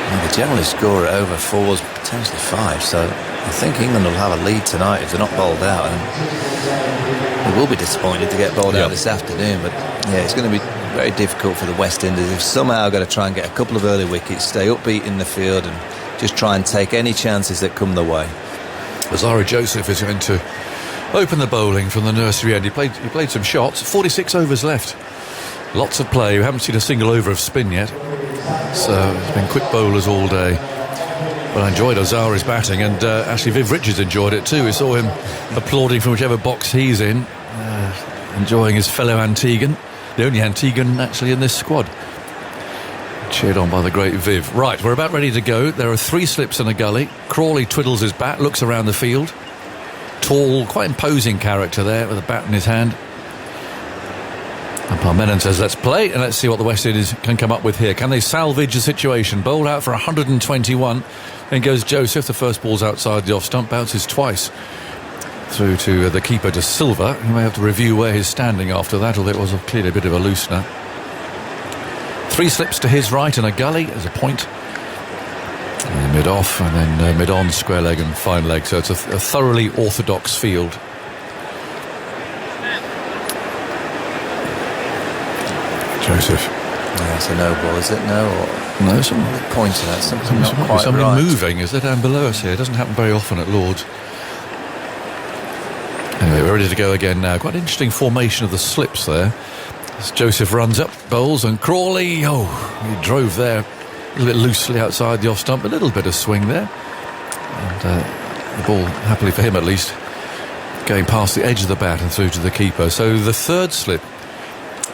Well, they generally score at over 4s, potentially 5, so I think England will have a lead tonight if they're not bowled out, and they will be disappointed to get bowled out this afternoon, but yeah, it's going to be very difficult for the West Indies. They've somehow got to try and get a couple of early wickets, stay upbeat in the field and just try and take any chances that come their way. Alzari Joseph is going to open the bowling from the nursery end. He played some shots. 46 overs left. Lots of play. We haven't seen a single over of spin yet. So it's been quick bowlers all day. But I enjoyed Alzari's batting, and actually Viv Richards enjoyed it too. We saw him applauding from whichever box he's in, enjoying his fellow Antiguan. The only Antiguan actually in this squad. Cheered on by the great Viv. Right, we're about ready to go. There are 3 slips in a gully. Crawley twiddles his bat, looks around the field. Tall, quite imposing character there with a bat in his hand. And Parmenan says, let's play, and let's see what the West Indies can come up with here. Can they salvage the situation? Bowled out for 121. Then goes Joseph. The first ball's outside the off stump, bounces twice through to the keeper, De Silva. He may have to review where he's standing after that, although it was clearly a bit of a loosener. 3 slips to his right in a gully as a point. And mid-off, and then mid-on, square leg and fine leg. So it's a thoroughly orthodox field. Joseph. Yeah, it's a no ball, is it? No? Or no, some pointing at something not quite something right. moving, is there, down below us here? It doesn't happen very often at Lord's. Anyway, we're ready to go again now. Quite an interesting formation of the slips there. As Joseph runs up, bowls, and Crawley, he drove there a little bit loosely outside the off stump. A little bit of swing there. And the ball, happily for him at least, going past the edge of the bat and through to the keeper. So the third slip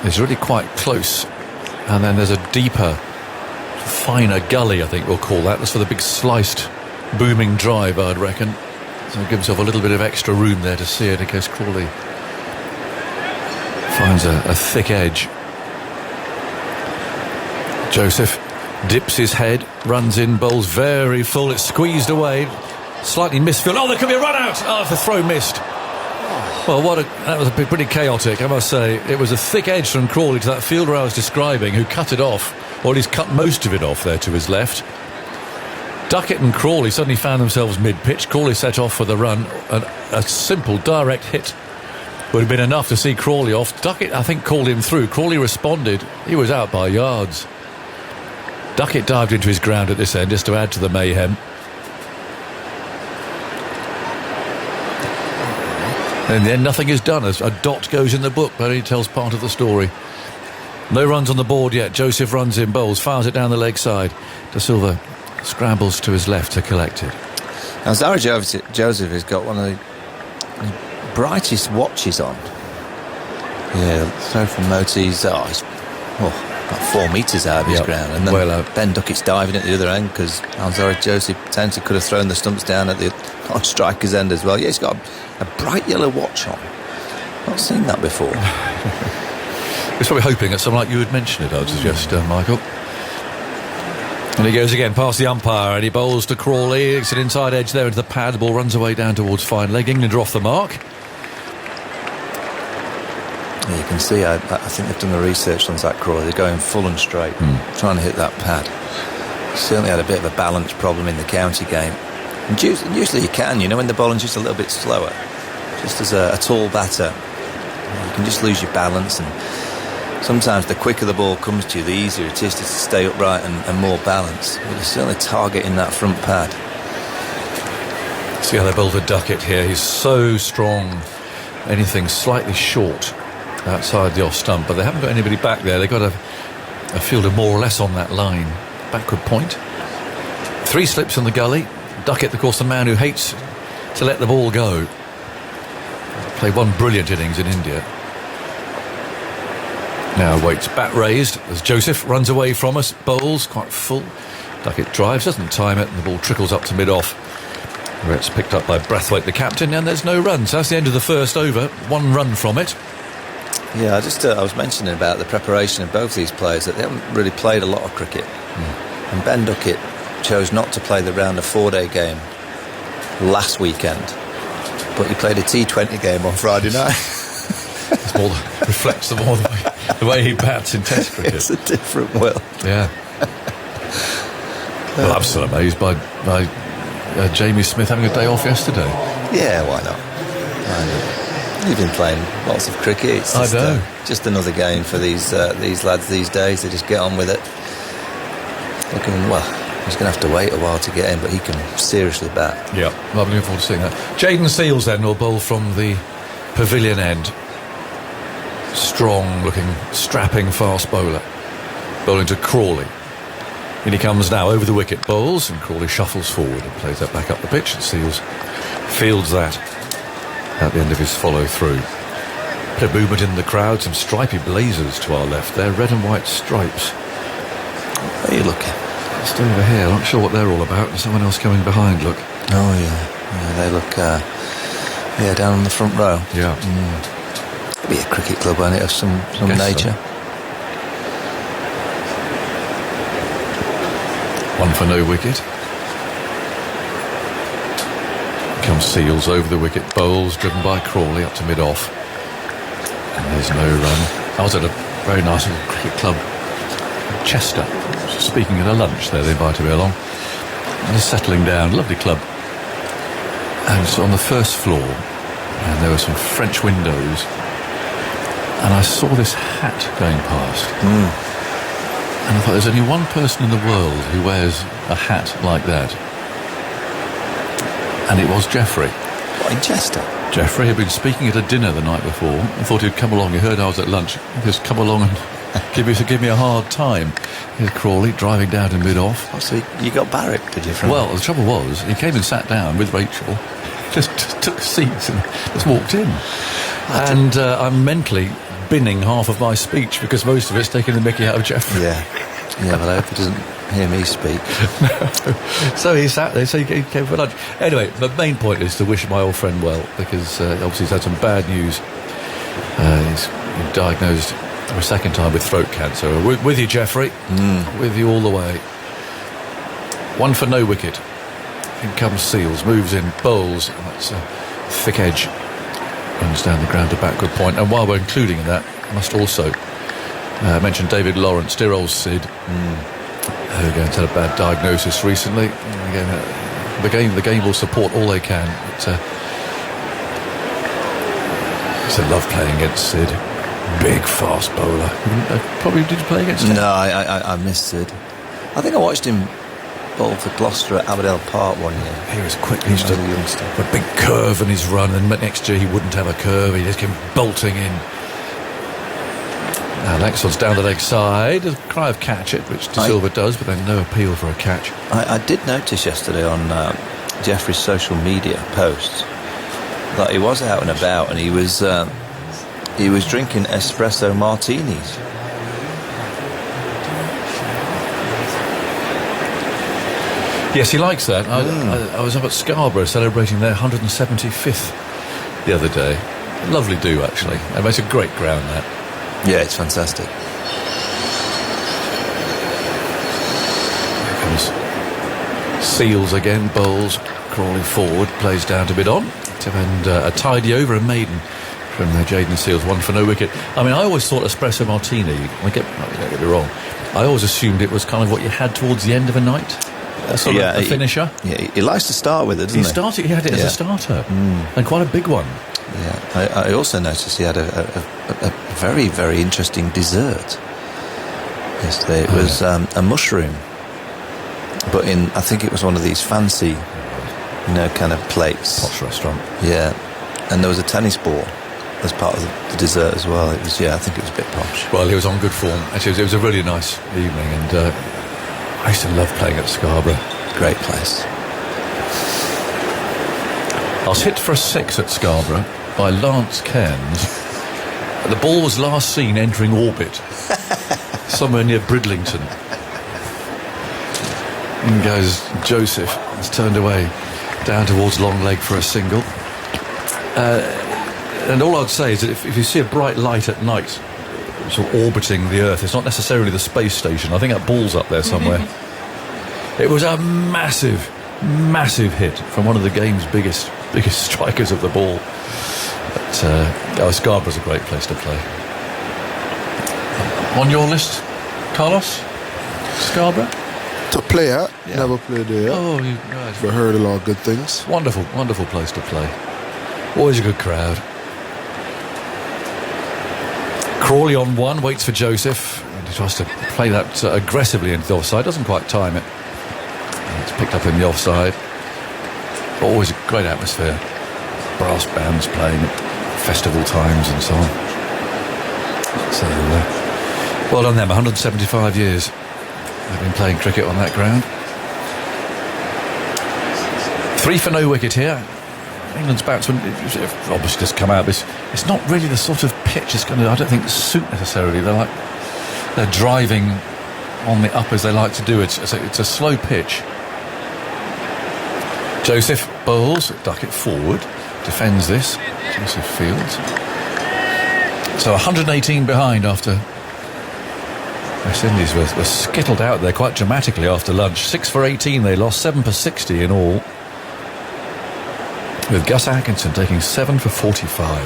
is really quite close. And then there's a deeper, finer gully, I think we'll call that. That's for the big sliced, booming drive, I'd reckon. So give himself a little bit of extra room there to see it in case Crawley finds a thick edge. Joseph dips his head, runs in, bowls very full. It's squeezed away. Slightly misfilled. Oh, there could be a run out. Oh, the throw missed. Well, that was pretty chaotic, I must say. It was a thick edge from Crawley to that fielder I was describing, who cut it off, or he's cut most of it off there to his left. Duckett and Crawley suddenly found themselves mid-pitch. Crawley set off with a run, and a simple, direct hit would have been enough to see Crawley off. Duckett, I think, called him through. Crawley responded. He was out by yards. Duckett dived into his ground at this end just to add to the mayhem. And then nothing is done as a dot goes in the book, but he tells part of the story. No runs on the board yet. Joseph runs in, bowls, fires it down the leg side. De Silva scrambles to his left to collect it. Now Zara Joseph has got one of the brightest watches on. Yeah, throw from Moti's. He's about 4 metres out of his ground, and then Ben Duckett's diving at the other end because Zara Joseph potentially could have thrown the stumps down at the striker's end as well. Yeah, he's got a bright yellow watch on. Not seen that before. He's probably hoping that someone like you would mention it, I'd suggest, Michael. And he goes again past the umpire, and he bowls to Crawley. It's an inside edge there into the pad. The ball runs away down towards fine leg. England are off the mark. Yeah, you can see, I think they've done the research on Zach Crawley. They're going full and straight, trying to hit that pad. Certainly had a bit of a balance problem in the county game. And usually you can, when the bowling's just a little bit slower. Just as a tall batter, you can just lose your balance, and sometimes the quicker the ball comes to you, the easier it is to stay upright and more balanced. But you're certainly targeting that front pad. See how they bowl for Duckett here. He's so strong. Anything slightly short outside the off stump, but they haven't got anybody back there. They've got a fielder more or less on that line. Backward point. 3 slips in the gully. Duckett, of course, the man who hates to let the ball go. Played one brilliant innings in India. Now waits, bat raised as Joseph runs away from us, bowls quite full. Duckett drives, doesn't time it, and the ball trickles up to mid-off, where it's picked up by Brathwaite, the captain, and there's no runs. That's the end of the first over. 1 run from it. Yeah, I was mentioning about the preparation of both these players, that they haven't really played a lot of cricket. And Ben Duckett chose not to play the round of 4-day game last weekend, but he played a T20 game on Friday night. It's more reflects the way he bats in Test cricket. It's a different world. Yeah. Well, I'm still amazed by Jamie Smith having a day off yesterday. Yeah, why not? You've been playing lots of cricket. It's just, I know. Just another game for these lads these days. They just get on with it. He's going to have to wait a while to get in, but he can seriously bat. Yeah, well, I'm looking forward to seeing that. Jaden Seals then will bowl from the pavilion end. Strong looking, strapping fast bowler. Bowling to Crawley. In he comes now over the wicket, bowls, and Crawley shuffles forward and plays that back up the pitch, and Seals fields that at the end of his follow through. Bit of movement in the crowd, some stripy blazers to our left there, red and white stripes. Where are you looking? Just over here, I'm not sure what they're all about. There's someone else coming behind, look. Oh yeah, they look down on the front row. Yeah. Be a cricket club, won't it, of some nature. So. 1 for no wicket. Comes Seals over the wicket, bowls, driven by Crawley up to mid-off. And there's no run. I was at a very nice little cricket club in Chester, speaking at a lunch there. They invited me along. And just settling down, lovely club. And so on the first floor, and there were some French windows, and I saw this hat going past. And I thought, there's only one person in the world who wears a hat like that. And it was Geoffrey. What, in Chester? Geoffrey had been speaking at a dinner the night before. I thought he'd come along. He heard I was at lunch. He'd just come along and give me a hard time. Here's Crawley driving down to mid-off. Oh, so you got barracked, did you? Well, the trouble was, he came and sat down with Rachel, just took seats and just walked in. And I'm mentally binning half of my speech because most of it's taking the mickey out of Geoffrey. Yeah, but I hope he doesn't hear me speak. No. So he sat there, so he came for lunch. Anyway, the main point is to wish my old friend well, because obviously he's had some bad news. He's been diagnosed for a second time with throat cancer. With you, Geoffrey. With you all the way. 1 for no wicket. In comes Seals, moves in, bowls, and that's a thick edge. runs down the ground to backward point. And while we're including that, I must also mention David Lawrence, dear old Sid, who again had a bad diagnosis recently. Again, the game will support all they can. But, I love playing against Sid. Big, fast bowler. Probably did you play against him? No, I missed Sid. I think I watched him bowl for Gloucester at Aberdale Park one year. He was quick. He used to have a big curve in his run, and next year he wouldn't have a curve. He just came bolting in. Now, next one's down the leg side. A cry of catch it, which De Silva does, but then no appeal for a catch. I did notice yesterday on Jeffrey's social media posts that he was out and about, and he was drinking espresso martinis. Yes, he likes that. I was up at Scarborough celebrating their 175th the other day. Lovely do, actually. And it's a great ground, that. Yeah, it's fantastic. Here comes Seals again, bowls, crawling forward, plays down to mid-on, and a tidy over, a maiden from Jayden Seals, one for no wicket. I mean, I always thought espresso martini, don't get me wrong, I always assumed it was kind of what you had towards the end of a night. A finisher. He likes to start with it, doesn't he? He had it as a starter, and quite a big one. Yeah, I also noticed he had a very, very interesting dessert yesterday. It was a mushroom, but I think it was one of these fancy, kind of plates. Posh restaurant. Yeah, and there was a tennis ball as part of the dessert as well. It was, I think it was a bit posh. Well, he was on good form. Actually, it was a really nice evening, and I used to love playing at Scarborough. Great place. I was hit for a 6 at Scarborough by Lance Cairns. The ball was last seen entering orbit somewhere near Bridlington. In goes Joseph. It's turned away down towards long leg for a single. And all I'd say is that if you see a bright light at night sort of orbiting the Earth, it's not necessarily the space station. I think that ball's up there somewhere. It was a massive, massive hit from one of the game's biggest strikers of the ball. But Scarborough's a great place to play. On your list, Carlos? Scarborough? To play at? Yeah. Never played there. Oh, right. But heard a lot of good things. Wonderful, wonderful place to play. Always a good crowd. Crawley on one, waits for Joseph. And he tries to play that aggressively into the offside. Doesn't quite time it. And it's picked up in the offside. Always a great atmosphere. Brass bands playing at festival times and so on. So, well done them. 175 years they've been playing cricket on that ground. 3 for no wicket here. England's batsmen obviously just come out. It's not really the sort of pitch it's going to, I don't think, suit necessarily. They're driving on the up as they like to do. It's a slow pitch. Joseph bowls, duck it forward, defends this. Joseph fields. So 118 behind after West Indies were skittled out there quite dramatically after lunch. 6 for 18 they lost, 7 for 60 in all. With Gus Atkinson taking 7 for 45.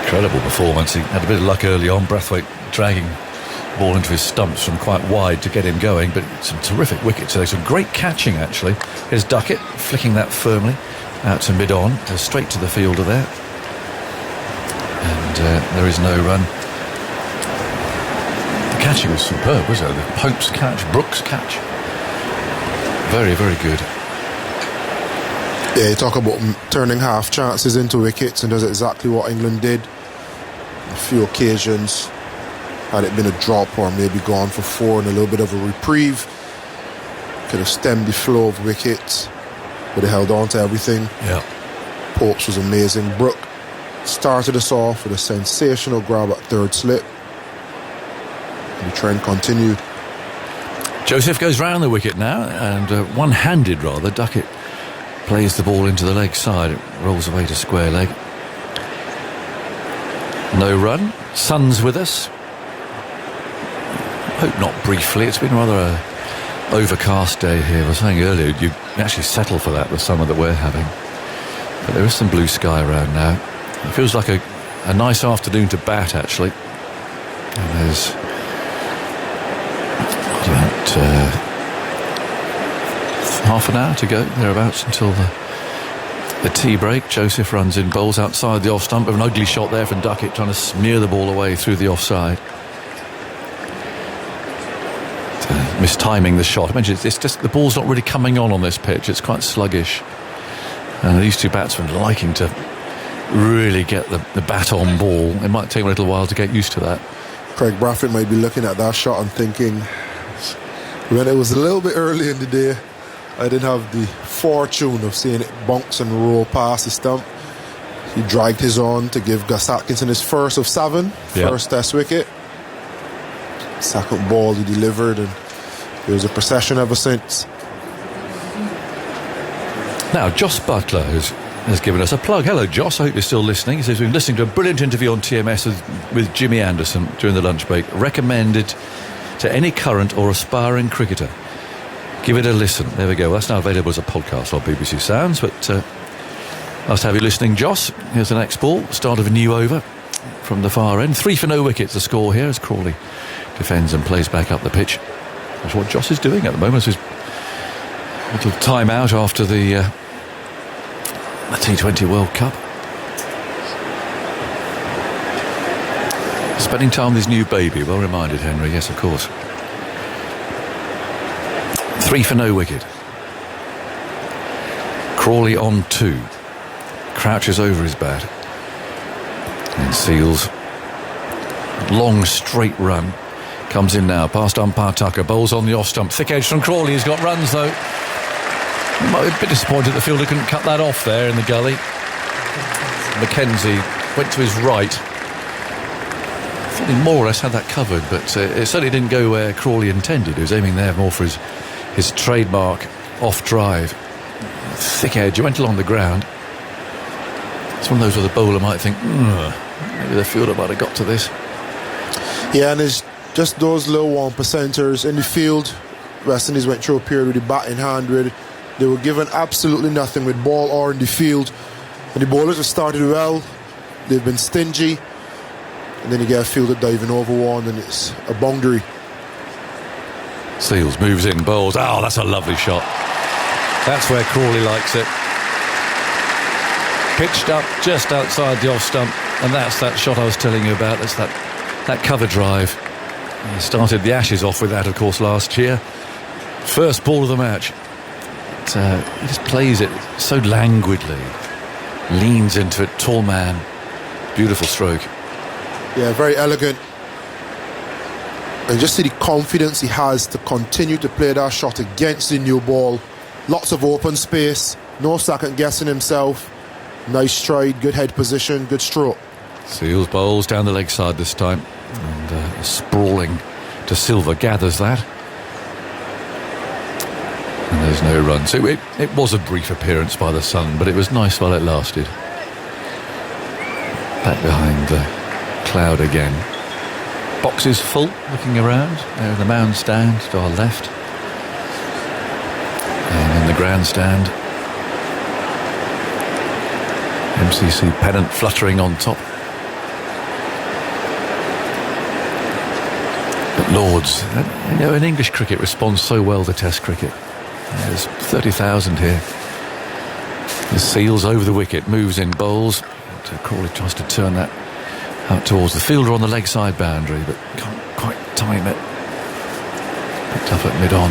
Incredible performance. He had a bit of luck early on. Brathwaite dragging the ball into his stumps from quite wide to get him going, but some terrific wickets today. Some great catching, actually. Here's Duckett flicking that firmly out to mid-on. Goes straight to the fielder there. And there is no run. The catching was superb, wasn't it? The Pope's catch, Brooks' catch. Very, very good. Yeah, you talk about turning half chances into wickets, and that's exactly what England did. A few occasions, had it been a drop or maybe gone for 4 and a little bit of a reprieve, could have stemmed the flow of wickets, but they held on to everything. Yeah. Popes was amazing. Brook started us off with a sensational grab at third slip, and the trend continued. Joseph goes round the wicket now, and one-handed rather. Duckett plays the ball into the leg side. It rolls away to square leg. No run. Sun's with us. Hope not briefly. It's been rather a overcast day here. I was saying earlier, you actually settle for that, the summer that we're having. But there is some blue sky around now. It feels like a nice afternoon to bat, actually. And there's about half an hour to go, thereabouts, until the tea break. Joseph runs in, bowls outside the off stump with an ugly shot there from Duckett, trying to smear the ball away through the offside. Mistiming the shot. I mentioned it's just the ball's not really coming on this pitch. It's quite sluggish. And these two batsmen liking to really get the bat on ball. It might take a little while to get used to that. Craig Brathwaite might be looking at that shot and thinking, when it was a little bit early in the day, I didn't have the fortune of seeing it bounce and roll past the stump. He dragged his on to give Gus Atkinson his first of 7, first Test wicket. Second ball he delivered, and there was a procession ever since. Now, Joss Butler has given us a plug. Hello, Joss. I hope you're still listening. He says we've been listening to a brilliant interview on TMS with Jimmy Anderson during the lunch break. Recommended to any current or aspiring cricketer. Give it a listen. There we go. That's now available as a podcast on BBC Sounds. But nice to have you listening, Joss. Here's the next ball. Start of a new over from the far end. 3 for no wickets. The score here as Crawley defends and plays back up the pitch. That's what Joss is doing at the moment. It's his little time out after the T20 World Cup. Spending time with his new baby. Well reminded, Henry. Yes, of course. 3 for no wicket. Crawley on 2. Crouches over his bat. And Seals. Long straight run. Comes in now, past umpire Tucker, bowls on the off stump. Thick edge from Crawley, he's got runs though. He might be a bit disappointed the fielder couldn't cut that off there in the gully. Mackenzie went to his right. I thought he more or less had that covered, but it certainly didn't go where Crawley intended. He was aiming there more for his trademark off drive. Thick edge, he went along the ground. It's one of those where the bowler might think, maybe the fielder might have got to this. Yeah, and it's just those low 1%ers in the field. West Indies went through a period with the bat in hand where they were given absolutely nothing with ball or in the field. And the bowlers have started well. They've been stingy. And then you get a fielder diving over one and it's a boundary. Seals moves in, bowls. Oh, that's a lovely shot. That's where Crawley likes it. Pitched up just outside the off stump. And that's that shot I was telling you about. That's that cover drive. He started the Ashes off with that, of course, last year. First ball of the match. But, he just plays it so languidly. Leans into it, tall man. Beautiful stroke. Yeah, very elegant. And just see the confidence he has to continue to play that shot against the new ball. Lots of open space. No second guessing himself. Nice stride, good head position, good stroke. Seals bowls down the leg side this time. And sprawling to Silva gathers that. And there's no run. So it was a brief appearance by the sun, but it was nice while it lasted. Back behind the cloud again. Boxes full, looking around. There in the mound stand to our left. And in the grandstand, MCC pennant fluttering on top. But Lords, in English cricket responds so well to Test cricket. There's 30,000 here. The Seals over the wicket, moves in, bowls. Crawley tries to turn that out towards the fielder on the leg side boundary, but can't quite time it. Picked up at mid-on.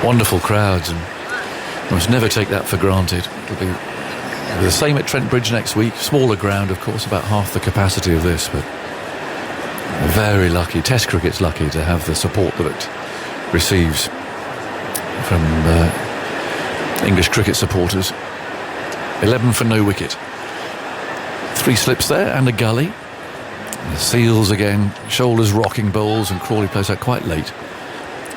Wonderful crowds, and we must never take that for granted. It'll be the same at Trent Bridge next week. Smaller ground, of course, about half the capacity of this, but very lucky. Test cricket's lucky to have the support that it receives from English cricket supporters. 11 for no wicket. 3 slips there and a gully. The Seals again, shoulders rocking bowls, and Crawley plays that quite late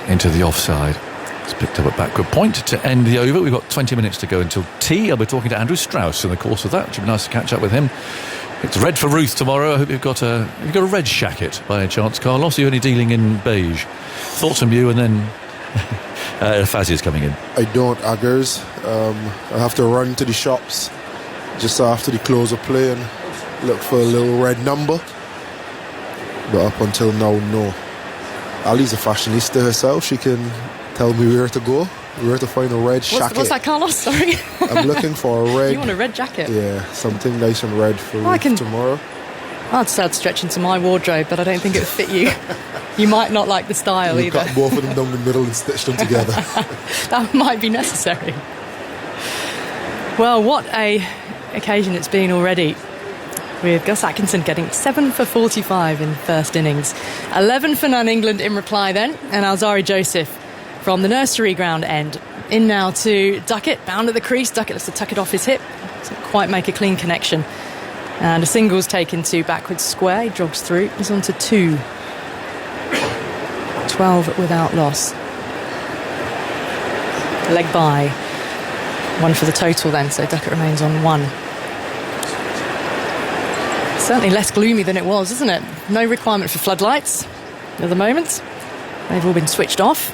into the offside. It's picked up at backward point to end the over. We've got 20 minutes to go until tea. I'll be talking to Andrew Strauss in the course of that. It should be nice to catch up with him. It's red for Ruth tomorrow. I hope you've got a red shacket by any chance, Carlos. You're only dealing in beige. Thoughts from you, and then Fazzi's coming in. I don't, Aggers. I have to run to the shops just after the close of play and looked for a little red number. But up until now, no. Ali's a fashionista herself. She can tell me where to go, where to find a red jacket. What's that, Carlos? Sorry. I'm looking for a red... You want a red jacket? Yeah, something nice and red for tomorrow. I'd stretch into my wardrobe, but I don't think it would fit you. You might not like the style you either. Cut both of them down the middle and stitch them together. That might be necessary. Well, what a occasion it's been already, with Gus Atkinson getting 7 for 45 in first innings. 11 for none England in reply then, and Alzari Joseph from the nursery ground end. In now to Duckett, bound at the crease. Duckett lets to tuck it off his hip. Doesn't quite make a clean connection. And a single's taken to backwards square. He jogs through. He's on to 2. 12 without loss. Leg by. 1 for the total then, so Duckett remains on 1. Certainly less gloomy than it was, isn't it? No requirement for floodlights at the moment. They've all been switched off.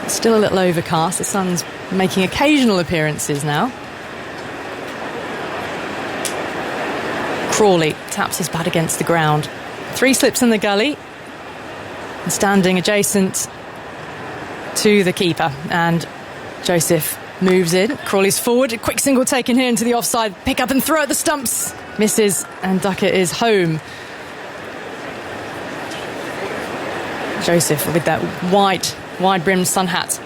It's still a little overcast. The sun's making occasional appearances now. Crawley taps his bat against the ground. 3 slips in the gully. And standing adjacent to the keeper. And Joseph moves in. Crawley's forward. A quick single taken here into the offside. Pick up and throw at the stumps. Misses. And Duckett is home. Joseph with that wide-brimmed sun hat.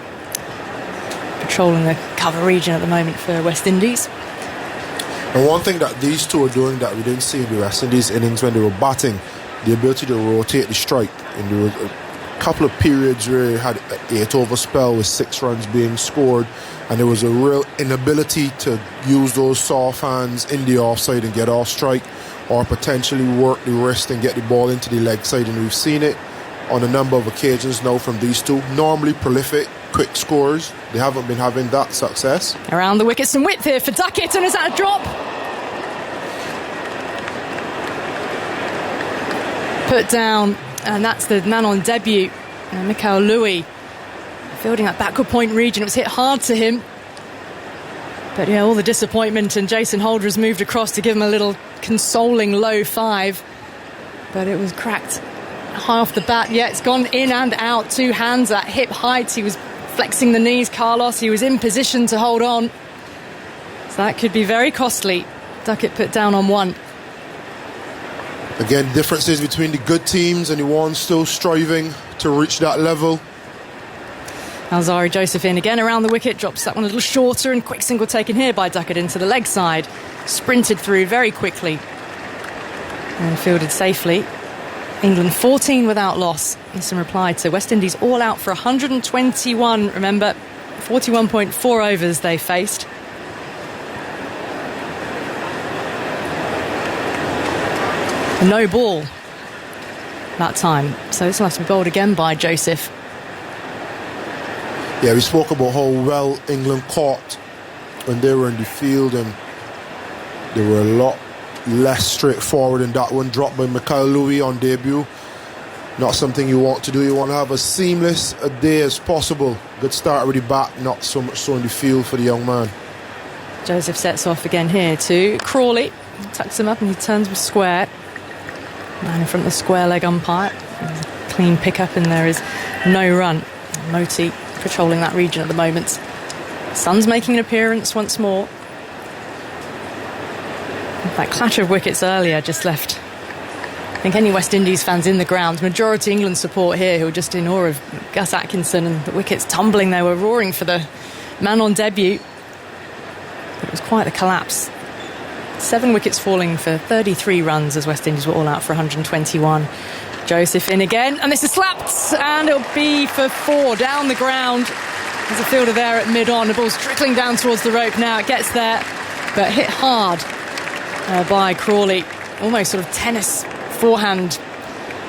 Patrolling the cover region at the moment for West Indies. And one thing that these two are doing that we didn't see in the West Indies innings when they were batting, the ability to rotate the strike. And there were a couple of periods where you had an 8-over spell with 6 runs being scored, and there was a real inability to use those soft hands in the offside and get off strike, or potentially work the wrist and get the ball into the leg side. And we've seen it on a number of occasions now from these two. Normally prolific, quick scorers. They haven't been having that success. Around the wicket, some width here for Duckett, and is that a drop? Put down, and that's the man on debut, Mikhail Louis, fielding that backward point region. It was hit hard to him, but yeah, all the disappointment, and Jason Holder has moved across to give him a little consoling low 5, but it was cracked high off the bat. Yeah, it's gone in and out, 2 hands at hip height. He was flexing the knees, Carlos. He was in position to hold on, so that could be very costly. Duckett put down on 1. Again, differences between the good teams and the ones still striving to reach that level. Alzari Joseph in again around the wicket, drops that one a little shorter, and quick single taken here by Duckett into the leg side. Sprinted through very quickly and fielded safely. England 14 without loss. This in reply to West Indies all out for 121. Remember, 41.4 overs they faced. No ball that time, so this will have to be bowled again by Joseph. Yeah, we spoke about how well England caught when they were in the field, and they were a lot less straightforward in that one. Dropped by Mikhail Louis on debut. Not something you want to do. You want to have as seamless a day as possible. Good start with the bat, not so much so in the field for the young man. Joseph sets off again here to Crawley. Tucks him up and he turns him square. Man in front of the square leg umpire. Clean pick-up, and there is no run. Moti patrolling that region at the moment. Sun's making an appearance once more. That clash of wickets earlier just left, I think, any West Indies fans in the ground. Majority England support here who are just in awe of Gus Atkinson, and the wickets tumbling. They were roaring for the man on debut. But it was quite a collapse. 7 wickets falling for 33 runs as West Indies were all out for 121. Joseph in again, and this is slapped, and it'll be for 4 down the ground. There's a fielder there at mid-on. The ball's trickling down towards the rope now. It gets there, but hit hard by Crawley. Almost sort of tennis forehand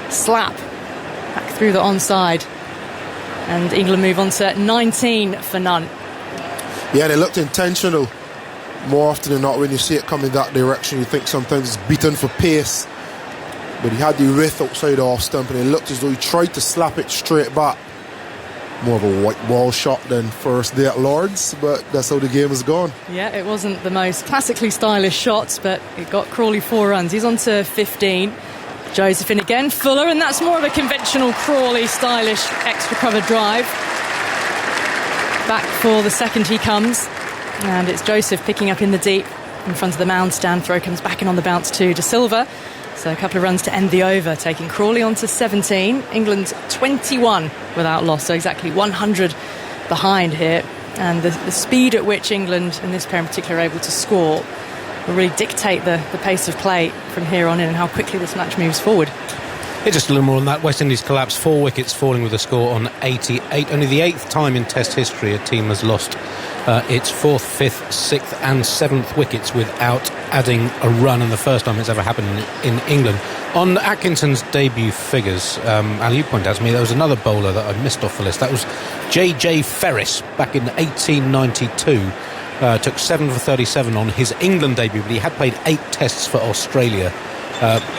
slap back through the onside. And England move on to 19 for none. Yeah, they looked intentional. More often than not, when you see it coming that direction, you think sometimes it's beaten for pace. But he had the width outside the off stump, and it looked as though he tried to slap it straight back. more of a white ball shot than first day at Lord's, but that's how the game has gone. Yeah, it wasn't the most classically stylish shots, but it got Crawley 4 runs. He's on to 15. Joseph in again, Fuller, and that's more of a conventional Crawley stylish extra cover drive. Back for the second he comes, and it's Joseph picking up in the deep in front of the mound stand. Throw comes back in on the bounce to De Silva. So a couple of runs to end the over, taking Crawley on to 17. England 21 without loss, so exactly 100 behind here. And the speed at which England, in this pair in particular, are able to score will really dictate the pace of play from here on in and how quickly this match moves forward. Yeah, just a little more on that. West Indies collapse, 4 wickets falling with a score on 88. Only the 8th time in Test history a team has lost its 4th, 5th, 6th and 7th wickets without adding a run, and the first time it's ever happened in England. On Atkinson's debut figures, and you pointed out to me there was another bowler that I missed off the list. That was J.J. Ferris back in 1892. Took 7 for 37 on his England debut, but he had played 8 tests for Australia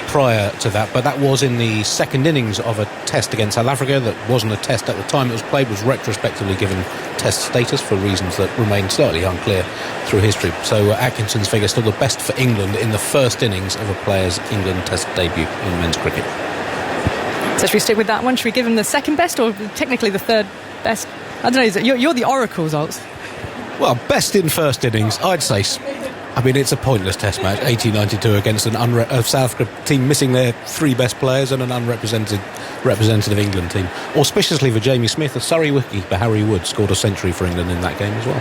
prior to that, but that was in the second innings of a test against South Africa that wasn't a test at the time it was played, was retrospectively given test status for reasons that remain slightly unclear through history. So Atkinson's figure still the best for England in the first innings of a player's England test debut in men's cricket. So should we stick with that one? Should we give him the second best or technically the third best? I don't know, you're the oracle, Zoltz. Well, best in first innings, I'd say. I mean, it's a pointless test match, 1892 against an South Africa team missing their 3 best players and an representative England team. Auspiciously for Jamie Smith, a Surrey wicketkeeper, Harry Wood, scored a century for England in that game as well.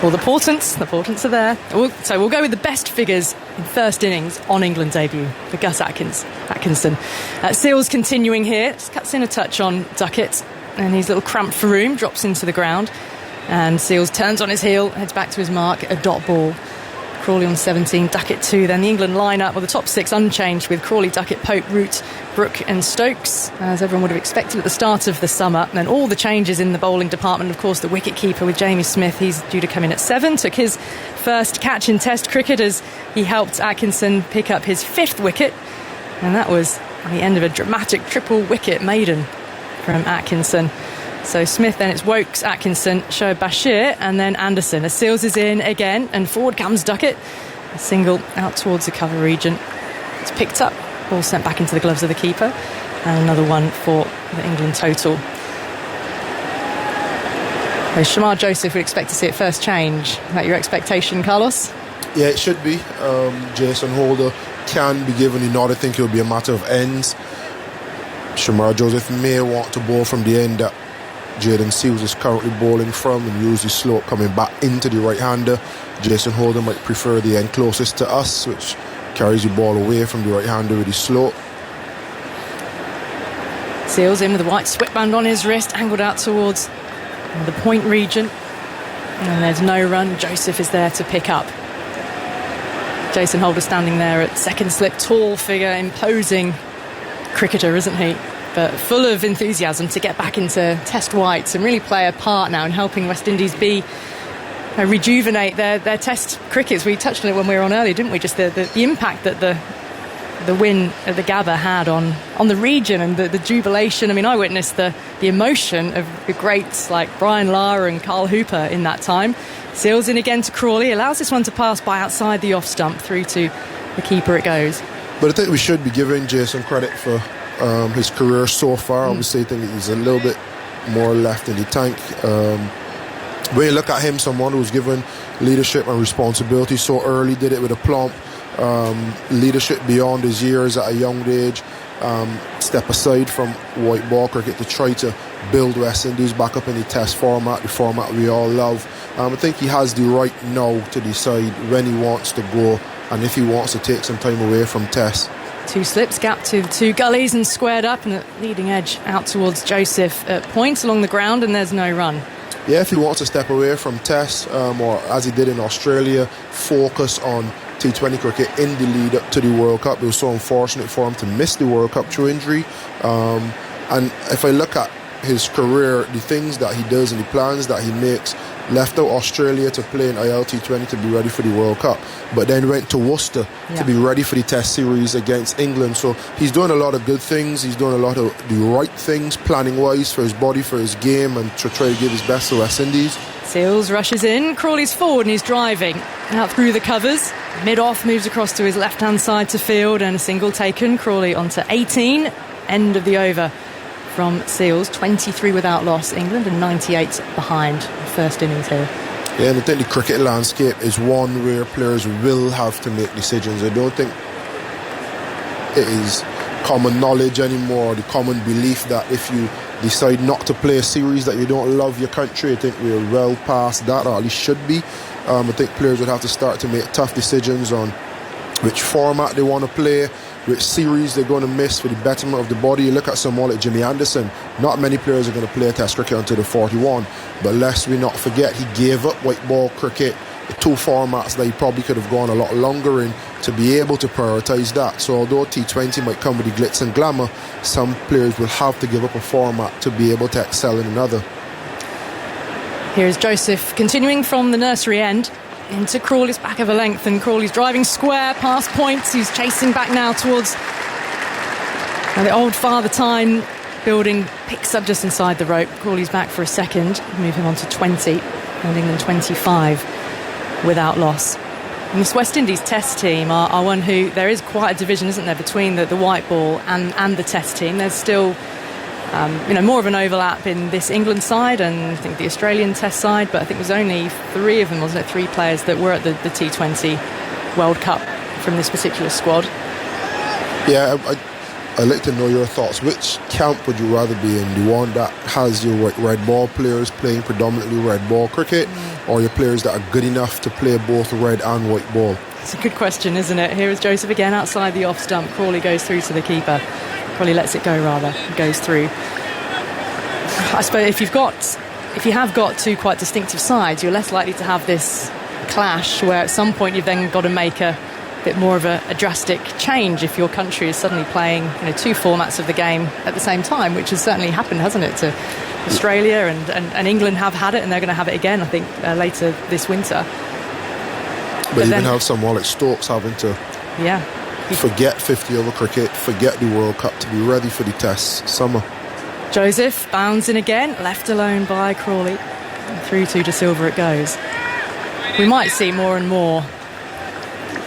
Well, the portents are there. So we'll go with the best figures in first innings on England's debut for Gus Atkinson. Seals continuing here, just cuts in a touch on Duckett, and his little cramped for room drops into the ground. And Seals turns on his heel, heads back to his mark, a dot ball. Crawley on 17, Duckett 2. Then the England line-up, well, the top 6 unchanged with Crawley, Duckett, Pope, Root, Brooke and Stokes, as everyone would have expected at the start of the summer. And then all the changes in the bowling department, of course, the wicket-keeper with Jamie Smith, he's due to come in at 7, took his first catch in Test cricket as he helped Atkinson pick up his 5th wicket. And that was the end of a dramatic triple wicket maiden from Atkinson. So Smith, then it's Wokes, Atkinson, Shoaib Bashir, and then Anderson. As Seals is in again, and forward comes Duckett. A single out towards the cover region. It's picked up, ball sent back into the gloves of the keeper, and another one for the England total. So Shamar Joseph would expect to see it first change. Is that your expectation, Carlos? Yeah, it should be. Jason Holder can be given the nod. I think it'll be a matter of ends. Shamar Joseph may want to bowl from the end that Jaden Seals is currently bowling from and use the slope coming back into the right-hander. Jason Holder might prefer the end closest to us, which carries the ball away from the right-hander with the slope. Seals in with a white sweatband on his wrist, angled out towards the point region. And there's no run. Joseph is there to pick up. Jason Holder standing there at second slip, tall figure, imposing cricketer, isn't he? But full of enthusiasm to get back into Test whites and really play a part now in helping West Indies rejuvenate their Test crickets. We touched on it when we were on earlier, didn't we? Just the impact that the win at the Gabba had on the region and the jubilation. I mean, I witnessed the emotion of the greats like Brian Lara and Carl Hooper in that time. Seals in again to Crawley, allows this one to pass by outside the off stump through to the keeper it goes. But I think we should be giving Jason credit for his career so far. Obviously I think he's a little bit more left in the tank. When you look at him, someone who's given leadership and responsibility so early, did it with aplomb, leadership beyond his years at a young age, step aside from white ball cricket to try to build West Indies back up in the Test format, the format we all love. I think he has the right now to decide when he wants to go and if he wants to take some time away from Test. 2 slips, gap to the 2 gullies and squared up, and a leading edge out towards Joseph at points along the ground, and there's no run. Yeah, if he wants to step away from Test, or as he did in Australia, focus on T20 cricket in the lead up to the World Cup. It was so unfortunate for him to miss the World Cup through injury. And if I look at his career, the things that he does and the plans that he makes, left out Australia to play in ILT20 to be ready for the World Cup, but then went to Worcester to be ready for the Test series against England. So he's doing a lot of good things. He's doing a lot of the right things planning-wise for his body, for his game, and to try to give his best to West Indies. Seals rushes in, Crawley's forward and he's driving out through the covers. Mid-off moves across to his left-hand side to field and a single taken. Crawley onto 18, end of the over from Seals. 23 without loss, England, and 98 behind the first innings here. Yeah, and I think the cricket landscape is one where players will have to make decisions. I don't think it is common knowledge anymore, the common belief that if you decide not to play a series that you don't love your country, I think we're well past that, or at least should be. I think players would have to start to make tough decisions on which format they want to play, which series they're going to miss for the betterment of the body. You look at someone like Jimmy Anderson, not many players are going to play Test cricket until they're 41, but lest we not forget, he gave up white ball cricket, the two formats that he probably could have gone a lot longer in, to be able to prioritise that. So although T20 might come with the glitz and glamour, some players will have to give up a format to be able to excel in another. Here's Joseph continuing from the nursery end into Crawley's back of a length, and Crawley's driving square past points. He's chasing back now towards the old Father Time building, picks up just inside the rope. Crawley's back for a second, move him on to 20, and England 25 without loss. And this West Indies Test team are one who, there is quite a division, isn't there, between the white ball and the Test team. There's still more of an overlap in this England side and I think the Australian Test side, but I think there's only 3 of them, wasn't it, 3 players that were at the T20 World Cup from this particular squad. Yeah, I'd like to know your thoughts. Which camp would you rather be in? The one that has your red ball players playing predominantly red ball cricket, or your players that are good enough to play both red and white ball? It's a good question, isn't it? Here is Joseph again outside the off stump. Crawley goes through to the keeper. Crawley lets it go, rather. Goes through. I suppose if you have got 2 quite distinctive sides, you're less likely to have this clash where at some point you've then got to make a bit more of a drastic change if your country is suddenly playing 2 formats of the game at the same time, which has certainly happened, hasn't it, to Australia, and England have had it, and they're going to have it again, I think, later this winter. But you can have someone like Stokes having to forget 50 over cricket, forget the World Cup to be ready for the Test summer. Joseph bounds in again, left alone by Crawley. And through to De Silva it goes. We might see more and more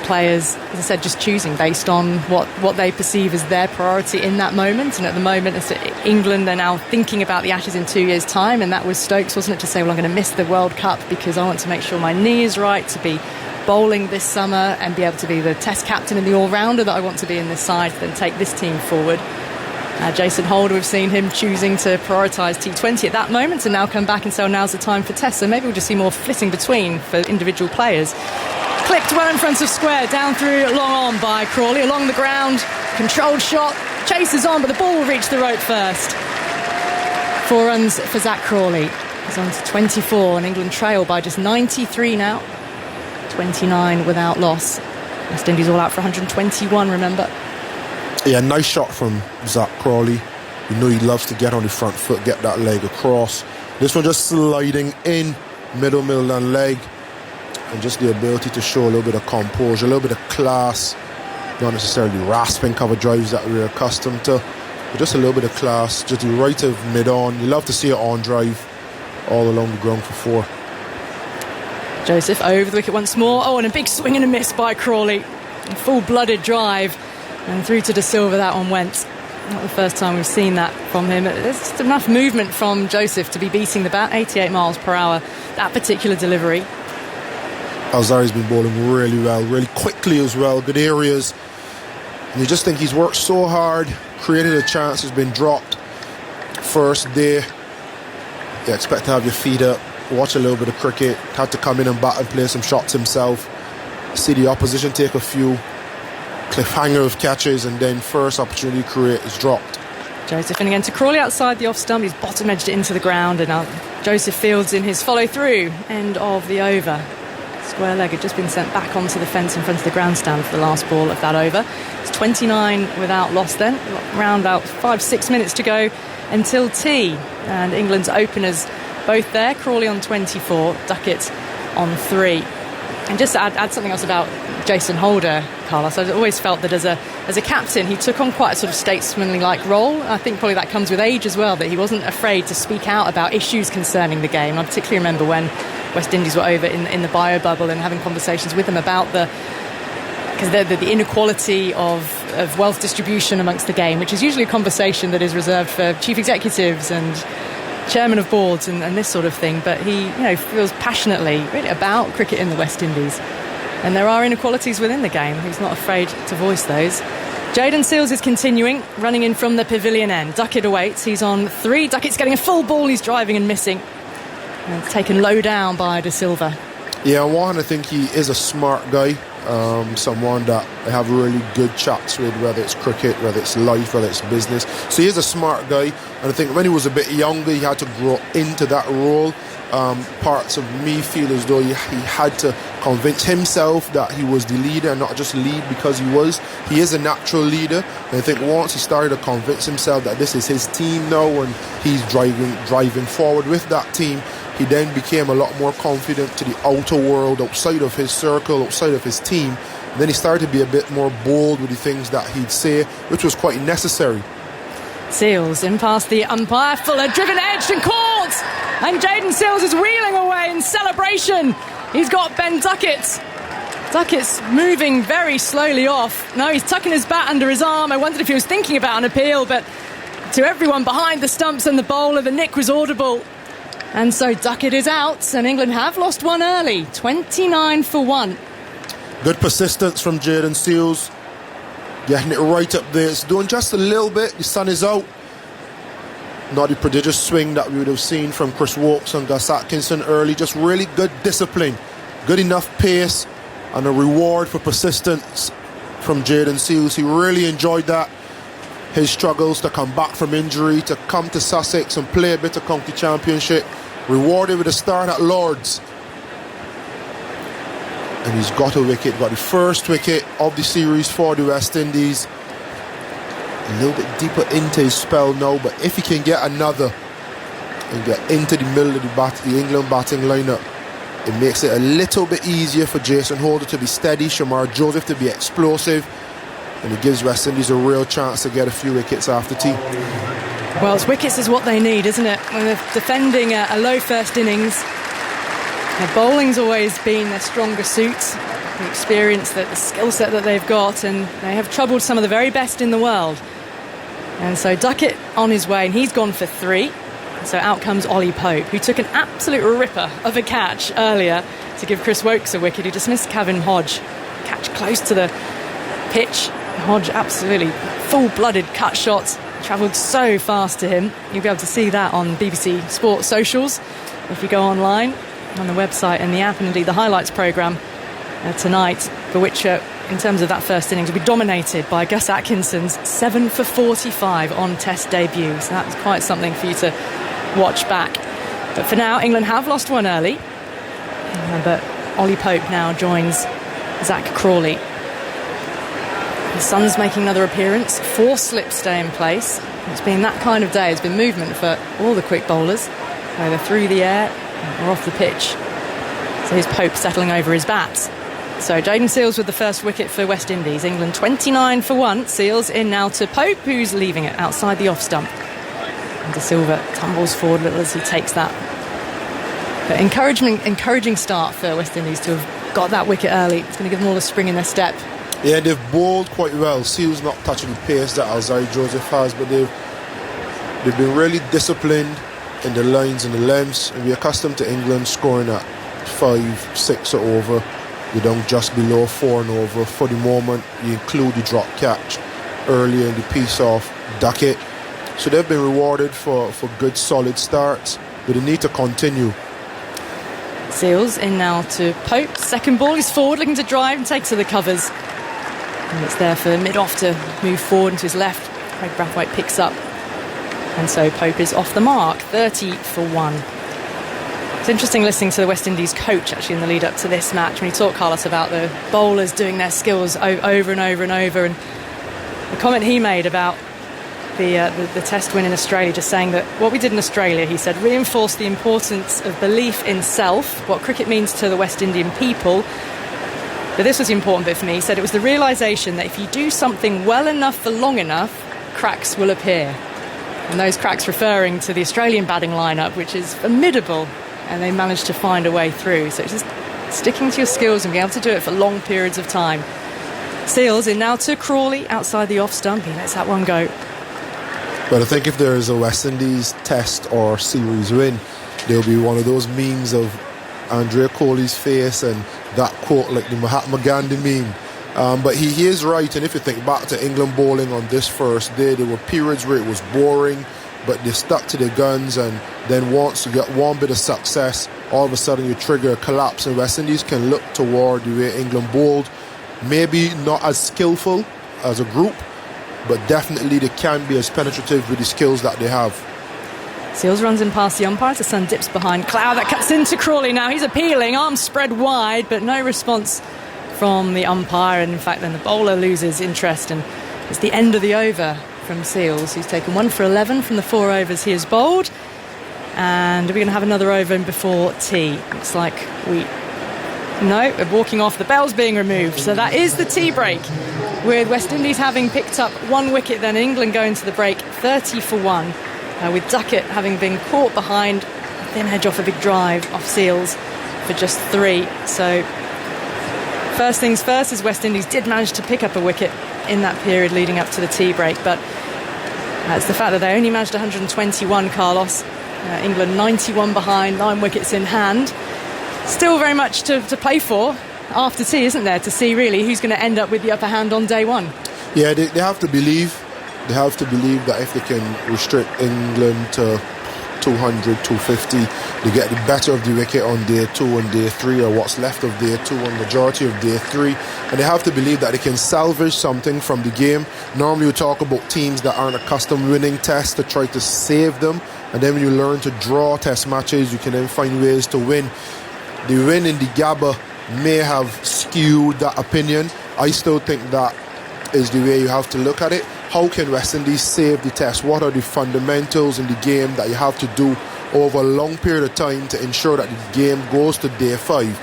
players, as I said, just choosing based on what they perceive as their priority in that moment. And at the moment, as England are now thinking about the Ashes in 2 years' time, and that was Stokes, wasn't it, to say, well, I'm going to miss the World Cup because I want to make sure my knee is right to be bowling this summer and be able to be the Test captain and the all-rounder that I want to be in this side, to then take this team forward. Jason Holder, we've seen him choosing to prioritise T20 at that moment and now come back and say, oh, now's the time for Test. So maybe we'll just see more flitting between for individual players. Clipped well in front of square, down through, long on by Crawley, along the ground, controlled shot, chases on, but the ball will reach the rope first. 4 runs for Zach Crawley. He's on to 24, and England trail by just 93 now. 29 without loss. West Indies all out for 121, remember. Yeah, nice shot from Zach Crawley. You know he loves to get on the front foot, get that leg across. This one just sliding in, middle and leg. And just the ability to show a little bit of composure, a little bit of class. Not necessarily rasping cover drives that we're accustomed to, but just a little bit of class. Just the right of mid-on. You love to see it on drive all along the ground for 4. Joseph over the wicket once more. Oh, and a big swing and a miss by Crawley. A full-blooded drive. And through to De Silva that one went. Not the first time we've seen that from him. There's just enough movement from Joseph to be beating the bat. 88 miles per hour, that particular delivery. Alzari's been bowling really well, really quickly as well. Good areas. And you just think he's worked so hard, created a chance, has been dropped. First day, you expect to have your feet up, watch a little bit of cricket, had to come in and bat and play some shots himself. See the opposition take a few. Cliffhanger of catches, and then first opportunity to create is dropped. Joseph in again to Crawley outside the off stump. He's bottom edged it into the ground, and now Joseph fields in his follow through. End of the over. Square leg had just been sent back onto the fence in front of the grandstand for the last ball of that over. It's 29 without loss then. Around about 5-6 minutes to go until tea. And England's openers both there, Crawley on 24, Duckett on 3. And just to add something else about Jason Holder, Carlos, I always felt that as a captain, he took on quite a sort of statesmanly-like role. I think probably that comes with age as well, that he wasn't afraid to speak out about issues concerning the game. I particularly remember when West Indies were over in the bio bubble and having conversations with them about the inequality of wealth distribution amongst the game, which is usually a conversation that is reserved for chief executives and chairman of boards and this sort of thing. But he, feels passionately really about cricket in the West Indies. And there are inequalities within the game. He's not afraid to voice those. Jayden Seales is continuing, running in from the pavilion end. Duckett awaits. He's on 3. Duckett's getting a full ball. He's driving and missing. And taken low down by De Silva. Yeah, one, I think he is a smart guy. Someone that I have really good chats with, whether it's cricket, whether it's life, whether it's business. So he is a smart guy. And I think when he was a bit younger, he had to grow into that role. Parts of me feel as though he had to convince himself that he was the leader and not just lead because he was. He is a natural leader, and I think once he started to convince himself that this is his team now and he's driving forward with that team, he then became a lot more confident to the outer world, outside of his circle, outside of his team. And then he started to be a bit more bold with the things that he'd say, which was quite necessary. Seales in past the umpire, Fuller driven edged and caught, and Jayden Seales is wheeling away in celebration. He's got Ben Duckett. Duckett's moving very slowly off. No, he's tucking his bat under his arm. I wondered if he was thinking about an appeal, but to everyone behind the stumps and the bowler, the nick was audible. And so Duckett is out, and England have lost one early, 29 for 1. Good persistence from Jayden Seales. Getting it right up there. It's doing just a little bit. The sun is out. Not the prodigious swing that we would have seen from Chris Woakes and Gus Atkinson early. Just really good discipline. Good enough pace. And a reward for persistence from Jayden Seales. He really enjoyed that. His struggles to come back from injury, to come to Sussex and play a bit of county championship. Rewarded with a start at Lords. And he's got a wicket, got the first wicket of the series for the West Indies. A little bit deeper into his spell now, but if he can get another and get into the middle of the England batting lineup, it makes it a little bit easier for Jason Holder to be steady, Shamar Joseph to be explosive, and it gives West Indies a real chance to get a few wickets after tea. Well, wickets is what they need, isn't it? When they're defending a low first innings, their bowling's always been their stronger suit, the experience, the skill set that they've got, and they have troubled some of the very best in the world. And so Duckett on his way, and he's gone for 3. So out comes Ollie Pope, who took an absolute ripper of a catch earlier to give Chris Woakes a wicket. He dismissed Kevin Hodge. Catch close to the pitch. Hodge absolutely full-blooded cut shots. Travelled so fast to him. You'll be able to see that on BBC Sports socials if you go online, on the website and the app, and indeed the highlights programme tonight, for which in terms of that first innings will be dominated by Gus Atkinson's 7 for 45 on Test debut. So that's quite something for you to watch back. But for now, England have lost one early, but Ollie Pope now joins Zach Crawley. The sun's making another appearance. 4 slips stay in place. It's been that kind of day. It's been movement for all the quick bowlers, either through the air or off the pitch. So here's Pope settling over his bats. So Jayden Seales with the first wicket for West Indies. England 29 for 1. Seales in now to Pope, who's leaving it outside the off stump. And De Silva tumbles forward a little as he takes that. But encouraging start for West Indies to have got that wicket early. It's going to give them all a spring in their step. Yeah, they've bowled quite well. Seales not touching the pace that Alzai Joseph has, but they've been really disciplined in the lines and the lengths, and we're accustomed to England scoring at 5, 6 or over. You're down just below 4 and over. For the moment, you include the drop catch earlier in the piece off Duckett. So they've been rewarded for good solid starts, but they need to continue. Seales in now to Pope. Second ball, he's forward looking to drive and take to the covers. And it's there for mid-off to move forward into his left. Craig Brathwaite picks up. And so Pope is off the mark, 30 for 1. It's interesting listening to the West Indies coach actually in the lead up to this match when he talked, Carlos, about the bowlers doing their skills over and over and over. And the comment he made about the Test win in Australia, just saying that what we did in Australia, he said, reinforced the importance of belief in self, what cricket means to the West Indian people. But this was the important bit for me. He said it was the realisation that if you do something well enough for long enough, cracks will appear. And those cracks referring to the Australian batting lineup, which is formidable, and they managed to find a way through. So it's just sticking to your skills and being able to do it for long periods of time. Seales in now to Crawley outside the off stump. He lets that one go. But I think if there is a West Indies Test or series win, there'll be one of those memes of Andrea Kohli's face and that quote, like the Mahatma Gandhi meme. But he is right, and if you think back to England bowling on this first day, there were periods where it was boring, but they stuck to their guns, and then once you get one bit of success, all of a sudden you trigger a collapse, and West Indies can look toward the way England bowled. Maybe not as skillful as a group, but definitely they can be as penetrative with the skills that they have. Seales runs in past the umpire. The sun dips behind cloud. That cuts into Crawley now. He's appealing, arms spread wide, but no response from the umpire. And in fact, then the bowler loses interest, and it's the end of the over from Seales, who's taken 1 for 11 from the 4 overs he has bowled. And are we going to have another over in before tea? Looks like No, we're walking off. The bell's being removed. So that is the tea break, with West Indies having picked up 1 wicket, then England going to the break 30 for 1, with Duckett having been caught behind a thin edge off a big drive off Seales for just 3. So first things first, as West Indies did manage to pick up a wicket in that period leading up to the tea break, but it's the fact that they only managed 121, Carlos. England 91 behind, 9 wickets in hand. Still very much to play for after tea, isn't there, to see really who's going to end up with the upper hand on day one. Yeah, they have to believe. They have to believe that if they can restrict England to 200, 250, they get the better of the wicket on day 2 and day 3, or what's left of day 2 and majority of day 3. And they have to believe that they can salvage something from the game. Normally we talk about teams that aren't accustomed winning tests to try to save them. And then when you learn to draw test matches, you can then find ways to win. The win in the Gabba may have skewed that opinion. I still think that is the way you have to look at it. How can West Indies save the test? What are the fundamentals in the game that you have to do over a long period of time to ensure that the game goes to day 5?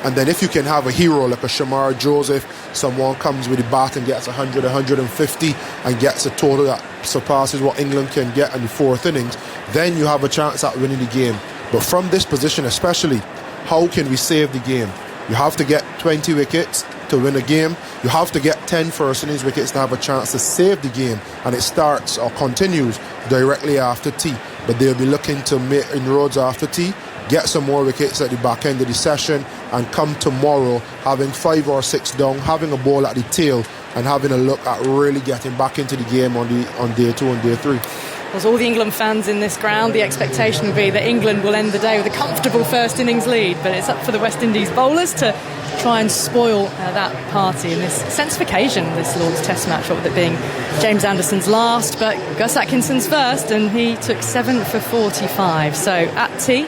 And then if you can have a hero like a Shamar Joseph, someone comes with the bat and gets 100, 150 and gets a total that surpasses what England can get in the 4th innings, then you have a chance at winning the game. But from this position especially, how can we save the game? You have to get 20 wickets to win a game. You have to get 10 first innings wickets to have a chance to save the game. And it starts or continues directly after tea. But they'll be looking to make inroads after tea, get some more wickets at the back end of the session, and come tomorrow having 5 or 6 down, having a ball at the tail, and having a look at really getting back into the game on day 2 and day 3. As all the England fans in this ground, the expectation will be that England will end the day with a comfortable first innings lead, but it's up for the West Indies bowlers to try and spoil that party in this sense of occasion, this Lord's Test match, with it being James Anderson's last, but Gus Atkinson's first, and he took 7 for 45. So at tea,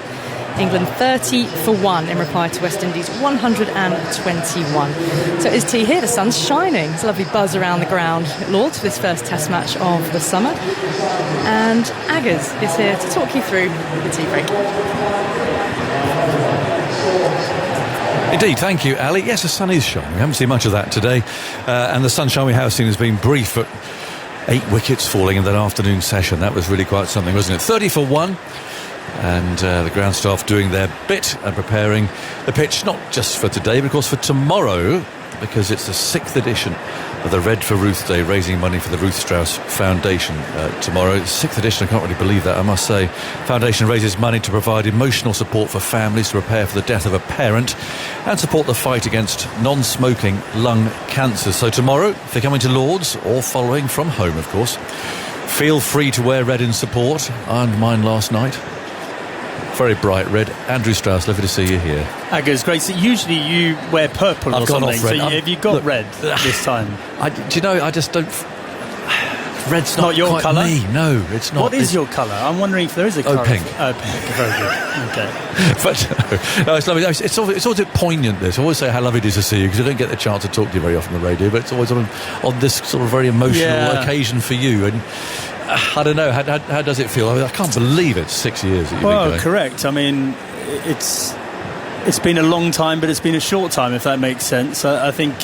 England 30 for 1 in reply to West Indies 121. So it is tea here, the sun's shining. It's a lovely buzz around the ground at Lord's for this first Test match of the summer. And Aggers is here to talk you through the tea break. Indeed, thank you, Ali. Yes, the sun is shining. We haven't seen much of that today. And the sunshine we have seen has been brief, but 8 wickets falling in that afternoon session. That was really quite something, wasn't it? 30 for 1. And the ground staff doing their bit and preparing the pitch, not just for today, but of course for tomorrow, because it's the 6th edition of the Red for Ruth Day, raising money for the Ruth Strauss Foundation tomorrow. 6th edition, I can't really believe that, I must say. Foundation raises money to provide emotional support for families to prepare for the death of a parent and support the fight against non-smoking lung cancer. So tomorrow, if they're coming to Lord's or following from home, of course, feel free to wear red in support. I ironed mine last night. Very bright red. Andrew Strauss, lovely to see you here. It's great. So usually you wear purple or something. So have you got red this time? Do you know, I just don't... Red's not your colour? Me. No, it's not. What is your colour? I'm wondering if there is a colour. Pink. Oh, pink. Very good. Okay. But no, it's lovely. It's always a bit poignant, this. I always say how lovely it is to see you, because I don't get the chance to talk to you very often on the radio, but it's always on this sort of very emotional occasion for you. And I don't know. How does it feel? I mean, I can't believe it's 6 years that you've been going. Correct. I mean, it's been a long time, but it's been a short time, if that makes sense. I think,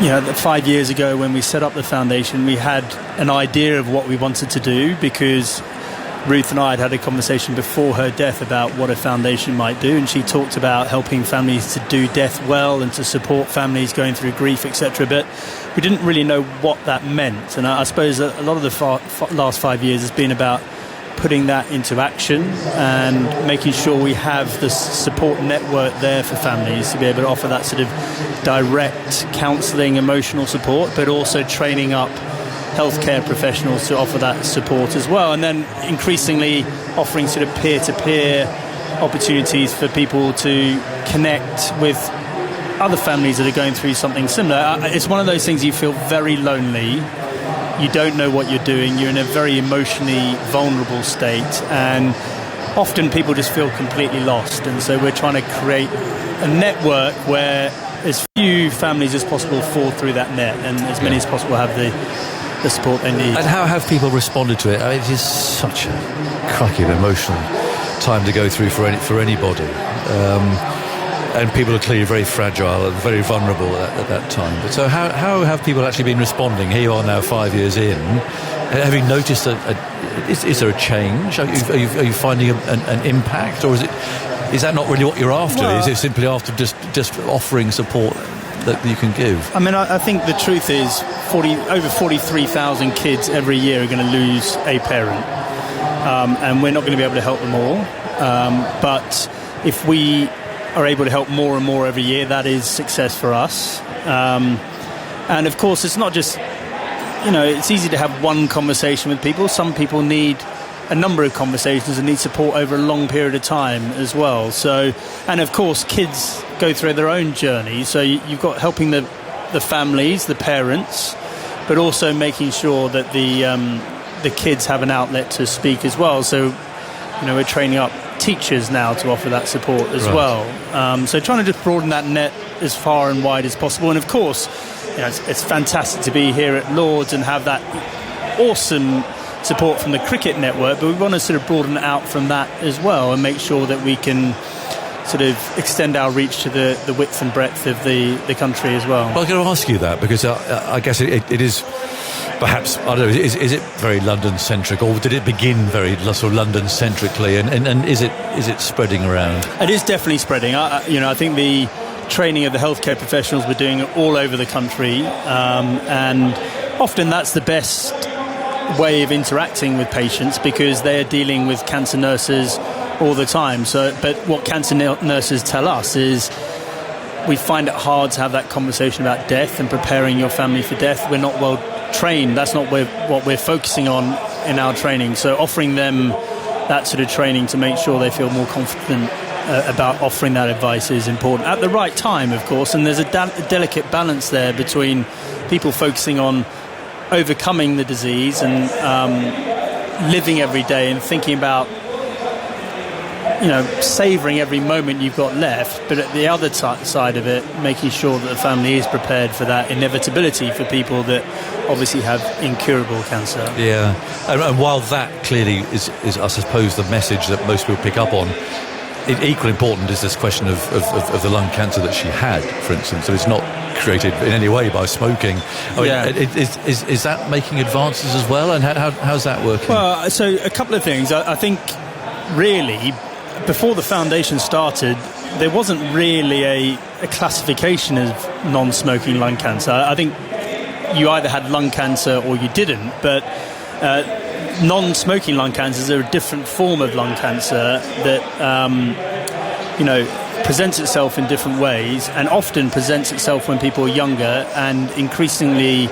5 years ago when we set up the foundation, we had an idea of what we wanted to do, because Ruth and I had a conversation before her death about what a foundation might do, and she talked about helping families to do death well and to support families going through grief, etc. But we didn't really know what that meant, and I suppose a lot of the last 5 years has been about putting that into action and making sure we have the support network there for families to be able to offer that sort of direct counselling, emotional support, but also training up healthcare professionals to offer that support as well, and then increasingly offering sort of peer-to-peer opportunities for people to connect with other families that are going through something similar. It's one of those things, you feel very lonely, you don't know what you're doing, you're in a very emotionally vulnerable state, and often people just feel completely lost, and so we're trying to create a network where as few families as possible fall through that net, and as many as possible have the support they need. And how have people responded to it? I mean, it is such a cracking, emotional time to go through for anybody. And people are clearly very fragile and very vulnerable at that time. But so how have people actually been responding? Here you are now 5 years in. Have you noticed is there a change? Are you finding an impact, or is that not really what you're after? Is it simply after just offering support that you can give? I mean, I think the truth is over 43,000 kids every year are going to lose a parent, and we're not going to be able to help them all, but if we are able to help more and more every year, that is success for us. And of course, it's not just, it's easy to have one conversation with people. Some people need a number of conversations and need support over a long period of time as well. So, and of course, kids go through their own journey. So you've got helping the families, the parents, but also making sure that the kids have an outlet to speak as well. So, we're training up teachers now to offer that support as well. So trying to just broaden that net as far and wide as possible. And of course, it's fantastic to be here at Lord's and have that awesome support from the cricket network, but we want to sort of broaden it out from that as well and make sure that we can sort of extend our reach to the width and breadth of the country as well. Well, I'm going to ask you that because I guess it is perhaps, I don't know, is it very London-centric, or did it begin very sort of London-centrically, and is it spreading around? It is definitely spreading. I think the training of the healthcare professionals, we're doing it all over the country, and often that's the best way of interacting with patients because they are dealing with cancer nurses all the time. But what cancer nurses tell us is we find it hard to have that conversation about death and preparing your family for death. We're not well trained. That's not what we're focusing on in our training. So offering them that sort of training to make sure they feel more confident about offering that advice is important at the right time, of course. And there's a delicate balance there between people focusing on overcoming the disease and living every day and thinking about savouring every moment you've got left, but at the other side of it, making sure that the family is prepared for that inevitability for people that obviously have incurable cancer. Yeah, and while that clearly is I suppose the message that most people pick up on, equally important is this question of the lung cancer that she had, for instance. So it's not created in any way by smoking. Is that making advances as well, and how's that working? Well, so a couple of things. I think really before the foundation started, there wasn't really a classification of non-smoking lung cancer. I think you either had lung cancer or you didn't, but non-smoking lung cancers are a different form of lung cancer that presents itself in different ways and often presents itself when people are younger and increasingly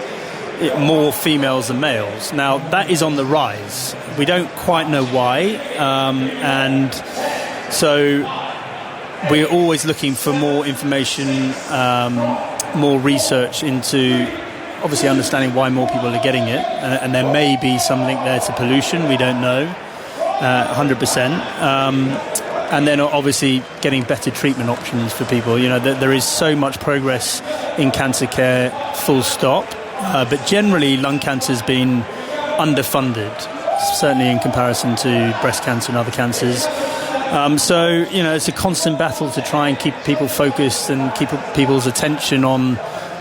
more females than males. Now, that is on the rise. We don't quite know why, and so we're always looking for more information, more research into obviously understanding why more people are getting it, and there may be some link there to pollution. We don't know 100%, and then obviously getting better treatment options for people. There is so much progress in cancer care, full stop, but generally lung cancer has been underfunded, certainly in comparison to breast cancer and other cancers. So, you know, it's a constant battle to try and keep people focused and keep people's attention on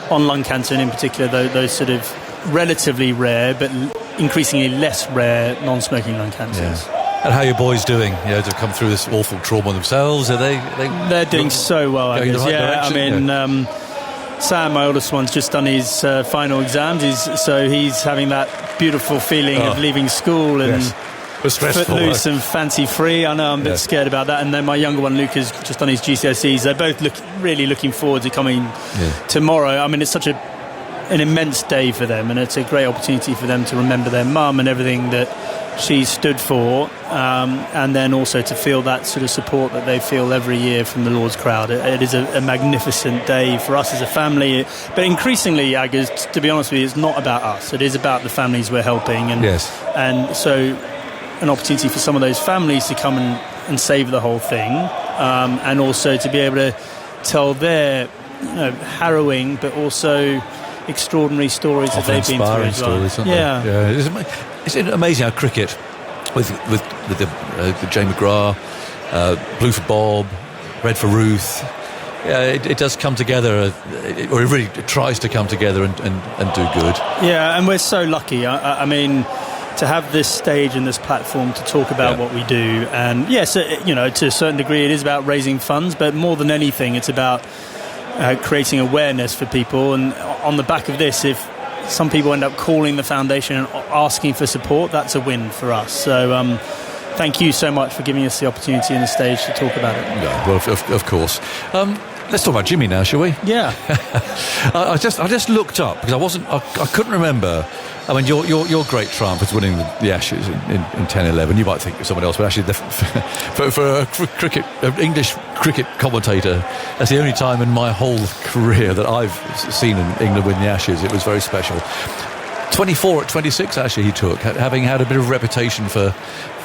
lung cancer, and in particular those sort of relatively rare but increasingly less rare non-smoking lung cancers. Yeah. And how are your boys doing? You know, to come through this awful trauma themselves? Are they're doing so well, I guess. Direction? I mean, Sam, my oldest one's just done his final exams, so he's having that beautiful feeling of leaving school and footloose and fancy free. I know I'm a bit scared about that. And then my younger one, Luke, has just done his GCSEs. They're both really looking forward to coming tomorrow. I mean, it's such an immense day for them, and it's a great opportunity for them to remember their mum and everything that she stood for, and then also to feel that sort of support that they feel every year from the Lord's crowd. It is a magnificent day for us as a family, but increasingly, Agus, to be honest with you, it's not about us. It is about the families we're helping, and so an opportunity for some of those families to come and save the whole thing, and also to be able to tell their harrowing but also extraordinary stories that they've been through as well. Stories, It's amazing how cricket, with the Jay McGrath, Blue for Bob, Red for Ruth, it does come together, or it really tries to come together and do good. Yeah, and we're so lucky. I mean, to have this stage and this platform to talk about what we do, and yes, to a certain degree, it is about raising funds, but more than anything, it's about creating awareness for people. And on the back of this, if some people end up calling the foundation and asking for support, that's a win for us. So thank you so much for giving us the opportunity and the stage to talk about it. Yeah, well, of course. Let's talk about Jimmy now, shall we? Yeah. I just looked up because I couldn't remember. I mean, your great triumph was winning the Ashes in 10-11. You might think of someone else, but actually, for an English cricket commentator, that's the only time in my whole career that I've seen England win the Ashes. It was very special. 24 at 26, actually, he took, having had a bit of reputation for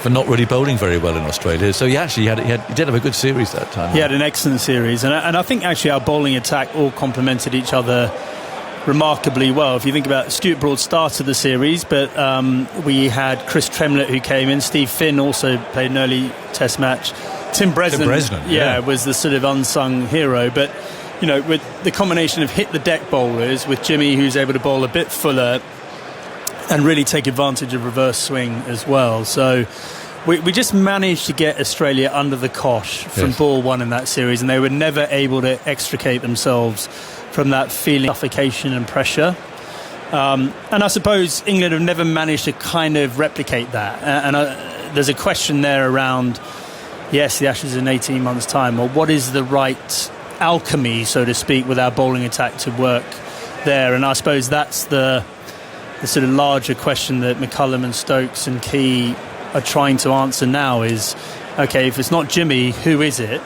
not really bowling very well in Australia. So he did have a good series that time. He had an excellent series, and I think actually our bowling attack all complemented each other remarkably well. If you think about Stuart Broad started the series, but we had Chris Tremlett who came in. Steve Finn also played an early test match. Tim Bresnan, was the sort of unsung hero. But with the combination of hit the deck bowlers, with Jimmy who's able to bowl a bit fuller and really take advantage of reverse swing as well. So we just managed to get Australia under the cosh from ball one in that series, and they were never able to extricate themselves from that feeling of suffocation and pressure. And I suppose England have never managed to kind of replicate that. And there's a question there around, yes, the Ashes in 18 months' time, or what is the right alchemy, so to speak, with our bowling attack to work there? And I suppose that's the sort of larger question that McCullum and Stokes and Key are trying to answer now is, OK, if it's not Jimmy, who is it?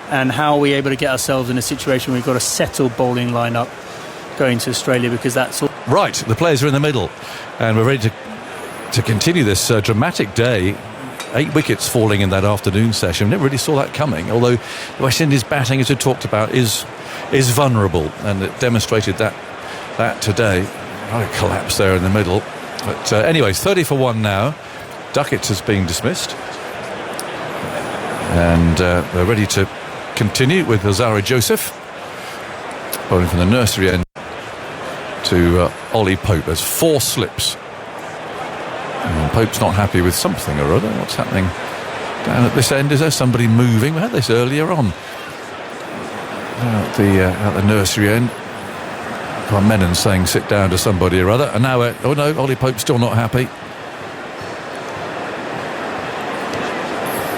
And how are we able to get ourselves in a situation where we've got a settled bowling lineup going to Australia, because that's all. Right, the players are in the middle, and we're ready to continue this dramatic day. 8 wickets falling in that afternoon session. Never really saw that coming, although the West Indies batting, as we talked about, is vulnerable, and it demonstrated that today. A collapse there in the middle. But anyways, 30 for 1 now. Duckett has been dismissed, and they're ready to continue with Azari Joseph bowling from the nursery end to Ollie Pope. There's 4 slips, and Pope's not happy with something or other. What's happening down at this end? Is there somebody moving? We had this earlier on at the nursery end. Menon saying sit down to somebody or other, and now Ollie Pope's still not happy.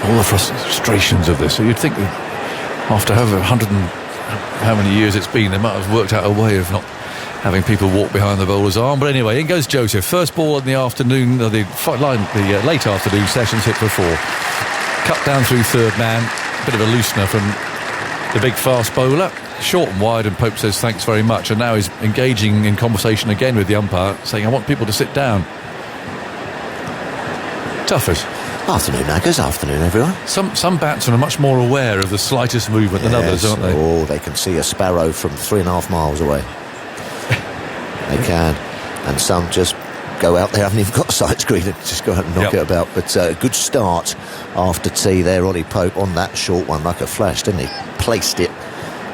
All the frustrations of this. So you'd think that after over 100 and how many years it's been, they might have worked out a way of not having people walk behind the bowler's arm. But anyway, in goes Joseph. First ball in the afternoon, the late afternoon sessions, hit for 4. Cut down through third man. Bit of a loosener from the big fast bowler. Short and wide, and Pope says thanks very much, and now he's engaging in conversation again with the umpire, saying I want people to sit down. Toughers. Afternoon, Naggers. Afternoon, everyone. Some batsmen are much more aware of the slightest movement than others, aren't they? Oh, they can see a sparrow from 3.5 miles away. They can. and some just go out there, haven't even got a side screen, and just go out and knock it about. But a good start after tea there. Ollie Pope on that short one like a flash, didn't he? Placed it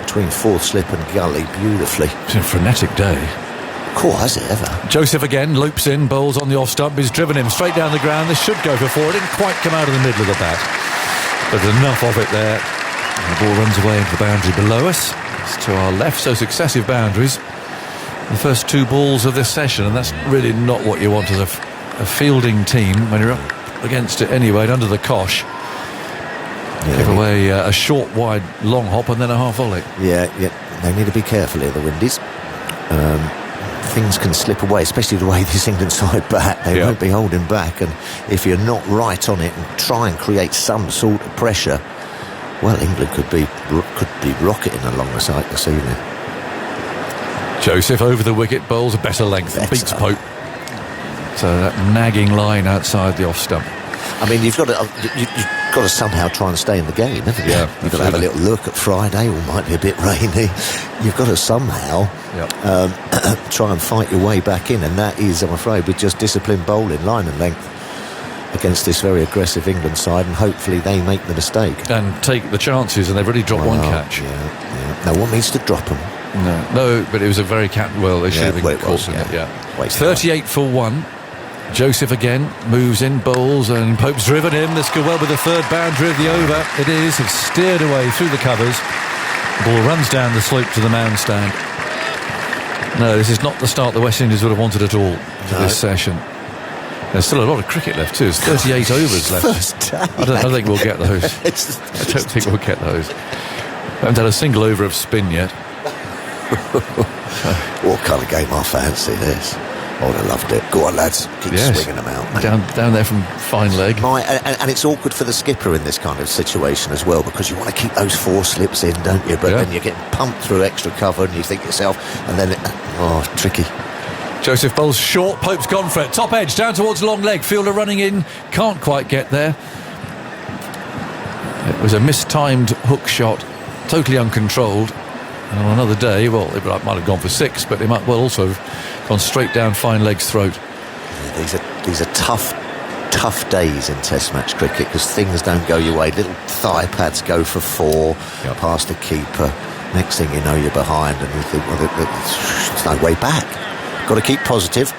between fourth slip and gully beautifully. It's a frenetic day. Cool, has it ever? Joseph again loops in, bowls on the off stump. He's driven him straight down the ground. This should go for four. It didn't quite come out of the middle of the bat, but enough of it there. And the ball runs away into the boundary below us. It's to our left, so successive boundaries. The first 2 balls of this session, and that's really not what you want as a fielding team when you're up against it anyway, and under the cosh. Give away a short, wide, long hop and then a half volley. Yeah, they need to be careful here, the Windies. Things can slip away, especially the way this England side bat. They won't be holding back, and if you're not right on it and try and create some sort of pressure, well, England could be rocketing along the side this evening. Joseph over the wicket, bowls a better length, beats Pope. So that nagging line outside the off stump. I mean, you've got to somehow try and stay in the game, haven't you? Yeah, you've got to have a little look at Friday, or might be a bit rainy. You've got to somehow try and fight your way back in, and that is, I'm afraid, with just disciplined bowling, line and length, against this very aggressive England side, and hopefully they make the mistake. And take the chances, and they've already dropped one catch. No one needs to drop them. No, but it was a very they should have been caught in it. 38 for 1. Joseph again moves in, bowls, and Pope's driven in. This could well be the third boundary of the over. It is. It's steered away through the covers. The ball runs down the slope to the mound stand. No, this is not the start the West Indies would have wanted at all for this session. There's still a lot of cricket left too. There's 38 overs left. I don't think we'll get those. I don't think we'll get those. We haven't had a single over of spin yet. What kind of game I fancy this? I would have loved it. Go on, lads. Keep swinging them out. Down there from fine leg. And it's awkward for the skipper in this kind of situation as well, because you want to keep those 4 slips in, don't you? But then you're getting pumped through extra cover, and you think yourself, and then tricky. Joseph bowls short. Pope's gone for it. Top edge down towards long leg. Fielder running in. Can't quite get there. It was a mistimed hook shot, totally uncontrolled. And on another day, well, it might have gone for 6, but it might well also have gone straight down fine leg's throat. These are tough days in Test match cricket, because things don't go your way. Little thigh pads go for 4 past the keeper. Next thing you know, you're behind, and you think, well, there's no way back. Got to keep positive.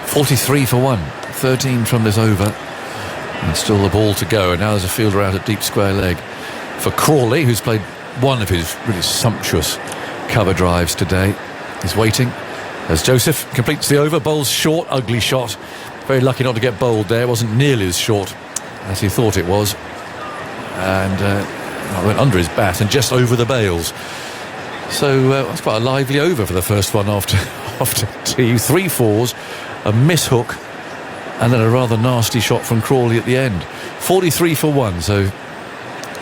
43 for 1, 13 from this over, and still the ball to go. And now there's a fielder out at deep square leg for Crawley, who's played one of his really sumptuous cover drives today. He's waiting as Joseph completes the over, bowls short, ugly shot. Very lucky not to get bowled there. It wasn't nearly as short as he thought it was, and went under his bat and just over the bails. So that's quite a lively over for the first one after tea. 3 fours, a miss hook, and then a rather nasty shot from Crawley at the end. 43 for 1, so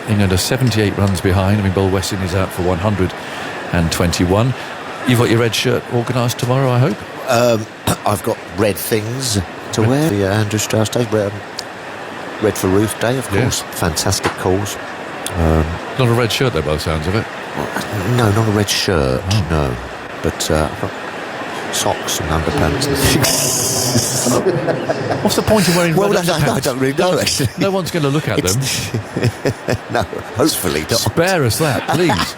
England are 78 runs behind. I mean, bowled West Indies out for 121. You've got your red shirt organised tomorrow, I hope? I've got red things to wear. The Andrew Strauss Day, red for Ruth Day, of course. Fantastic cause. Not a red shirt, though, by the sounds of it. No, not a red shirt, no. But I've got socks and underpants and things. What's the point of wearing red underpants? I don't really know, actually. No one's going to look at them. No, hopefully not. Spare us that, please.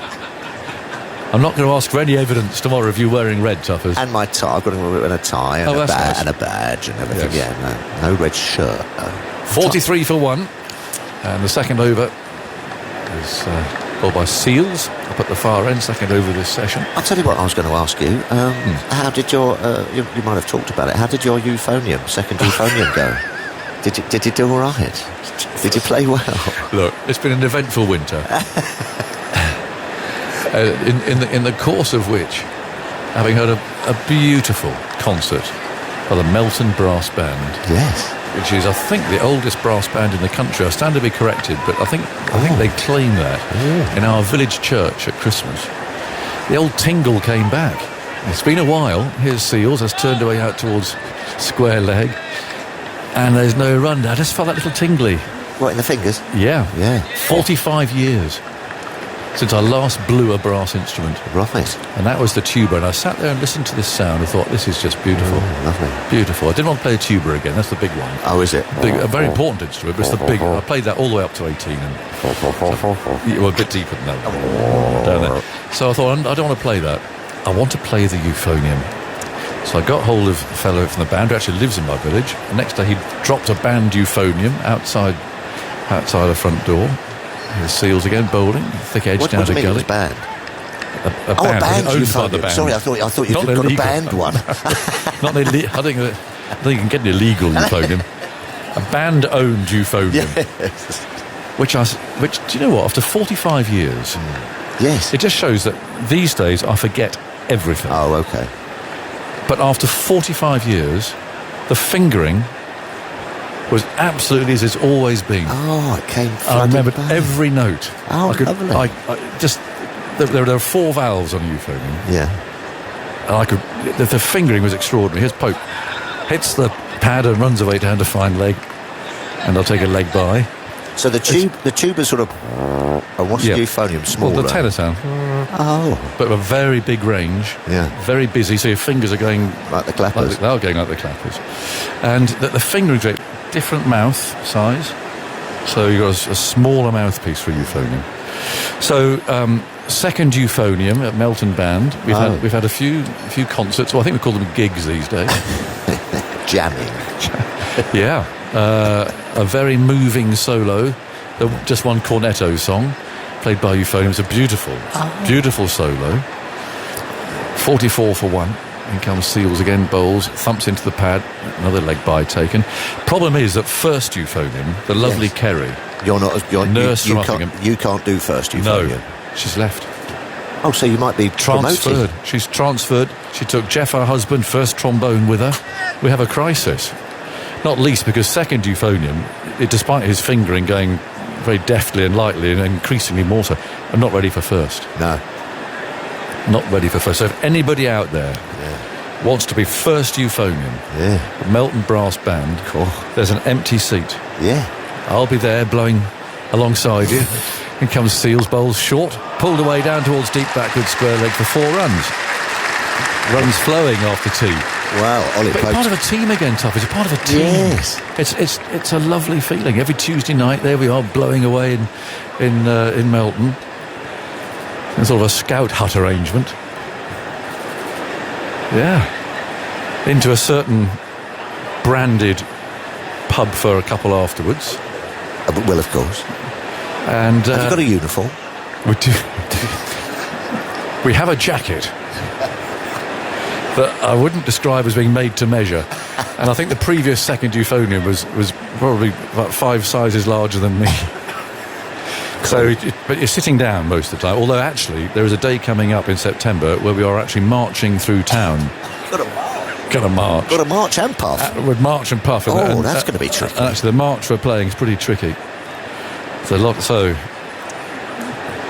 I'm not going to ask for any evidence tomorrow of you wearing red, Tuffers. And my tie. I've got to wear a tie and, nice. And a badge and everything. Yes. Yeah, no red shirt. 43 for 1. And the second over is bowled by Seals up at the far end. Second over this session. I'll tell you what I was going to ask you. How did your... you might have talked about it. How did your second euphonium go? Did you do all right? Did you play well? Look, it's been an eventful winter. In the course of which, having heard a beautiful concert by the Melton Brass Band, which is, I think, the oldest brass band in the country. I stand to be corrected, but I think they claim that in our village church at Christmas. The old tingle came back. It's been a while. Here's Seals has turned away out towards square leg, and there's no run. I just felt that little tingly. What, in the fingers? Yeah. 45 years. since I last blew a brass instrument. Right. And that was the tuba. And I sat there and listened to this sound and thought, this is just beautiful. Lovely. Beautiful. I didn't want to play a tuba again. That's the big one. Oh, is it? A very important instrument, but it's the big one. I played that all the way up to 18. And well, a bit deeper than that. Down there. So I thought, I don't want to play that. I want to play the euphonium. So I got hold of a fellow from the band who actually lives in my village. The next day he dropped a band euphonium outside the front door. The Seals again, bowling, thick edge down to gully. Band? A band owned by the band. Sorry, I thought you got a band one. Not illegal. I think you can get an illegal euphonium. A band-owned euphonium. Yes. Which do you know what? After 45 years, yes, it just shows that these days I forget everything. Oh, okay. But after 45 years, the fingering was absolutely as it's always been. Oh, it came. I remembered every note. Oh, lovely. There are 4 valves on a euphonium. Yeah. And the fingering was extraordinary. Here's Pope. Hits the pad and runs away down to fine leg. And I'll take a leg by. So the tube is sort of. What's the euphonium? Smaller. Well, the tenor sound. Oh. But a very big range. Yeah. Very busy. So your fingers are going like the clappers. They are going like the clappers. And the fingering rate, different mouth size. So you've got a smaller mouthpiece for euphonium. So second euphonium at Melton Band. We've had a few concerts. Well, I think we call them gigs these days. Jamming. Yeah. A very moving solo. Just one cornetto song played by euphonium. It's a beautiful solo. 44 for 1. In comes Seals again, bowls, thumps into the pad, another leg by taken. Problem is that first euphonium, the lovely Kerry, nurse from Uppingham. You can't do first euphonium. No, she's left. Oh, so you might be transferred. She's transferred. She took Jeff, her husband, first trombone with her. We have a crisis. Not least because second euphonium, despite his fingering going very deftly and lightly and increasingly more so, I'm not ready for first. No. Not ready for first. So if anybody out there wants to be first euphonium, Melton Brass Band, there's an empty seat. Yeah. I'll be there blowing alongside you. In comes Seals, bowls short, pulled away down towards deep backward square leg for 4 runs. Runs flowing after tea. Wow, Ollie But part of a team again, Tuff. It's a part of a team. Yes. It's a lovely feeling. Every Tuesday night, there we are blowing away in Melton. It's sort of a scout hut arrangement. Yeah. Into a certain branded pub for a couple afterwards. Well, of course. And have you got a uniform? We do. We have a jacket that I wouldn't describe as being made to measure. And I think the previous second euphonium was probably about 5 sizes larger than me. So, but you're sitting down most of the time. Although actually, there is a day coming up in September where we are actually marching through town. Got to march. Got to march and puff. With march and puff. Oh, that's going to be tricky. Actually, the march we're playing is pretty tricky. It's a lot. So,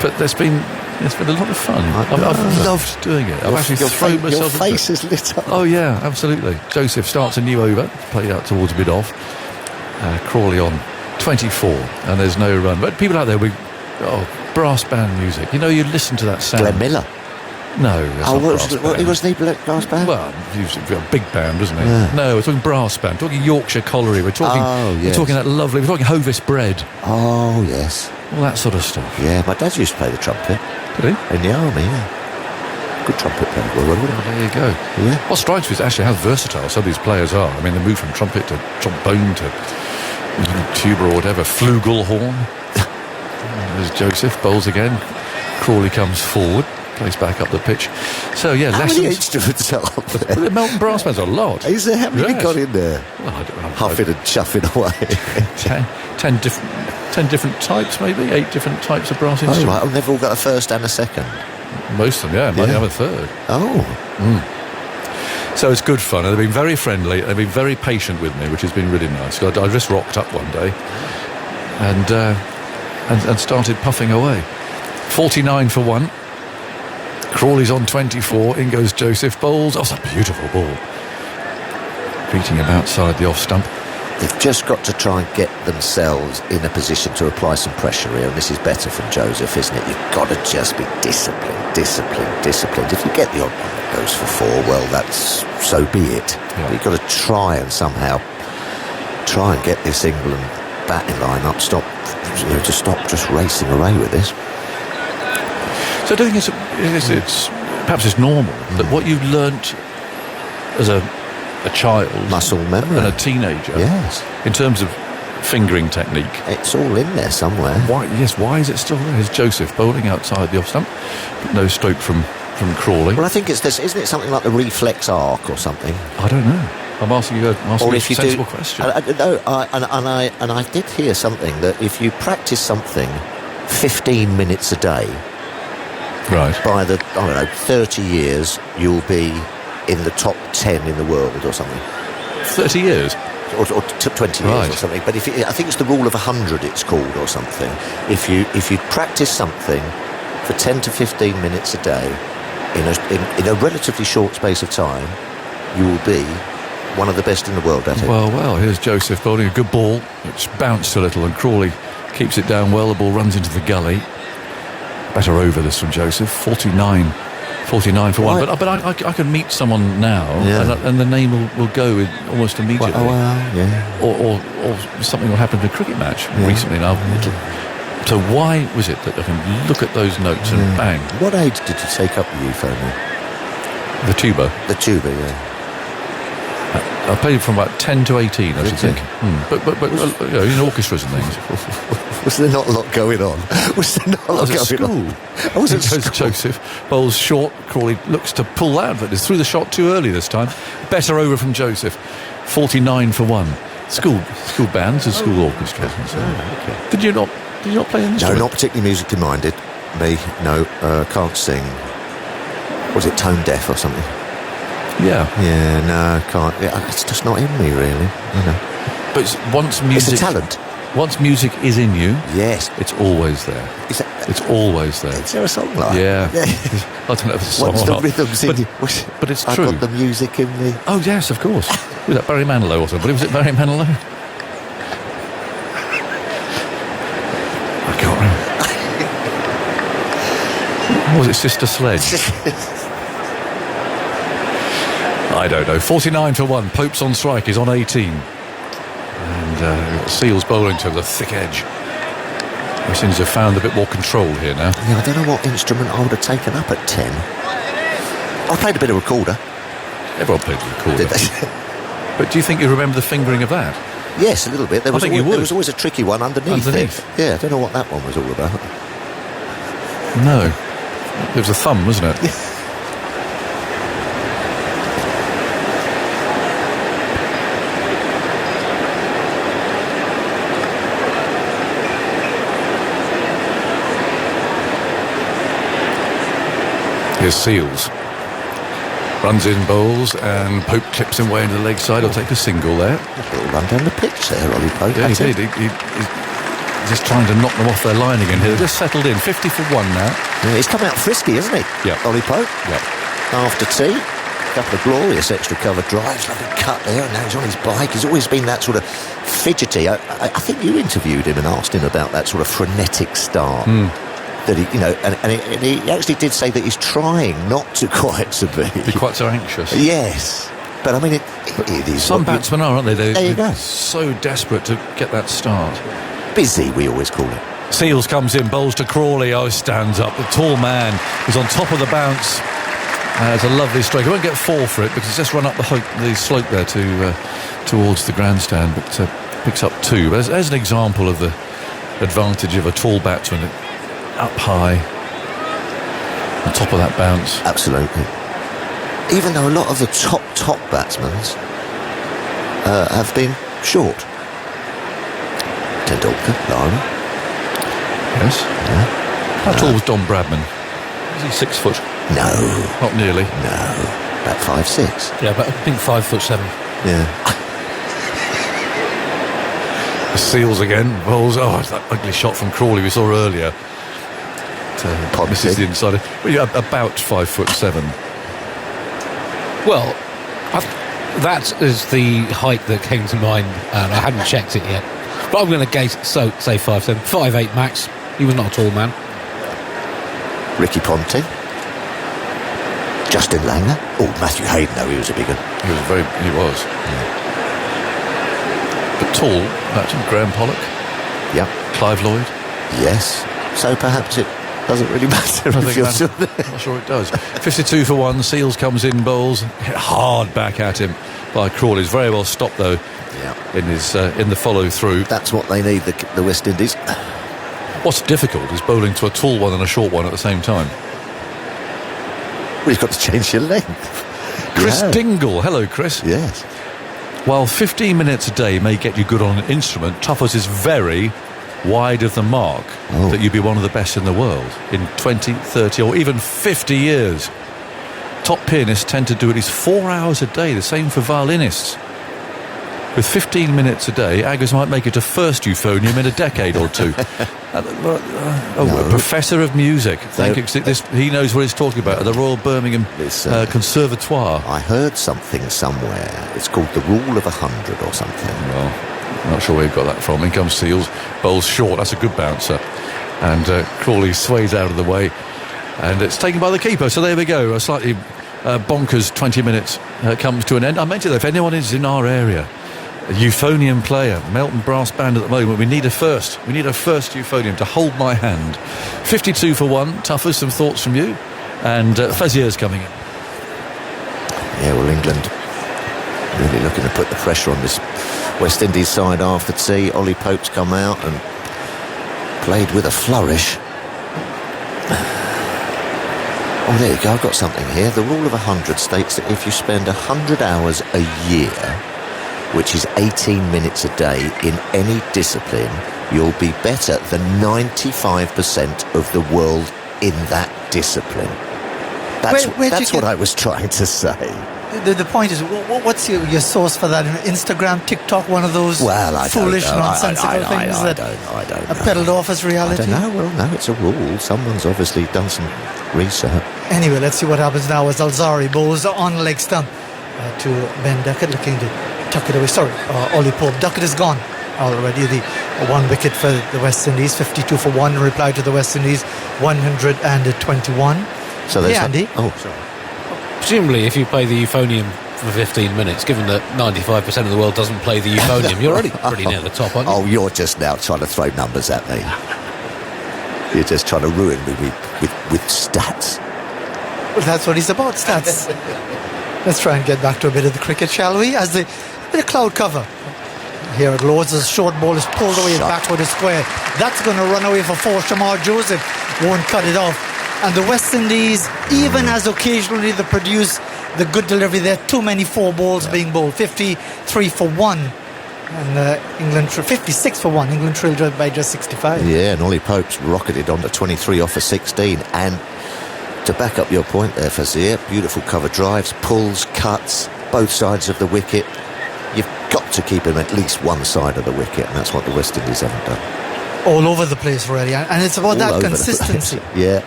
but it's been a lot of fun. I've loved doing it. I've actually thrown myself. Your face is lit up. Oh yeah, absolutely. Joseph starts a new over, played out towards mid-off. Crawley on 24, and there's no run. But people out there, brass band music. You know, you listen to that sound. Glenn Miller. No, that's not brass band. He wasn't brass band? Well, he was a big band, wasn't he? Yeah. No, we're talking brass band. We're talking Yorkshire Colliery. We're talking. We're talking that lovely. We're talking Hovis bread. Oh yes. All that sort of stuff. Yeah, my dad used to play the trumpet. Did he? In the army, yeah. Good trumpet player. Well, there you go. Yeah. What strikes me is actually how versatile some of these players are. I mean, they move from trumpet to trombone to tuba or whatever, flugelhorn. There's Joseph, bowls again. Crawley comes forward, plays back up the pitch. So yeah, how many instruments are up there? The Melton Brass Band's a lot. Is there? How many have you got in there? Well, I don't know. Huffing and chuffing away. 10 different types, maybe 8 different types of brass instruments. Oh right, and they've all got a first and a second. Most of them, yeah. Might have a third. Oh. So it's good fun, and they've been very friendly. They've been very patient with me, which has been really nice. I just rocked up one day and started puffing away. 49 for 1. Crawley's on 24. In goes Joseph, bowls. Oh, it's a beautiful ball. Beating him outside the off stump. They've just got to try and get themselves in a position to apply some pressure here, and this is better from Joseph, isn't it? You've got to just be disciplined. If you get the odd one that goes for 4, well, that's so be it. Yeah. You've got to try and somehow try and get this England batting line up, stop just racing away with this. So I don't think it's perhaps it's normal that what you've learnt as a child, muscle memory, and a teenager, yes, in terms of fingering technique, it's all in there somewhere. Why is it still there? Is Joseph bowling outside the off stump, but no stroke from Crawley? Well, I think it's this, isn't it? Something like the reflex arc or something. I don't know. I'm asking you a sensible question. And I did hear something that if you practice something 15 minutes a day, right, by the 30 years, you'll be in the top 10 in the world or something. 30 years? Or 20 years or something. But I think it's the rule of 100 it's called or something. If you practice something for 10 to 15 minutes a day in a relatively short space of time, you will be one of the best in the world at it. Well, here's Joseph bowling a good ball, which bounced a little, and Crawley keeps it down well. The ball runs into the gully. Better over this from Joseph. 49 for 1. But I could meet someone now, and the name will go almost immediately. Or something will happen in a cricket match recently now. So why was it that I can look at those notes and bang? What age did you take up the euphony? The tuba. The tuba, yeah. I played from about 10 to 18, I should think. But in orchestras and things. Was there not a lot going on? Was there not a lot going on? I was at school. Joseph bowls short. Crawley looks to pull out, but it's through the shot too early this time. Better over from Joseph. 49 for 1. School bands and school orchestras. Okay. Did you not play an instrument? No, not particularly musically minded. Me, no, can't sing. Was it tone deaf or something? Yeah, no, can't. It's just not in me, really. But once music, it's a talent. Once music is in you, yes, it's always there. It's always there. Is there a song like? Yeah. I don't know if it's a song once or the not. rhythm's in you, but it's I've true. got the music in me. Oh yes, of course. Was that Barry Manilow or something? Was it Barry Manilow? I can't remember. Or was it Sister Sledge? I don't know. 49 for 1. Pope's on strike. He's on 18. And Seals bowling to the thick edge. He seems to have found a bit more control here now. Yeah, I don't know what instrument I would have taken up at 10. I played a bit of recorder. Everyone played the recorder. Did they? But do you think you remember the fingering of that? Yes, a little bit. There was you would. There was always a tricky one underneath it. Yeah, I don't know what that one was all about. No. It was a thumb, wasn't it? Here's Seals. Runs in, bowls, and Pope clips him way into the leg side. He'll take a single there. He'll run down the pitch there, Ollie Pope. Yeah, he did. He's just trying to knock them off their line again. They're just settled in. 50 for 1 now. Yeah, he's come out frisky, hasn't he? Yeah. Ollie Pope. Yeah. After tea, a couple of glorious extra cover drives, lovely cut there, and now he's on his bike. He's always been that sort of fidgety. I think you interviewed him and asked him about that sort of frenetic start. That he, and he actually did say that he's trying not to quite to be quite so anxious. Yes, but I mean, it is. Some batsmen are, aren't they? There you go. So desperate to get that start. Busy, we always call it. Seals comes in, bowls to Crawley. Stands up. The tall man is on top of the bounce. It's a lovely stroke. He won't get 4 for it because it's just run up the slope there towards the grandstand, but picks up 2. But as an example of the advantage of a tall batsman. Up high, on top of that bounce. Absolutely. Even though a lot of the top batsmen have been short. Tendulkar, Lara. Yes. Yeah. How tall was Don Bradman? Was he 6 foot? No. Not nearly. No. About 5'6". Yeah, but I think 5'7". Yeah. Seals again. Bowls. Oh, it's that ugly shot from Crawley we saw earlier. Misses the inside. Well, yeah, about 5'7". Well, That is the height that came to mind, and I hadn't checked it yet. But I'm going to say 5'7", 5'8" max. He was not a tall man. Ricky Ponting. Justin Langer. Oh, Matthew Hayden, though, he was a big one. He was. Yeah. But tall, imagine Graham Pollock. Yep. Clive Lloyd. Yes. So perhaps it doesn't really matter. I'm not sure it does. 52 for 1. Seals comes in, bowls hit hard back at him by Crawley. He's very well stopped though. Yeah. In the follow through. That's what they need, the West Indies. What's difficult is bowling to a tall one and a short one at the same time. Well, you've got to change your length. Chris Dingle. Hello, Chris. Yes. While 15 minutes a day may get you good on an instrument, Tuffers is very wide of the mark that you'd be one of the best in the world in 20, 30 or even 50 years. Top pianists tend to do at least 4 hours a day, the same for violinists. With 15 minutes a day, Aggers might make it to first euphonium in a decade or two. A professor of music. Thank you. He knows what he's talking about at the Royal Birmingham Conservatoire. I heard something somewhere. It's called the Rule of 100 or something. Well, I'm not sure where he got that from. In comes Seals, bowls short. That's a good bouncer. And Crawley sways out of the way. And it's taken by the keeper. So there we go. A slightly bonkers 20 minutes comes to an end. I mentioned that if anyone is in our area, a euphonium player, Melton Brass Band at the moment, we need a first euphonium to hold my hand. 52 for 1. Tuffers, some thoughts from you. And Fazier's coming in. Yeah, well, England really looking to put the pressure on this West Indies side after tea. Ollie Pope's come out and played with a flourish. Oh, there you go, I've got something here. The Rule of 100 states that if you spend 100 hours a year, which is 18 minutes a day, in any discipline, you'll be better than 95% of the world in that discipline. That's what I was trying to say. The point is, what's your source for that? Instagram, TikTok, one of those foolish, nonsensical things that are peddled off as reality? I don't know. Well, no, it's a rule. Someone's obviously done some research. Anyway, let's see what happens now as Alzari bowls on leg stump to Ben Duckett, looking to tuck it away. Sorry, Ollie Pope. Duckett is gone already. The 1 wicket for the West Indies, 52 for 1. Reply to the West Indies, 121. So there's Andy. Sorry. Presumably, if you play the euphonium for 15 minutes, given that 95% of the world doesn't play the euphonium, you're already pretty near the top, aren't you? Oh, you're just now trying to throw numbers at me. You're just trying to ruin me with stats. Well, that's what he's about, stats. Let's try and get back to a bit of the cricket, shall we? As the bit of cloud cover here at Lord's, as short ball is pulled away backward to square. That's going to run away for 4. Shamar Joseph won't cut it off. And the West Indies, even as occasionally they produce the good delivery, there are too many 4 balls being bowled. 53 for 1. And England 56 for 1. England trailed by just 65. Yeah, and Ollie Pope's rocketed on to 23 off for 16. And to back up your point there, Fazir, beautiful cover drives, pulls, cuts, both sides of the wicket. You've got to keep him at least one side of the wicket, and that's what the West Indies haven't done. All over the place, really. And it's about that consistency. Yeah.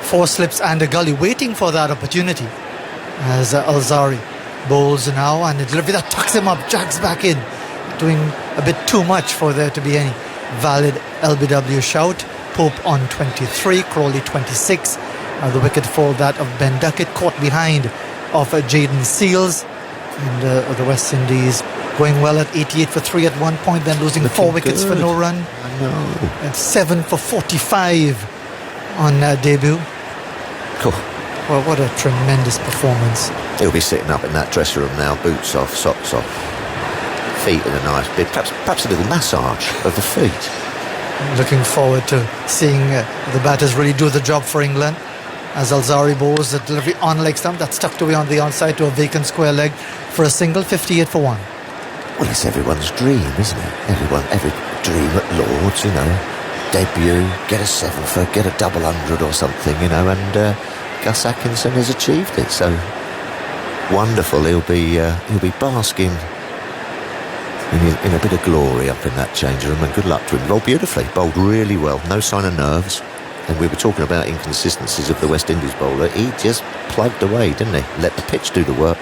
4 slips and a gully, waiting for that opportunity as Alzari bowls now, and a delivery that tucks him up, jags back in, doing a bit too much for there to be any valid LBW shout. Pope on 23, Crawley 26. The wicket for that of Ben Duckett, caught behind of Jaden Seals, and the West Indies going well at 88 for 3 at one point, then losing 4 wickets for no run. I know. And 7 for 45 on debut. Cool. Well, what a tremendous performance. He'll be sitting up in that dressing room now, boots off, socks off, feet in a nice bit, perhaps a little massage of the feet. Looking forward to seeing the batters really do the job for England. As Alzari bowls the delivery on leg stump, that's tucked away on the onside to a vacant square leg for a single, 58 for 1. Well, it's everyone's dream, isn't it? Every dream at Lord's, you know. Debut, get a 7 for, get a double 100 or something, you know, and Gus Atkinson has achieved it. So wonderful. He'll be basking in a bit of glory up in that change room, and good luck to him. Bowled beautifully, bowled really well, no sign of nerves. And we were talking about inconsistencies of the West Indies bowler. He just plugged away, didn't he? Let the pitch do the work.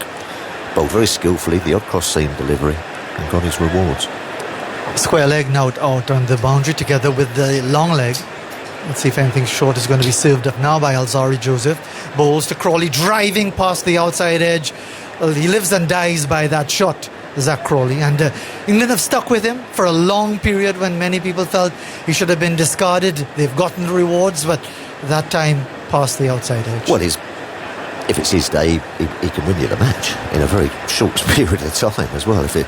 bowled very skillfully, the odd cross-seam delivery, and got his rewards. Square leg now out on the boundary together with the long leg. Let's see if anything short is going to be served up now by Alzari Joseph. Bowls to Crawley, driving past the outside edge. Well, he lives and dies by that shot, Zach Crawley. And England have stuck with him for a long period when many people felt he should have been discarded. They've gotten the rewards, but that time past the outside edge. Well, if it's his day, he can win you the match in a very short period of time as well. If it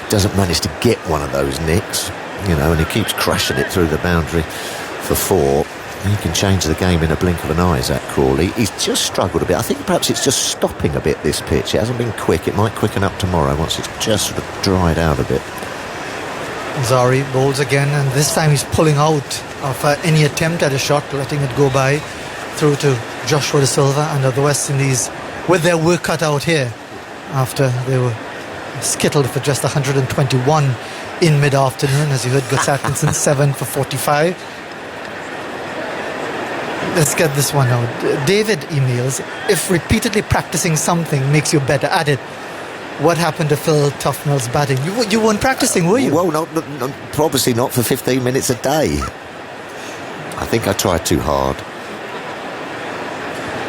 doesn't manage to get one of those nicks, and he keeps crashing it through the boundary for 4, he can change the game in a blink of an eye, Zach Crawley. He's just struggled a bit. I think perhaps it's just stopping a bit, this pitch. It hasn't been quick. It might quicken up tomorrow once it's just sort of dried out a bit. Zari bowls again, and this time he's pulling out of any attempt at a shot, letting it go by through to Joshua De Silva and the West Indies with their work cut out here after they were skittled for just 121 in mid-afternoon. As you heard, Gus Atkinson 7 for 45. Let's get this one out. David emails, if repeatedly practicing something makes you better at it, what happened to Phil Tufnell's batting? You weren't practicing, were you? Well, not obviously not for 15 minutes a day. I think I tried too hard.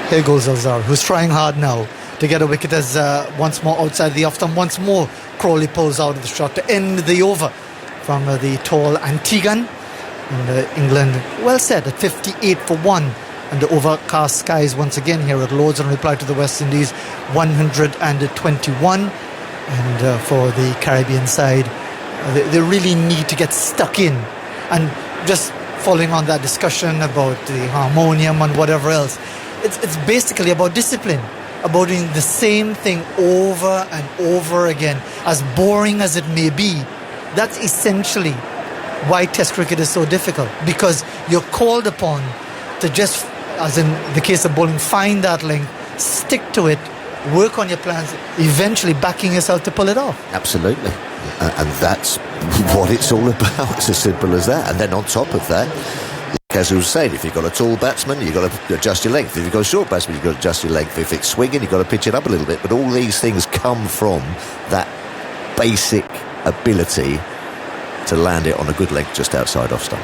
Here goes Alzar, who's trying hard now to get a wicket as once more outside the off-stump. Once more, Crawley pulls out of the shot to end the over from the tall Antigan. And England well set at 58 for 1 under overcast skies once again here at Lord's in reply to the West Indies 121. And for the Caribbean side, they really need to get stuck in. And just following on that discussion about the harmonium and whatever else, it's basically about discipline, about doing the same thing over and over again. As boring as it may be, that's essentially why Test cricket is so difficult, because you're called upon to just, as in the case of bowling, find that length, stick to it, work on your plans, eventually backing yourself to pull it off. Absolutely. And that's what it's all about. It's as simple as that. And then on top of that, as you were saying, if you've got a tall batsman, you've got to adjust your length. If you've got a short batsman, you've got to adjust your length. If it's swinging, you've got to pitch it up a little bit. But all these things come from that basic ability to land it on a good length just outside off stump.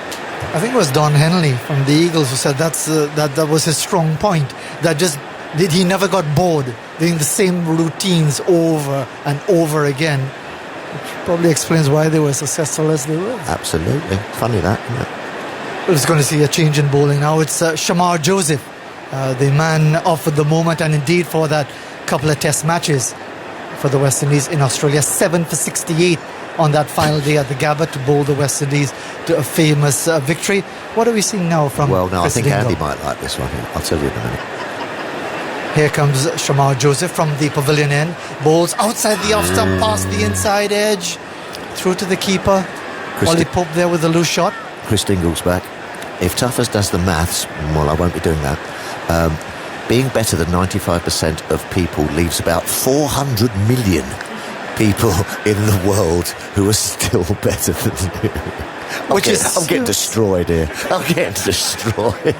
I think it was Don Henley from the Eagles who said that was his strong point. That just he never got bored doing the same routines over and over again, which probably explains why they were successful as they were. Absolutely. Funny that, isn't it? We're just going to see a change in bowling now. It's Shamar Joseph, the man of the moment, and indeed for that couple of test matches for the West Indies in Australia. 7 for 68 on that final day at the Gabba to bowl the West Indies to a famous victory. What are we seeing now from Well, no, Chris I think Dingle? Andy might like this one. I'll tell you in a minute. Here comes Shamar Joseph from the pavilion end. Bowls outside the off stump, past the inside edge, through to the keeper. Ollie Pope there with a loose shot. Chris Dingle's back. If Tuffers does the maths, well, I won't be doing that. Being better than 95% of people leaves about 400 million people in the world who are still better than you. I'm getting destroyed here. I'm getting destroyed.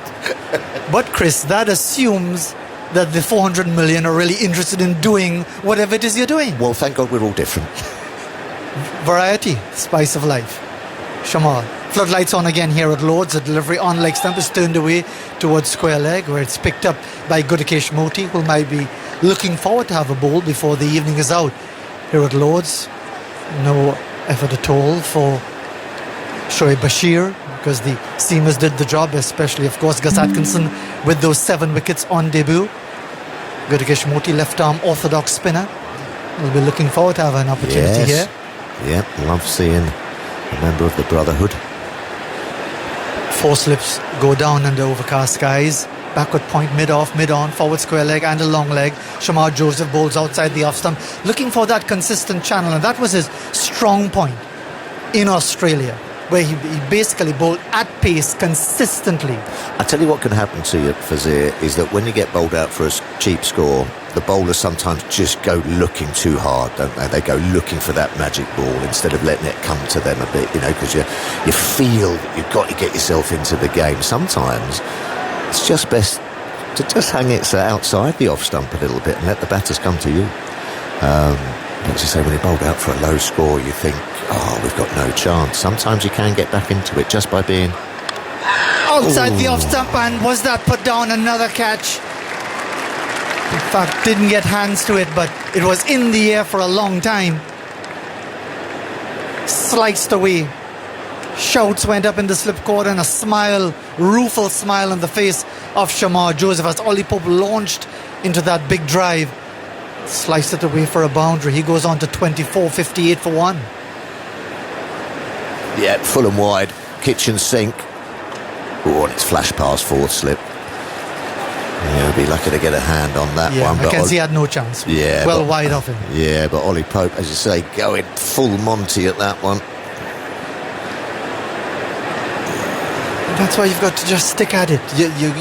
But Chris, that assumes that the 400 million are really interested in doing whatever it is you're doing. Well, thank God we're all different. Variety, spice of life. Shamar. Floodlights on again here at Lord's. A delivery on leg stump is turned away towards square leg, where it's picked up by Gudakesh Moti, who might be looking forward to have a bowl before the evening is out. Here at Lord's, no effort at all for Shoaib Bashir, because the seamers did the job, especially, of course, Gus Atkinson with those 7 wickets on debut. Gudakesh Moti, left arm orthodox spinner. We'll be looking forward to have an opportunity here. Yeah, love seeing a member of the Brotherhood. 4 slips go down under overcast skies. Backward point, mid-off, mid-on, forward square leg and a long leg. Shamar Joseph bowls outside the off-stump, looking for that consistent channel, and that was his strong point in Australia, where he basically bowled at pace consistently. I tell you what can happen to you, Fazir, is that when you get bowled out for a cheap score, the bowlers sometimes just go looking too hard, don't they? They go looking for that magic ball instead of letting it come to them a bit, because you feel you've got to get yourself into the game. Sometimes it's just best to just hang it outside the off stump a little bit and let the batters come to you. As you say, when he bowled out for a low score, you think, oh, we've got no chance. Sometimes you can get back into it just by being outside the off stump, and was that put down? Another catch. In fact, didn't get hands to it, but it was in the air for a long time. Sliced away. Shouts went up in the slip court, and a smile, rueful smile on the face of Shamar Joseph as Ollie Pope launched into that big drive. Sliced it away for a boundary. He goes on to 24, 58 for one. Yeah, full and wide. Kitchen sink. Oh, and it's flash past fourth slip. Yeah, he'll be lucky to get a hand on that one. But Mackenzie had no chance. Yeah, well wide of him. Yeah, but Ollie Pope, as you say, going full Monty at that one. That's why you've got to just stick at it.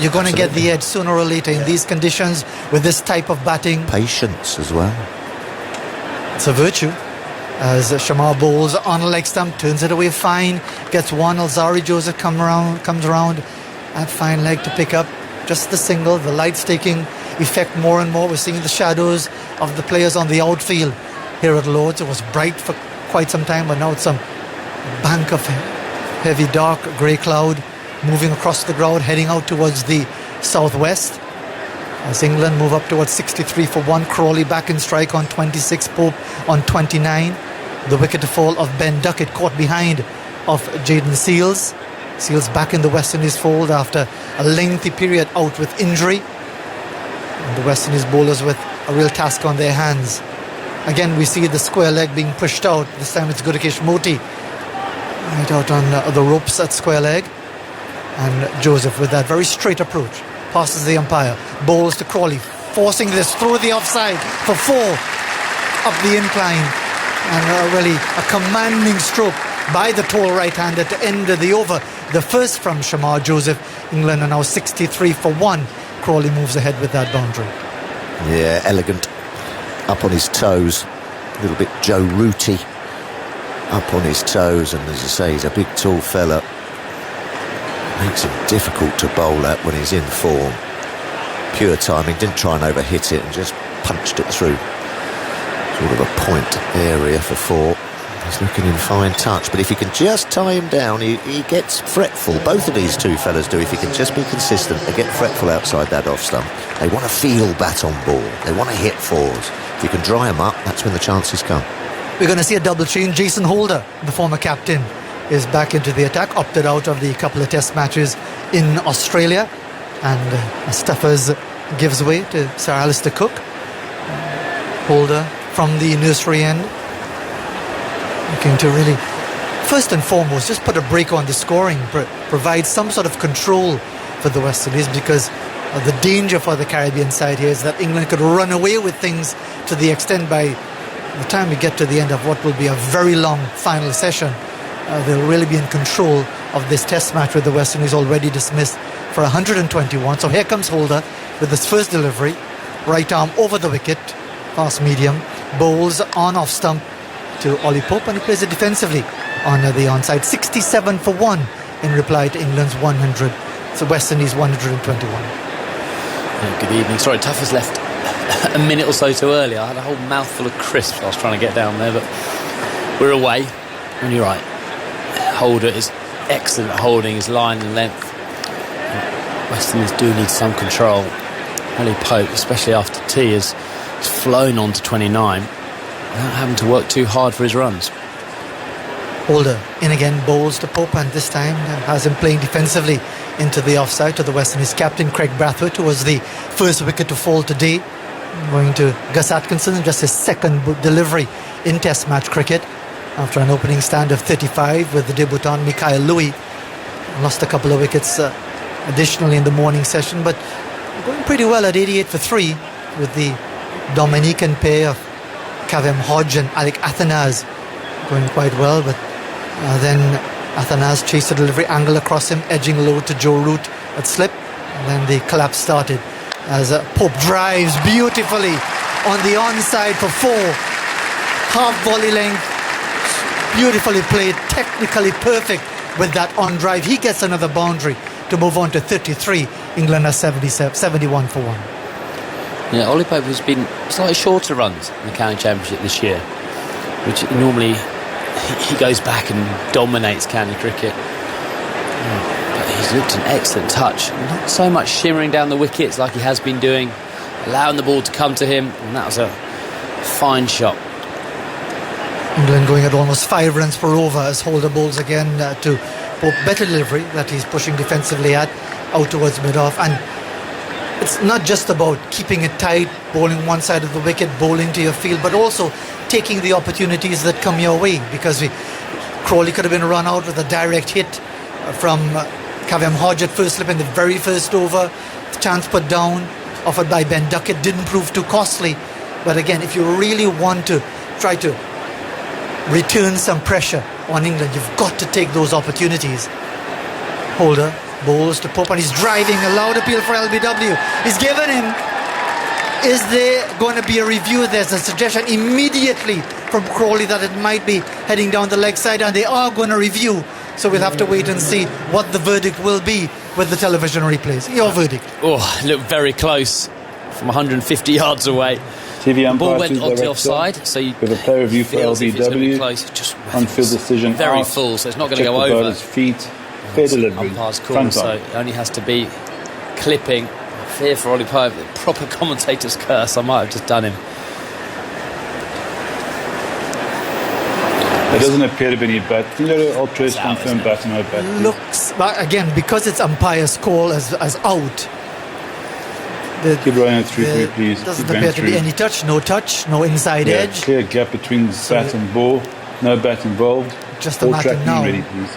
You're going to get the edge sooner or later in these conditions with this type of batting. Patience as well. It's a virtue. As Shamar bowls on a leg stump, turns it away fine, gets one. Alzari Joseph comes around at fine leg to pick up just the single. The light's taking effect more and more. We're seeing the shadows of the players on the outfield here at Lord's. It was bright for quite some time, but now it's some bank of heavy dark grey cloud moving across the ground, heading out towards the southwest. As England move up towards 63 for one. Crawley back in strike on 26, Pope on 29. The wicket to fall of Ben Duckett, caught behind of Jayden Seales. Seales back in the West Indies fold after a lengthy period out with injury. And the West Indies bowlers with a real task on their hands. Again, we see the square leg being pushed out. This time it's Gudakesh Moti right out on the ropes at square leg. And Joseph with that very straight approach passes the umpire, bowls to Crawley, forcing this through the offside for four up the incline, and really a commanding stroke by the tall right-hander to end the over. The first from Shamar Joseph. England are now 63 for one. Crawley moves ahead with that boundary. Yeah, elegant, up on his toes, a little bit Joe Rooty, up on his toes, and as you say, he's a big tall fella. Makes him difficult to bowl at when he's in form. Pure timing, didn't try and overhit it and just punched it through. Sort of a point area for four. He's looking in fine touch, but if he can just tie him down, he gets fretful. Both of these two fellas do. If he can just be consistent, they get fretful outside that off stump. They want to feel bat on ball. They want to hit fours. If you can dry them up, that's when the chances come. We're going to see a double change. Jason Holder, the former captain, is back into the attack, opted out of the couple of test matches in Australia, and Stuffers gives way to Sir Alistair Cook. Holder from the nursery end, looking to really, first and foremost, just put a break on the scoring, provide some sort of control for the West Indies, because the danger for the Caribbean side here is that England could run away with things to the extent by the time we get to the end of what will be a very long final session. They'll really be in control of this test match with the West Indies already dismissed for 121. So here comes Holder with his first delivery, right arm over the wicket, fast medium, bowls on off stump to Ollie Pope, and he plays it defensively on the onside. 67 for one in reply to England's 100. So West Indies 121. Yeah, good evening. Sorry, Tuff has left a minute or so too early. I had a whole mouthful of crisps I was trying to get down there, but we're away. And you're right, Holder is excellent at holding his line and length. West Indies do need some control. Ollie Pope, especially after tea, has flown on to 29 without having to work too hard for his runs. Holder in again, bowls to Pope, and this time has him playing defensively into the offside to the West Indies captain Craig Brathwaite, who was the first wicket to fall today, going to Gus Atkinson, just his second delivery in Test match cricket after an opening stand of 35 with the debutant Mikhail Louis. Lost a couple of wickets additionally in the morning session, but going pretty well at 88 for 3 with the Dominican pair of Kavem Hodge and Alec Athanase going quite well, but then Athanase chased the delivery angle across him, edging low to Joe Root at slip, and then the collapse started as Pope drives beautifully on the onside for 4, half volley length, beautifully played, technically perfect with that on drive. He gets another boundary to move on to 33. England are 71 for 1. Ollie Pope has been slightly shorter runs in the county championship this year, which normally he goes back and dominates county cricket. But he's looked an excellent touch. Not so much shimmering down the wickets like he has been doing, allowing the ball to come to him, and that was a fine shot. England going at almost 5 runs per over as Holder bowls again to Pope. Better delivery that he's pushing defensively at, out towards mid-off. And it's not just about keeping it tight, bowling one side of the wicket, bowling to your field, but also taking the opportunities that come your way, because Crawley could have been run out with a direct hit from Kavam Hodge at first slip in the very first over. The chance put down, offered by Ben Duckett, didn't prove too costly. But again, if you really want to try to return some pressure on England, you've got to take those opportunities. Holder bowls to Pope, and he's driving, a loud appeal for LBW. He's given him. Is there going to be a review? There's a suggestion immediately from Crawley that it might be heading down the leg side, and they are going to review. So we'll have to wait and see what the verdict will be with the television replays. Your verdict? Oh, it looked very close from 150 yards away. TV the ball umpire went chooses onto the director. offside, so you With a player review for feels if it's gonna be LBW. close, just On-field decision very out. full, so it's not going to Check go the over. bowler's feet. Fair delivery. Umpire's call, Front so on. it only has to be clipping. Fear for Ollie Pope, the proper commentator's curse. I might have just done him. There doesn't appear to be any bat. Can you let Ultras confirm bat or no bat? please? Looks, but again, because it's umpire's call as out, Keep running it through, there please. doesn't Keep appear going to be through. any touch, no inside Yeah, edge. clear gap between bat and ball. No bat involved. Just a Ball matter tracking now ready, please.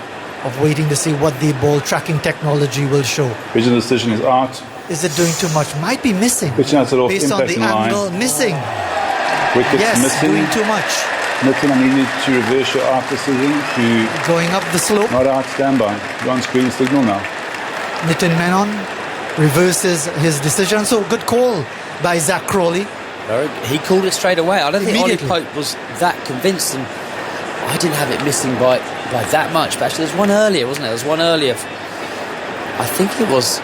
of waiting to see what the ball tracking technology will show. Original decision is out. Is it doing too much? Might be missing. Pitching out it off, Based on impact the in line. angle, missing. Wickets Yes, missing. doing too much. Nitin, I need you to reverse your out decision to Going up the slope. not out standby. You're on screen signal now. Nitin Menon reverses his decision. So good call by Zach Crawley. He called it straight away. I don't think Ollie Immediately. Pope was that convinced, and I didn't have it missing by that much. But actually, there's one earlier, wasn't there? There was one earlier. I think it was.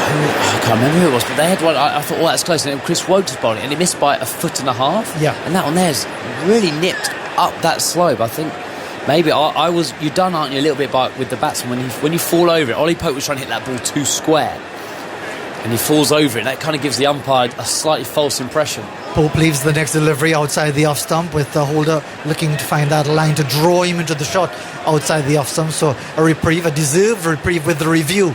I can't remember who it was, but they had one. I thought, oh, that's close. And Chris Wokes was bowling, and he missed by 1.5 foot. Yeah. And that one there's really nipped up that slope. I think maybe I was. You're done, aren't you? A little bit with the batsman when you fall over it. Ollie Pope was trying to hit that ball too square, and he falls over it. That kind of gives the umpire a slightly false impression. Pope leaves the next delivery outside the off stump, with the Holder looking to find that line to draw him into the shot outside the off stump. So a reprieve, a deserved reprieve with the review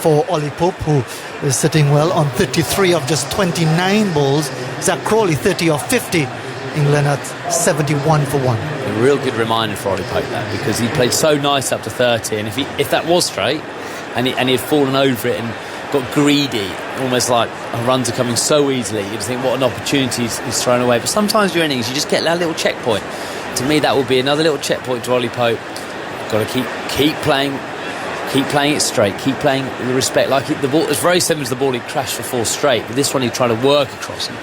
for Ollie Pope, who is sitting well on 33 of just 29 balls. Zach Crawley 30 of 50. England at 71 for 1. A real good reminder for Ollie Pope, that, because he played so nice up to 30, and if that was straight and he had fallen over it and got greedy, almost like runs are coming so easily, you just think what an opportunity he's thrown away. But sometimes your innings, you just get that little checkpoint. To me, that will be another little checkpoint to Ollie Pope. Got to keep playing it straight, keep playing with respect. Like the ball, it's very similar to the ball he crashed for 4 straight, but this one he tried to work across. And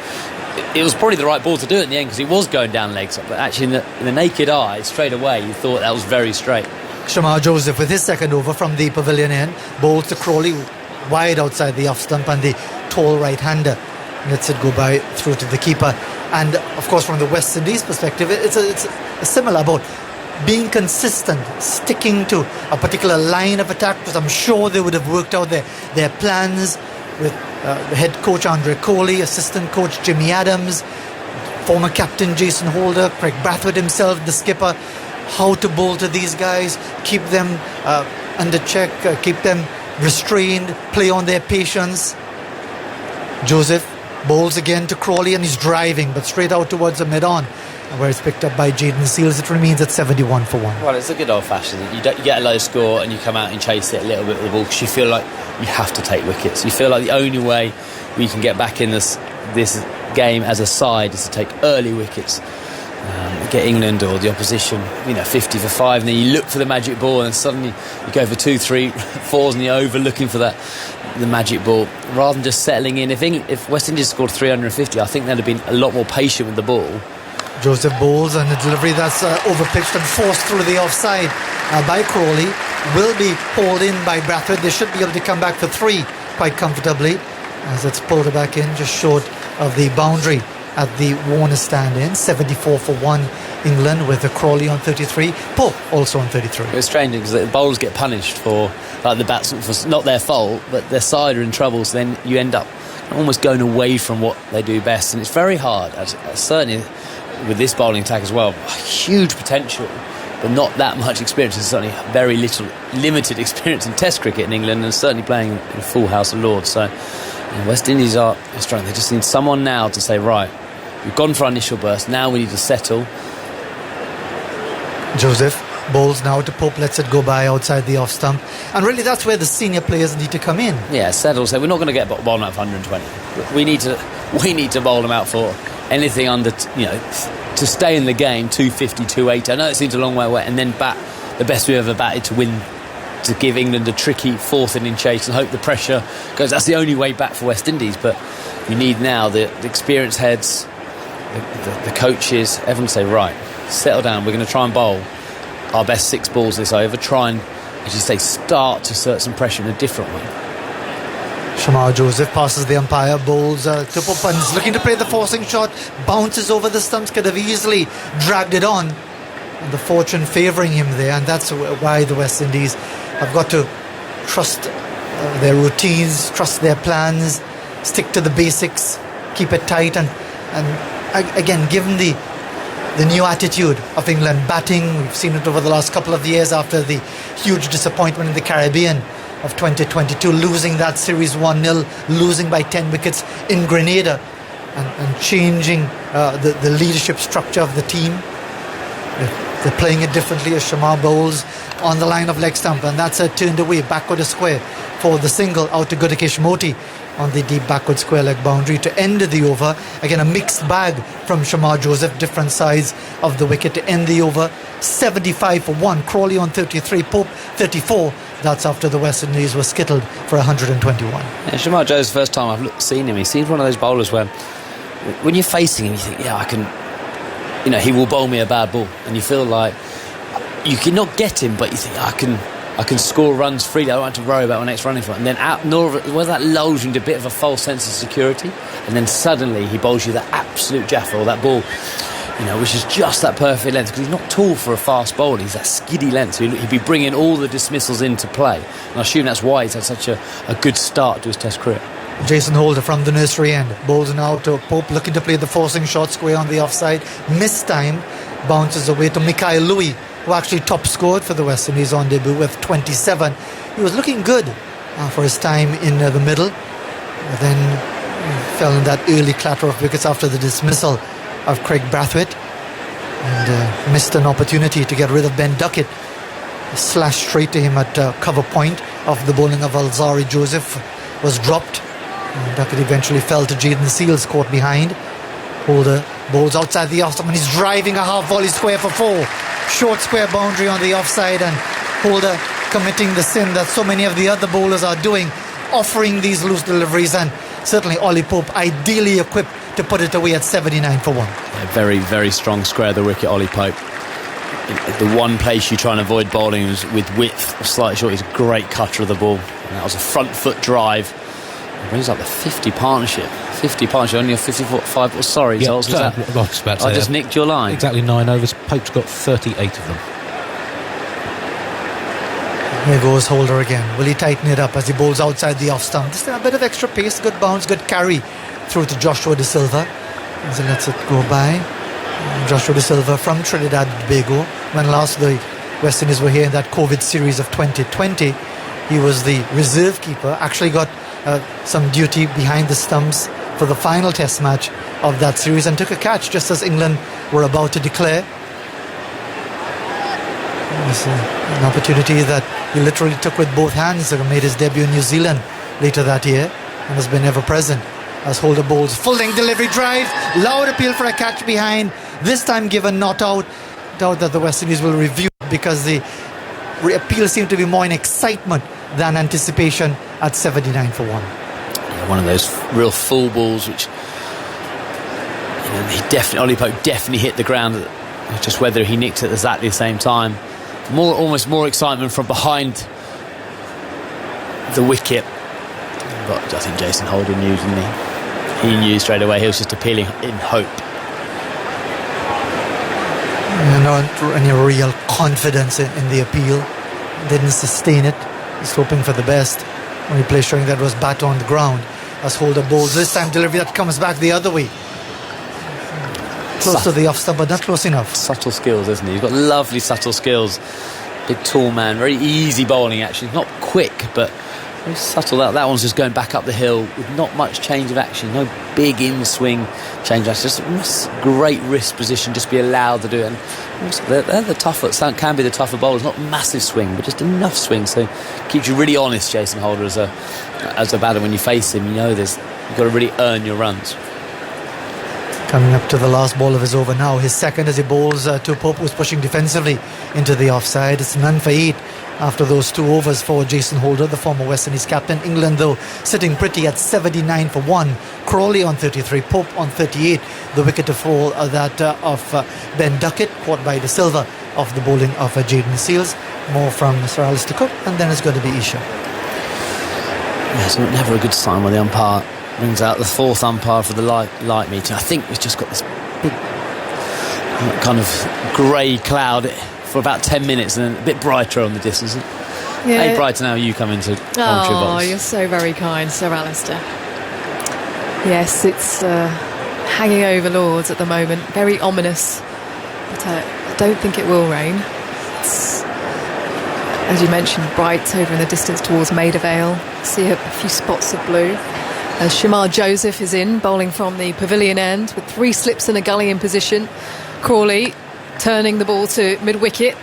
it was probably the right ball to do it in the end, because he was going down legs up, but actually in the naked eye, straight away, you thought that was very straight. Shamar Joseph with his second over from the pavilion end, bowls to Crawley wide outside the off stump, and the tall right-hander lets it go by through to the keeper. And of course, from the West Indies perspective, it's a similar about being consistent, sticking to a particular line of attack, because I'm sure they would have worked out their plans with the head coach Andre Coley, assistant coach Jimmy Adams, former captain Jason Holder, Craig Brathwaite himself, the skipper, how to bowl to these guys, keep them under check, keep them restrained, play on their patience. Joseph bowls again to Crawley, and he's driving, but straight out towards the mid-on, where it's picked up by Jaden Seals. It remains at 71 for 1. Well, it's a good old-fashioned. You get a low score and you come out and chase it a little bit with the ball, because you feel like you have to take wickets. You feel like the only way we can get back in this game as a side is to take early wickets, get England or the opposition 50 for 5, and then you look for the magic ball, and suddenly you go for 2, 3, 4s, and you're over looking for the magic ball, rather than just settling in. If West Indies scored 350, I think they'd have been a lot more patient with the ball. Joseph bowls, and a delivery that's overpitched and forced through the offside by Crawley. will be pulled in by Brathwaite. They should be able to come back for 3 quite comfortably, as it's pulled back in just short of the boundary at the Warner stand-in. 74 for 1 England, with a Crawley on 33, Pope also on 33. It's strange because the bowlers get punished for, like, the batsmen, for not their fault, but their side are in trouble, so then you end up almost going away from what they do best, and it's very hard, certainly with this bowling attack as well. Huge potential, but not that much experience. There's certainly very limited experience in Test cricket in England, and certainly playing in a full House of Lords. So West Indies are strong. They just need someone now to say, right, we've gone for our initial burst, now we need to settle. Joseph bowls now to Pope, lets it go by outside the off stump, and really that's where the senior players need to come in. Yeah, settle. So we're not going to get bowled out for 120. We need to bowl them out for anything under, to stay in the game, 250, 280. I know it seems a long way away, and then bat the best we've ever batted to win, to give England a tricky 4th inning chase and hope the pressure goes. That's the only way back for West Indies. But we need now the experienced heads, the coaches, everyone say, right, settle down, we're going to try and bowl our best 6 balls this over, try and, as you say, start to assert some pressure in a different way. Shamar Joseph passes the umpire, bowls to Pope, and is looking to play the forcing shot, bounces over the stumps, could have easily dragged it on, and the fortune favouring him there, and that's why the West Indies have got to trust their routines, trust their plans, stick to the basics, keep it tight, and again, given the new attitude of England batting, we've seen it over the last couple of years after the huge disappointment in the Caribbean of 2022, losing that series 1-0, losing by 10 wickets in Grenada, and changing the leadership structure of the team. They're playing it differently as Shamar bowls on the line of leg stump, and that's turned away, backward a square for the single out to Gudakesh Moti on the deep backward square leg boundary to end the over. Again, a mixed bag from Shamar Joseph, different sides of the wicket to end the over. 75 for 1, Crawley on 33, Pope 34. That's after the West Indies were skittled for 121. Yeah, Shamar Joseph's first time I've seen him, he seems one of those bowlers where when you're facing him you think, yeah, I can, he will bowl me a bad ball, and you feel like you cannot get him, but you think, I can score runs freely, I don't have to worry about my next running for it. And then that lulls you into a bit of a false sense of security, and then suddenly he bowls you that absolute jaffa, or that ball, which is just that perfect length, because he's not tall for a fast bowler, he's that skiddy length, so he'd be bringing all the dismissals into play, and I assume that's why he's had such a good start to his Test career. Jason Holder from the nursery end bowls now to Pope, looking to play the forcing shot square on the offside, missed time, bounces away to Mikhail Louis, who actually top scored for the West Indies on debut with 27. He was looking good for his time in the middle, but then fell in that early clatter of wickets after the dismissal of Craig Brathwaite, and missed an opportunity to get rid of Ben Duckett. Slashed straight to him at cover point of the bowling of Alzari Joseph was dropped, and Duckett eventually fell to Jaden Seals, caught behind. Holder bowls outside the off stump, and he's driving a half volley square for 4. Short square boundary on the offside, and Holder committing the sin that so many of the other bowlers are doing, offering these loose deliveries, and certainly Ollie Pope ideally equipped to put it away at 79 for 1. A very, very strong square of the wicket, Ollie Pope. The one place you try and avoid bowling is with width, slightly short. He's a great cutter of the ball, and that was a front foot drive. It brings up the 50 partnership. 50 partnership, only a 54-5. Oh, sorry, yeah, I just nicked your line. Exactly 9 overs. Pope's got 38 of them. Here goes Holder again. Will he tighten it up as he bowls outside the off stump? Just a bit of extra pace, good bounce, good carry through to Joshua De Silva. As he lets it go by. Joshua De Silva from Trinidad and Tobago. When last the West Indies were here in that COVID series of 2020, he was the reserve keeper. Actually got some duty behind the stumps for the final Test match of that series, and took a catch just as England were about to declare. It was an opportunity that he literally took with both hands. He made his debut in New Zealand later that year and has been ever present as Holder bowls full length delivery drive, loud appeal for a catch behind, this time given not out. Doubt that the West Indies will review because the appeal seemed to be more in excitement than anticipation at 79 for 1. Yeah, one of those real full balls which Ollie Pope definitely hit the ground, just whether he nicked it at exactly the same time. almost more excitement from behind the wicket. But I think Jason Holder knew, didn't he? He knew straight away. He was just appealing in hope. Not any real confidence in the appeal. Didn't sustain it. He's hoping for the best. When he plays showing that was bat on the ground. As Holder bowls this time, delivery that comes back the other way. Close to the off stump, but not close enough. Subtle skills, isn't he? He's got lovely subtle skills. Big tall man, very easy bowling actually. Not quick, but very subtle. That one's just going back up the hill with not much change of action. No big in-swing change of action. Just great wrist position, just be allowed to do it. And they're the tougher, can be the tougher bowlers. Not massive swing, but just enough swing. So keeps you really honest, Jason Holder, as a batter. When you face him, you know you've got to really earn your runs. Coming up to the last ball of his over now. His second as he bowls to Pope, who's pushing defensively into the offside. It's none for 8 after those 2 overs for Jason Holder, the former West Indies captain. England, though, sitting pretty at 79 for 1. Crawley on 33, Pope on 38. The wicket to fall that of Ben Duckett, caught by De Silva off the bowling of Jayden Seales. More from Sir Alistair Cook, and then it's going to be Isha. Yeah, it's never a good sign when the umpire brings out the 4th umpire for the light meeting. I think we've just got this big kind of grey cloud for about 10 minutes and then a bit brighter on the distance. Yeah. Hey, brighter now you come into commentary box. You're so very kind, Sir Alistair. Yes, it's hanging over Lords at the moment. Very ominous. But I don't think it will rain. It's, as you mentioned, bright over in the distance towards Maida Vale. See a few spots of blue. As Shamar Joseph is in, bowling from the pavilion end with 3 slips and a gully in position. Crawley turning the ball to mid-wicket,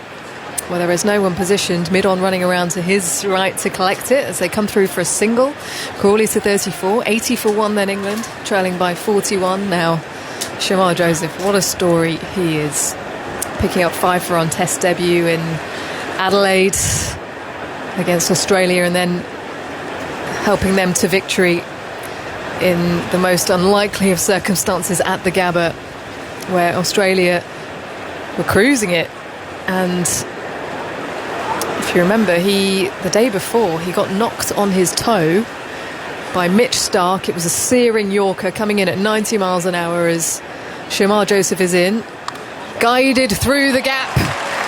where there is no one positioned. Mid-on running around to his right to collect it as they come through for a single. Crawley to 34, 80 for 1 then England, trailing by 41. Now Shamar Joseph, what a story he is. Picking up 5 for on Test debut in Adelaide against Australia, and then helping them to victory in the most unlikely of circumstances at the Gabba, where Australia were cruising it. And if you remember, the day before he got knocked on his toe by Mitch Starc. It was a searing Yorker coming in at 90 miles an hour as Shamar Joseph is in, guided through the gap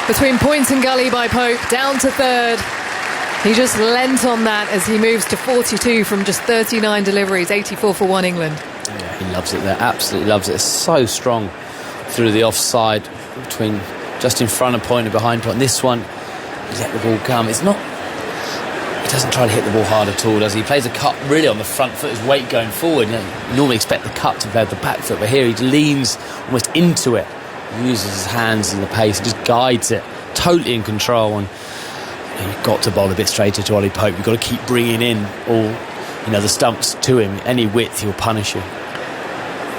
between point and gully by Pope, down to 3rd. He just lent on that as he moves to 42 from just 39 deliveries, 84 for 1 England. Yeah, he loves it there, absolutely loves it. It's so strong through the offside, between just in front of point and behind point. This one, he let the ball come. It's not, he doesn't try to hit the ball hard at all, does he? He plays a cut really on the front foot, his weight going forward. You normally expect the cut to play with the back foot, but here he leans almost into it. He uses his hands and the pace and just guides it, totally in control. And you've got to bowl a bit straighter to Ollie Pope. You've got to keep bringing in all, the stumps to him. Any width, he'll punish you.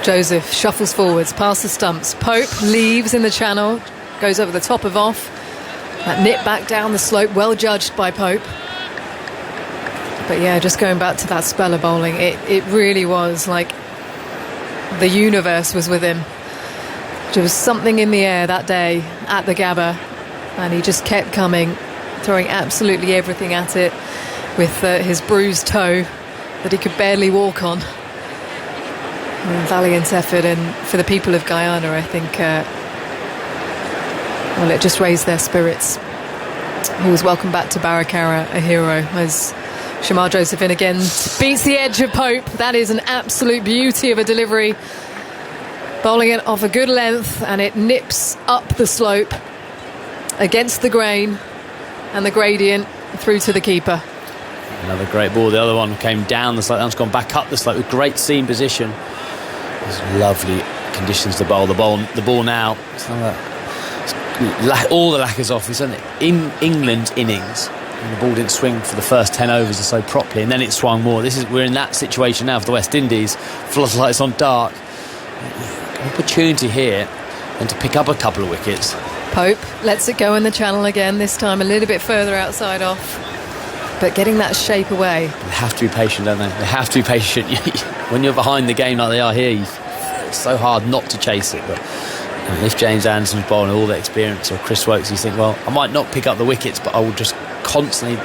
Joseph shuffles forwards past the stumps. Pope leaves in the channel, goes over the top of off. That nip back down the slope, well judged by Pope. But yeah, just going back to that spell of bowling, it really was like the universe was with him. There was something in the air that day at the Gabba, and he just kept coming, throwing absolutely everything at it with his bruised toe that he could barely walk on. Valiant effort, and for the people of Guyana, I think, it just raised their spirits. He was welcomed back to Baracara, a hero, as Shamar Joseph in again, beats the edge of Pope. That is an absolute beauty of a delivery. Bowling it off a good length, and it nips up the slope against the grain and the gradient through to the keeper. Another great ball. The other one came down the slope, that's gone back up the slope with great seam position. There's lovely conditions to bowl. The ball now, all the lacquers off. It's in England's innings. And the ball didn't swing for the first 10 overs or so properly, and then it swung more. We're in that situation now for the West Indies. Floodlights on dark. Opportunity here, and to pick up a couple of wickets. Pope lets it go in the channel again, this time a little bit further outside off, but getting that shape away. They have to be patient, don't they? They have to be patient. When you're behind the game like they are here, it's so hard not to chase it, but And if James Anderson's bowling all that experience, or Chris Wokes, you think, well, I might not pick up the wickets, but I will just constantly.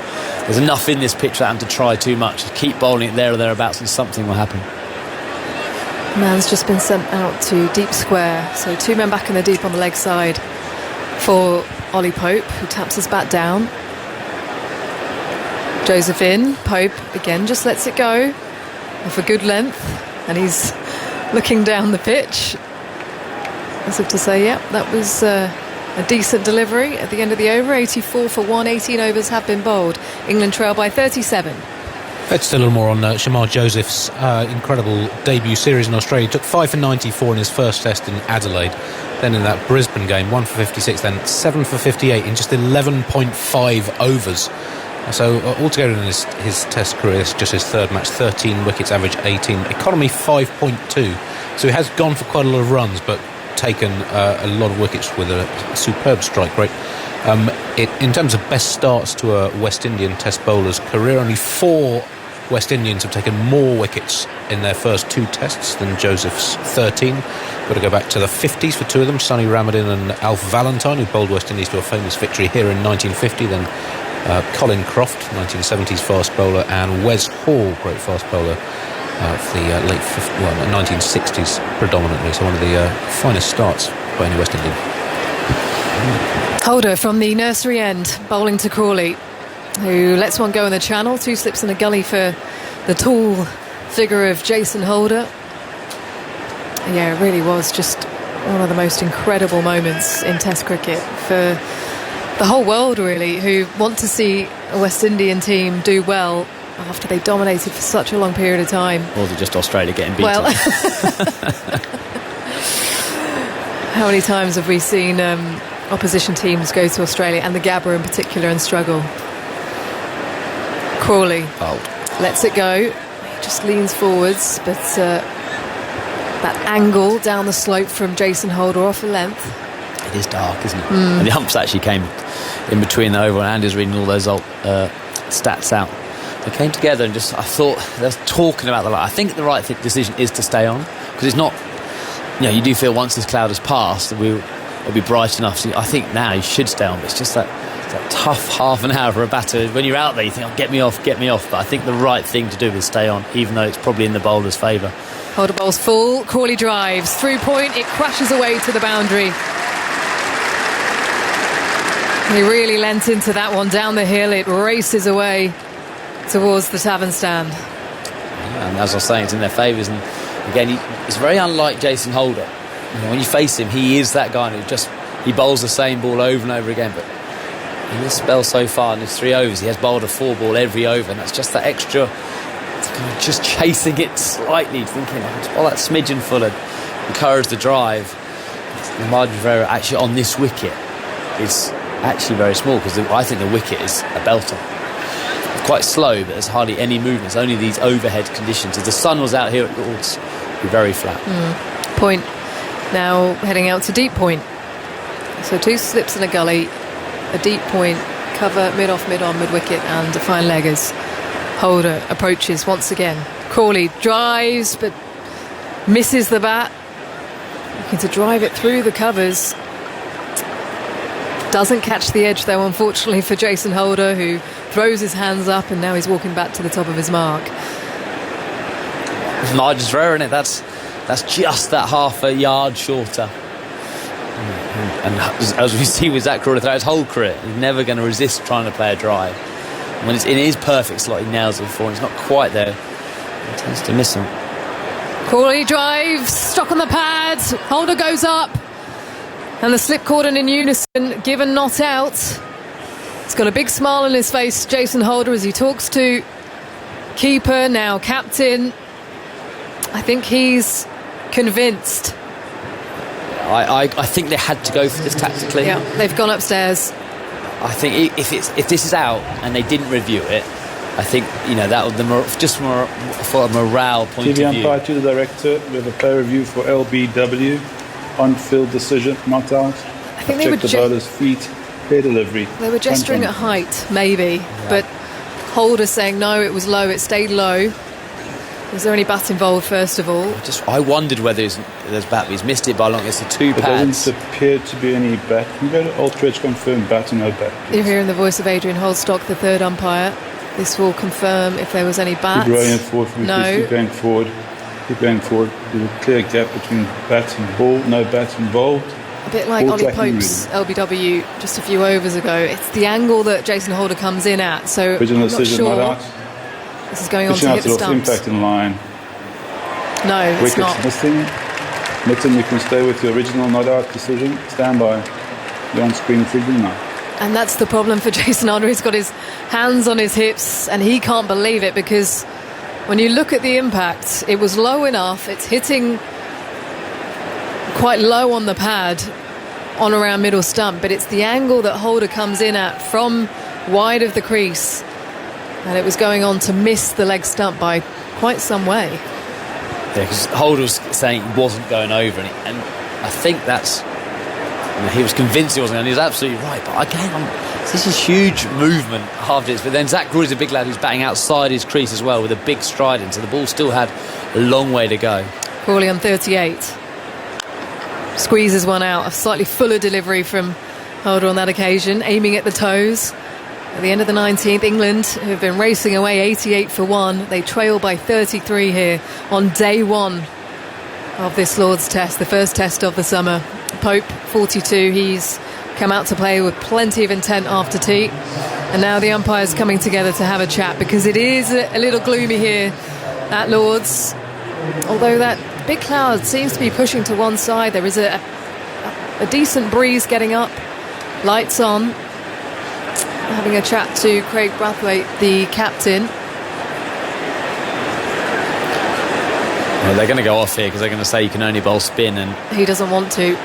There's enough in this pitch for him to try too much. Just keep bowling it there or thereabouts, and something will happen. Man's just been sent out to deep square, so 2 men back in the deep on the leg side for Ollie Pope, who taps his bat down. Joseph in, Pope again just lets it go for good length, and he's looking down the pitch as if to say, yeah, that was a decent delivery at the end of the over. 84 for 1, 18 overs have been bowled. England trail by 37. Let's do a little more on Shamar Joseph's incredible debut series in Australia. He took 5 for 94 in his first test in Adelaide. Then in that Brisbane game, 1 for 56, then 7 for 58 in just 11.5 overs. So altogether in his test career, it's just his third match, 13 wickets, average 18, economy 5.2. So he has gone for quite a lot of runs, but taken a lot of wickets with a superb strike rate. In terms of best starts to a West Indian test bowler's career, only 4 West Indians have taken more wickets in their first 2 tests than Joseph's 13. Got to go back to the 50s for 2 of them, Sonny Ramadhin and Alf Valentine, who bowled West Indies to a famous victory here in 1950, then Colin Croft, 1970s fast bowler, and Wes Hall, great fast bowler for the late 1960s predominantly, so one of the finest starts by any West Indian. Holder from the nursery end, bowling to Crawley, who lets one go in the channel. 2 slips in a gully for the tall figure of Jason Holder. Yeah, it really was just one of the most incredible moments in Test cricket for the whole world, really, who want to see a West Indian team do well after they dominated for such a long period of time. Or was it just Australia getting beaten? Well, how many times have we seen opposition teams go to Australia, and the Gabba in particular, and struggle? Crawley lets it go. He just leans forwards, but that angle down the slope from Jason Holder off a length. It is dark, isn't it? And the umps actually came in between the over, and Andy's reading all those stats out. They came together and just, I thought, they're talking about I think the right decision is to stay on, because it's not, you do feel once this cloud has passed that it'll be bright enough. So I think now you should stay on, but it's just that tough half an hour for a batter. When you're out there, you think, oh, get me off. But I think the right thing to do is stay on, even though it's probably in the bowler's favour. Holder bowls full, Crawley drives, through point, it crashes away to the boundary. He really lent into that one down the hill. It races away towards the tavern stand. Yeah, and as I was saying, it's in their favours. And again, it's very unlike Jason Holder. When you face him, he is that guy who he bowls the same ball over and over again. But in this spell so far, in his 3 overs, he has bowled a 4 ball every over, and that's just that extra, just chasing it slightly, thinking, that smidgen fuller, encourage the drive. The margin of error actually on this wicket is actually very small, because I think the wicket is a belter. It's quite slow, but there's hardly any movement. It's only these overhead conditions. If the sun was out here at Lord's, it would be very flat. Point now heading out to deep point. So 2 slips in a gully, a deep point, cover mid-off, mid-on, mid-wicket, and a fine leggers. Holder approaches once again. Crawley drives, but misses the bat. Looking to drive it through the covers. Doesn't catch the edge, though, unfortunately, for Jason Holder, who throws his hands up, and now he's walking back to the top of his mark. Margin's rare, isn't it? That's just that half a yard shorter. And as we see with Zach Crawley throughout his whole career, he's never going to resist trying to play a drive. When it's in his perfect slot, he nails it for, and it's not quite there. He tends to miss him. Crawley drives, struck on the pads, Holder goes up, and the slip cordon in unison, given not out. He's got a big smile on his face, Jason Holder, as he talks to keeper, now captain. I think he's convinced. I think they had to go for this tactically. Yeah, they've gone upstairs. I think if this is out and they didn't review it, I think that would just more for a morale point of view. TV umpire to the director with a player review for LBW, on-field decision, not out. I think they were the bowler's feet, fair delivery. They were gesturing at height, maybe, but Holder saying no, it was low, it stayed low. Is there any bat involved, first of all? I wondered whether there's bat, but he's missed it by long. It's the two There pads. doesn't appear to be any bat. Can you go to Ultratch confirm bat or no bat? You're hearing the voice of Adrian Holdstock, the third umpire. This will confirm if there was any bat. Keep rolling it forward for me, No. please. Keep going forward. Keep going forward. There's a clear gap between bat and ball. No bat involved. A bit like Ball Ollie tracking Pope's LBW just a few overs ago. It's the angle that Jason Holder comes in at, so Original I'm not decision, sure. not out. This is going on Pitching to out hit the lost stumps. impact in line. No, it's Wickets not. missing. Mitten, you can stay with your original not out decision. Stand by the on-screen signal now. And that's the problem for Jason Holder. He's got his hands on his hips and he can't believe it, because when you look at the impact, it was low enough. It's hitting quite low on the pad on around middle stump, but it's the angle that Holder comes in at from wide of the crease, and it was going on to miss the leg stump by quite some way. Yeah, because Holder was saying he wasn't going over, and I think that's... he was convinced he wasn't, and he was absolutely right. But again, this is huge movement after this. But then Zach Crawley's a big lad who's batting outside his crease as well with a big stride in, so the ball still had a long way to go. Crawley on 38. Squeezes one out. A slightly fuller delivery from Holder on that occasion, aiming at the toes. At the end of the 19th, England, who have been racing away 88 for 1, they trail by 33 here on day one of this Lord's Test, the first test of the summer. Pope, 42, he's come out to play with plenty of intent after tea. And now the umpires coming together to have a chat, because it is a little gloomy here at Lord's. Although that big cloud seems to be pushing to one side, there is a decent breeze getting up, lights on. Having a chat to Craig Brathwaite, the captain. Well, they're going to go off here because they're going to say you can only bowl spin, and He doesn't want to.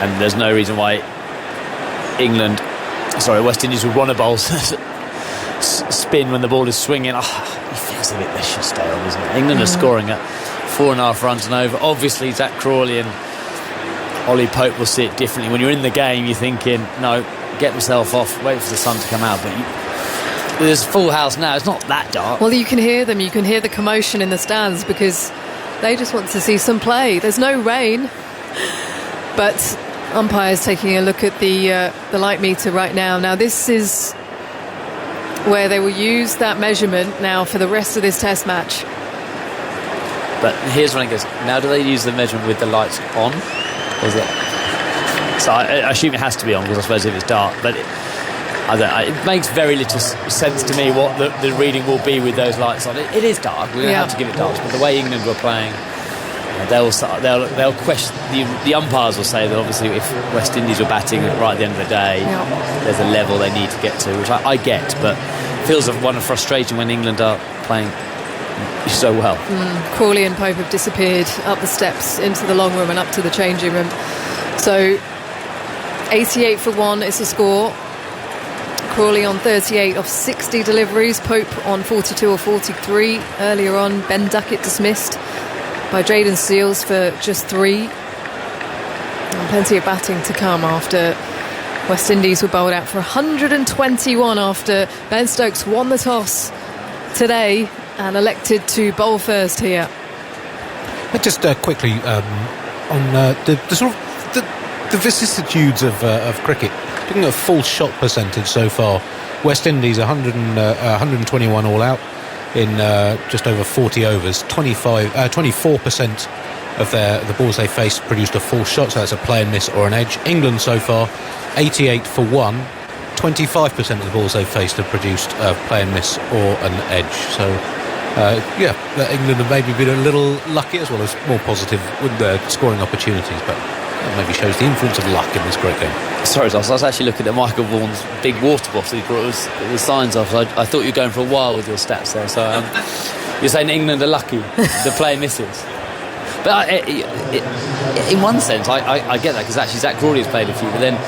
and there's no reason why West Indies would want to bowl spin when the ball is swinging. He feels a bit this should stay on, isn't it? England are scoring at 4.5 runs and over. Obviously Zach Crawley and Ollie Pope will see it differently. When you're in the game, you're thinking, no, get myself off, wait for the sun to come out. But there's full house now, it's not that dark. Well, you can hear them, you can hear the commotion in the stands, because they just want to see some play. There's no rain, but umpires taking a look at the light meter right now. Now this is where they will use that measurement now for the rest of this test match. But here's when it goes, now do they use the measurement with the lights on? Or is it? So I assume it has to be on, because I suppose if it's dark, but it makes very little sense to me what the reading will be with those lights on. It is dark, we're going to have to give it dark, but the way England were playing, they'll question, the umpires will say that obviously if West Indies were batting right at the end of the day, there's a level they need to get to, which I get, but it feels one of frustration when England are playing so well. Crawley and Pope have disappeared up the steps into the long room and up to the changing room. So 88 for 1 is the score. Crawley on 38 of 60 deliveries, Pope on 42 or 43. Earlier on, Ben Duckett dismissed by Jayden Seals for just 3. And plenty of batting to come after West Indies were bowled out for 121 after Ben Stokes won the toss today and elected to bowl first here. Just quickly on the sort of the vicissitudes of cricket. Looking at full shot percentage so far, West Indies 121 all out in just over 40 overs. 24% of the balls they faced produced a full shot, so that's a play and miss or an edge. England so far 88 for 1. 25% of the balls they've faced have produced a play and miss or an edge. So England have maybe been a little lucky, as well as more positive with their scoring opportunities, but that maybe shows the influence of luck in this great game. Sorry, Ross, I was actually looking at Michael Vaughan's big water bottle he brought us the signs off. So I thought you were going for a while with your stats there. So you're saying England are lucky, the play misses. But in one sense, I get that, because actually Zach Crawley has played a few, but then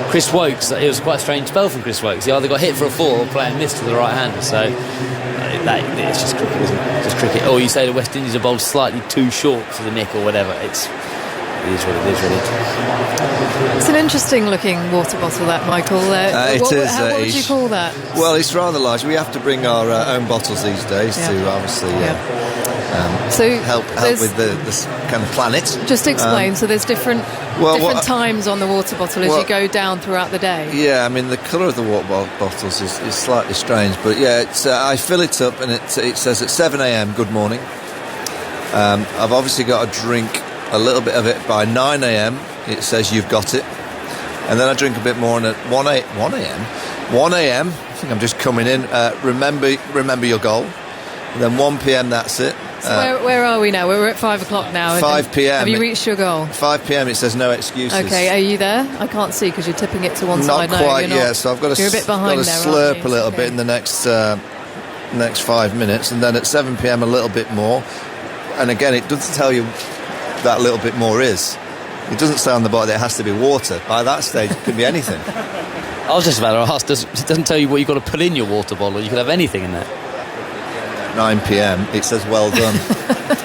Chris Wokes, it was quite a strange spell from Chris Wokes. He either got hit for a 4 or play and missed to the right hander. So it's just cricket, isn't it? Just cricket. Or you say the West Indies are bowled slightly too short for the nick or whatever. It is what it is, really. It's an interesting looking water bottle, that, Michael. What would you call that? Well, it's rather large. We have to bring our own bottles these days to obviously help with the kind of planet. Just explain. So there's different times on the water bottle as you go down throughout the day. Yeah, I mean the colour of the water bottles is slightly strange, but yeah, it's I fill it up and it says at 7 a.m. good morning. I've obviously got to drink a little bit of it by 9 a.m. It says you've got it, and then I drink a bit more, and at 1 a.m. I think I'm just coming in. Remember your goal. And then 1 p.m. that's it. So where are we now? We're at 5 o'clock now. 5 p.m. Have you reached your goal? 5 p.m. It says no excuses. Okay, are you there? I can't see because you're tipping it to one side. Not quite yet. So I've got to You're a bit behind there, slurp a little bit in the next 5 minutes, and then at 7 p.m. a little bit more. And again, it doesn't tell you that little bit more is. It doesn't say on the bottle that it has to be water. By that stage, it could be anything. I was just about to ask, it doesn't tell you what you've got to put in your water bottle. You could have anything in there. 9 p.m. it says well done.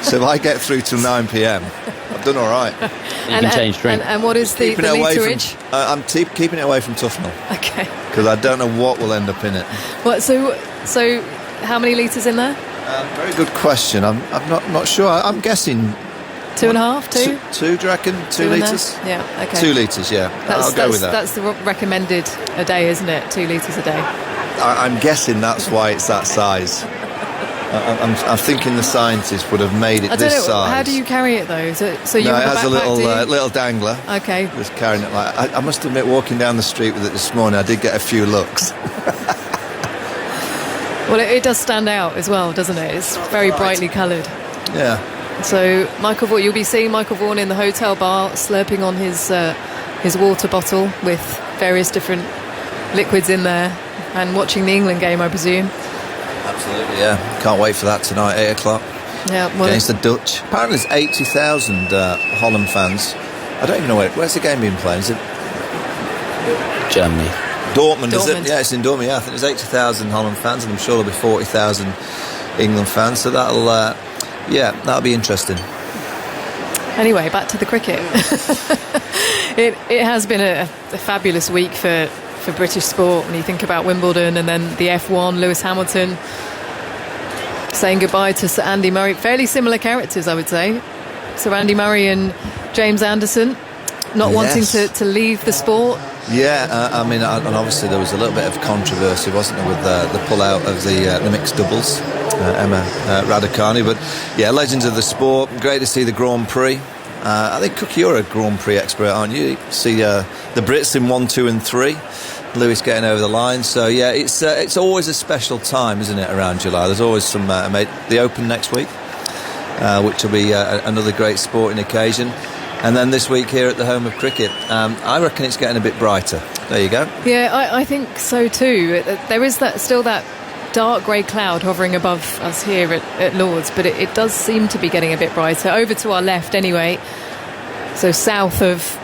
So if I get through till 9 p.m. I've done all right. You can change drink. And what is the literage? I'm keeping it away from Tufnell. Okay. Because I don't know what will end up in it. What? So how many litres in there? Very good question. I'm not sure. I'm guessing 2.5, 2? 2, do you reckon? 2 litres? Yeah, okay. 2 litres, yeah. I'll go with that. That's the recommended a day, isn't it? 2 litres a day. I'm guessing that's why it's that size. I'm thinking the scientists would have made it this size. How do you carry it though? So you it have has a little dangler. Okay. Just carrying it like I must admit, walking down the street with it this morning, I did get a few looks. Well, it does stand out as well, doesn't it? It's very brightly coloured. Yeah. So you'll be seeing Michael Vaughan in the hotel bar slurping on his water bottle with various different liquids in there and watching the England game, I presume. Absolutely, yeah. Can't wait for that tonight, 8 o'clock. Yeah, well, against the Dutch. Apparently there's 80,000 Holland fans. I don't even know where's the game being played. Is it Germany? Dortmund, is it? Yeah, it's in Dortmund. Yeah, I think there's 80,000 Holland fans, and I'm sure there'll be 40,000 England fans. So that'll be interesting. Anyway, back to the cricket. It has been a fabulous week for British sport when you think about Wimbledon and then the F1, Lewis Hamilton saying goodbye to Sir Andy Murray. Fairly similar characters, I would say. Sir Andy Murray and James Anderson not wanting to leave the sport. Yeah, I mean, and obviously there was a little bit of controversy, wasn't there, with the pull-out of the mixed doubles, Emma Raducanu. But yeah, legends of the sport. Great to see the Grand Prix. I think, Cookie, you're a Grand Prix expert, aren't you? You see the Brits in 1, 2 and 3. Lewis getting over the line. So yeah, it's always a special time, isn't it, around July? There's always some the Open next week, which will be another great sporting occasion. And then this week here at the home of cricket, I reckon it's getting a bit brighter. There you go. Yeah, I think so too. There is still that dark grey cloud hovering above us here at Lord's, but it does seem to be getting a bit brighter. Over to our left anyway, so south of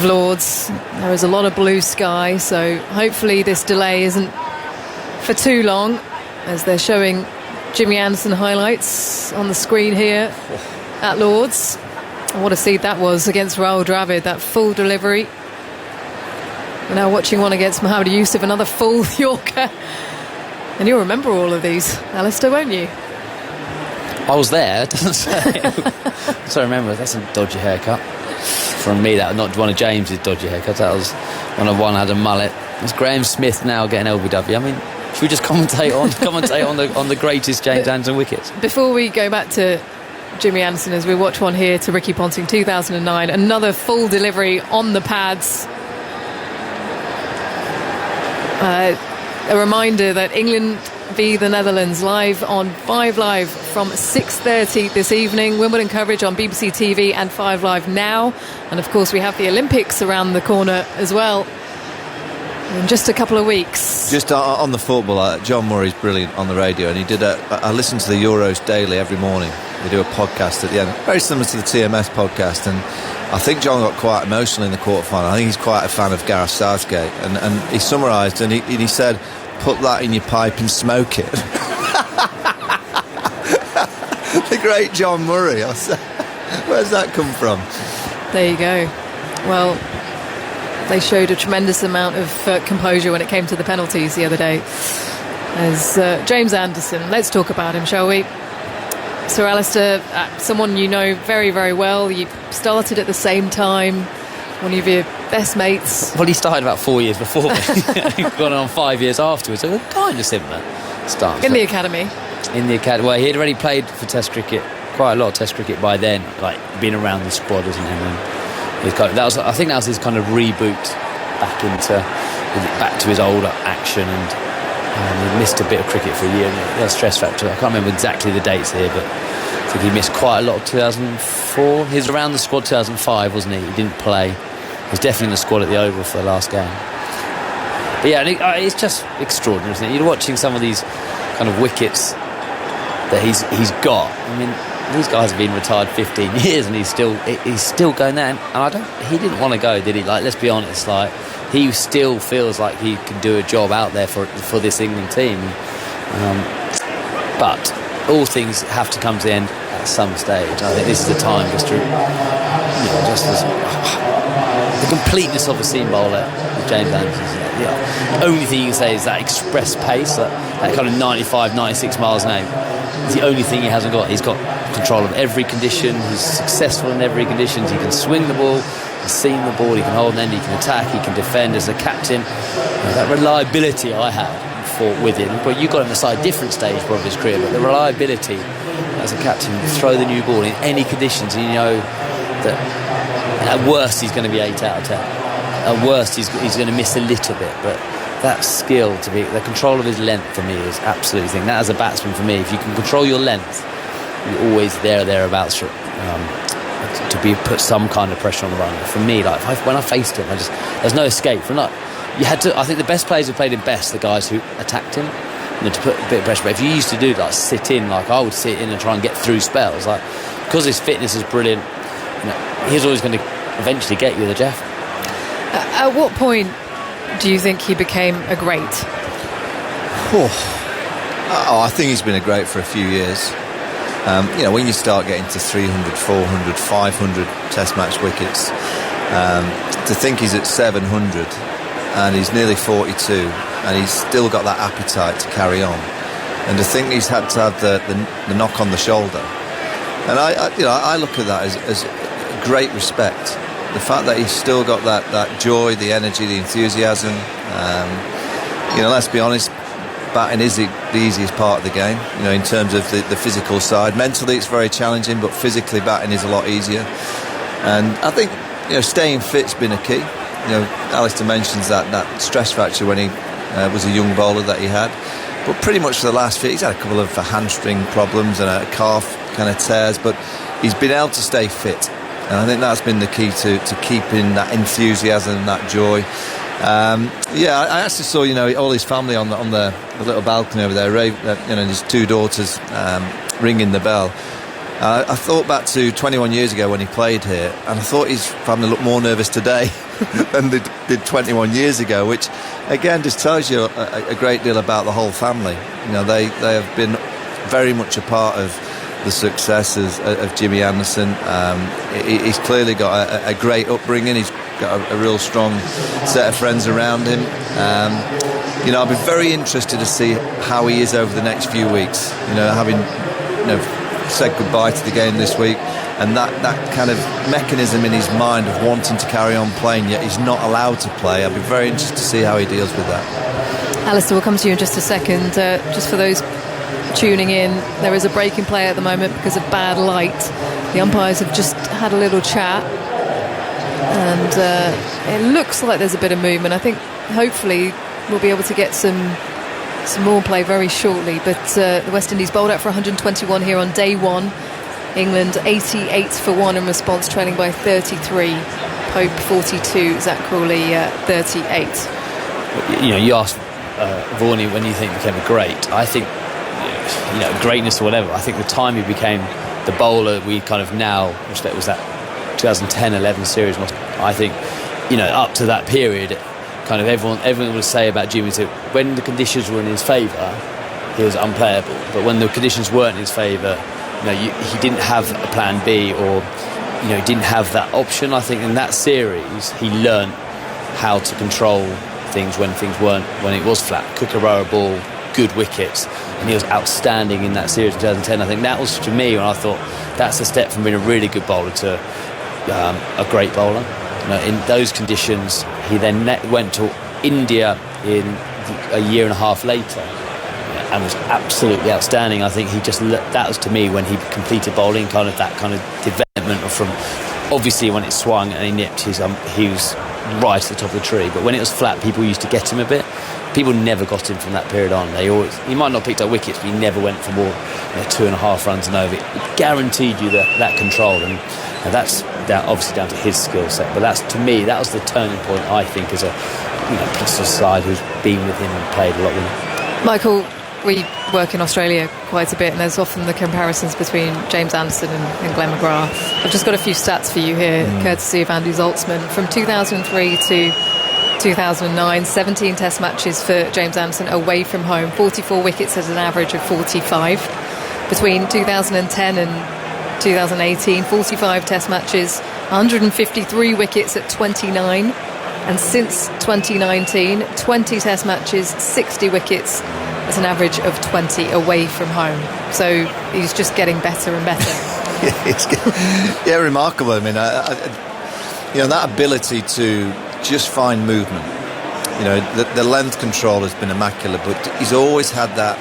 Lord's, there is a lot of blue sky, so hopefully this delay isn't for too long, as they're showing Jimmy Anderson highlights on the screen here at Lord's. What a seed that was against Rahul Dravid, that full delivery. We're now watching one against Mohammad Yusuf, another full Yorker. And you'll remember all of these, Alistair, won't you? I was there, it doesn't say. So I remember, that's a dodgy haircut. From me, that not one of James's dodgy haircuts. That was one had a mullet. It's Graham Smith now getting LBW. I mean, should we just commentate on the greatest James Anderson wickets? Before we go back to Jimmy Anderson, as we watch one here to Ricky Ponting, 2009, another full delivery on the pads. A reminder that England v the Netherlands live on 5 Live from 6:30 this evening. Wimbledon coverage on BBC TV and 5 Live now. And of course we have the Olympics around the corner as well in just a couple of weeks. Just on the football, John Murray's brilliant on the radio, and he did I listen to the Euros daily every morning. They do a podcast at the end, very similar to the TMS podcast, and I think John got quite emotional in the quarterfinal. I think he's quite a fan of Gareth Southgate, and he summarised and he said, put that in your pipe and smoke it. The great John Murray. Where's that come from? There you go. Well, they showed a tremendous amount of composure when it came to the penalties the other day. As James Anderson, let's talk about him, shall we? Sir Alistair, someone you know very, very well. You started at the same time, one of your best mates. Well, he started about 4 years before me. Gone on 5 years afterwards. So kind of similar start. In the academy. In the academy. Well, he had already played for Test cricket, quite a lot of Test cricket by then, like being around the squad, isn't he? I think that was his kind of reboot back to his older action, and he missed a bit of cricket for a year. And the stress factor, I can't remember exactly the dates here, but I think he missed quite a lot of 2004. He was around the squad 2005, wasn't he? He didn't play. He was definitely in the squad at the Oval for the last game. But yeah, it's just extraordinary, isn't it? You're watching some of these kind of wickets that he's got. I mean, these guys have been retired 15 years and he's still going there. And he didn't want to go, did he? Like, let's be honest, like, he still feels like he can do a job out there for this England team. But all things have to come to the end at some stage. I think this is the time just to, just as the completeness of a seam bowler with James Anderson. The only thing you can say is that express pace, that kind of 95, 96 miles an hour. It's the only thing he hasn't got. He's got control of every condition. He's successful in every condition. He can swing the ball, he can seam the ball, he can hold an end, he can attack, he can defend as a captain. That reliability I had with him. Well, you got him at a different stage of his career, but the reliability as a captain, throw the new ball in any conditions, and you know that at worst he's going to be 8 out of 10. At worst he's going to miss a little bit, but that skill, the control of his length for me is absolutely thing. That as a batsman for me, if you can control your length, you're always thereabouts to put some kind of pressure on the runner. For me, like when I faced him, there's no escape. I think the best players who played him best, the guys who attacked him, to put a bit of pressure. But if you used to do like sit in, like I would sit in and try and get through spells, like because his fitness is brilliant, he's always going to eventually get you the Jeff. At what point do you think he became a great? I think he's been a great for a few years. When you start getting to 300, 400, 500 Test match wickets, to think he's at 700 and he's nearly 42 and he's still got that appetite to carry on, and to think he's had to have the knock on the shoulder, and I look at that as great respect. The fact that he's still got that joy, the energy, the enthusiasm. Let's be honest, batting is the easiest part of the game, in terms of the physical side. Mentally it's very challenging, but physically batting is a lot easier. And I think staying fit's been a key. Alistair mentions that stress fracture when he was a young bowler that he had, but pretty much for the last he's had a couple of hamstring problems and a calf kind of tears, but he's been able to stay fit. And I think that's been the key to keeping that enthusiasm and that joy. I actually saw all his family on the little balcony over there. Ray, his two daughters ringing the bell. I thought back to 21 years ago when he played here, and I thought his family looked more nervous today than they did 21 years ago, which again just tells you a great deal about the whole family. They have been very much a part of the successes of Jimmy Anderson. He's clearly got a great upbringing. He's got a real strong set of friends around him. I'll be very interested to see how he is over the next few weeks. Having said goodbye to the game this week, and that kind of mechanism in his mind of wanting to carry on playing, yet he's not allowed to play. I'll be very interested to see how he deals with that. Alistair, we'll come to you in just a second. Just for those tuning in, there is a break in play at the moment because of bad light. The umpires have just had a little chat, and it looks like there's a bit of movement. I think hopefully we'll be able to get some more play very shortly, but the West Indies bowled out for 121 here on day one. England 88 for 1 in response, trailing by 33. Pope 42, Zach Crawley 38. You asked Vaughan when you think he became a great. I think greatness or whatever. I think the time he became the bowler we kind of now respect was that 2010-11 series. I think up to that period, kind of everyone would say about Jimmy that when the conditions were in his favour, he was unplayable. But when the conditions weren't in his favour, he didn't have a plan B, or he didn't have that option. I think in that series he learnt how to control things when it was flat. Kookaburra ball, good wickets, and he was outstanding in that series in 2010. I think that was, to me, when I thought that's a step from being a really good bowler to a great bowler. In those conditions, he then went to India in a year and a half later and was absolutely outstanding. I think that was, to me, when he completed bowling, that kind of development from, obviously when it swung and he nipped, he was right at the top of the tree, but when it was flat, people used to get him a bit. People never got him from that period on. He might not have picked up wickets, but he never went for more 2.5 runs and over. It guaranteed you that control, and that's obviously down to his skill set. But that's, to me, that was the turning point, I think, as a plus a side who's been with him and played a lot with him. Michael, we work in Australia quite a bit, and there's often the comparisons between James Anderson and Glenn McGrath. I've just got a few stats for you here, courtesy of Andy Zaltzman. From 2003 to 2009, 17 test matches for James Anderson away from home, 44 wickets at an average of 45. Between 2010 and 2018, 45 test matches, 153 wickets at 29. And since 2019, 20 test matches, 60 wickets at an average of 20 away from home. So he's just getting better and better. Yeah, remarkable. I mean, that ability to just find movement. The length control has been immaculate, but he's always had that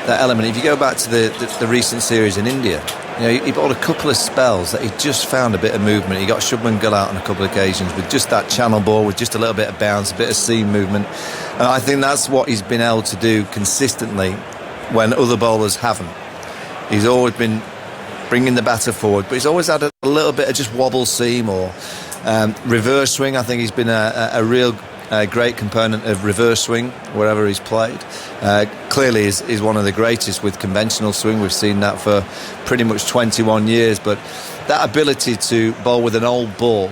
element. If you go back to the recent series in India, he bowled a couple of spells that he just found a bit of movement. He got Shubman Gill out on a couple of occasions with just that channel ball, with just a little bit of bounce, a bit of seam movement. And I think that's what he's been able to do consistently when other bowlers haven't. He's always been bringing the batter forward, but he's always had a little bit of just wobble seam or reverse swing. I think he's been a real great component of reverse swing wherever he's played. Clearly is one of the greatest with conventional swing. We've seen that for pretty much 21 years, but that ability to bowl with an old ball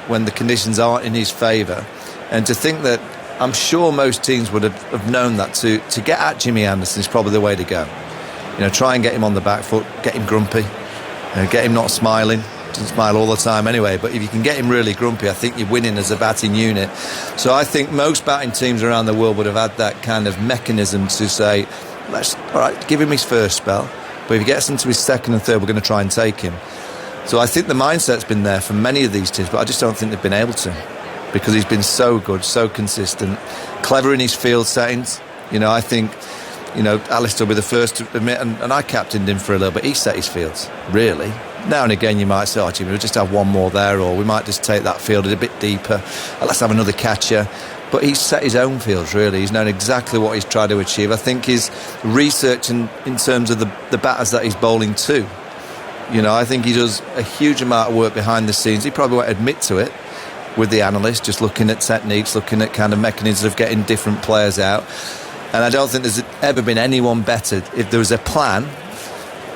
when the conditions aren't in his favour, and to think that, I'm sure most teams would have known that to get at Jimmy Anderson is probably the way to go. Try and get him on the back foot, get him grumpy, get him not smiling. Doesn't smile all the time anyway, but if you can get him really grumpy, I think you're winning as a batting unit. So I think most batting teams around the world would have had that kind of mechanism to say, all right, give him his first spell, but if he gets into his second and third, we're going to try and take him. So I think the mindset's been there for many of these teams, but I just don't think they've been able to, because he's been so good, so consistent, clever in his field settings. I think Alistair will be the first to admit, and I captained him for a little bit, he set his fields, really. Now and again you might say, Jimmy, we'll just have one more there, or we might just take that field a bit deeper, let's have another catcher. But he's set his own fields, really. He's known exactly what he's tried to achieve. I think his research in terms of the batters that he's bowling to, I think he does a huge amount of work behind the scenes. He probably won't admit to it with the analysts, just looking at techniques, looking at kind of mechanisms of getting different players out. And I don't think there's ever been anyone better. If there was a plan,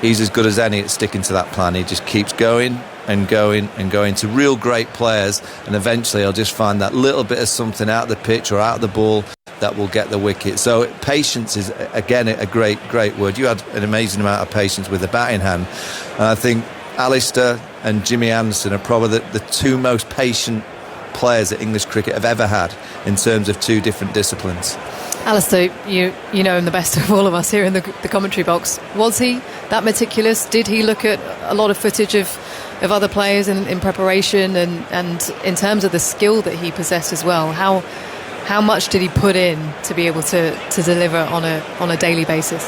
he's as good as any at sticking to that plan. He just keeps going and going and going to real great players, and eventually he'll just find that little bit of something out of the pitch or out of the ball that will get the wicket. So patience is, again, a great word. You had an amazing amount of patience with the batting hand, and I think Alistair and Jimmy Anderson are probably the two most patient players that English cricket have ever had in terms of two different disciplines. Alistair, you know him the best of all of us here in the commentary box. Was he that meticulous? Did he look at a lot of footage of other players in preparation and in terms of the skill that he possessed as well? How much did he put in to be able to deliver on a daily basis?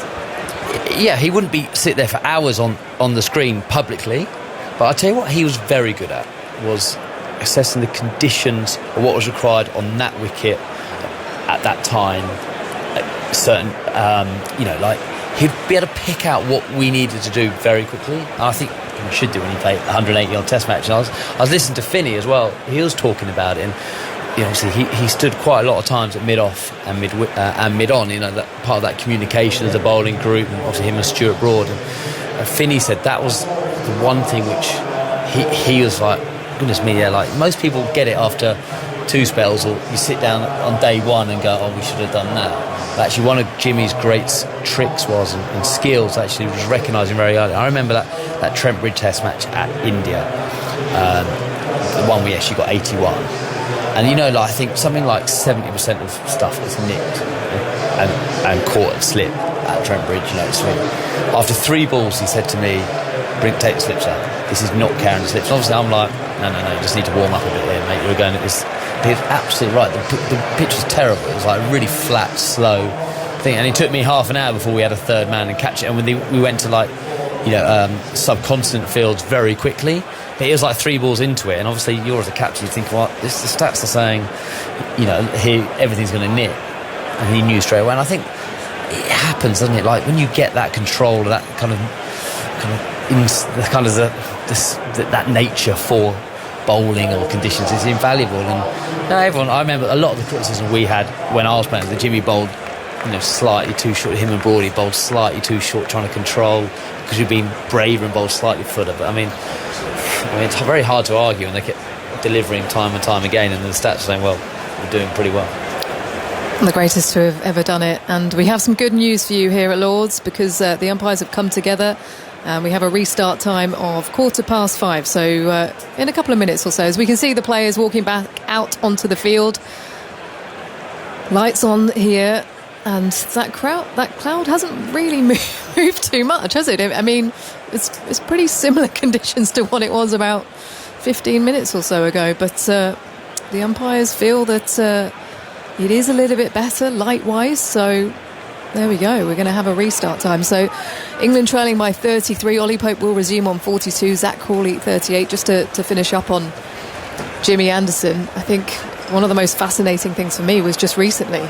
Yeah, he wouldn't sit there for hours on the screen publicly, but I'll tell you what he was very good at was assessing the conditions of what was required on that wicket at that time. Certain, he'd be able to pick out what we needed to do very quickly. And I think he should do when he played 180 on Test match. And I was listening to Finney as well. He was talking about it, and obviously he stood quite a lot of times at mid-off and mid-on. That part of that communication as a bowling group, and obviously him and Stuart Broad. And Finney said that was the one thing which he was like, goodness me, yeah, like most people get it after two spells, or you sit down on day one and go, we should have done that. But actually one of Jimmy's great tricks and skills actually was recognising very early. I remember that Trent Bridge Test match at India, the one we actually got 81, and I think something like 70% of stuff was nicked, and caught a slip at Trent Bridge. So after 3 balls, he said to me, take the slips out. This is not carrying the slips. And obviously, I'm like, no, you just need to warm up a bit here, mate. You're going at this. He's absolutely right. The pitch was terrible. It was like a really flat, slow thing. And it took me half an hour before we had a third man and catch it. And when we went to subcontinent fields very quickly. But it was like 3 balls into it. And obviously, you're as a captain, you think, well, the stats are saying, here everything's going to nip. And he knew straight away. And I think it happens, doesn't it? Like when you get that control of that that nature for bowling or conditions is invaluable. And everyone, I remember a lot of the criticism we had when I was playing, that Jimmy bowled slightly too short. Him and Broady bowled slightly too short, trying to control, because you've been braver and bowled slightly footer. But I mean, it's very hard to argue, and they kept delivering time and time again, and the stats are saying, well, we're doing pretty well. The greatest to have ever done it. And we have some good news for you here at Lords, because the umpires have come together. We have a restart time of 5:15. So in a couple of minutes or so, as we can see the players walking back out onto the field. Lights on here. And that cloud hasn't really moved too much, has it? I mean, it's pretty similar conditions to what it was about 15 minutes or so ago. But the umpires feel that it is a little bit better light-wise. So there we go. We're going to have a restart time. So England trailing by 33. Ollie Pope will resume on 42. Zach Crawley 38. Just to finish up on Jimmy Anderson, I think one of the most fascinating things for me was just recently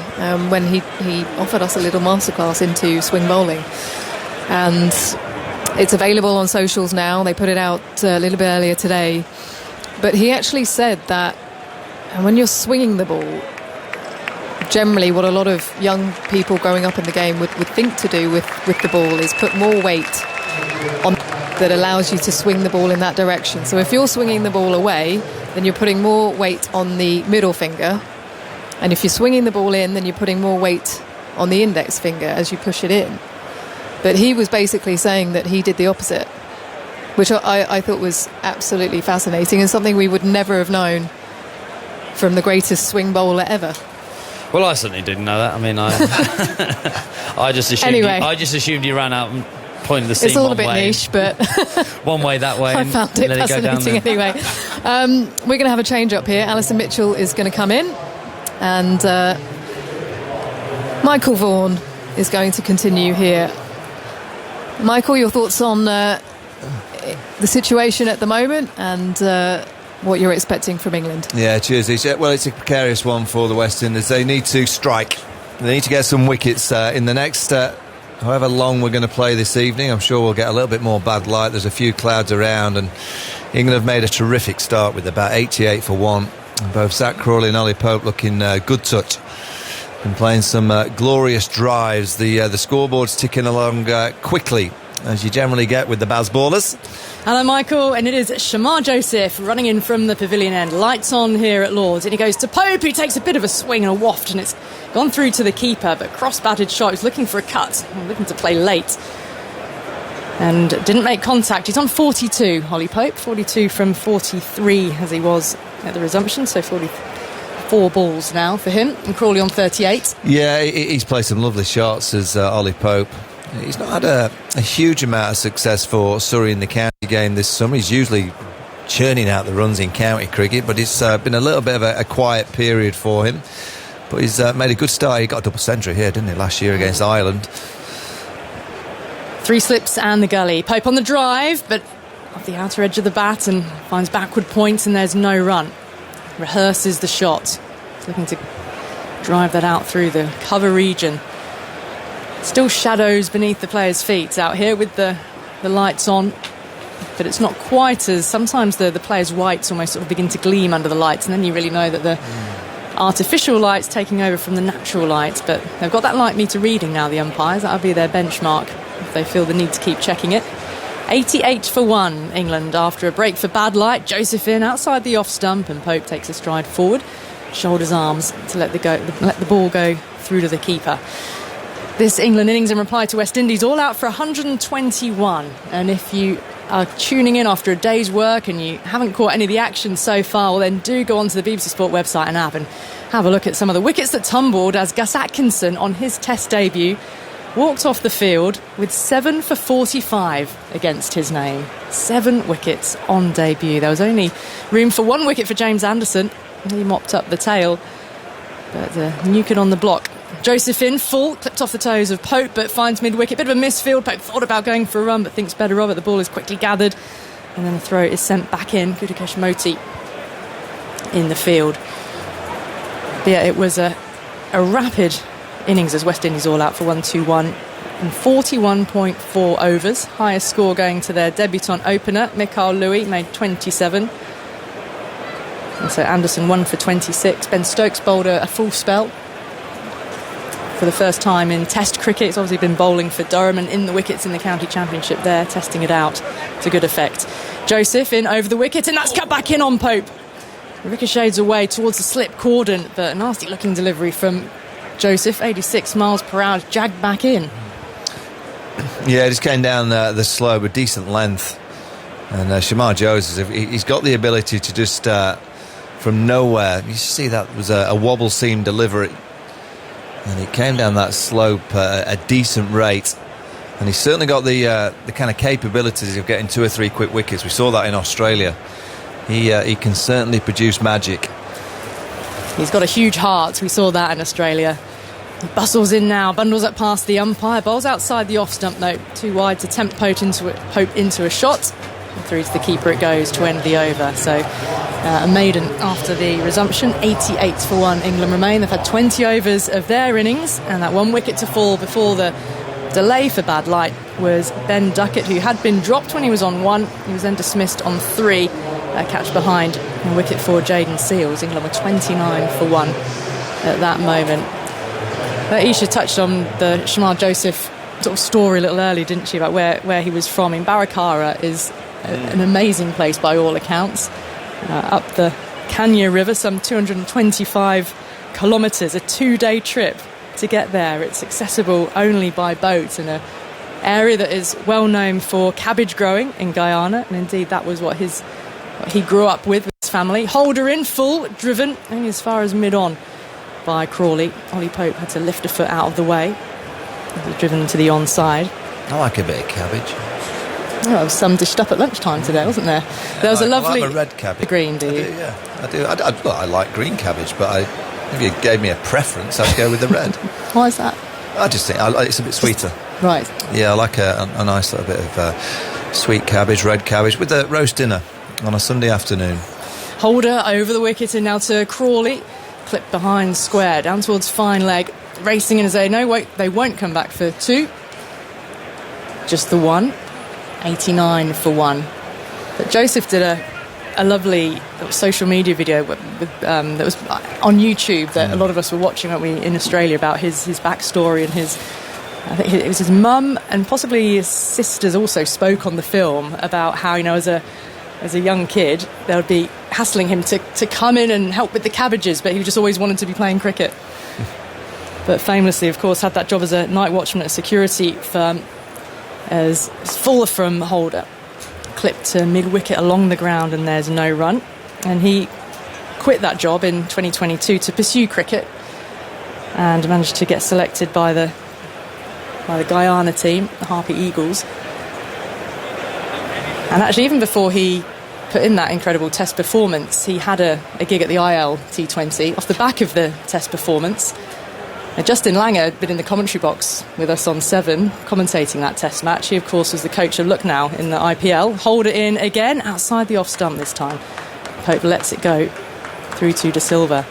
when he offered us a little masterclass into swing bowling, and it's available on socials now. They put it out a little bit earlier today, but he actually said that when you're swinging the ball, generally what a lot of young people growing up in the game would think to do with the ball is put more weight on that allows you to swing the ball in that direction. So if you're swinging the ball away, then you're putting more weight on the middle finger, and if you're swinging the ball in, then you're putting more weight on the index finger as you push it in. But he was basically saying that he did the opposite, which I thought was absolutely fascinating, and something we would never have known from the greatest swing bowler ever. Well, I certainly didn't know that. I mean, I just assumed you ran out and pointed the seam. It's all a bit niche, but one way that way. I found it fascinating anyway. We're going to have a change up here. Alison Mitchell is going to come in, and Michael Vaughan is going to continue here. Michael, your thoughts on the situation at the moment and what you're expecting from England? Yeah, cheers. Well, it's a precarious one for the West Indies. They need to strike. They need to get some wickets in the next however long we're going to play this evening. I'm sure we'll get a little bit more bad light. There's a few clouds around, and England have made a terrific start with about 88 for 1. Both Zach Crawley and Ollie Pope looking good touch. Been playing some glorious drives. The scoreboard's ticking along quickly, as you generally get with the Baz ballers. Hello, Michael, and it is Shamar Joseph running in from the pavilion end. Lights on here at Lords, and he goes to Pope, who takes a bit of a swing and a waft, and it's gone through to the keeper, but cross-batted shot. He's looking for a cut, looking to play late, and didn't make contact. He's on 42, Ollie Pope, 42 from 43 as he was at the resumption, so 44 balls now for him, and Crawley on 38. Yeah, he's played some lovely shots as Ollie Pope. He's not had a huge amount of success for Surrey in the county game this summer. He's usually churning out the runs in county cricket, but it's been a little bit of a quiet period for him. But he's made a good start. He got a double century here, didn't he, last year against Ireland? 3 slips and the gully. Pope on the drive, but off the outer edge of the bat and finds backward points, and there's no run. Rehearses the shot. He's looking to drive that out through the cover region. Still shadows beneath the players' feet out here with the lights on, but it's not quite as... Sometimes the players' whites almost sort of begin to gleam under the lights, and then you really know that the artificial light's taking over from the natural light. But they've got that light meter reading now, the umpires. That'll be their benchmark if they feel the need to keep checking it. 88 for 1, England, after a break for bad light. Joseph in outside the off stump, and Pope takes a stride forward, shoulders arms to let the ball go through to the keeper. This England innings in reply to West Indies, all out for 121. And if you are tuning in after a day's work and you haven't caught any of the action so far, well, then do go onto the BBC Sport website and app and have a look at some of the wickets that tumbled as Gus Atkinson, on his Test debut, walked off the field with 7 for 45 against his name. 7 wickets on debut. There was only room for 1 wicket for James Anderson. He mopped up the tail, but Newcomb on the block. Joseph in full, clipped off the toes of Pope, but finds mid-wicket. Bit of a misfield. Pope thought about going for a run, but thinks better of it. The ball is quickly gathered, and then the throw is sent back in. Gudakesh Moti in the field. But yeah, it was a rapid innings as West Indies all out for 121 in 41.4 overs. Highest score going to their debutant opener. Mikhail Louis made 27. And so Anderson 1 for 26. Ben Stokes bowled a full spell for the first time in Test cricket. He's obviously been bowling for Durham and in the wickets in the county championship there, testing it out to good effect. Joseph in over the wicket, and that's cut back in on Pope. Ricochets away towards the slip cordon, but a nasty looking delivery from Joseph. 86 miles per hour, jagged back in. Yeah, just came down the slow with decent length. And Shamar Joseph, he's got the ability to just from nowhere, you see that was a wobble seam delivery, and he came down that slope at a decent rate, and he's certainly got the kind of capabilities of getting 2 or 3 quick wickets. We saw that in Australia. He can certainly produce magic. He's got a huge heart. We saw that in Australia. He bustles in now, bundles up past the umpire, bowls outside the off-stump note, too wide to tempt Pope into a shot. And through to the keeper it goes to end the over. So a maiden after the resumption. 88 for 1 England remain. They've had 20 overs of their innings, and that 1 wicket to fall before the delay for bad light was Ben Duckett, who had been dropped when he was on 1. He was then dismissed on 3. A catch behind, a wicket for Jayden Seales. England were 29 for 1 at that moment. But Isha touched on the Shamar Joseph sort of story a little early, didn't she, about where he was from. In Barakara is an amazing place by all accounts. Up the Kanya River, some 225 kilometres, a 2-day trip to get there. It's accessible only by boat in an area that is well known for cabbage growing in Guyana, and indeed that was what he grew up with his family. Holder in full, driven only as far as mid-on by Crawley. Ollie Pope had to lift a foot out of the way. He was driven to the onside. I like a bit of cabbage. Oh, there was some dished up at lunchtime today, wasn't there? There was a lovely... I like a red cabbage. Green, do you? I do. I like green cabbage, but if you gave me a preference, I'd go with the red. Why is that? I just think it's a bit sweeter. Right. Yeah, I like a nice little bit of sweet cabbage, red cabbage, with a roast dinner on a Sunday afternoon. Holder over the wicket, and now to Crawley. Clipped behind square, down towards fine leg. Racing in as they won't come back for 2. Just the 1. 89 for 1. But Joseph did a lovely social media video that was on YouTube that a lot of us were watching, weren't we, in Australia, about his backstory, and I think it was his mum and possibly his sisters also spoke on the film about how, as a young kid they would be hassling him to come in and help with the cabbages, but he just always wanted to be playing cricket. But famously, of course, had that job as a night watchman at a security firm, as full from Holder. Clipped to mid-wicket along the ground, and there's no run. And he quit that job in 2022 to pursue cricket, and managed to get selected by the Guyana team, the Harpy Eagles. And actually, even before he put in that incredible Test performance, he had a gig at the IL T20 off the back of the Test performance. Justin Langer had been in the commentary box with us on 7, commentating that Test match. He, of course, was the coach of Lucknow in the IPL. Holder in again, outside the off-stump this time. Pope lets it go through to De Silva.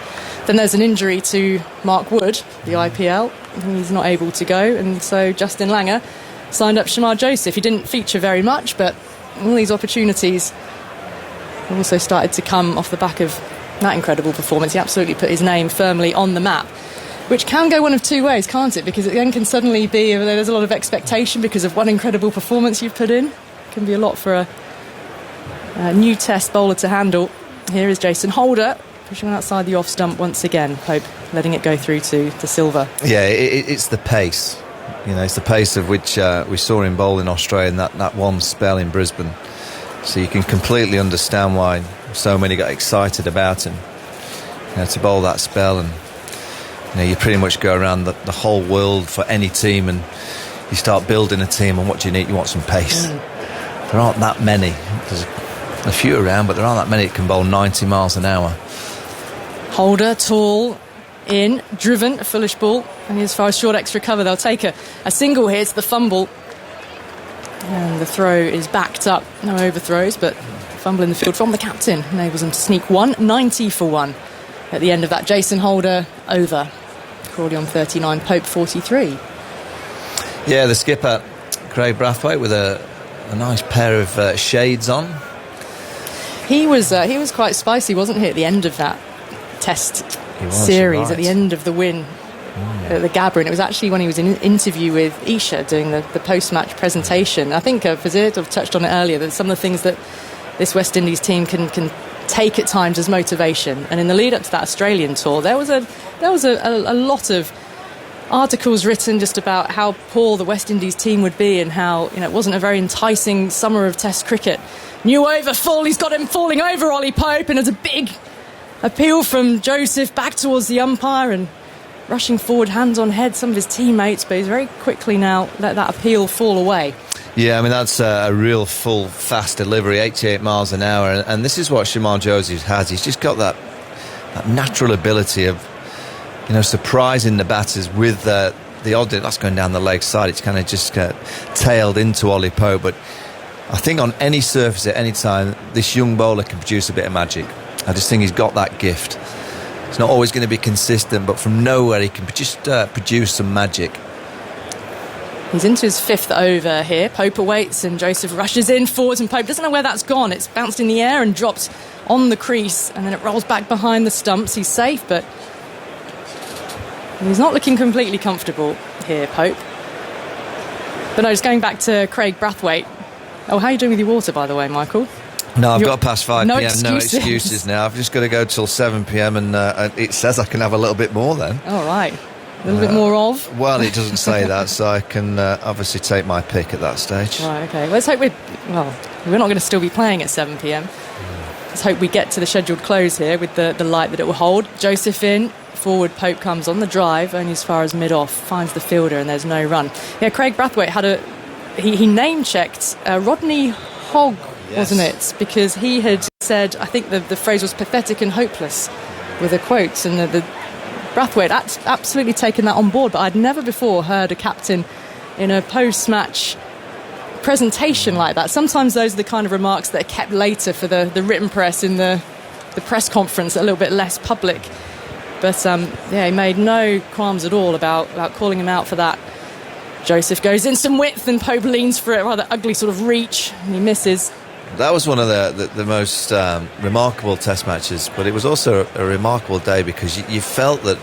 Then there's an injury to Mark Wood, the IPL. He's not able to go, and so Justin Langer signed up Shamar Joseph. He didn't feature very much, but all these opportunities also started to come off the back of that incredible performance. He absolutely put his name firmly on the map, which can go one of 2 ways, can't it? Because it then can suddenly be, there's a lot of expectation because of one incredible performance you've put in. It can be a lot for a new Test bowler to handle. Here is Jason Holder, pushing outside the off-stump once again. Pope letting it go through to De Silva. Yeah, it's the pace. You know, it's the pace of which we saw him bowl in Australia in that one spell in Brisbane. So you can completely understand why so many got excited about him. You know, to bowl that spell, and you know, you pretty much go around the whole world for any team, and you start building a team. And what do you need? You want some pace. There aren't that many. There's a few around, but there aren't that many that can bowl 90 miles an hour. Holder, tall, in, driven, a foolish ball. And as far as short extra cover, they'll take a single here. It's the fumble. And the throw is backed up. No overthrows, but fumble in the field from the captain enables them to sneak 90 for 1 at the end of that. Jason Holder over. Crawley on 39, Pope 43. Yeah, the skipper, Craig Brathwaite, with a nice pair of shades on. He was quite spicy, wasn't he, at the end of that Test series, at the end of the win at the Gabba. And it was actually when he was in an interview with Isha doing the post-match presentation. I think Fazir touched on it earlier, that some of the things that this West Indies team can take at times as motivation. And in the lead up to that Australian tour, there was a lot of articles written just about how poor the West Indies team would be, and how, you know, it wasn't a very enticing summer of Test cricket. New over full, he's got him falling over, Ollie Pope, and there's a big appeal from Joseph back towards the umpire and rushing forward, hands on head, some of his teammates, but he's very quickly now let that appeal fall away. Yeah, I mean, that's a real full, fast delivery, 88 miles an hour, and this is what Shamar Joseph has. He's just got that natural ability of, you know, surprising the batters with the odd, that's going down the leg side. It's kind of just tailed into Ollie Pope, but I think on any surface at any time, this young bowler can produce a bit of magic. I just think he's got that gift. It's not always going to be consistent, but from nowhere he can just produce some magic. He's into his 5th over here. Pope awaits and Joseph rushes in forwards, and Pope doesn't know where that's gone. It's bounced in the air and dropped on the crease, and then it rolls back behind the stumps. He's safe, but he's not looking completely comfortable here, Pope. But no, just going back to Craig Brathwaite. Oh, how are you doing with your water, by the way, Michael? No, I've got past 5 no p.m. excuses. No excuses now. I've just got to go till 7 p.m. and it says I can have a little bit more then. All right. A little bit more of? Well, it doesn't say that, so I can obviously take my pick at that stage. Right, OK. Let's hope we're not going to still be playing at 7 p.m. Let's hope we get to the scheduled close here with the light that it will hold. Joseph in. Forward, Pope comes on the drive, only as far as mid-off, finds the fielder, and there's no run. Yeah, Craig Brathwaite had he name-checked Rodney Hogg, wasn't it? Because he had said, I think the phrase was pathetic and hopeless with a quote, and the Brathwaite absolutely taken that on board, but I'd never before heard a captain in a post-match presentation like that. Sometimes those are the kind of remarks that are kept later for the written press in the press conference, a little bit less public. But he made no qualms at all about calling him out for that. Joseph goes in some width, and Pope leans for a rather ugly sort of reach, and he misses. That was one of the most remarkable Test matches, but it was also a remarkable day because you felt that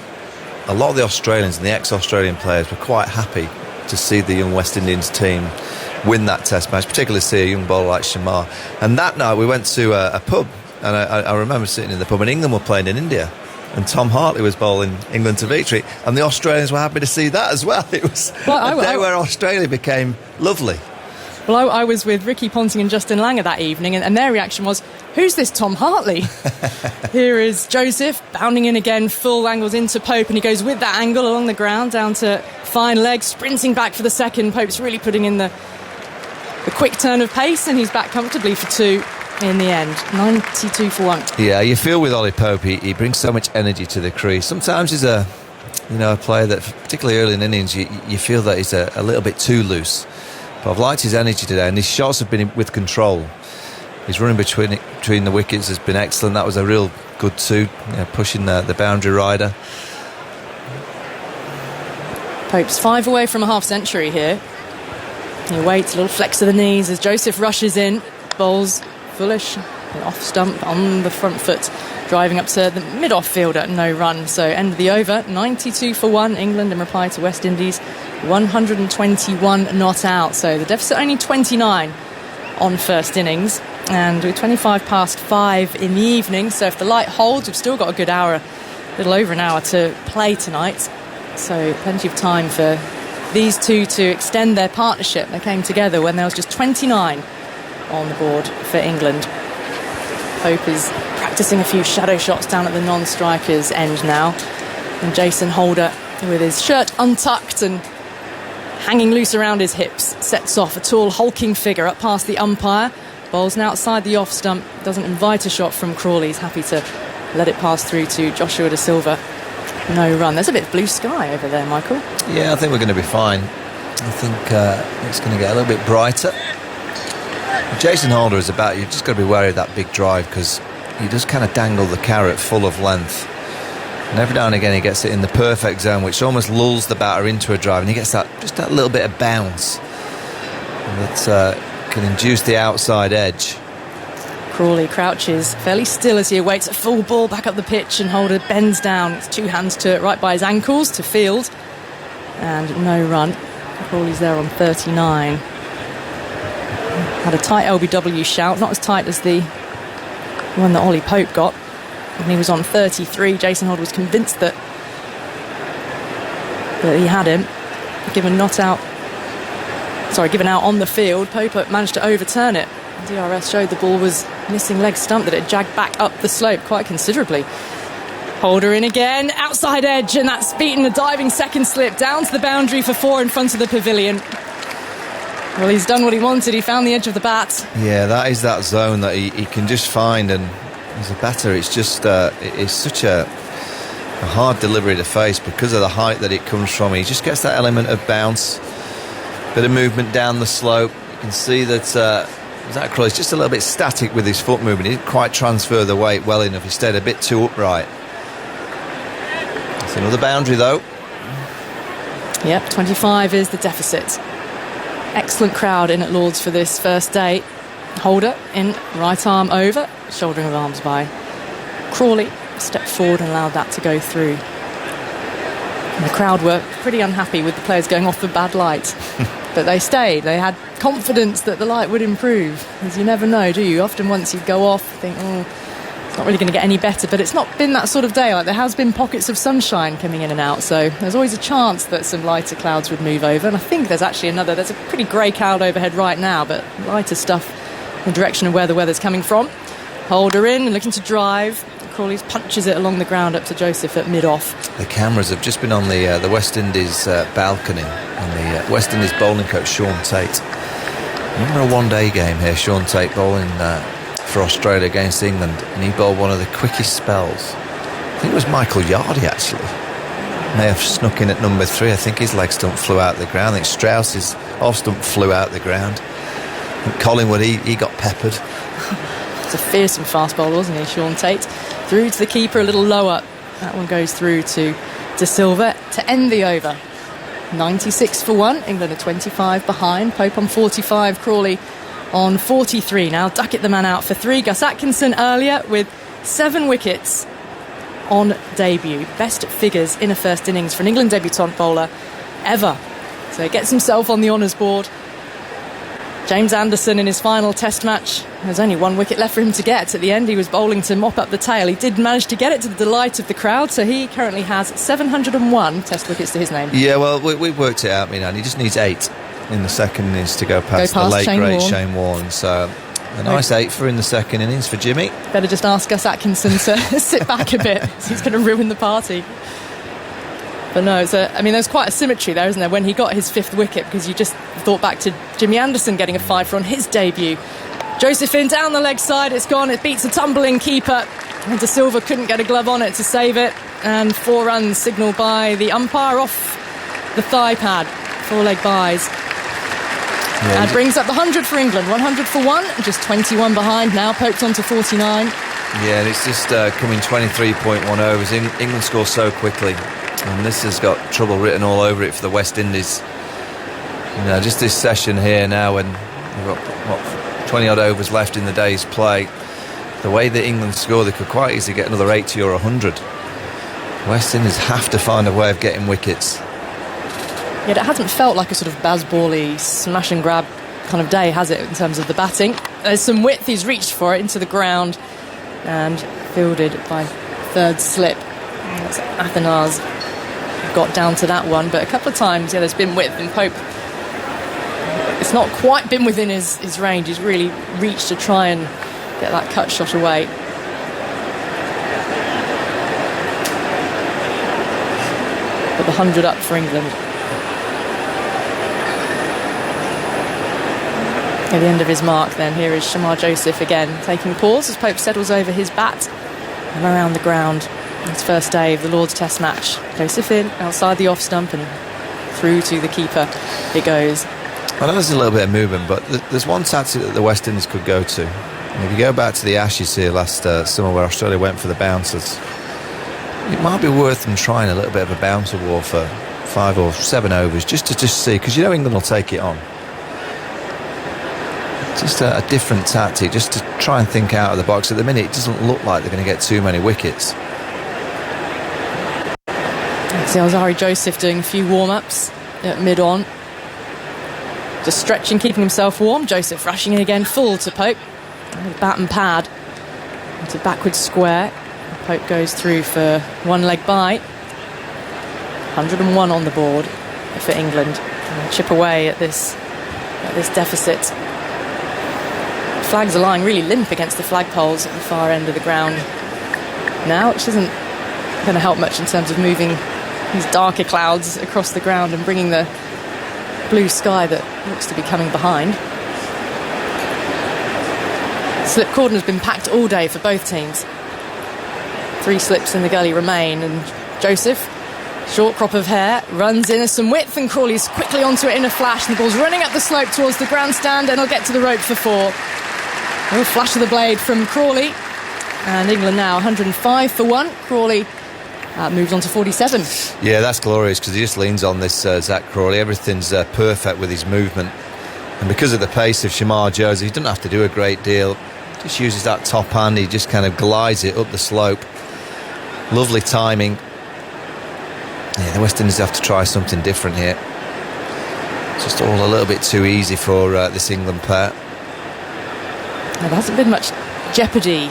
a lot of the Australians and the ex-Australian players were quite happy to see the young West Indies team win that Test match, particularly see a young bowler like Shamar. And that night we went to a pub, and I remember sitting in the pub, and England were playing in India, and Tom Hartley was bowling England to victory, and the Australians were happy to see that as well. It was a day where Australia became lovely. Well, I was with Ricky Ponting and Justin Langer that evening, and their reaction was, who's this Tom Hartley? Here is Joseph bounding in again, full angles into Pope, and he goes with that angle along the ground down to fine leg, sprinting back for the second. Pope's really putting in the quick turn of pace, and he's back comfortably for 2 in the end. 92 for 1. Yeah, you feel with Ollie Pope, he brings so much energy to the crease. Sometimes he's a player that, particularly early in innings, you feel that he's a little bit too loose. But I've liked his energy today, and his shots have been with control. His running between the wickets has been excellent. That was a real good suit, pushing the boundary rider. Pope's 5 away from a half-century here. He waits, a little flex of the knees as Joseph rushes in, bowls foolish, off stump on the front foot, driving up to the mid-off fielder, no run. So end of the over, 92 for 1, England in reply to West Indies, 121 not out. So the deficit only 29 on first innings, and we're 25 past 5 in the evening. So if the light holds, we've still got a good hour, a little over an hour to play tonight. So plenty of time for these two to extend their partnership. They came together when there was just 29 on the board for England. Pope is practicing a few shadow shots down at the non-striker's end now. And Jason Holder, with his shirt untucked and hanging loose around his hips, sets off a tall, hulking figure up past the umpire. Bowls now outside the off stump, doesn't invite a shot from Crawley. He's happy to let it pass through to Joshua Da Silva. No run. There's a bit of blue sky over there, Michael. Yeah, I think we're going to be fine. I think it's going to get a little bit brighter. Jason Holder is about, you've just got to be wary of that big drive, because he does kind of dangle the carrot full of length. And every now and again he gets it in the perfect zone, which almost lulls the batter into a drive, and he gets that little bit of bounce that can induce the outside edge. Crawley crouches fairly still as he awaits a full ball back up the pitch, and Holder bends down. It's two hands to it, right by his ankles, to field. And no run. Crawley's there on 39. Had a tight LBW shout, not as tight as the one that Ollie Pope got. When he was on 33, Jason Holder was convinced that he had him. Given out on the field, Pope managed to overturn it. DRS showed the ball was missing leg stump, that it jagged back up the slope quite considerably. Holder in again, outside edge, and that's beaten a diving second slip down to the boundary for 4 in front of the pavilion. Well, he's done what he wanted. He found the edge of the bat. Yeah, that is that zone that he can just find, and as a batter, it's just it's such a hard delivery to face because of the height that it comes from. He just gets that element of bounce, bit of movement down the slope. You can see that Zach Crawley's just a little bit static with his foot movement. He didn't quite transfer the weight well enough. He stayed a bit too upright. It's another boundary though. Yep, 25 is the deficit. Excellent crowd in at Lord's for this first day. Holder in, right arm over, shouldering of arms by Crawley. Stepped forward and allowed that to go through. And the crowd were pretty unhappy with the players going off for bad light. But they stayed. They had confidence that the light would improve. As you never know, do you? Often once you go off, you think, it's not really going to get any better. But it's not been that sort of day. Like, there has been pockets of sunshine coming in and out. So there's always a chance that some lighter clouds would move over. And I think there's actually there's a pretty grey cloud overhead right now, but lighter stuff in the direction of where the weather's coming from. Holder in and looking to drive. Crawley punches it along the ground up to Joseph at mid-off. The cameras have just been on the West Indies balcony, and the West Indies bowling coach Sean Tate. Remember a one-day game here, Sean Tate bowling for Australia against England, and he bowled one of the quickest spells. I think it was Michael Yardy actually. May have snuck in at number 3. I think his leg stump flew out the ground. I think Strauss's off stump flew out the ground. And Collingwood, he got peppered. It's a fearsome fast bowler, wasn't he, Sean Tate? Through to the keeper, a little lower. That one goes through to Da Silva to end the over. 96 for 1. England are 25 behind. Pope on 45. Crawley on 43. Now Duckett the man out for 3. Gus Atkinson earlier with 7 wickets on debut. Best figures in a first innings for an England debutant bowler ever. So he gets himself on the honours board. James Anderson in his final test match, there's only 1 wicket left for him to get. At the end he was bowling to mop up the tail. He did manage to get it to the delight of the crowd, so he currently has 701 test wickets to his name. Yeah, well, we've worked it out, He just needs 8 in the second innings to go past the late great Shane Warne. So a nice 8 for in the second innings for Jimmy. Better just ask Gus Atkinson to sit back a bit. He's going to ruin the party. But no, there's quite a symmetry there, isn't there, when he got his 5th wicket, because you just thought back to Jimmy Anderson getting a 5 on his debut. Josephine down the leg side, it's gone, it beats a tumbling keeper, and Da Silva couldn't get a glove on it to save it, and 4 runs signalled by the umpire off the thigh pad. 4-leg byes. Yeah, and brings up the 100 for England. 100 for 1, just 21 behind now. Pope's on to 49. Yeah, and it's just coming 23.1 overs. England score so quickly, and this has got trouble written all over it for the West Indies. Just this session here now, when we've got 20 odd overs left in the day's play, the way that England score, they could quite easily get another 80 or 100. West Indies have to find a way of getting wickets. Yet it hasn't felt like a sort of Bazball-y smash and grab kind of day, has it, in terms of the batting? There's some width. He's reached for it into the ground and fielded by third slip. That's Athanase got down to that one, but a couple of times, there's been width, and Pope, it's not quite been within his range. He's really reached to try and get that cut shot away. But the 100 up for England. At the end of his mark then, here is Shamar Joseph again, taking pause as Pope settles over his bat and around the ground. His first day of the Lord's Test match. Joseph in, outside the off stump and through to the keeper it goes. I know there's a little bit of movement, but there's one tactic that the West Indies could go to. And if you go back to the Ashes here last summer where Australia went for the bouncers, it might be worth them trying a little bit of a bouncer war for 5 or 7 overs just to see, because England will take it on. Just a different tactic, just to try and think out of the box. At the minute, it doesn't look like they're going to get too many wickets. See Alzari Joseph doing a few warm-ups at mid-on. Just stretching, keeping himself warm. Joseph rushing in again, full to Pope. With bat and pad. Into backwards square. Pope goes through for one leg by. 101 on the board for England. And chip away at this deficit. Flags are lying really limp against the flagpoles at the far end of the ground now, which isn't going to help much in terms of moving these darker clouds across the ground and bringing the blue sky that looks to be coming behind. Slip cordon has been packed all day for both teams. 3 slips in the gully remain, and Joseph, short crop of hair, runs in some width, and Crawley's quickly onto it in a flash, and the ball's running up the slope towards the grandstand, and he'll get to the rope for 4. A little flash of the blade from Crawley, and England now 105 for 1. Crawley moves on to 47. Yeah, that's glorious, because he just leans on this Zach Crawley. Everything's perfect with his movement, and because of the pace of Shamar Joseph, he doesn't have to do a great deal. Just uses that top hand, he just kind of glides it up the slope. Lovely timing. Yeah, the West Indies have to try something different here. It's just all a little bit too easy for this England pair. There hasn't been much jeopardy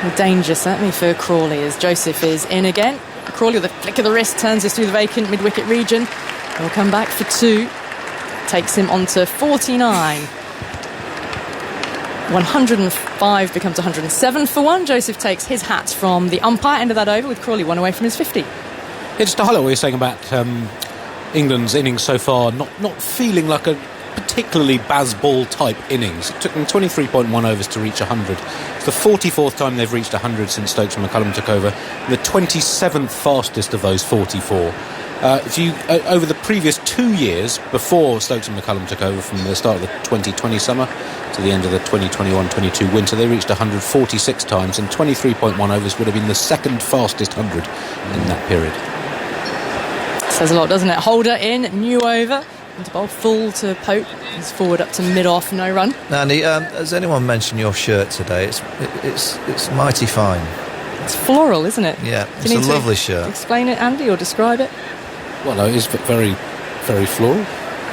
or danger, certainly for Crawley, as Joseph is in again. Crawley with a flick of the wrist turns this through the vacant mid-wicket region. He'll come back for 2. Takes him on to 49. 105 becomes 107 for 1. Joseph takes his hat from the umpire, end of that over, with Crawley 1 away from his 50. Yeah, just to highlight what you're saying about England's innings so far, not feeling like a particularly Bazball type innings. It took them 23.1 overs to reach 100. It's the 44th time they've reached 100 since Stokes and McCullum took over, the 27th fastest of those 44. If you over the previous 2 years before Stokes and McCullum took over, from the start of the 2020 summer to the end of the 2021-22 winter, they reached 146 times, and 23.1 overs would have been the second fastest 100 in that period. Says a lot, doesn't it? Holder in, new over. Into bowl full to Pope. He's forward up to mid-off, no run. Andy, has anyone mentioned your shirt today? It's mighty fine. It's floral, isn't it? Yeah, it's a lovely shirt. Explain it, Andy, or describe it? Well, no, it is very, very floral.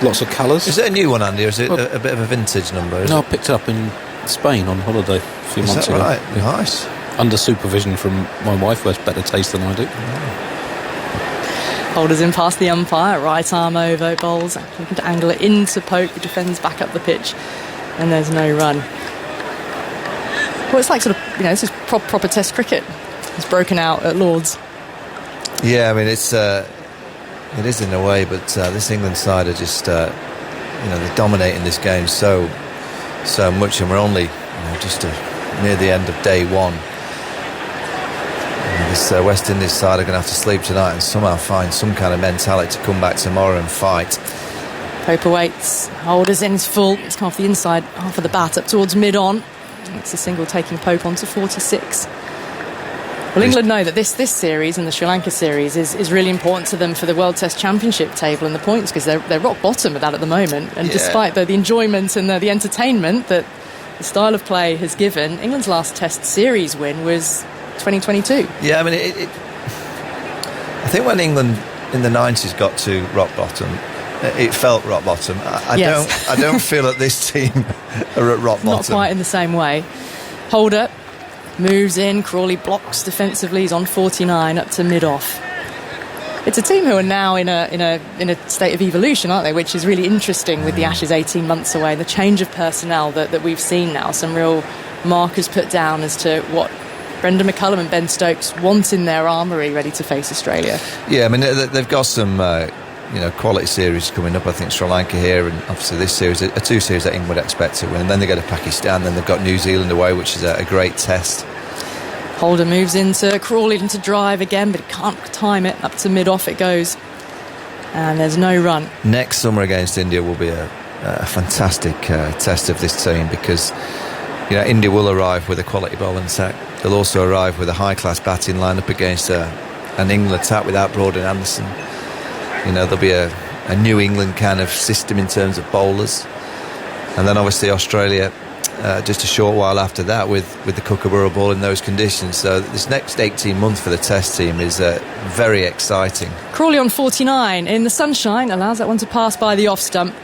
Lots of colours. Is it a new one, Andy, or is it a bit of a vintage number? No, I picked it up in Spain on holiday a few months ago. Right? Nice. Under supervision from my wife, who has better taste than I do. Holders in past the umpire, right arm over, bowls, looking to angle it into Pope, who defends back up the pitch, and there's no run. Well, it's like sort of, this is proper Test cricket. It's broken out at Lord's. Yeah, I mean, it is in a way, but this England side are just, they're dominating this game so much, and we're only just near the end of day 1. This West Indies side are going to have to sleep tonight and somehow find some kind of mentality to come back tomorrow and fight. Pope awaits, Holders in, is full. It's come off the inside half of the bat up towards mid-on. It's a single taking Pope on to 46. Well, England know that this series and the Sri Lanka series is really important to them for the World Test Championship table and the points, because they're rock bottom of that at the moment. And despite the enjoyment and the entertainment that the style of play has given, England's last Test series win was 2022. Yeah, I mean, I think when England in the 90s got to rock bottom, it felt rock bottom. I don't feel that this team are at rock bottom. Not quite in the same way. Holder moves in, Crawley blocks defensively, he's on 49 up to mid-off. It's a team who are now in a state of evolution, aren't they? Which is really interesting with the Ashes 18 months away and the change of personnel that we've seen now. Some real markers put down as to what Brendan McCullum and Ben Stokes want in their armoury ready to face Australia. Yeah, I mean, they've got some quality series coming up. I think Sri Lanka here, and obviously this series are two series that England would expect to win. And then they go to Pakistan, then they've got New Zealand away, which is a great test. Holder moves into Crawley into drive again, but he can't time it. Up to mid-off it goes. And there's no run. Next summer against India will be a fantastic test of this team, because India will arrive with a quality bowling attack. They'll also arrive with a high-class batting lineup against an England attack without Broad and Anderson. There'll be a New England kind of system in terms of bowlers. And then obviously Australia just a short while after that with the Kookaburra ball in those conditions. So this next 18 months for the Test team is very exciting. Crawley on 49 in the sunshine allows that one to pass by the off stump,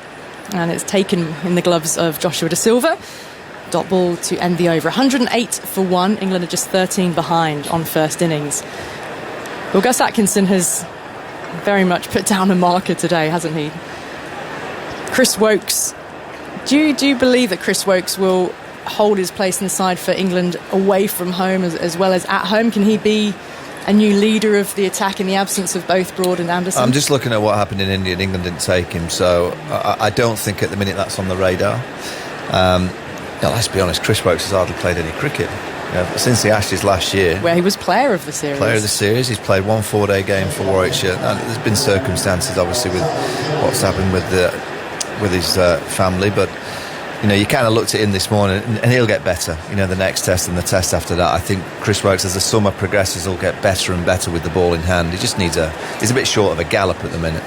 and it's taken in the gloves of Joshua Da Silva. Dot ball to end the over. 108 for 1. England are just 13 behind on first innings. Well, Gus Atkinson has very much put down a marker today, hasn't he? Chris Woakes. Do you believe that Chris Woakes will hold his place in the side for England away from home as well as at home? Can he be a new leader of the attack in the absence of both Broad and Anderson? I'm just looking at what happened in India, and England didn't take him, so I don't think at the minute that's on the radar. Let's be honest, Chris Woakes has hardly played any cricket since the Ashes last year, where he was player of the series. He's played one 4-day game for Warwickshire, and there's been circumstances obviously with what's happened with his family, but you kind of looked at him this morning, and he'll get better. The next test and the test after that, I think Chris Woakes, as the summer progresses, will get better and better with the ball in hand. He just needs he's a bit short of a gallop at the minute.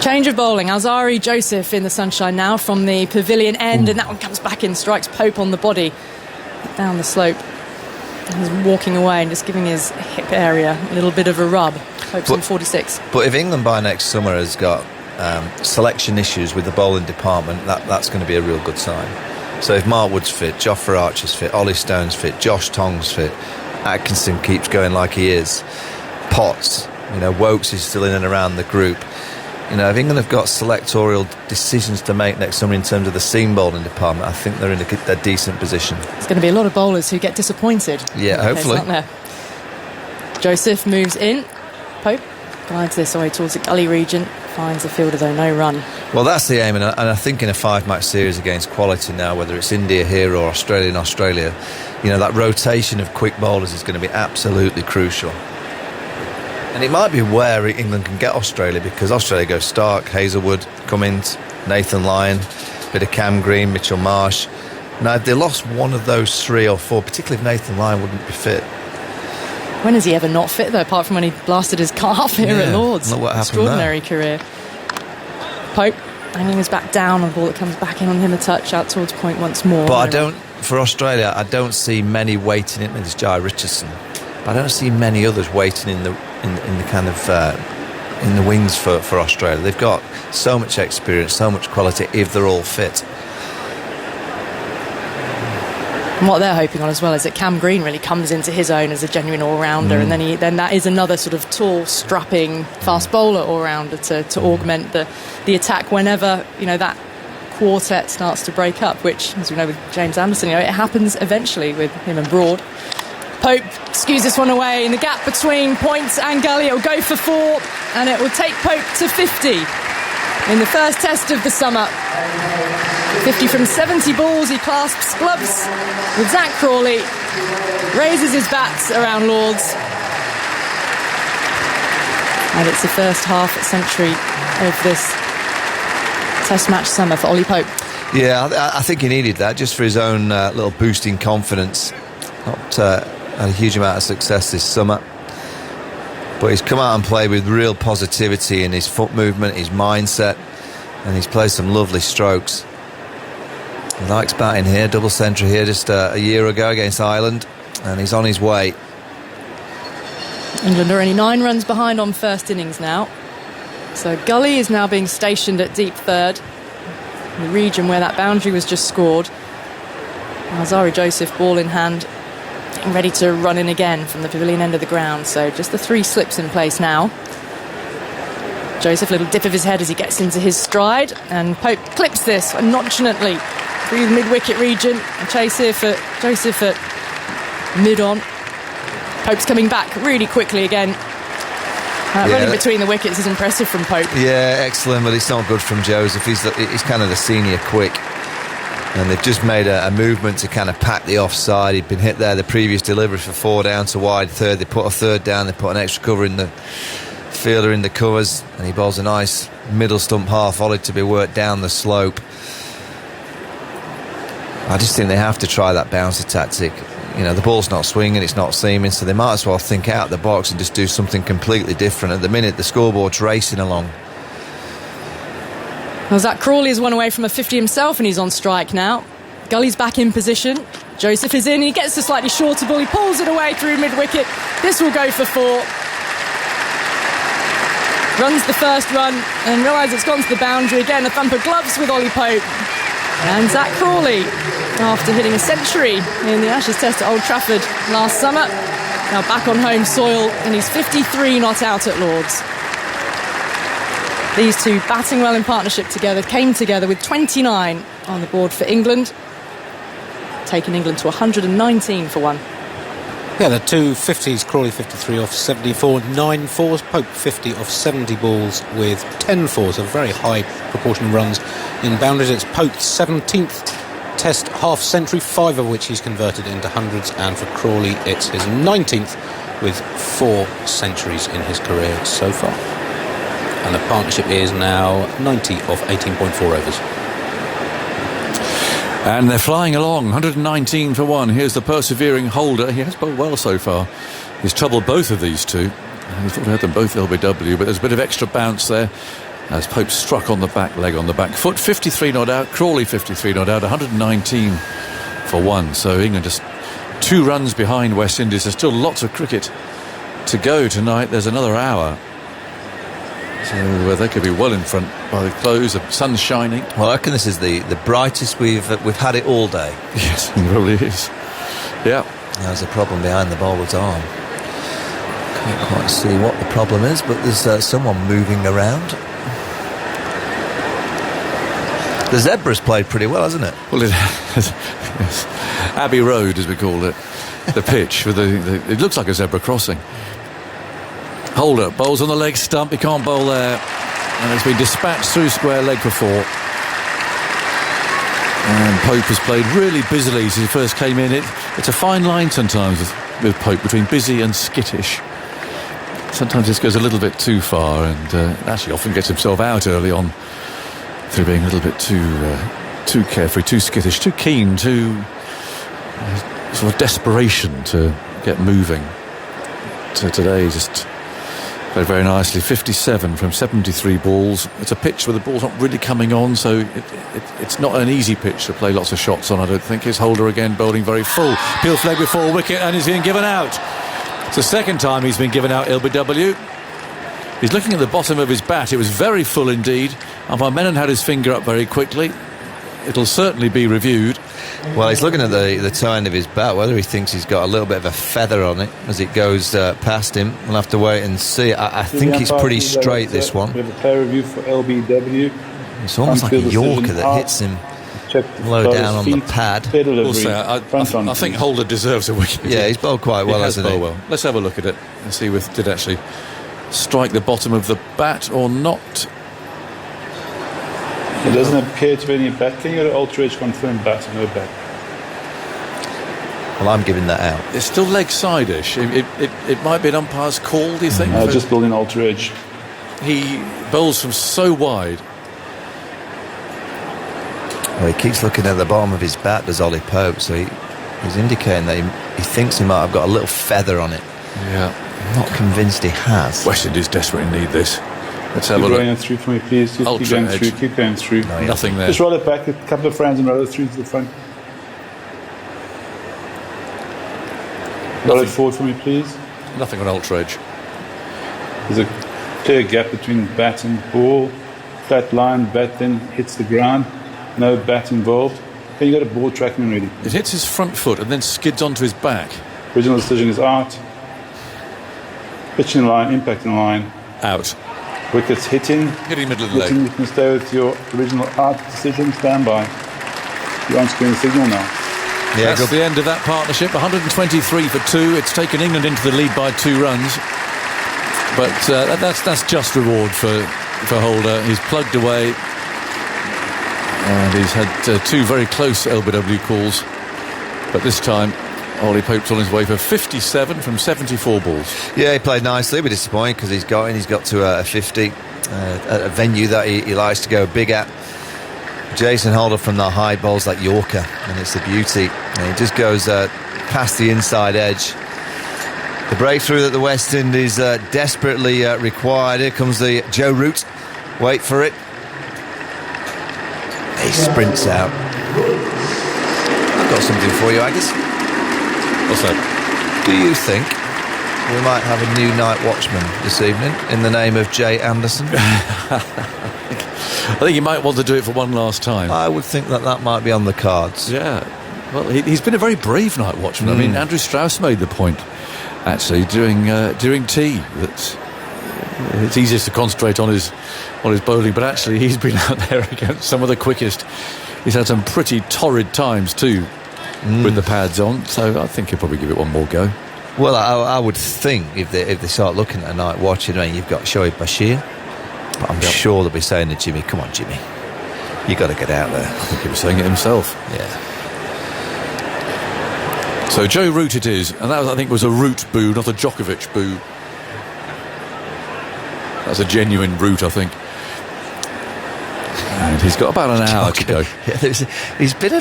Change of bowling. Alzari Joseph in the sunshine now from the pavilion end, and that one comes back in, strikes Pope on the body down the slope. He's walking away and just giving his hip area a little bit of a rub. Pope's on 46. But if England by next summer has got selection issues with the bowling department, that's going to be a real good sign. So if Mark Wood's fit, Jofra Archer's fit, Ollie Stone's fit, Josh Tong's fit, Atkinson keeps going like he is, Potts, Woakes is still in and around the group. If England have got selectorial decisions to make next summer in terms of the seam bowling department, I think they're in a decent position. There's going to be a lot of bowlers who get disappointed. Yeah, hopefully. Aren't there? Joseph moves in. Pope glides this way towards the gully region. Finds the fielder though, no run. Well, that's the aim, and I think in a 5-match series against quality now, whether it's India here or Australia in Australia, that rotation of quick bowlers is going to be absolutely crucial. And it might be where England can get Australia, because Australia goes Stark, Hazelwood, Cummins, Nathan Lyon, bit of Cam Green, Mitchell Marsh. Now, if they lost one of those 3 or 4, particularly if Nathan Lyon wouldn't be fit. When has he ever not fit, though, apart from when he blasted his calf here at Lords? Look what happened. Extraordinary career. Pope hanging his back down on a ball that comes back in on him a touch out towards point once more. But for Australia, I don't see many waiting in. There's Jai Richardson, but I don't see many others waiting in the kind of in the wings for Australia. They've got so much experience, so much quality if they're all fit. And what they're hoping on as well is that Cam Green really comes into his own as a genuine all-rounder, and then that is another sort of tall, strapping, fast bowler all-rounder to augment the attack whenever that quartet starts to break up, which, as we know with James Anderson, it happens eventually with him and Broad. Pope skews this one away in the gap between points and gully. It'll go for 4, and it will take Pope to 50 in the first test of the summer. 50 from 70 balls. He clasps gloves with Zach Crawley, raises his bats around Lords, and it's the first half century of this test match summer for Ollie Pope. Yeah, I think he needed that just for his own little boost in confidence. Not had a huge amount of success this summer, but he's come out and played with real positivity in his foot movement, his mindset, and he's played some lovely strokes. He likes batting here, double century here just a year ago against Ireland, and he's on his way. England are only 9 runs behind on first innings now. So Gully is now being stationed at deep third, in the region where that boundary was just scored. Alzari Joseph, ball in hand, getting ready to run in again from the pavilion end of the ground. So just the 3 slips in place now. Joseph, little dip of his head as he gets into his stride, and Pope clips this nonchalantly through the mid-wicket region. A chase here for Joseph at mid-on. Pope's coming back really quickly again. Running between the wickets is impressive from Pope. Yeah, excellent, but it's not good from Joseph. He's kind of the senior quick. And they've just made a movement to kind of pack the offside. He'd been hit there the previous delivery for 4 down to wide third. They put a third down, they put an extra cover in the fielder in the covers, and he bowls a nice middle stump half volley to be worked down the slope. I just think they have to try that bouncer tactic. You know, the ball's not swinging, it's not seaming, so they might as well think out the box and just do something completely different. At the minute, the scoreboard's racing along. Well, Zach Crawley has one away from a 50 himself, and he's on strike now. Gully's back in position. Joseph is in, he gets the slightly shorter ball, he pulls it away through mid-wicket. This will go for 4. Runs the first run and realises it's gone to the boundary. Again, a thump of gloves with Ollie Pope. And Zach Crawley, after hitting a century in the Ashes Test at Old Trafford last summer, now back on home soil, and he's 53 not out at Lords. These two batting well in partnership together, came together with 29 on the board for England, taking England to 119 for 1. Yeah, the two 50s, Crawley 53 off 74, 9 fours, Pope 50 off 70 balls with 10 fours, a very high proportion of runs in boundaries. It's Pope's 17th Test half century, 5 of which he's converted into hundreds, and for Crawley it's his 19th with 4 centuries in his career so far. And the partnership is now 90 off 18.4 overs. And they're flying along, 119 for 1. Here's the persevering Holder. He has bowled well so far. He's troubled both of these two. He thought he had them both LBW, but there's a bit of extra bounce there as Pope struck on the back leg, on the back foot. 53 not out, Crawley 53 not out, 119 for 1. So England just 2 runs behind West Indies. There's still lots of cricket to go tonight. There's another hour. So they could be well in front by the close. The sun's shining. Well, I reckon this is the brightest we've had it all day. Yes, it probably is. Yeah. There's a problem behind the bowler's arm. Can't quite see what the problem is, but there's someone moving around. The zebra's played pretty well, hasn't it? Well, it has. Yes. Abbey Road, as we call it. The pitch with it looks like a zebra crossing. Holder bowls on the leg stump. He can't bowl there, and it's been dispatched through square leg for 4. And Pope has played really busily since he first came in. It's a fine line sometimes with Pope between busy and skittish. Sometimes this goes a little bit too far, and actually often gets himself out early on through being a little bit too carefree, too skittish, too keen, too sort of desperation to get moving. So today just played very nicely. 57 from 73 balls. It's a pitch where the ball's not really coming on, so it's not an easy pitch to play lots of shots on, I don't think. His Holder again bowling very full. Peel flag before wicket, and he's been given out. It's the second time he's been given out LBW. He's looking at the bottom of his bat. It was very full indeed. Umpire Menon had his finger up very quickly. It'll certainly be reviewed. Well, he's looking at the toe end of his bat, whether he thinks he's got a little bit of a feather on it as it goes past him. We'll have to wait and see. I think it's pretty straight, this one. We have a player review for LBW. It's almost like a Yorker that hits him low down on the pad. Also, I think Holder deserves a wicket. Yeah, he's bowled quite well, hasn't he? Well. Let's have a look at it and see if did actually strike the bottom of the bat or not. It doesn't appear to be any bat. Can you get an Ultra-Edge confirmed bat or no bat? Well, I'm giving that out. It's still leg side-ish. It might be an umpire's call, do you think? Just building Ultra-Edge. He bowls from so wide. Well, he keeps looking at the bottom of his bat, does Ollie Pope, so he's indicating that he thinks he might have got a little feather on it. Yeah. I'm not convinced he has. West Indies desperately need this. Let's have a look. Keep going through for me, please. Just keep going through. Keep going through. No, nothing there. Just roll it back a couple of frames and roll it through to the front. Roll it forward for me, please. Nothing on Ultra-Edge. There's a clear gap between bat and ball. Flat line, bat then hits the ground. No bat involved. Then you got a ball tracking ready. It hits his front foot and then skids onto his back. Original decision is out. Pitching line, impact in line. Out. Wickets hitting. Hitting middle of the leg. You can stay with your original out decision. Stand by. You're on screen signal now. Yeah, that's the end of that partnership. 123 for 2. It's taken England into the lead by 2 runs. But that's just reward for Holder. He's plugged away. And he's had 2 very close LBW calls. But this time, Ollie Pope's on his way for 57 from 74 balls. Yeah, he played nicely. We're disappointed because he's got to a 50 at a venue that he likes to go big at. Jason Holder from the high bowls like Yorker, and it's a beauty. And he just goes past the inside edge. The breakthrough that the West Indies desperately required. Here comes the Joe Root. Wait for it. He sprints out. I've got something for you, Agus. What's that? Do you think we might have a new night watchman this evening in the name of Jay Anderson? I think he might want to do it for one last time. I would think that might be on the cards. Yeah. Well, he's been a very brave night watchman. I mean, Andrew Strauss made the point, actually, during tea, that it's easiest to concentrate on his bowling, but actually he's been out there against some of the quickest. He's had some pretty torrid times too with the pads on, so I think he'll probably give it one more go. Well, I would think if they start looking at a night watching, you've got Shoaib Bashir, but I'm sure they'll be saying to Jimmy, come on Jimmy, you got to get out there. I think he was saying it himself. Yeah. So Joe Root it is, and that I think was a Root boo, not a Djokovic boo. That's a genuine Root, I think. And he's got about an hour to go. Yeah, he's been a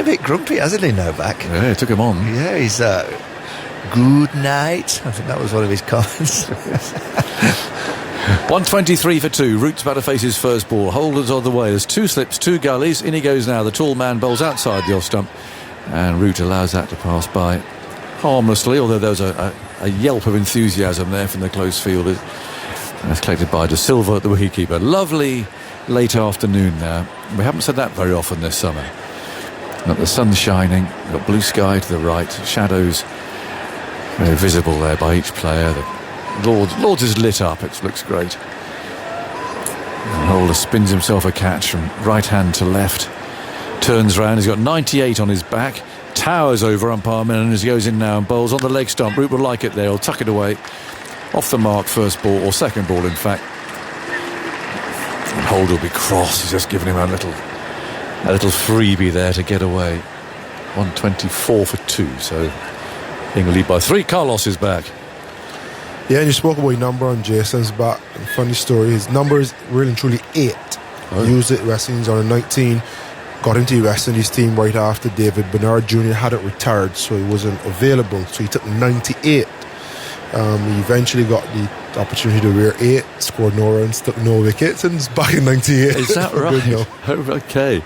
bit grumpy, hasn't he, Novak? Yeah, it took him on. Yeah, he's good night. I think that was one of his comments. 123 for 2. Root's about to face his first ball. Holder's on the way. There's 2 slips, 2 gullies. In he goes now. The tall man bowls outside the off stump, and Root allows that to pass by harmlessly, although there was a yelp of enthusiasm there from the close fielders. That's collected by De Silva, the wicketkeeper. Lovely late afternoon now. We haven't said that very often this summer. But the sun's shining, we've got blue sky to the right, shadows very visible there by each player. The Lord's is lit up, it looks great. And Holder spins himself a catch from right hand to left, turns round, he's got 98 on his back, towers over umpire Millen as he goes in now and bowls on the leg stump. Root will like it there, he'll tuck it away. Off the mark, first ball, or second ball in fact. And Holder will be cross, he's just giving him a little freebie there to get away. 124 for 2, so England lead by 3. Carlos is back. Yeah, and you spoke about your number on Jason's bat. Funny story, his number is really and truly 8. Used it West Indies on a 19. Got into the West Indies team right after David Bernard Jr. hadn't retired, so he wasn't available. So he took 98. He eventually got the opportunity to wear 8, scored no runs, took no wickets, and is back in 98. Is that right? Oh, okay.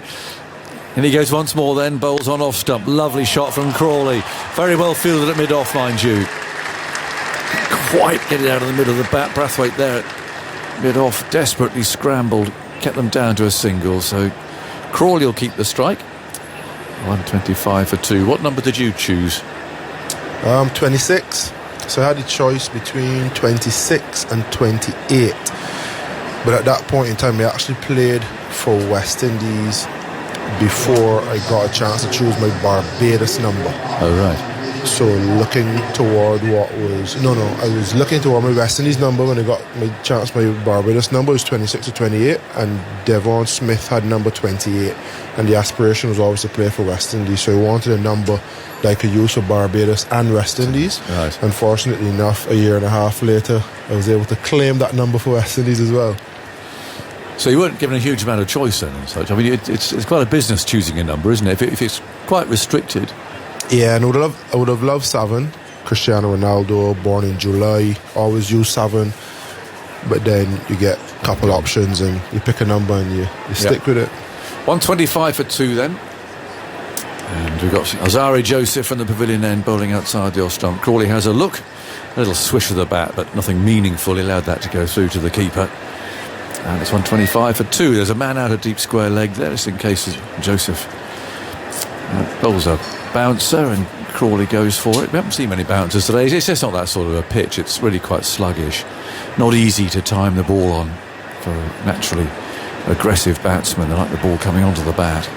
And he goes once more then, bowls on off stump. Lovely shot from Crawley. Very well fielded at mid-off, mind you. Quite get it out of the middle of the bat. Brathwaite there at mid-off, desperately scrambled, kept them down to a single. So Crawley will keep the strike. 125 for 2. What number did you choose? 26. So I had a choice between 26 and 28. But at that point in time, I actually played for West Indies before I got a chance to choose my Barbados number. Oh, right. So looking toward I was looking toward my West Indies number when I got my chance. My Barbados number was 26 or 28, and Devon Smith had number 28, and the aspiration was always to play for West Indies, so I wanted a number that I could use for Barbados and West Indies. Right. Unfortunately enough, a year and a half later, I was able to claim that number for West Indies as well. So you weren't given a huge amount of choice then and such. I mean, it's quite a business choosing a number, isn't it? If it's quite restricted. Yeah, and I would have loved 7. Cristiano Ronaldo, born in July, always use 7. But then you get a couple options and you pick a number and you stick with it. 125 for 2 then. And we've got Azari Joseph from the pavilion end bowling outside the off stump. Crawley has a look, a little swish of the bat, but nothing meaningful. He allowed that to go through to the keeper. And it's 125 for 2. There's a man out of deep square leg there, just in case Joseph bowls a bouncer and Crawley goes for it. We haven't seen many bouncers today. It's just not that sort of a pitch. It's really quite sluggish. not easy to time the ball on for a naturally aggressive batsman. They like the ball coming onto the bat.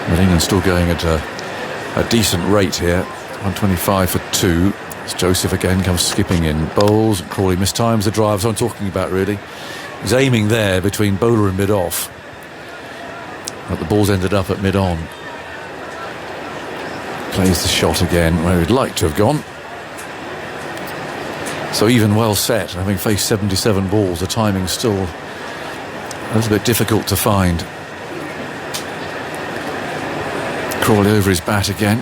But England still going at a decent rate here. 125 for 2. As Joseph again comes skipping in. Bowles, Crawley mistimes the drive. So I'm talking about really. He's aiming there between bowler and mid-off. But the ball's ended up at mid-on. Plays the shot again where he'd like to have gone. So even well set, having faced 77 balls, the timing's still a little bit difficult to find. Crawley over his bat again.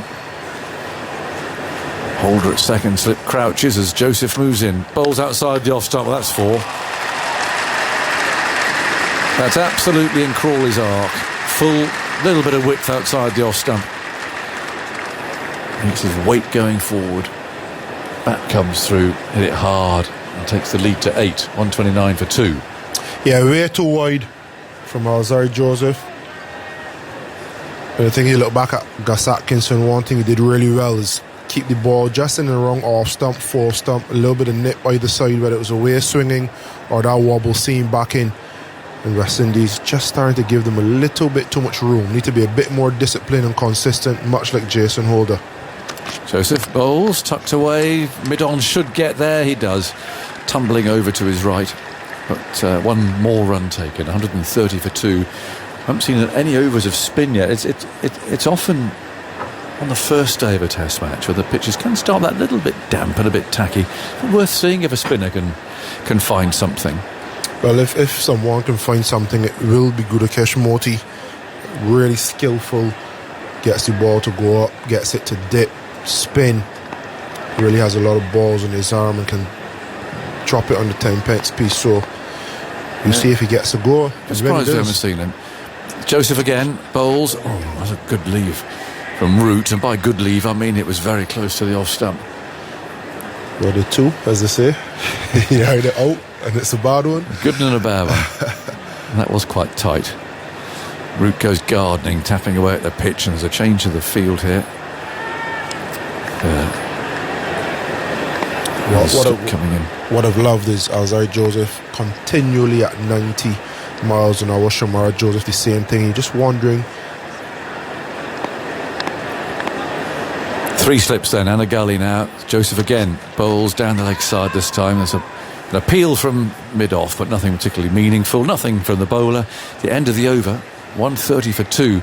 Holder at second slip crouches as Joseph moves in. Bowls outside the off stump. Well, that's 4. That's absolutely in Crawley's arc. Full little bit of width outside the off stump. Makes his weight going forward. Bat comes through, hit it hard and takes the lead to 8. 129 for 2. Yeah, way too wide from Alzarri Joseph. And I think you look back at Gus Atkinson, one thing he did really well is keep the ball just in the wrong off stump, full stump, a little bit of nip either side, whether it was away swinging or that wobble seam back in. And West Indies just starting to give them a little bit too much room. Need to be a bit more disciplined and consistent, much like Jason Holder. Joseph Bowles tucked away. Mid-on should get there. He does. Tumbling over to his right. But one more run taken. 130 for 2. I haven't seen any overs of spin yet. It's often on the first day of a test match where the pitches can start that little bit damp and a bit tacky. But worth seeing if a spinner can find something. Well, if someone can find something, it will be Gudakesh Moti. Really skillful. Gets the ball to go up, gets it to dip, spin. Really has a lot of balls in his arm and can drop it on the 10-pence piece. So you see if he gets a go. I'm surprised we haven't seen him. Joseph again, Bowles. Oh, that's a good leave from Root, and by good leave I mean it was very close to the off stump. Well, the 2, as they say. He had it out, and it's a bad one. Good and a bad one. And that was quite tight. Root goes gardening, tapping away at the pitch, and there's a change of the field here. What I've loved is Alzarri Joseph continually at 90 miles an hour. Shamara Joseph, the same thing. You're just wondering. 3 slips then, and a gully now. Joseph again, Bowles down the leg side this time. There's an appeal from mid-off, but nothing particularly meaningful. Nothing from the bowler. The end of the over, 130 for 2.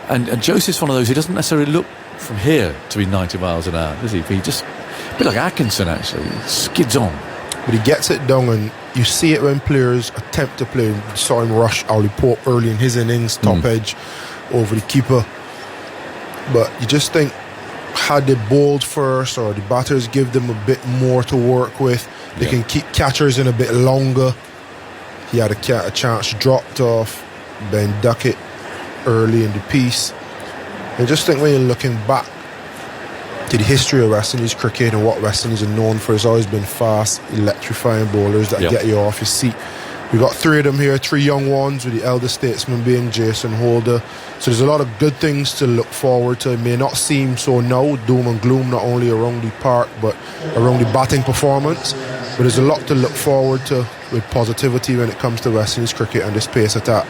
And Joseph's one of those who doesn't necessarily look from here to be 90 miles an hour, does he? He just, a bit like Atkinson actually, he skids on. But he gets it down, and you see it when players attempt to play. You saw him rush Ali Pope early in his innings, top edge over the keeper. But you just think, had they bowled first or the batters give them a bit more to work with, they can keep catchers in a bit longer. He had a chance dropped off, Ben Duckett early in the piece. And just think when you're looking back to the history of West Indies cricket and what West Indies are known for, it's always been fast, electrifying bowlers that get you off your seat. We've got 3 of them here, 3 young ones, with the elder statesman being Jason Holder. So there's a lot of good things to look forward to. It may not seem so now, doom and gloom, not only around the park, but around the batting performance. But there's a lot to look forward to with positivity when it comes to West Indies cricket and this pace attack.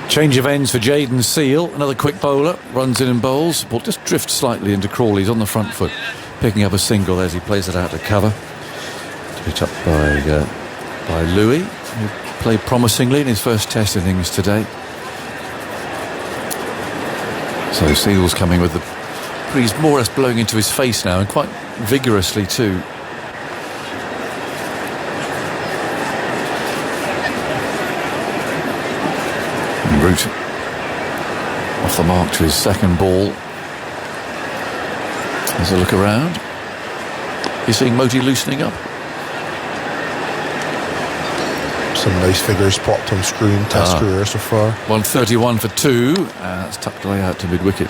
Change of ends for Jaden Seal. Another quick bowler, runs in and bowls. Ball just drifts slightly into Crawley. He's on the front foot, picking up a single as he plays it out to cover. Picked up by Louis, who played promisingly in his first test innings today. So Seal's coming with the breeze more or less blowing into his face now, and quite vigorously too. And Root off the mark to his second ball. There's a look around. You're seeing Moti loosening up. Some nice figures popped on screen, test career so far. 131 for 2, that's tucked away out to mid-wicket.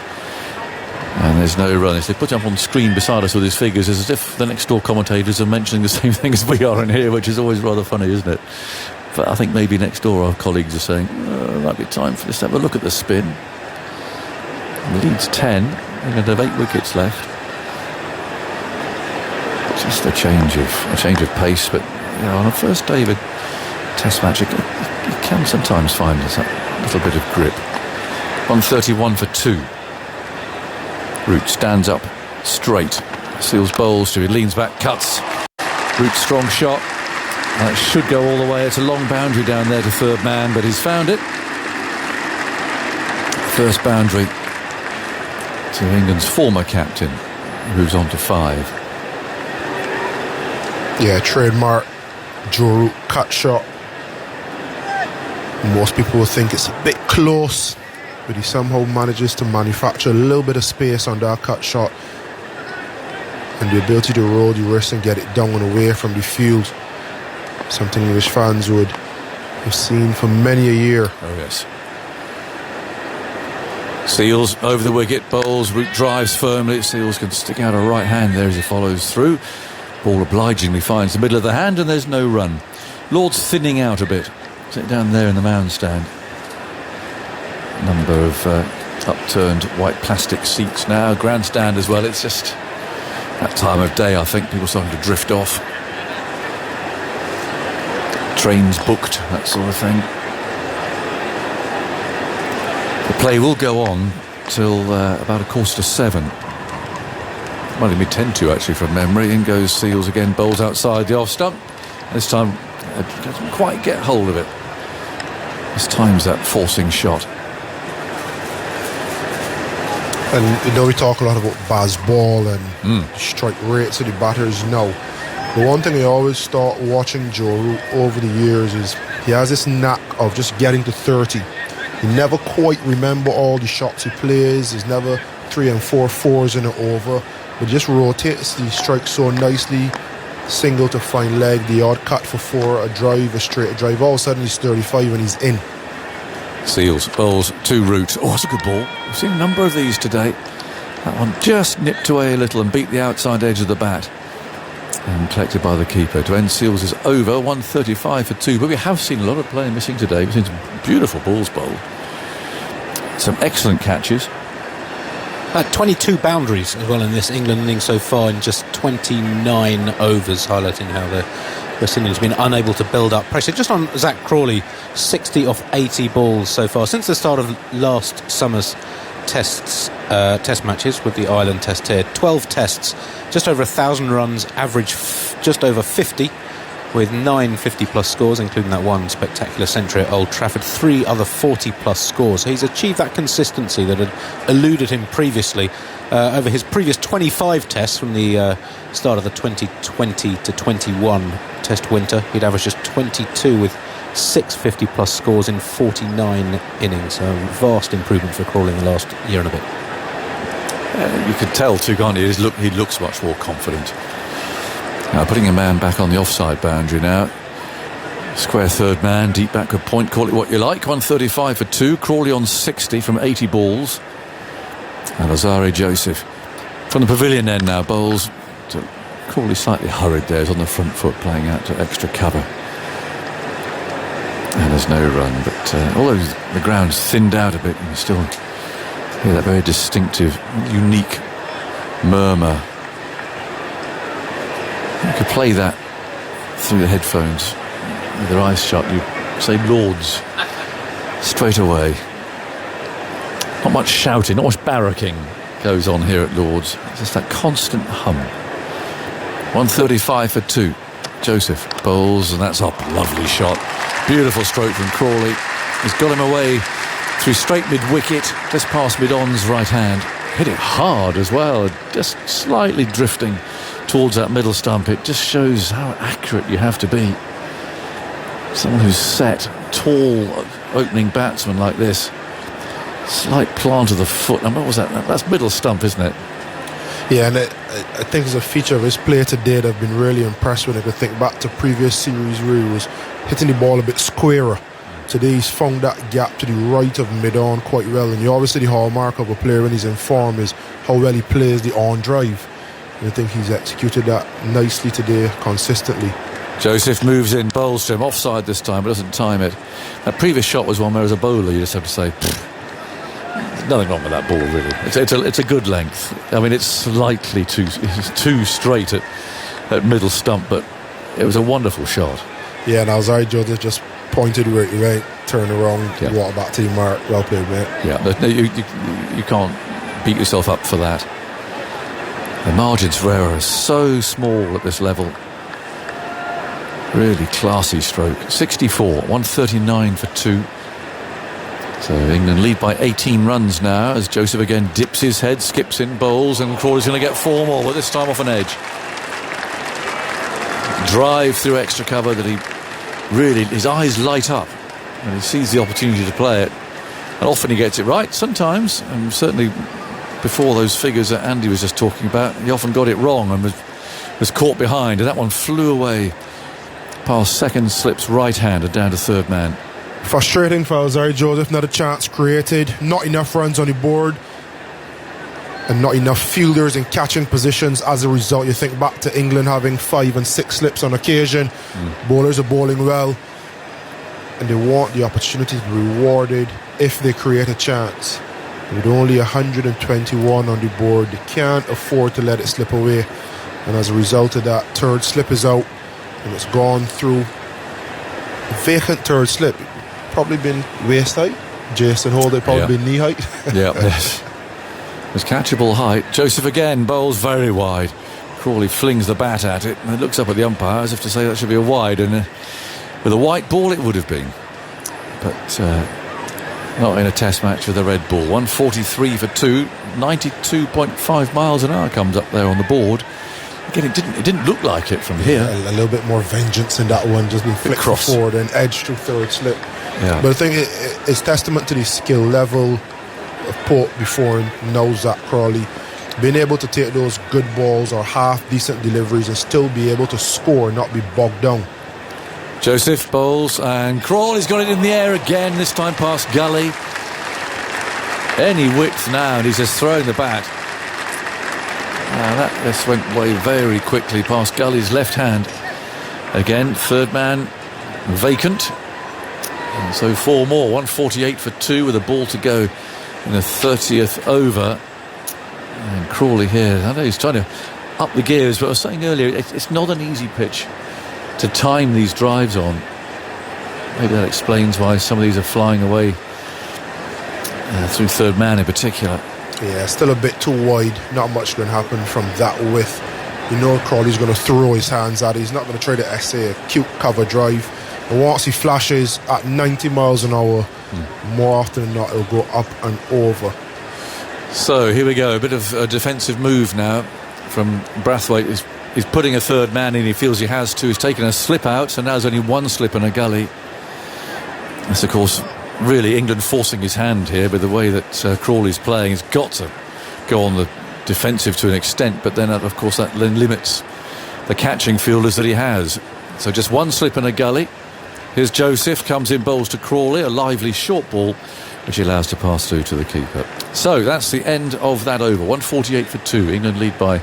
And there's no run. If they put up on screen beside us with his figures, it's as if the next door commentators are mentioning the same thing as we are in here, which is always rather funny, isn't it? But I think maybe next door our colleagues are saying, it might be time for us to have a look at the spin. The lead's 10, and they have 8 wickets left. Just a change of pace, but on a first day of a Test match, you can sometimes find a little bit of grip. 131 for 2. Root stands up straight. Seals bowls to, he leans back, cuts. Root strong shot. That should go all the way. It's a long boundary down there to third man, but he's found it. First boundary to England's former captain, moves on to 5. Yeah, trademark Joe Root cut shot. Most people will think it's a bit close, but he somehow manages to manufacture a little bit of space on that cut shot, and the ability to roll the wrist and get it down and away from the field. Something English fans would have seen for many a year. Oh yes. Seals over the wicket, bowls, Root drives firmly. Seals can stick out a right hand there as he follows through. Ball obligingly finds the middle of the hand, and there's no run. Lord's thinning out a bit. Sit down there in the mound stand. Number of upturned white plastic seats now. Grandstand as well. It's just that time of day, I think. People starting to drift off. Trains booked, that sort of thing. The play will go on till about 7:15. Might even be 10-2 actually from memory. In goes Seals again, bowls outside the off stump. This time doesn't quite get hold of it. This time's that forcing shot. And we talk a lot about Baz ball and strike rates of the batters now. The one thing I always thought watching Joe Root over the years is he has this knack of just getting to 30. He never quite remember all the shots he plays. There's never 3 and 4 fours in an over, but just rotates the strike so nicely. Single to fine leg, the odd cut for 4, a drive, a straight drive. All of a sudden he's 35 and he's in. Seals bowls to Root. Oh, it's a good ball. We've seen a number of these today. That one just nipped away a little and beat the outside edge of the bat, and collected by the keeper to end Seals' over. 135 for 2. But we have seen a lot of play missing today. We've seen some beautiful balls bowled, some excellent catches. 22 boundaries as well in this England innings so far in just 29 overs, highlighting how the West Indies have been unable to build up pressure. Just on Zach Crawley, 60 off 80 balls so far since the start of last summer's test matches with the Ireland Test here. 12 tests, just over 1,000 runs, average just over 50, with 9 50-plus scores, including that one spectacular century at Old Trafford. 3 other 40-plus scores. So he's achieved that consistency that had eluded him previously over his previous 25 tests from the start of the 2020 to 21 Test winter. He'd averaged just 22 with 6 50-plus scores in 49 innings. So vast improvement for Crawley in the last year and a bit. You could tell too, can't you? He looks much more confident. Now putting a man back on the offside boundary now. Square third man, deep backward point, call it what you like. 135 for 2. Crawley on 60 from 80 balls. And Azari Joseph from the pavilion end now bowls to Crawley, slightly hurried there. He's on the front foot playing out to extra cover. And there's no run, but although the ground's thinned out a bit, you can still hear that very distinctive, unique murmur. You could play that through the headphones with their eyes shut. You say Lords straight away. Not much shouting, not much barracking goes on here at Lords. It's just that constant hum. 135 for 2. Joseph bowls, and that's up. Lovely shot. Beautiful stroke from Crawley. He's got him away through straight mid-wicket, just past mid-on's right hand. Hit it hard as well, just slightly drifting towards that middle stump. It just shows how accurate you have to be. Someone who's set, tall opening batsman like this. Slight plant of the foot. What was that? That's middle stump, isn't it? Yeah, and I think it's a feature of his play today that I've been really impressed with. I could think back to previous series where he was hitting the ball a bit squarer. Today he's found that gap to the right of mid-on quite well, and obviously the hallmark of a player when he's in form is how well he plays the on drive. And I think he's executed that nicely today, consistently. Joseph moves in, bowls to him, offside this time, but doesn't time it. That previous shot was one where as a bowler you just have to say, there's nothing wrong with that ball, really. It's a good length. I mean, it's slightly too straight at at middle stump, but it was a wonderful shot. Yeah, and Alzheimer Joseph just pointed where he went, turn around, walk back to your mark. Well played, mate. Yeah, but you can't beat yourself up for that. The margins for error are so small at this level. Really classy stroke. 64, 139 for 2. So England lead by 18 runs now as Joseph again dips his head, skips in, bowls, and Crawley's going to get 4 more, but this time off an edge. Drive through extra cover that he really, his eyes light up and he sees the opportunity to play it. And often he gets it right, sometimes, and certainly before those figures that Andy was just talking about, he often got it wrong and was caught behind, and that one flew away past second slip's right hand and down to third man. Frustrating for Alzheimer Joseph. Not a chance created, not enough runs on the board, and not enough fielders in catching positions. As a result, you think back to England having 5 and 6 slips on occasion. Bowlers are bowling well, and they want the opportunity to be rewarded if they create a chance. With only 121 on the board, they can't afford to let it slip away, and as a result of that, third slip is out and it's gone through. A vacant third slip, probably been waist height. Jason Holder probably been knee height. Yes. It's catchable height. Joseph again bowls very wide. Crawley flings the bat at it and looks up at the umpire as if to say that should be a wide, and with a white ball it would have been, but not in a test match with a red ball. 143 for 2, 92.5 miles an hour comes up there on the board. Again, it didn't look like it from here. A little bit more vengeance in that one, just being flicked forward and edged through third slip. But I think it's testament to the skill level of Pope before him, now Zach Crawley, being able to take those good balls or half decent deliveries and still be able to score, not be bogged down. Joseph bowls and Crawley's got it in the air again, this time past Gully. Any width now, and he's just throwing the bat. That just went way very quickly past Gully's left hand. Again, third man vacant. And so 4 more, 148 for 2 with a ball to go in the 30th over. And Crawley here, I know he's trying to up the gears, but I was saying earlier, it's not an easy pitch to time these drives on. Maybe that explains why some of these are flying away through third man in particular. Yeah, still a bit too wide. Not much going to happen from that width. You know Crawley's going to throw his hands at it. He's not going to try to essay a cute cover drive. And once he flashes at 90 miles an hour, more often than not, it'll go up and over. So here we go. A bit of a defensive move now from Brathwaite. He's putting a third man in. He feels he has to. He's taken a slip out, so now there's only 1 slip in a gully. That's, of course, really England forcing his hand here with the way that Crawley's playing. He's got to go on the defensive to an extent, but then of course that then limits the catching fielders that he has. So just 1 slip in a gully. Here's Joseph, comes in, bowls to Crawley, a lively short ball which he allows to pass through to the keeper. So that's the end of that over. 148 for 2. England lead by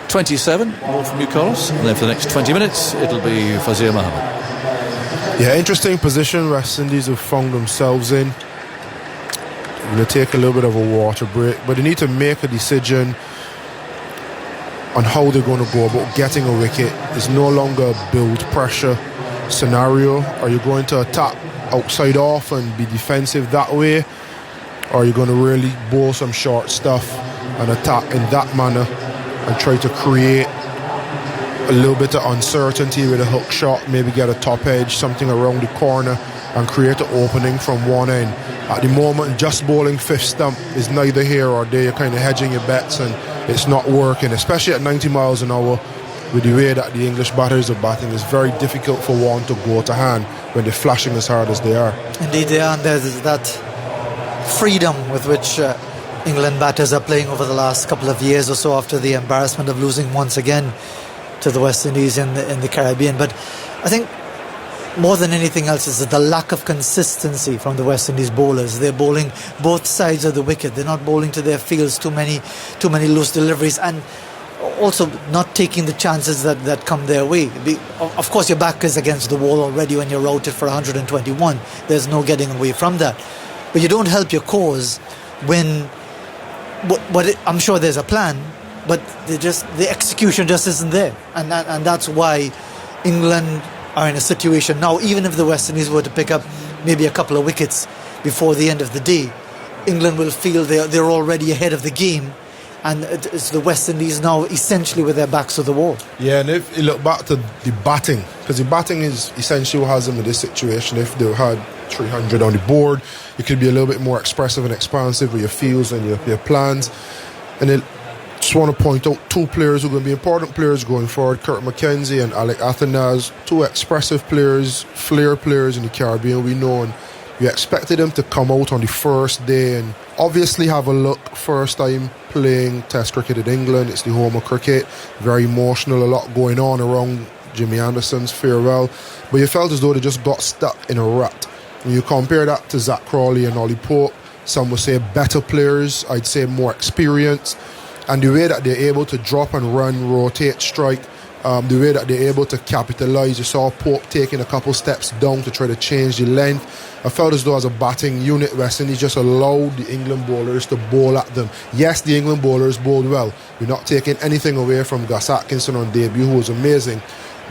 27. More from you, Carlos, and then for the next 20 minutes it'll be Fazir Mohammed. Yeah, interesting position West Indies have found themselves in. They're going to take a little bit of a water break, but they need to make a decision on how they're going to go about getting a wicket. It's no longer a build pressure scenario. Are you going to attack outside off and be defensive that way, or are you going to really bowl some short stuff and attack in that manner and try to create a little bit of uncertainty with a hook shot, maybe get a top edge, something around the corner and create an opening from one end? At the moment, just bowling fifth stump is neither here or there. You're kind of hedging your bets and it's not working, especially at 90 miles an hour. With the way that the English batters are batting, it's very difficult for one to go to hand when they're flashing as hard as they are. Indeed they are, and there's that freedom with which England batters are playing over the last couple of years or so after the embarrassment of losing once again to the West Indies in the Caribbean. But I think more than anything else is the lack of consistency from the West Indies bowlers. They're bowling both sides of the wicket. They're not bowling to their fields, too many loose deliveries, and also not taking the chances that come their way. Of course, your back is against the wall already when you're routed for 121. There's no getting away from that. But you don't help your cause when I'm sure there's a plan, but the execution just isn't there, and that's why England are in a situation now. Even if the West Indies were to pick up maybe a couple of wickets before the end of the day, England will feel they're already ahead of the game, and it's the West Indies now essentially with their backs to the wall. Yeah, and if you look back to the batting, because the batting is essentially what has them in this situation. If they had 300 on the board, you could be a little bit more expressive and expansive with your fields and your plans. And then just want to point out two players who are going to be important players going forward: Kurt McKenzie and Alec Atkinson, two expressive players, flair players in the Caribbean. We know, and we expected them to come out on the first day and obviously have a look. First time playing Test cricket in England, it's the home of cricket, very emotional, a lot going on around Jimmy Anderson's farewell, but you felt as though they just got stuck in a rut. When you compare that to Zach Crawley and Ollie Pope, some would say better players, I'd say more experienced, and the way that they're able to drop and run, rotate, strike, the way that they're able to capitalise. You saw Pope taking a couple steps down to try to change the length. I felt as though as a batting unit, West Indies just allowed the England bowlers to bowl at them. Yes, the England bowlers bowled well. We're not taking anything away from Gus Atkinson on debut, who was amazing,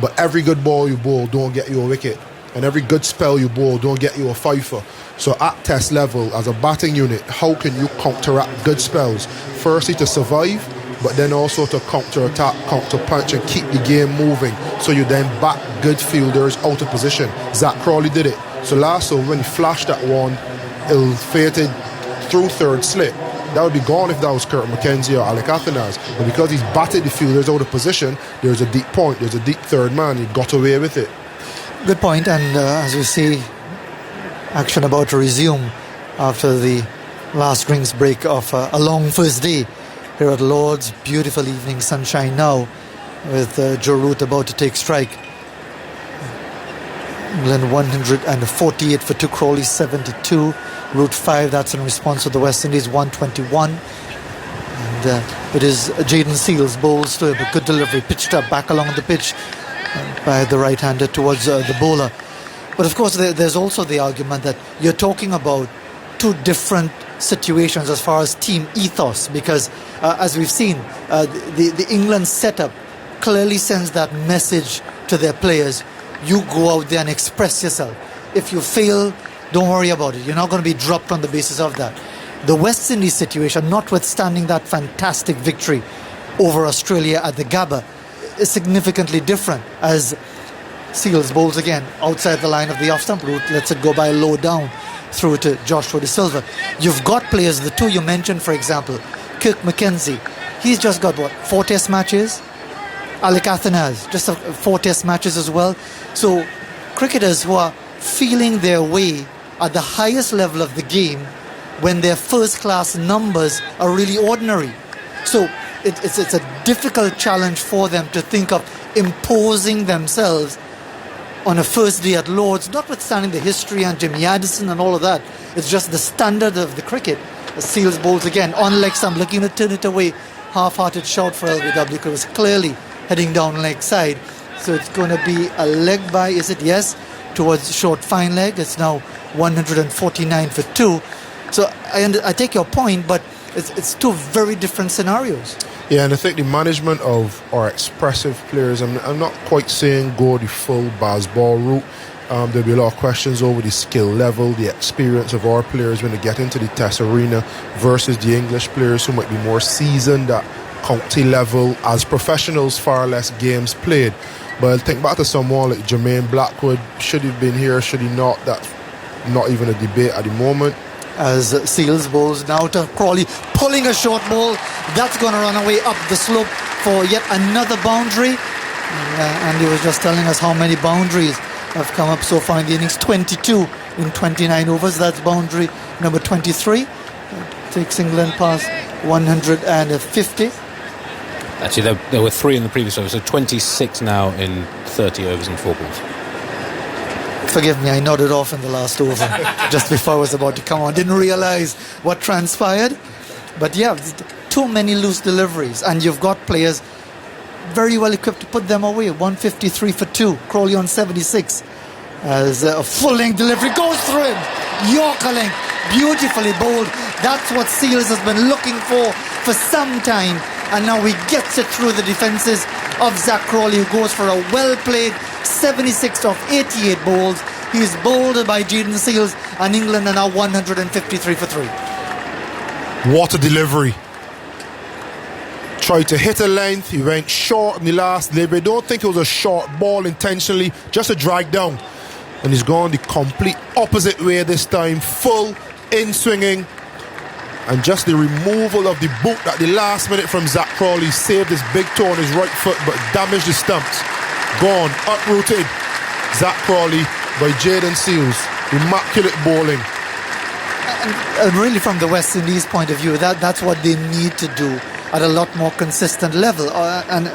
but every good ball you bowl don't get you a wicket, and every good spell you bowl don't get you a fifer. So at Test level, as a batting unit, how can you counteract good spells? Firstly, to survive, but then also to counter-attack, counter-punch, and keep the game moving, so you then back good fielders out of position. Zach Crawley did it. So last over, when he flashed that one, ill-fated through third slip, that would be gone if that was Kurt McKenzie or Alec Atkinson. But because he's batted the fielders out of position, there's a deep point, there's a deep third man, he got away with it. Good point, and as we see, action about to resume after the last rings break of a long first day here at Lord's. Beautiful evening sunshine now, with Joe Root about to take strike. England 148 for 2, Crawley 72, Root 5, that's in response to the West Indies 121. And it is Jaden Seals bowls to a good delivery, pitched up back along the pitch by the right-hander towards the bowler. But of course there's also the argument that you're talking about two different situations as far as team ethos, because as we've seen, the England setup clearly sends that message to their players: you go out there and express yourself. If you fail, don't worry about it. You're not going to be dropped on the basis of that. The West Indies situation, notwithstanding that fantastic victory over Australia at the Gabba, is significantly different, as Seals bowls again outside the line of the off-stump route, lets it go by low down through to Joshua De Silva. You've got players, the two you mentioned, for example, Kirk McKenzie, he's just got 4 test matches. Alec Atkinson has just 4 test matches as well. So cricketers who are feeling their way at the highest level of the game when their first class numbers are really ordinary. So it's a difficult challenge for them to think of imposing themselves on a first day at Lord's, notwithstanding the history and Jimmy Anderson and all of that. It's just the standard of the cricket. Seals bowls again on leg stump, looking to turn it away. Half-hearted shot for LBW, because it was clearly heading down leg side. So it's going to be a leg by, is it? Yes, towards short fine leg. It's now 149 for 2. So I take your point, but it's two very different scenarios. Yeah, and I think the management of our expressive players, I'm not quite saying go the full baseball route. There'll be a lot of questions over the skill level, the experience of our players when they get into the Test arena versus the English players who might be more seasoned at county level as professionals, far less games played. But I'll think back to someone like Jermaine Blackwood. Should he have been here, should he not? That's not even a debate at the moment. As Seals bowls now to Crawley, pulling a short ball, that's going to run away up the slope for yet another boundary. And he was just telling us how many boundaries have come up so far in the innings. 22 in 29 overs. That's boundary number 23. Takes England past 150. Actually, there were 3 in the previous over, so 26 now in 30 overs and 4 balls. Forgive me, I nodded off in the last over just before I was about to come on. Didn't realise what transpired. But yeah, too many loose deliveries, and you've got players very well equipped to put them away. 153 for 2, Crawley on 76. As a full length delivery goes through him. Yorker length, beautifully bowled. That's what Seals has been looking for some time. and now he gets it through the defences of Zach Crawley, who goes for a well-played 76 of 88 balls. He's bowled by Jaden Seals, and England are now 153 for 3. What a delivery. Tried to hit a length, he went short in the last delivery. Don't think it was a short ball intentionally, just a drag down. And he's gone the complete opposite way this time, full in swinging. And just the removal of the boot at the last minute from Zach Crawley saved his big toe on his right foot but damaged the stumps. Gone, uprooted. Zach Crawley by Jaden Seals. Immaculate bowling. And really from the West Indies point of view, that's what they need to do at a lot more consistent level. And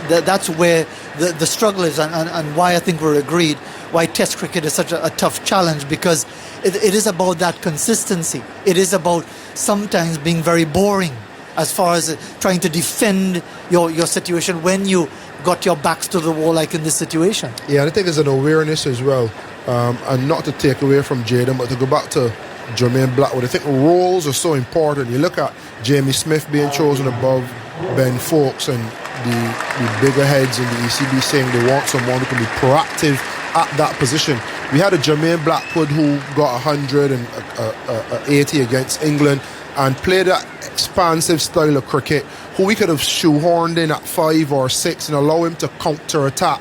that's where the struggle is, and why I think we're agreed why Test cricket is such a tough challenge, because it is about that consistency. It is about sometimes being very boring as far as trying to defend your situation when you got your backs to the wall, like in this situation. Yeah, and I think there's an awareness as well, and not to take away from Jaden, but to go back to Jermaine Blackwood. I think roles are so important. You look at Jamie Smith being chosen above Ben Fowkes, and the bigger heads in the ECB saying they want someone who can be proactive at that position. We had a Jermaine Blackwood who got 100 and 80 against England and played that expansive style of cricket, who we could have shoehorned in at 5 or 6 and allow him to counter-attack.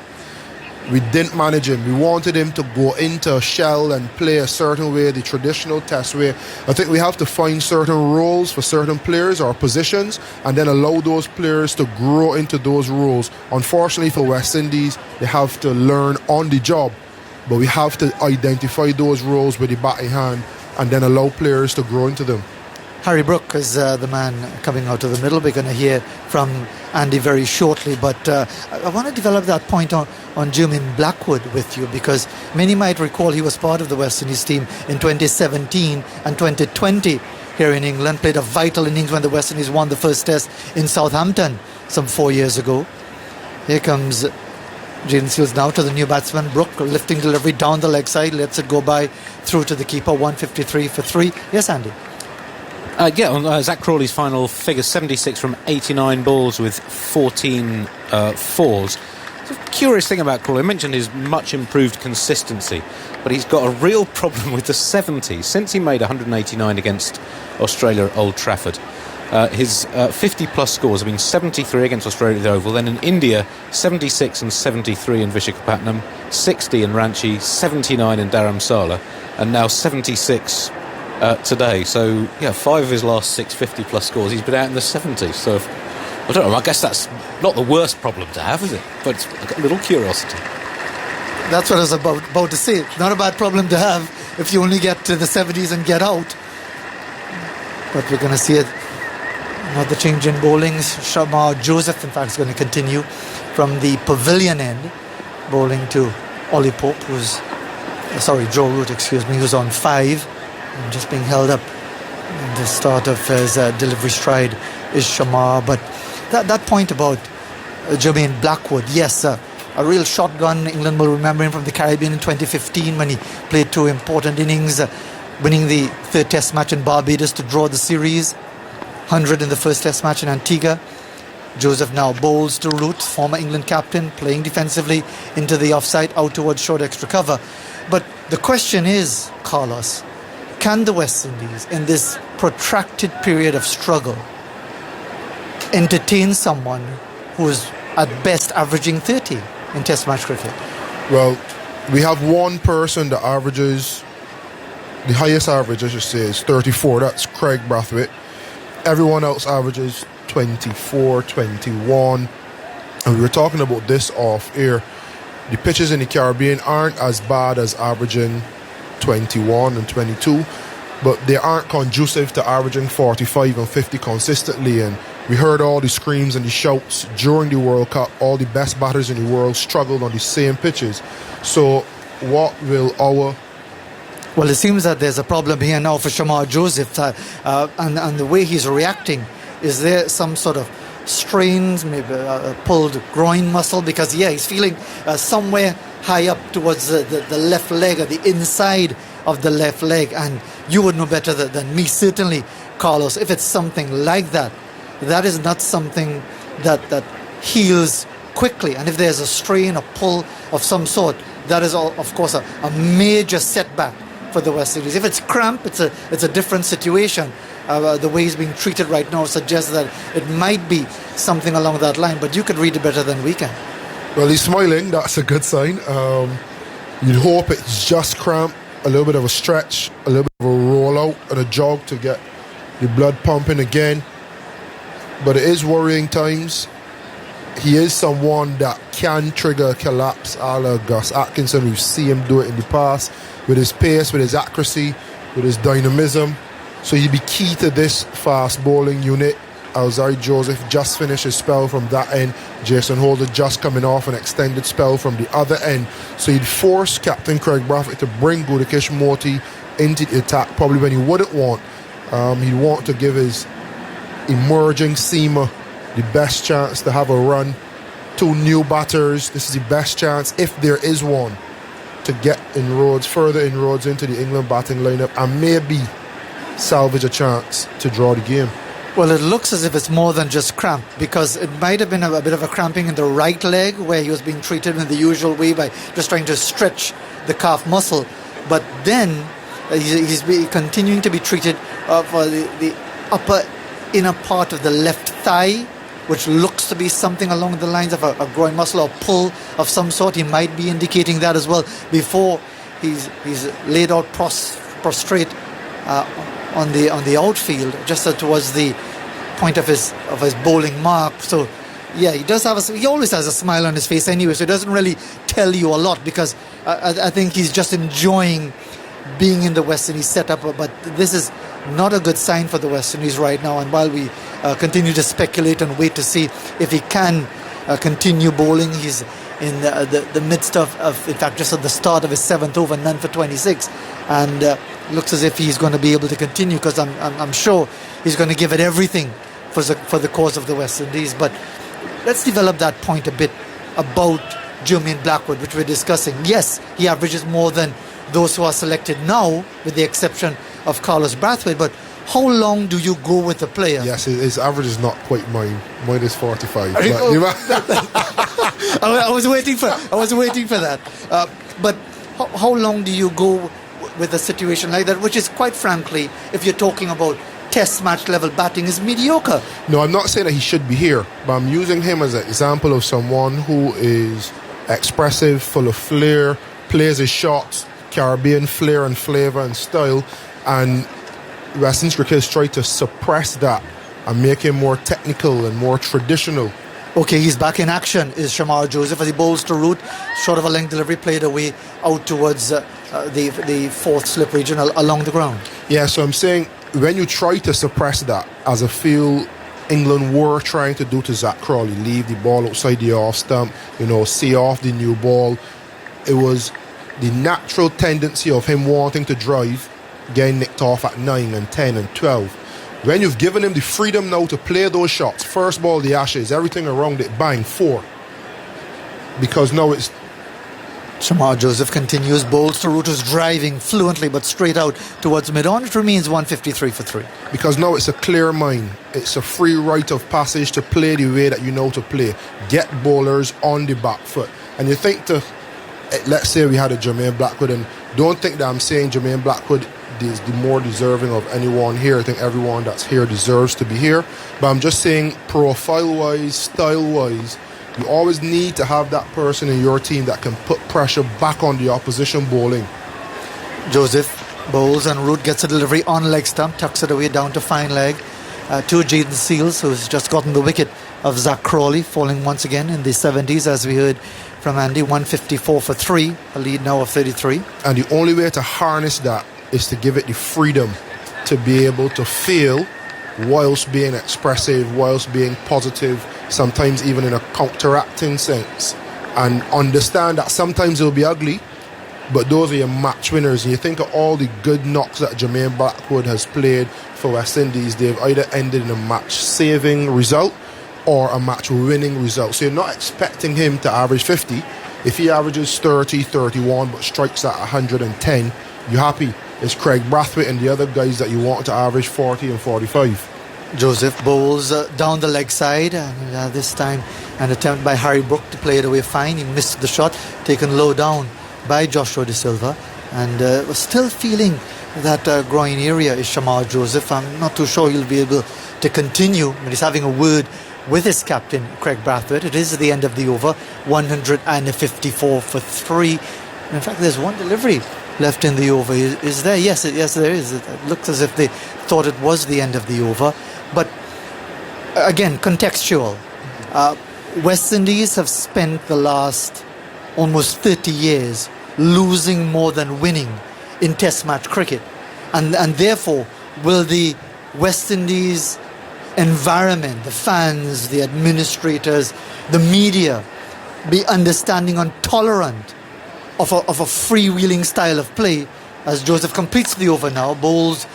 We didn't manage him. We wanted him to go into a shell and play a certain way, the traditional Test way. I think we have to find certain roles for certain players or positions, and then allow those players to grow into those roles. Unfortunately for West Indies, they have to learn on the job, but we have to identify those roles with the batting hand and then allow players to grow into them. Harry Brook is the man coming out of the middle. We're going to hear from Andy very shortly, but I want to develop that point on Jermaine Blackwood with you, because many might recall he was part of the West Indies team in 2017 and 2020 here in England, played a vital innings when the West Indies won the first Test in Southampton some 4 years ago. Here comes Jaden Seals now to the new batsman. Brook, lifting delivery down the leg side, lets it go by through to the keeper. 153 for 3. Yes, Andy? On Zach Crawley's final figure, 76 from 89 balls with 14 fours. The curious thing about Crawley, I mentioned his much improved consistency, but he's got a real problem with the 70s. Since he made 189 against Australia at Old Trafford, his 50-plus scores have been 73 against Australia at the Oval, then in India, 76 and 73 in Visakhapatnam, 60 in Ranchi, 79 in Dharamsala, and now 76 today. So, 5 of his last 6 50-plus scores, he's been out in the 70s. So, I don't know, I guess that's not the worst problem to have, is it? But it's a little curiosity. That's what I was about to say. Not a bad problem to have if you only get to the 70s and get out. But we're going to see it. Another change in bowlings. Shamar Joseph, in fact, is going to continue from the pavilion end, bowling to Ollie Pope, Joe Root, who's on 5. And just being held up in the start of his delivery stride is Shamar. But that point about Jermaine Blackwood, yes, a real shotgun. England will remember him from the Caribbean in 2015 when he played 2 important innings, winning the 3rd Test match in Barbados to draw the series, 100 in the 1st Test match in Antigua. Joseph now bowls to Root, former England captain, playing defensively into the offside, out towards short extra cover. But the question is, Carlos, can the West Indies, in this protracted period of struggle, entertain someone who's at best averaging 30 in Test match cricket? Well, we have one person that averages, the highest average I should say is 34. That's Craig Brathwaite. Everyone else averages 24, 21. And we were talking about this off air. The pitches in the Caribbean aren't as bad as averaging 21 and 22, but they aren't conducive to averaging 45 and 50 consistently. And we heard all the screams and the shouts during the World Cup. All the best batters in the world struggled on the same pitches. So what will our... Well, it seems that there's a problem here now for Shamar Joseph, and the way he's reacting. Is there some sort of strains, maybe a pulled groin muscle? Because he's feeling somewhere high up towards the left leg, or the inside of the left leg, and you would know better than me, certainly, Carlos, if it's something like that. that is not something that heals quickly. And if there's a strain, a pull of some sort, that is, of course, a major setback for the West Indies. If it's cramp, it's a different situation. The way he's being treated right now suggests that it might be something along that line, but you could read it better than we can. Well, he's smiling. That's a good sign. You'd hope it's just cramp, a little bit of a stretch, a little bit of a rollout and a jog to get the blood pumping again. But it is worrying times. He is someone that can trigger a collapse a la Gus Atkinson. We've seen him do it in the past with his pace, with his accuracy, with his dynamism. So he'd be key to this fast bowling unit. Alzarri Joseph just finished his spell from that end. Jason Holder just coming off an extended spell from the other end. So he'd force Captain Craig Brathwaite to bring Gudakesh Motie into the attack, probably when he wouldn't want. He'd want to give his emerging seamer the best chance to have a run. Two new batters. This is the best chance, if there is one, to get further inroads into the England batting lineup and maybe salvage a chance to draw the game. Well, it looks as if it's more than just cramp, because it might have been a bit of a cramping in the right leg where he was being treated in the usual way by just trying to stretch the calf muscle. But then he's continuing to be treated for the upper inner part of the left thigh, which looks to be something along the lines of a groin muscle or pull of some sort. He might be indicating that as well before he's laid out prostrate on the outfield, just towards the point of his bowling mark. So yeah, he always has a smile on his face anyway, so it doesn't really tell you a lot, because I think he's just enjoying being in the West Indies setup. But this is not a good sign for the West Indies right now, and while we continue to speculate and wait to see if he can continue bowling, he's in the midst of in fact just at the start of his 7th over, none for 26, and looks as if he's going to be able to continue, because I'm sure he's going to give it everything for the cause of the West Indies. But let's develop that point a bit about Jermaine Blackwood, which we're discussing. Yes, he averages more than those who are selected now, with the exception of Carlos Brathwaite, but how long do you go with a player? Yes, his average is not quite mine. Mine is 45. I was waiting for that. But how long do you go with a situation like that, which is, quite frankly, if you're talking about test match level batting, is mediocre? No, I'm not saying that he should be here, but I'm using him as an example of someone who is expressive, full of flair, plays his shots, Caribbean flair and flavour and style, and West Indies cricket has tried to suppress that and make him more technical and more traditional. Okay, he's back in action, is Shamar Joseph, as he bowls to root, short of a length delivery, played away out towards the fourth slip region along the ground. Yeah, so I'm saying, when you try to suppress that, as I feel England were trying to do to Zach Crawley, leave the ball outside the off stump, see off the new ball, it was the natural tendency of him wanting to drive, getting nicked off at 9 and 10 and 12. When you've given him the freedom now to play those shots, first ball, the Ashes, everything around it, bang, 4. Because now it's... Shamar Joseph continues, bowls to root, is driving fluently but straight out towards mid-on. It remains 153 for 3. Because now it's a clear mind. It's a free rite of passage to play the way that you know to play. Get bowlers on the back foot. And you think let's say we had a Jermaine Blackwood, and don't think that I'm saying Jermaine Blackwood is the more deserving of anyone here. I think everyone that's here deserves to be here, but I'm just saying, profile-wise, style-wise, you always need to have that person in your team that can put pressure back on the opposition bowling. Joseph bowls and Root gets a delivery on leg stump, tucks it away down to fine leg to Jaden Seals, who's just gotten the wicket of Zach Crawley, falling once again in the 70s, as we heard from Andy. 154 for 3, a lead now of 33. And the only way to harness that is to give it the freedom to be able to feel whilst being expressive, whilst being positive, sometimes even in a counteracting sense, and understand that sometimes it'll be ugly, but those are your match winners. And you think of all the good knocks that Jermaine Blackwood has played for West Indies, they've either ended in a match-saving result or a match-winning result. So you're not expecting him to average 50. If he averages 30, 31, but strikes at 110, you're happy. It's Craig Brathwaite and the other guys that you want to average 40 and 45. Joseph bowls down the leg side, and this time an attempt by Harry Brook to play it away fine. He missed the shot, taken low down by Joshua De Silva, and was still feeling that groin area is Shamar Joseph. I'm not too sure he'll be able to continue, but he's having a word with his captain, Craig Brathwaite. It is the end of the over, 154 for 3. In fact, there's one delivery left in the over. Is there? Yes, there is. It looks as if they thought it was the end of the over. But again, contextual. West Indies have spent the last almost 30 years losing more than winning in Test match cricket. And therefore, will the West Indies environment, the fans, the administrators, the media be understanding and tolerant of a freewheeling style of play as Joseph completes the over now, bowls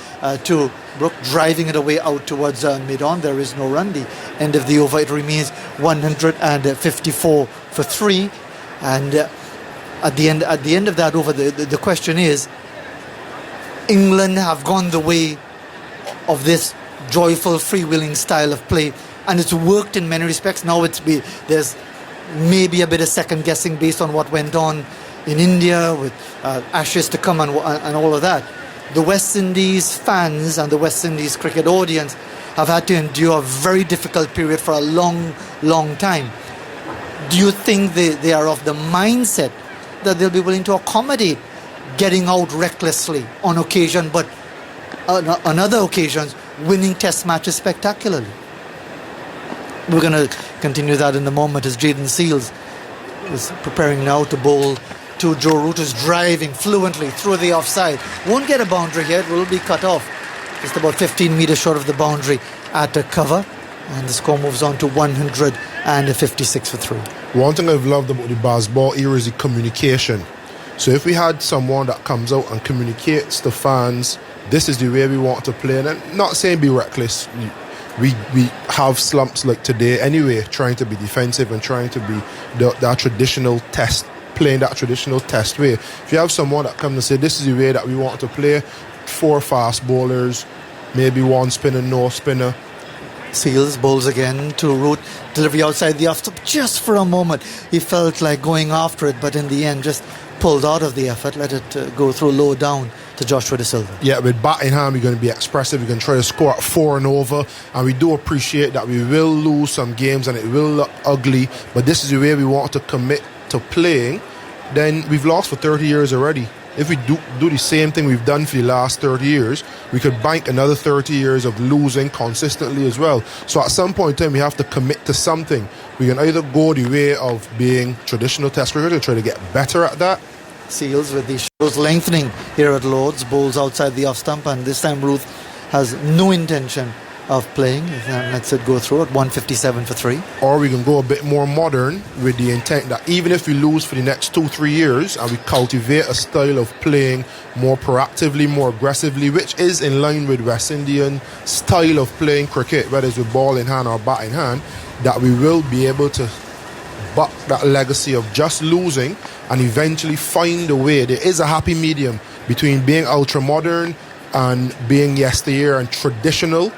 to Brook, driving it away out towards mid-on. There is no run. The end of the over, it remains 154 for 3. And at the end of that over, the question is, England have gone the way of this joyful, freewheeling style of play, and it's worked in many respects. Now there's maybe a bit of second guessing based on what went on in India with Ashes to come and all of that. The West Indies fans and the West Indies cricket audience have had to endure a very difficult period for a long, long time. Do you think they are of the mindset that they'll be willing to accommodate getting out recklessly on occasion, but on other occasions winning Test matches spectacularly? We're going to continue that in a moment as Jayden Seales is preparing now to bowl to Joe Root, who's driving fluently through the offside. Won't get a boundary here, it will be cut off. Just about 15 metres short of the boundary at a cover. And the score moves on to 156 for 3. One thing I've loved about the baseball era is the communication. So if we had someone that comes out and communicates to fans, this is the way we want to play, and I'm not saying be reckless. We have slumps like today anyway, trying to be defensive and trying to be that traditional test, playing that traditional test way. If you have someone that comes and say, this is the way that we want to play, 4 fast bowlers, maybe 1 spinner, no spinner. Seales bowls again to Root, delivery outside the off stump. Just for a moment he felt like going after it, but in the end just pulled out of the effort, let it go through low down to Joshua De Silva. Yeah, with bat in hand, we're going to be expressive. We're going to try to score at 4 and over, and we do appreciate that we will lose some games and it will look ugly, but this is the way we want to commit to playing. Then we've lost for 30 years already. If we do the same thing we've done for the last 30 years, we could bank another 30 years of losing consistently as well. So at some point in time, we have to commit to something. We can either go the way of being traditional Test cricket and try to get better at that. Seales with the shows lengthening here at Lord's, bowls outside the off stump, and this time Ruth has no intention of playing, and lets it go through at 157 for 3. Or we can go a bit more modern with the intent that even if we lose for the next 2-3 years and we cultivate a style of playing more proactively, more aggressively, which is in line with West Indian style of playing cricket, whether it's with ball in hand or bat in hand, that we will be able to buck that legacy of just losing and eventually find a way. There is a happy medium between being ultra modern and being yesteryear and traditional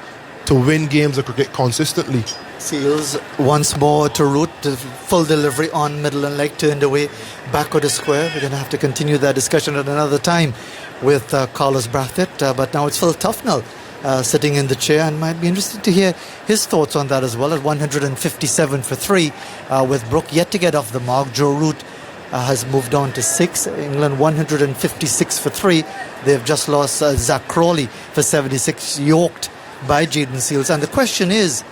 to win games of cricket consistently. Seales once more to Root, the full delivery on middle and leg, turned away backward a square. We're going to have to continue that discussion at another time with Carlos Brathwaite, but now it's Phil Tufnell sitting in the chair, and might be interested to hear his thoughts on that as well at 157 for 3 with Brook yet to get off the mark. Joe Root has moved on to 6. England 156 for 3. They've just lost Zach Crawley for 76, yoked by Jayden Seales. And the question is,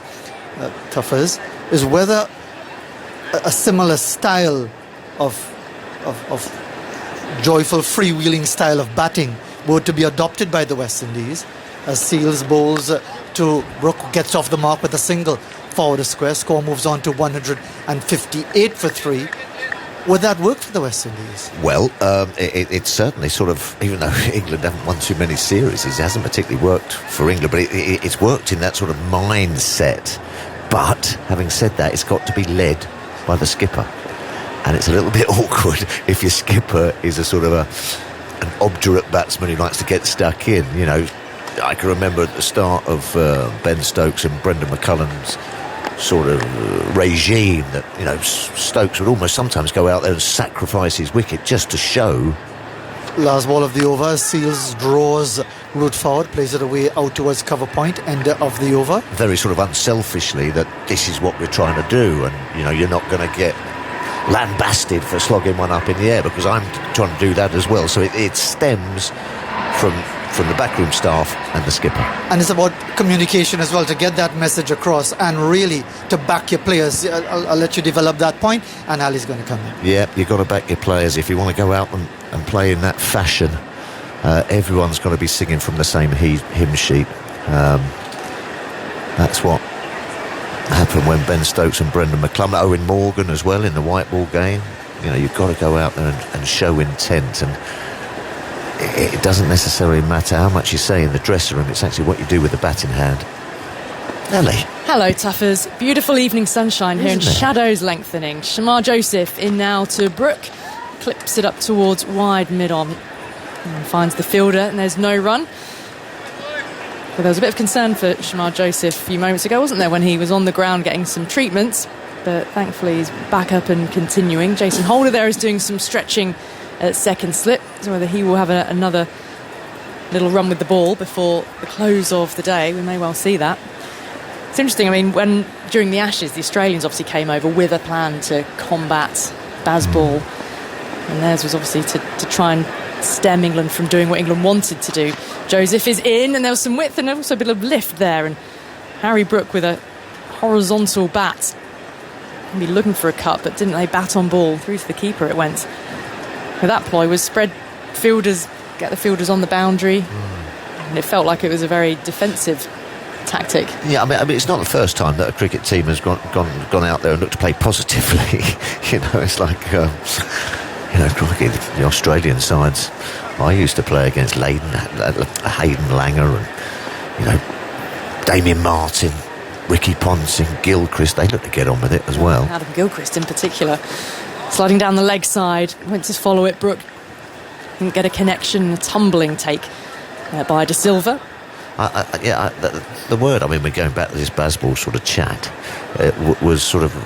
Tuffers, is whether a similar style of joyful freewheeling style of batting were to be adopted by the West Indies, as Seales bowls to Brook, gets off the mark with a single forward a square. Score moves on to 158 for 3. Would that work for the West Indies? Well, it's certainly sort of, even though England haven't won too many series, it hasn't particularly worked for England, but it's worked in that sort of mindset. But having said that, it's got to be led by the skipper, and it's a little bit awkward if your skipper is a sort of an obdurate batsman who likes to get stuck in. You know, I can remember at the start of Ben Stokes and Brendan McCullum's sort of regime that, you know, Stokes would almost sometimes go out there and sacrifice his wicket just to show. Last ball of the over, Seals draws root forward, plays it away out towards cover point, end of the over. Very sort of unselfishly that this is what we're trying to do, and, you know, you're not going to get lambasted for slogging one up in the air, because I'm trying to do that as well. So it stems from the backroom staff and the skipper. And it's about communication as well, to get that message across and really to back your players. I'll let you develop that point, and Ali's going to come in. Yeah, you've got to back your players if you want to go out and play in that fashion. Everyone's got to be singing from the same hymn sheet. That's what happened when Ben Stokes and Brendan McCullum, Owen Morgan as well in the white ball game. You know, you've got to go out there and show intent, and it doesn't necessarily matter how much you say in the dressing room. It's actually what you do with the bat in hand. Ellie. Hello, Tuffers. Beautiful evening sunshine here and shadows lengthening. Shamar Joseph in now to Brooke. Clips it up towards wide mid-on. And finds the fielder, and there's no run. But there was a bit of concern for Shamar Joseph a few moments ago, wasn't there, when he was on the ground getting some treatments. But thankfully he's back up and continuing. Jason Holder there is doing some stretching at second slip, so whether he will have another little run with the ball before the close of the day, we may well see that. It's interesting, I mean, when during the Ashes the Australians obviously came over with a plan to combat Bazball, and theirs was obviously to try and stem England from doing what England wanted to do. Joseph is in, and there was some width and also a bit of lift there, and Harry Brook with a horizontal bat, maybe looking for a cut, but didn't they bat on ball through to the keeper it went. That ploy was spread fielders, get the fielders on the boundary, and it felt like it was a very defensive tactic. Yeah, I mean, it's not the first time that a cricket team has gone out there and looked to play positively. You know, it's like, crikey, the Australian sides I used to play against, Hayden Langer and, Damien Martin, Ricky Ponting, Gilchrist, they look to get on with it as well. Adam Gilchrist in particular. Sliding down the leg side, went to follow it. Brooke didn't get a connection, a tumbling take by De Silva. The word, I mean, we're going back to this Bazball sort of chat. It was sort of,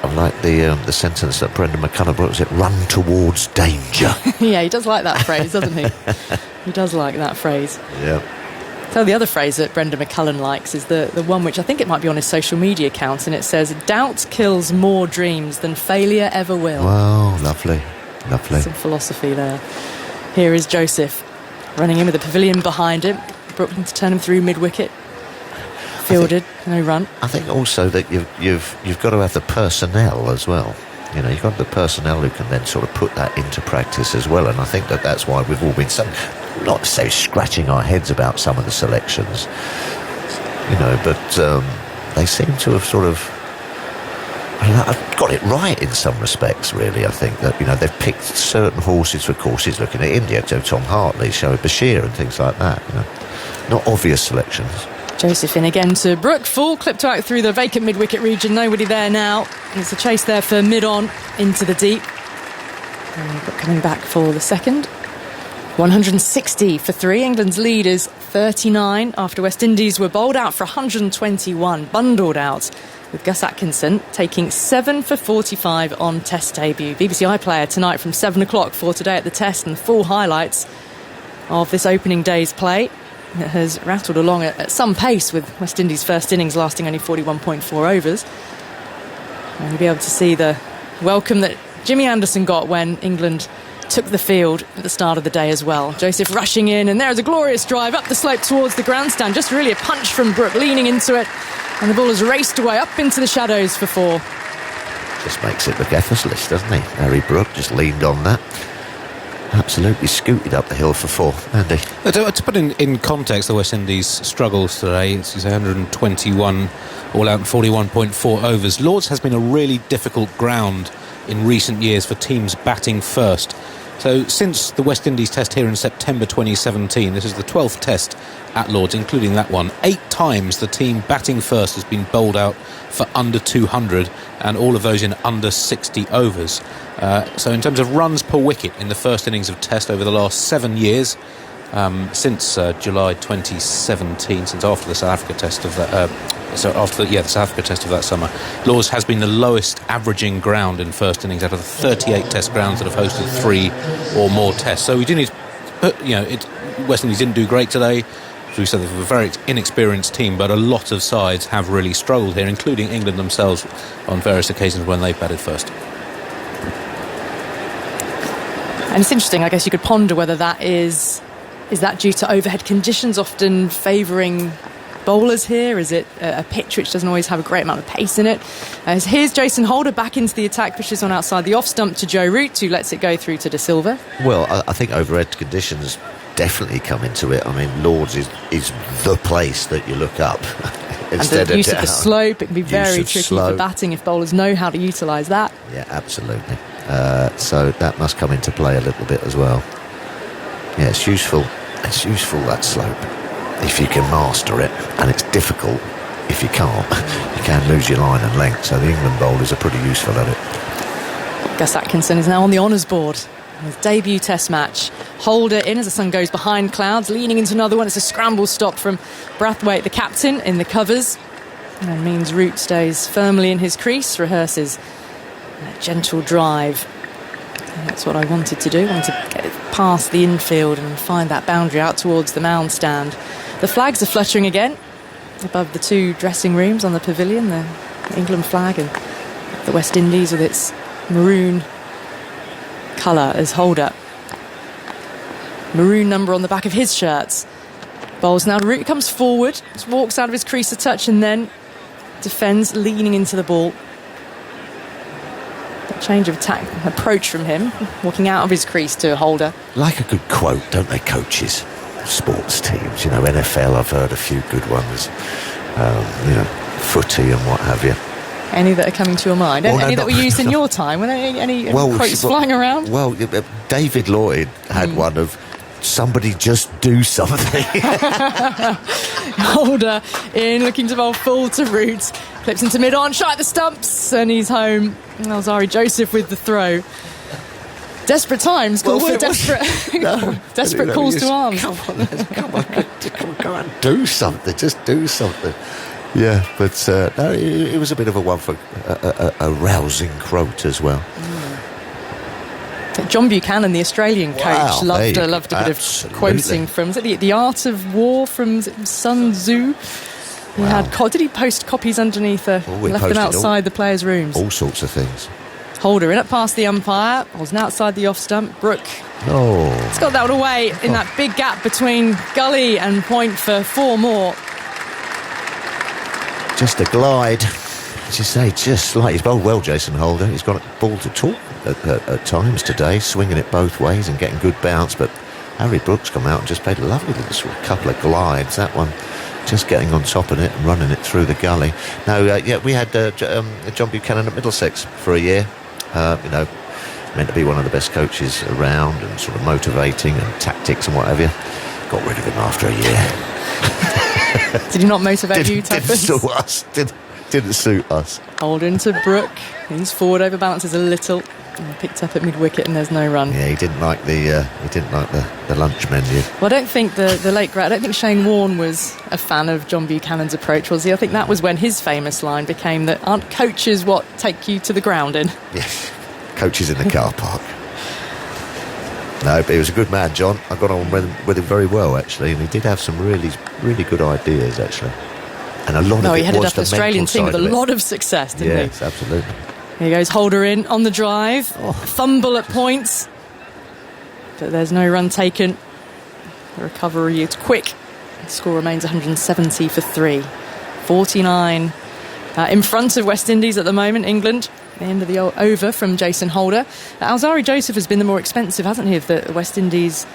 I like the sentence that Brendan McCullum brought, was it, run towards danger. Yeah, he does like that phrase, doesn't he? He does like that phrase. Yeah. So the other phrase that Brendan McCullum likes is the one which I think it might be on his social media account, and it says, doubt kills more dreams than failure ever will. Wow, lovely. Some philosophy there. Here is Joseph running in with the pavilion behind him. Brooke to turn him through mid-wicket. Fielded, no run. I think also that you've got to have the personnel as well. You know, you've got the personnel who can then sort of put that into practice as well, and I think that's why we've all been not necessarily scratching our heads about some of the selections, but they seem to have sort of got it right in some respects, really. I think that, they've picked certain horses for courses, looking at India, Tom Hartley, Shoaib Bashir and things like that, not obvious selections. Joseph in again to Brooke, full clipped out through the vacant mid-wicket region, nobody there now. It's a chase there for mid-on into the deep, and Brooke coming back for the second. 160 for 3. England's lead is 39 after West Indies were bowled out for 121, bundled out, with Gus Atkinson taking 7 for 45 on Test debut. BBC iPlayer tonight from 7 o'clock for Today at the Test, and the full highlights of this opening day's play. It has rattled along at some pace, with West Indies' first innings lasting only 41.4 overs. And you'll be able to see the welcome that Jimmy Anderson got when England took the field at the start of the day as well. Joseph rushing in, and there's a glorious drive up the slope towards the grandstand. Just really a punch from Brooke, leaning into it, and the ball has raced away up into the shadows for 4. Just makes it look effortless, doesn't he? Harry Brook just leaned on that. Absolutely scooted up the hill for 4. Andy? To put in context the West Indies' struggles today, it's 121 all out and 41.4 overs. Lords has been a really difficult ground in recent years for teams batting first. So since the West Indies test here in September 2017, this is the 12th test at Lords, including that one. 8 times the team batting first has been bowled out for under 200, and all of those in under 60 overs. So in terms of runs per wicket in the first innings of test over the last 7 years, since July 2017, since after the South Africa test of that. The South Africa test of that summer, Lords has been the lowest averaging ground in first innings out of the 38 test grounds that have hosted 3 or more tests. So we do need, West Indies didn't do great today. As we said, they're a very inexperienced team, but a lot of sides have really struggled here, including England themselves on various occasions when they've batted first. And it's interesting, I guess you could ponder whether that is that due to overhead conditions often favouring bowlers here? Is it a pitch which doesn't always have a great amount of pace in it? Here's Jason Holder back into the attack, pushes on outside the off stump to Joe Root, who lets it go through to De Silva. Well, I think overhead conditions definitely come into it. I mean, Lords is the place that you look up. Instead and the use of the slope, it can be very tricky for batting if bowlers know how to utilise that. Yeah, absolutely. So that must come into play a little bit as well. Yeah, it's useful. It's useful, that slope, if you can master it, and it's difficult if you can't. You can lose your line and length, so the England bowlers are pretty useful at it. Gus Atkinson is now on the honours board. His debut test match. Holder in as the sun goes behind clouds, leaning into another one. It's a scramble stop from Brathwaite, the captain, in the covers. And means Root stays firmly in his crease, rehearses a gentle drive. And that's what I wanted to do. I wanted to get it past the infield and find that boundary out towards the mound stand. The flags are fluttering again above the 2 dressing rooms on the pavilion, the England flag and the West Indies with its maroon colour as Holder. Maroon number on the back of his shirts. Bowls now. Root comes forward, walks out of his crease a touch and then defends, leaning into the ball. A change of approach from him, walking out of his crease to Holder. Like a good quote, don't they, coaches? Sports teams, NFL, I've heard a few good ones. Footy and what have you. Any that are coming to your mind? Any that were used in your time? Were there any quotes flying around? Well, David Lloyd had one of somebody just do something. Holder in, looking to bowl full to Root. Clips into mid-on, shot at the stumps, and he's home. Alzari Joseph with the throw. Desperate times call for desperate calls to arms. Come on, go and do something. Just do something. Yeah, but no, it was a bit of a one for a rousing quote as well. John Buchanan, the Australian coach, loved a bit of quoting from The Art of War from Sun Tzu. He had did he post copies underneath left them outside the players' rooms? All sorts of things. Holder in up past the umpire, was now outside the off stump. Brook. It's got that one away in that big gap between gully and point for 4 more. Just a glide, as you say, just like he's bowled well, Jason Holder. He's got a ball to talk at times today, swinging it both ways and getting good bounce. But Harry Brooks come out and just played a lovely little sort of couple of glides. That one just getting on top of it and running it through the gully. No, we had John Buchanan at Middlesex for a year. Meant to be one of the best coaches around and sort of motivating and tactics and what have you. Got rid of him after a year. Did he not motivate you, Tuppence? Didn't suit us. Holder into Brook. He's forward, overbalances a little. Picked up at mid-wicket and there's no run. Yeah, he didn't like the lunch menu. Well, I don't think the late great. I don't think Shane Warne was a fan of John Buchanan's approach, was he? I think that was when his famous line became that aren't coaches what take you to the ground in? Yes, coaches in the car park. No, but he was a good man, John. I got on with him very well, actually, and he did have some really, really good ideas, actually. And a lot of it he headed was up an Australian team with a lot of success, didn't he? Yes, absolutely. Here goes Holder in on the drive. Fumble at points. But there's no run taken. The recovery is quick. The score remains 170 for 3. 49 in front of West Indies at the moment, England. The end of the over from Jason Holder. Alzari Joseph has been the more expensive, hasn't he, of the West Indies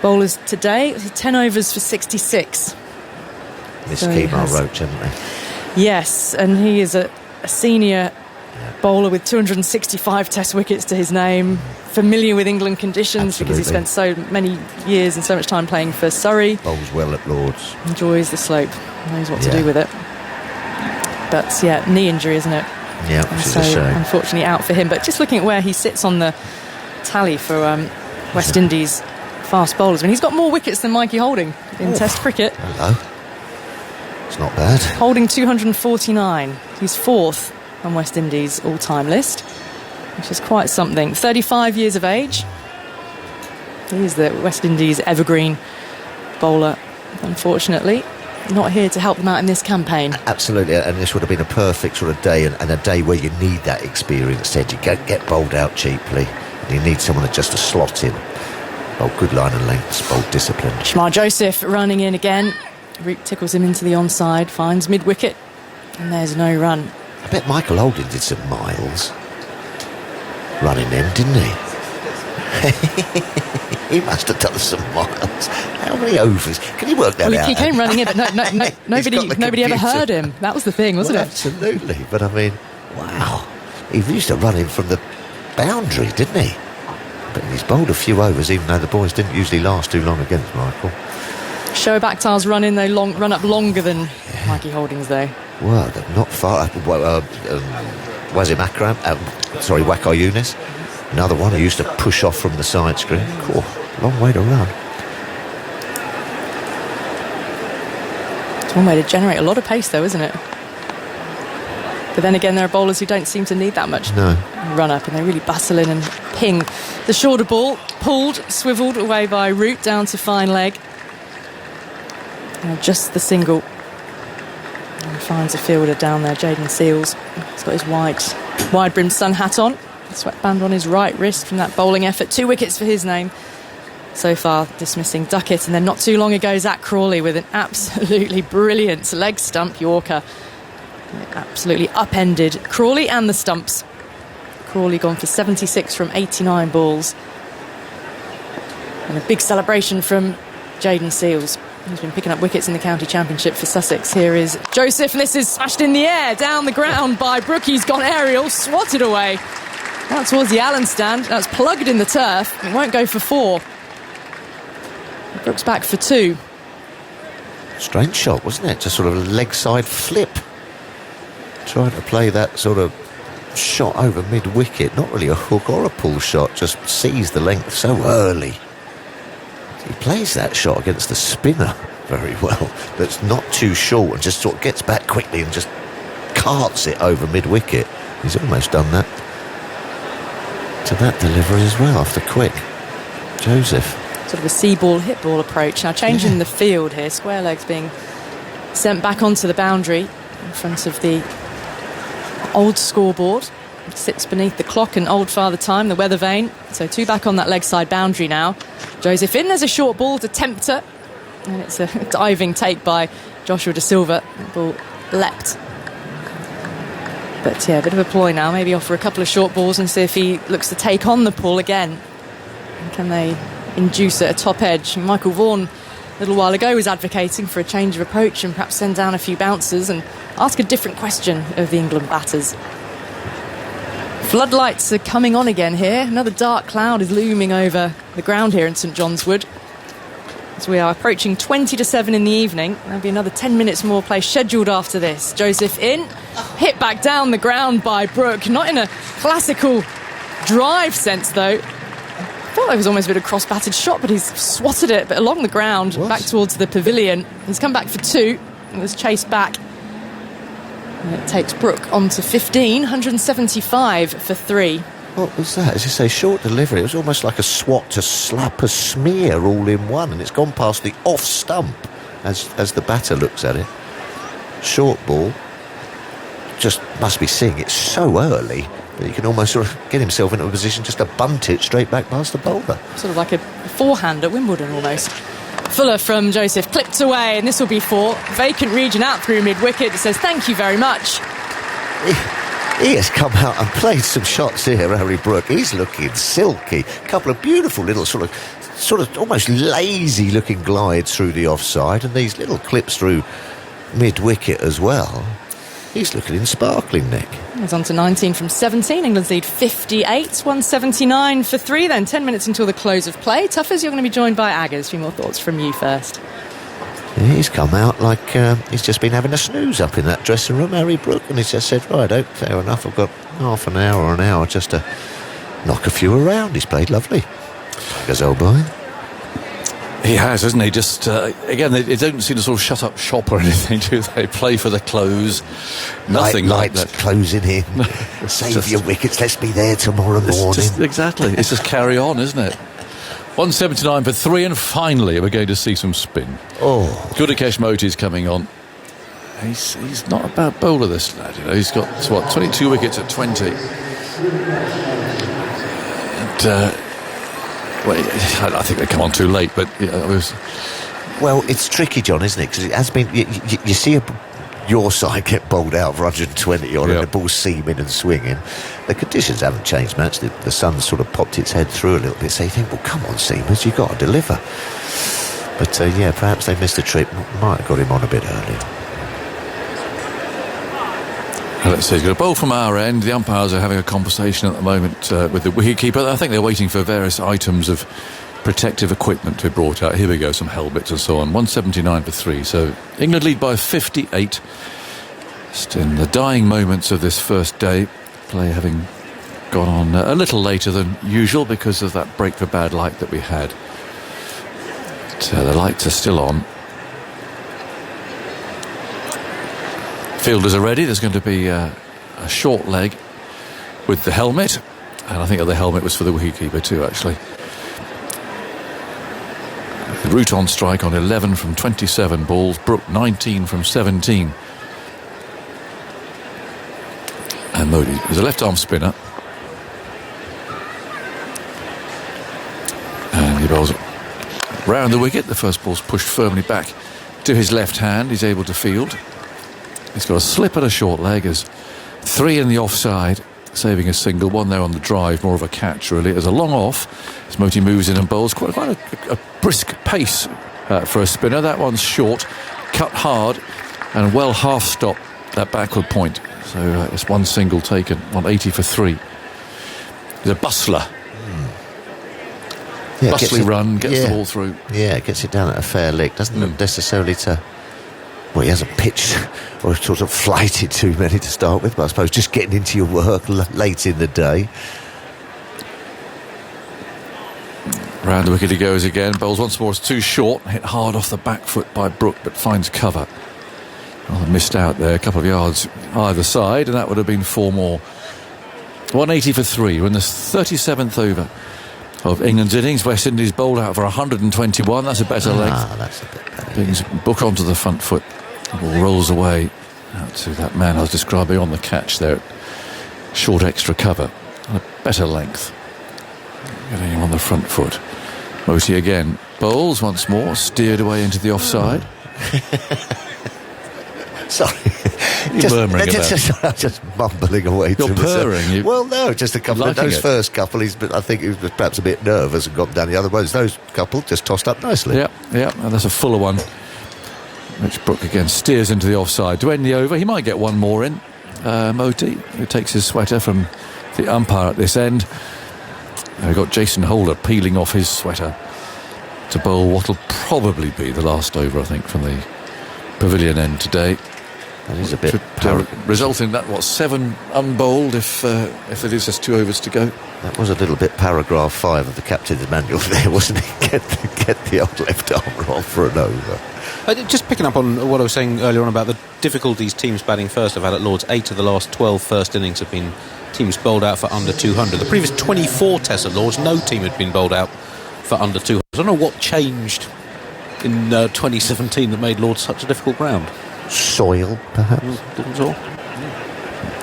bowlers today. 10 overs for 66. Miss Kemar Roach, haven't they? Yes, and he is a senior bowler with 265 test wickets to his name, familiar with England conditions. Absolutely. Because he spent so many years and so much time playing for Surrey. Bowls well at Lords. Enjoys the slope, knows what to do with it. But knee injury, isn't it? Yeah, which is a shame. Unfortunately out for him. But just looking at where he sits on the tally for West Indies fast bowlers. I mean, he's got more wickets than Mikey Holding in Test cricket. Hello. It's not bad. Holding 249. He's 4th on West Indies' all-time list, which is quite something. 35 years of age. He's the West Indies evergreen bowler, unfortunately. Not here to help them out in this campaign. Absolutely, and this would have been a perfect sort of day, and a day where you need that experience edge. You get bowled out cheaply, and you need someone just to slot in. Oh, good line and lengths, bold discipline. Shamar Joseph running in again. Root tickles him into the onside, finds mid-wicket, and there's no run. I bet Michael Holding did some miles running them, didn't he? He must have done some miles. How many overs? Can you work that out? He came running in, but nobody ever heard him. That was the thing, wasn't it? Absolutely. But I mean, wow. He used to run in from the boundary, didn't he? But he's bowled a few overs, even though the boys didn't usually last too long against Michael. Shoaib Akhtar's run in, though, run up longer than Mikey Holding's, though. Well, they're not far. Wazim Akram, Waqar Younis. Another one who used to push off from the side screen. Cool. Long way to run. It's one way to generate a lot of pace, though, isn't it? But then again, there are bowlers who don't seem to need that much run up, and they really bustle in and ping. The shorter ball, pulled, swivelled away by Root down to fine leg. Just the single. And finds a fielder down there, Jayden Seales. He's got his wide-brimmed sun hat on. Sweatband on his right wrist from that bowling effort. 2 wickets for his name so far, dismissing Duckett. And then not too long ago, Zach Crawley with an absolutely brilliant leg stump Yorker. Absolutely upended Crawley and the stumps. Crawley gone for 76 from 89 balls. And a big celebration from Jayden Seales, who's been picking up wickets in the county championship for Sussex. Here is Joseph, and this is smashed in the air, down the ground by Brooke. He's gone aerial, swatted away. Out towards the Allen stand. That's plugged in the turf. It won't go for 4. Brooks back for 2. Strange shot, wasn't it? Just sort of a leg side flip. Trying to play that sort of shot over mid-wicket. Not really a hook or a pull shot, just sees the length so early. He plays that shot against the spinner very well. That's not too short and just sort of gets back quickly and just carts it over mid-wicket. He's almost done that to that delivery as well after quick. Joseph. Sort of a see ball, hit ball approach. Now changing the field here. Square legs being sent back onto the boundary in front of the old scoreboard. It sits beneath the clock and old Father Time, the weather vane. So 2 back on that leg side boundary now. Joseph in, there's a short ball to tempt her. And it's a diving take by Joshua De Silva. The ball leapt. But yeah, a bit of a ploy now. Maybe offer a couple of short balls and see if he looks to take on the pull again. And can they induce at a top edge? Michael Vaughan, a little while ago, was advocating for a change of approach and perhaps send down a few bouncers and ask a different question of the England batters. Floodlights are coming on again here. Another dark cloud is looming over the ground here in St John's Wood. As we are approaching 20 to 7 in the evening. There'll be another 10 minutes more play scheduled after this. Joseph in, hit back down the ground by Brooke. Not in a classical drive sense, though. I felt like it was almost a bit of cross-batted shot, but he's swatted it, but along the ground, back towards the pavilion. He's come back for 2 and was chased back. And it takes Brooke on to 15, 175 for 3. What was that? As you say, short delivery. It was almost like a swat to slap a smear all in one, and it's gone past the off stump as the batter looks at it. Short ball. Just must be seeing it so early that he can almost sort of get himself into a position just to bunt it straight back past the bowler. Sort of like a forehand at Wimbledon almost. Fuller from Joseph, clipped away, and this will be 4. Vacant region out through mid-wicket. It says thank you very much. He has come out and played some shots here, Harry Brooke. He's looking silky. A couple of beautiful little sort of almost lazy looking glides through the offside, and these little clips through mid-wicket as well. He's looking in sparkling, Nick. He's on to 19 from 17. England's lead 58, 179 for 3 then. 10 minutes until the close of play. Tuffers, you're going to be joined by Aggers. A few more thoughts from you first. He's come out like he's just been having a snooze up in that dressing room, Harry Brooke, and he's just said, right, fair enough, I've got half an hour or an hour just to knock a few around. He's played lovely. Aggers, old boy. He has, hasn't he? Just, again, they don't seem to sort of shut up shop or anything, do they? Play for the close. Nothing like lights that. Closing in. Save your wickets, let's be there tomorrow morning. Exactly. It's just carry on, isn't it? 179 for 3, and finally we're going to see some spin. Gudakesh Moti's coming on. He's not a bad bowler, this lad. You know, he's got, 22 wickets at 20. And, I think they come on too late, but Well, it's tricky, John, isn't it? Because it has been. You see your side get bowled out for 120 on, and the ball's seaming and swinging. The conditions haven't changed much. The sun sort of popped its head through a little bit, so you think, well, come on, seamers, you've got to deliver. But perhaps they missed a trick. Might have got him on a bit earlier. Let's see, he's got a bowl from our end. The umpires are having a conversation at the moment with the wicketkeeper. I think they're waiting for various items of protective equipment to be brought out. Here we go, some helmets and so on. 179 for 3. So England lead by 58. Just in the dying moments of this first day. Play having gone on a little later than usual because of that break for bad light that we had. But, the lights are still on. Fielders are ready. There's going to be a short leg with the helmet, and I think the helmet was for the wicketkeeper too, actually. The route on strike on 11 from 27 balls. Brook 19 from 17. And Modi is a left-arm spinner, and he bowls round the wicket. The first ball's pushed firmly back to his left hand. He's able to field. He's got a slip and a short leg. As 3 in the offside, saving a single. 1 there on the drive, more of a catch really. As a long off, as Moti moves in and bowls quite a brisk pace for a spinner. That one's short, cut hard, and well half stop that backward point. So it's 1 single taken, 180 for 3. He's a bustler. Bustly run, gets the ball through. Yeah, gets it down at a fair lick. Doesn't look necessarily to... Well, he hasn't pitched or sort of flighted too many to start with, but I suppose just getting into your work late in the day. Round the wicket he goes again. Bowls once more. It's too short. Hit hard off the back foot by Brook, but finds cover. Well, missed out there. A couple of yards either side, and that would have been 4 more. 180 for 3. We're in the 37th over of England's innings. West Indies bowled out for 121. That's a better length. That's a bit better. Brings Brook onto the front foot. The ball rolls away out to that man I was describing on the catch there. Short extra cover. And a better length. Getting him on the front foot. Moti again. Bowls once more. Steered away into the offside. Sorry. Murmuring just mumbling away You're to purring. myself. Well, no, just a couple of those first couple. I think he was perhaps a bit nervous and got down the other ones. Those couple just tossed up nicely. Yeah, and that's a fuller one, which Brook again steers into the offside to end the over. He might get 1 more in. Moti, who takes his sweater from the umpire at this end. We've got Jason Holder peeling off his sweater to bowl what will probably be the last over, I think, from the pavilion end today. That is a bit... result in that, 7 unbowled if it is just 2 overs to go. That was a little bit paragraph 5 of the captain's manual there, wasn't it? Get the old left arm off for an over. Just picking up on what I was saying earlier on about the difficulties teams batting first have had at Lord's. 8 of the last 12 first innings have been teams bowled out for under 200. The previous 24 tests at Lord's, no team had been bowled out for under 200. I don't know what changed in 2017 that made Lord's such a difficult ground. Soil, perhaps.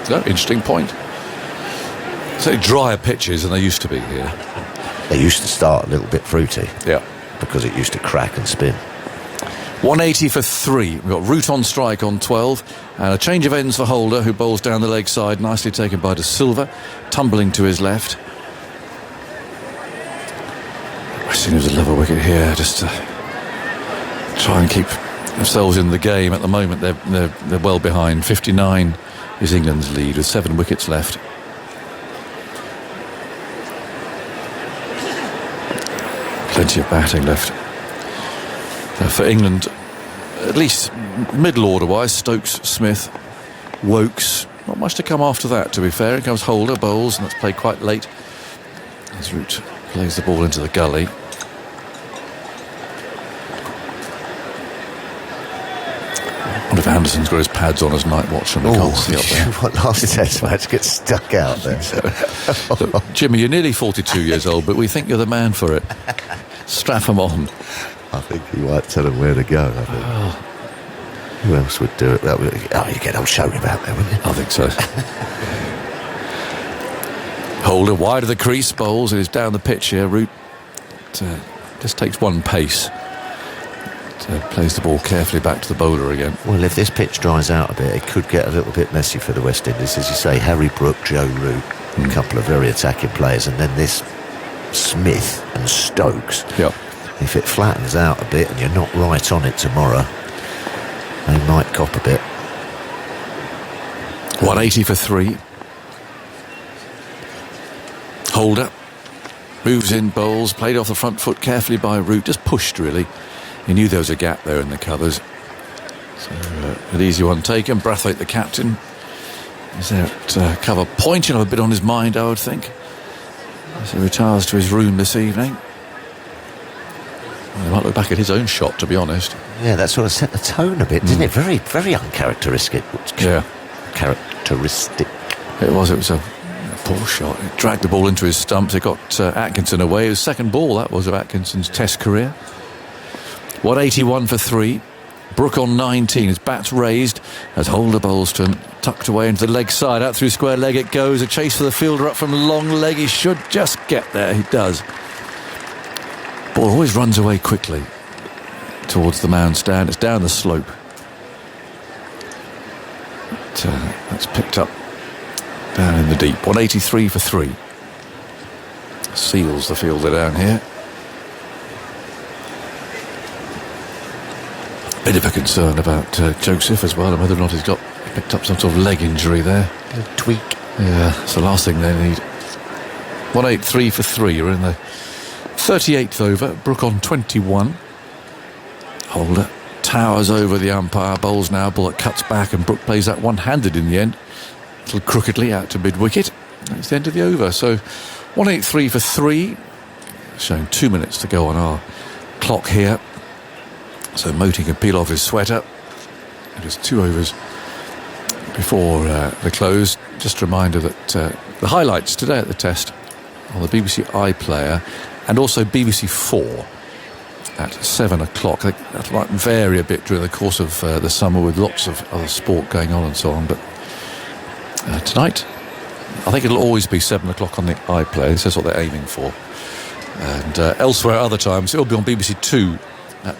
No, interesting point. So drier pitches than they used to be here. They used to start a little bit fruity. Yeah. Because it used to crack and spin. 180 for 3. We've got Root on strike on 12. And a change of ends for Holder, who bowls down the leg side. Nicely taken by De Silva. Tumbling to his left. West Indies a level wicket here, just to try and keep themselves in the game. At the moment they're well behind. 59 is England's lead with 7 wickets left. Plenty of batting left for England, at least middle order wise. Stokes, Smith, Wokes. Not much to come after that, to be fair. Here comes Holder, bowls, and that's played quite late as Root plays the ball into the gully. Anderson's got his pads on as night watch and we can't see up there. What last test match gets stuck out there? Look, Jimmy, you're nearly 42 years old, but we think you're the man for it. Strap him on. I think he might tell him where to go. I think. Who else would do it? You get old Showroom out there, wouldn't you? I think so. Holder wide of the crease, bowls. It is down the pitch here. Root just takes one pace. Plays the ball carefully back to the bowler again. Well, if this pitch dries out a bit, it could get a little bit messy for the West Indies. As you say, Harry Brook, Joe Root, a couple of very attacking players, and then this Smith and Stokes. Yep. If it flattens out a bit and you're not right on it tomorrow, they might cop a bit. 180 for 3. Holder moves in, bowls, played off the front foot carefully by Root, just pushed really. He knew there was a gap there in the covers. So an easy one taken. Brathwaite, the captain, is there at cover point. He'll have a bit on his mind, I would think, as he retires to his room this evening. Well, he might look back at his own shot, to be honest. Yeah, that sort of set the tone a bit, didn't it? Very, very uncharacteristic. Yeah. Characteristic. It was a poor shot. It dragged the ball into his stumps. It got Atkinson away. His second ball, that was, of Atkinson's Test career. 181 for 3. Brook on 19. His bat's raised as Holder bowls to him. Tucked away into the leg side. Out through square leg it goes. A chase for the fielder up from long leg. He should just get there. He does. Ball always runs away quickly towards the mound stand. It's down the slope. But, that's picked up down in the deep. 183 for 3. Seals the fielder down here. Bit of a concern about Joseph as well, and whether or not he's picked up some sort of leg injury there. A tweak. Yeah, it's the last thing they need. 183 for 3. You're in the 38th over. Brook on 21. Holder towers over the umpire. Bowls now. Ball that cuts back, and Brook plays that one-handed in the end. A little crookedly out to mid-wicket. It's the end of the over. So 183 for 3. Showing 2 minutes to go on our clock here. So Moti can peel off his sweater. Just 2 overs before the close. Just a reminder that the highlights today at the Test on the BBC iPlayer and also BBC 4 at 7 o'clock. That might vary a bit during the course of the summer with lots of other sport going on and so on. But tonight, I think it'll always be 7 o'clock on the iPlayer. This is what they're aiming for. And elsewhere, other times, it'll be on BBC 2 at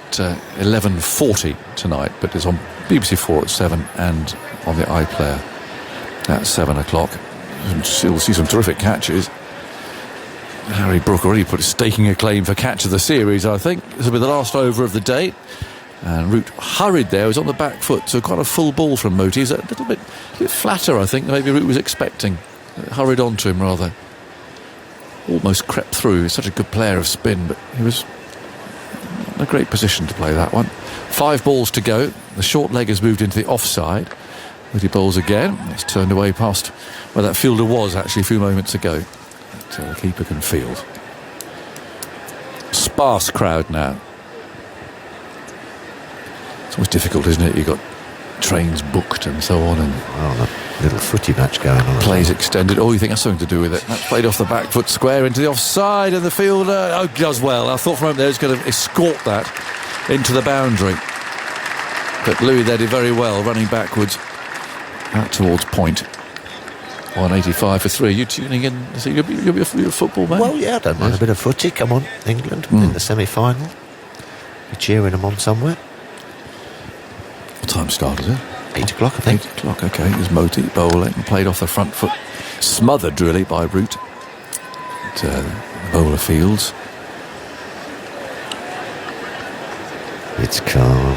11:40 tonight, but it's on BBC 4 at 7 and on the iPlayer at 7 o'clock. And you'll see some terrific catches. Harry Brook already put a staking a claim for catch of the series, I think. This will be the last over of the day. And Root hurried there. He was on the back foot, so quite a full ball from Moti. He's a little bit flatter, I think, than maybe Root was expecting. Hurried on to him, rather. Almost crept through. He's such a good player of spin, but he was in a great position to play that one. 5 balls to go. The short leg has moved into the offside. Moti bowls again. It's turned away past where that fielder was actually a few moments ago. So the keeper can field. Sparse crowd now. It's always difficult, isn't it? You've got trains booked and so on, and a little footy match going on. Plays extended. Oh, you think that's something to do with it? That's played off the back foot square into the offside, and the fielder does well. I thought for a moment there he was going to escort that into the boundary, but Louis there did very well, running backwards out towards point. 185 for 3. Are you tuning in? You'll be a football man? Well, yeah, I don't mind a bit of footy. Come on, England in the semi-final. You're cheering them on somewhere. What time started it? 8 o'clock, I think. 8 o'clock, okay. There's Moti bowling, played off the front foot, smothered really by Root. The bowler fields. It's calm,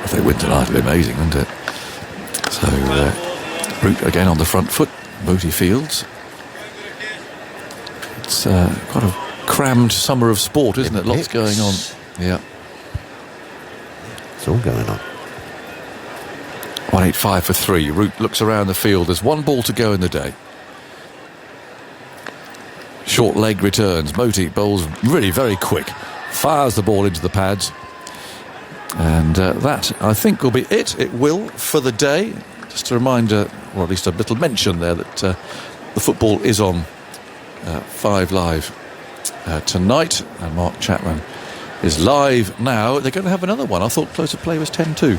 If they win tonight, it'll be amazing, wouldn't it? So, Root again on the front foot, Moti fields. It's quite a crammed summer of sport, isn't it? Lots going on. Yeah. It's all going on. 185 for 3. Root looks around the field. There's 1 ball to go in the day. Short leg returns. Moti bowls really very quick. Fires the ball into the pads. And that, I think, will be it. It will for the day. Just a reminder, or at least a little mention there, that the football is on 5 Live tonight. And Mark Chapman is live now. They're going to have another one. I thought close of play was 10-2.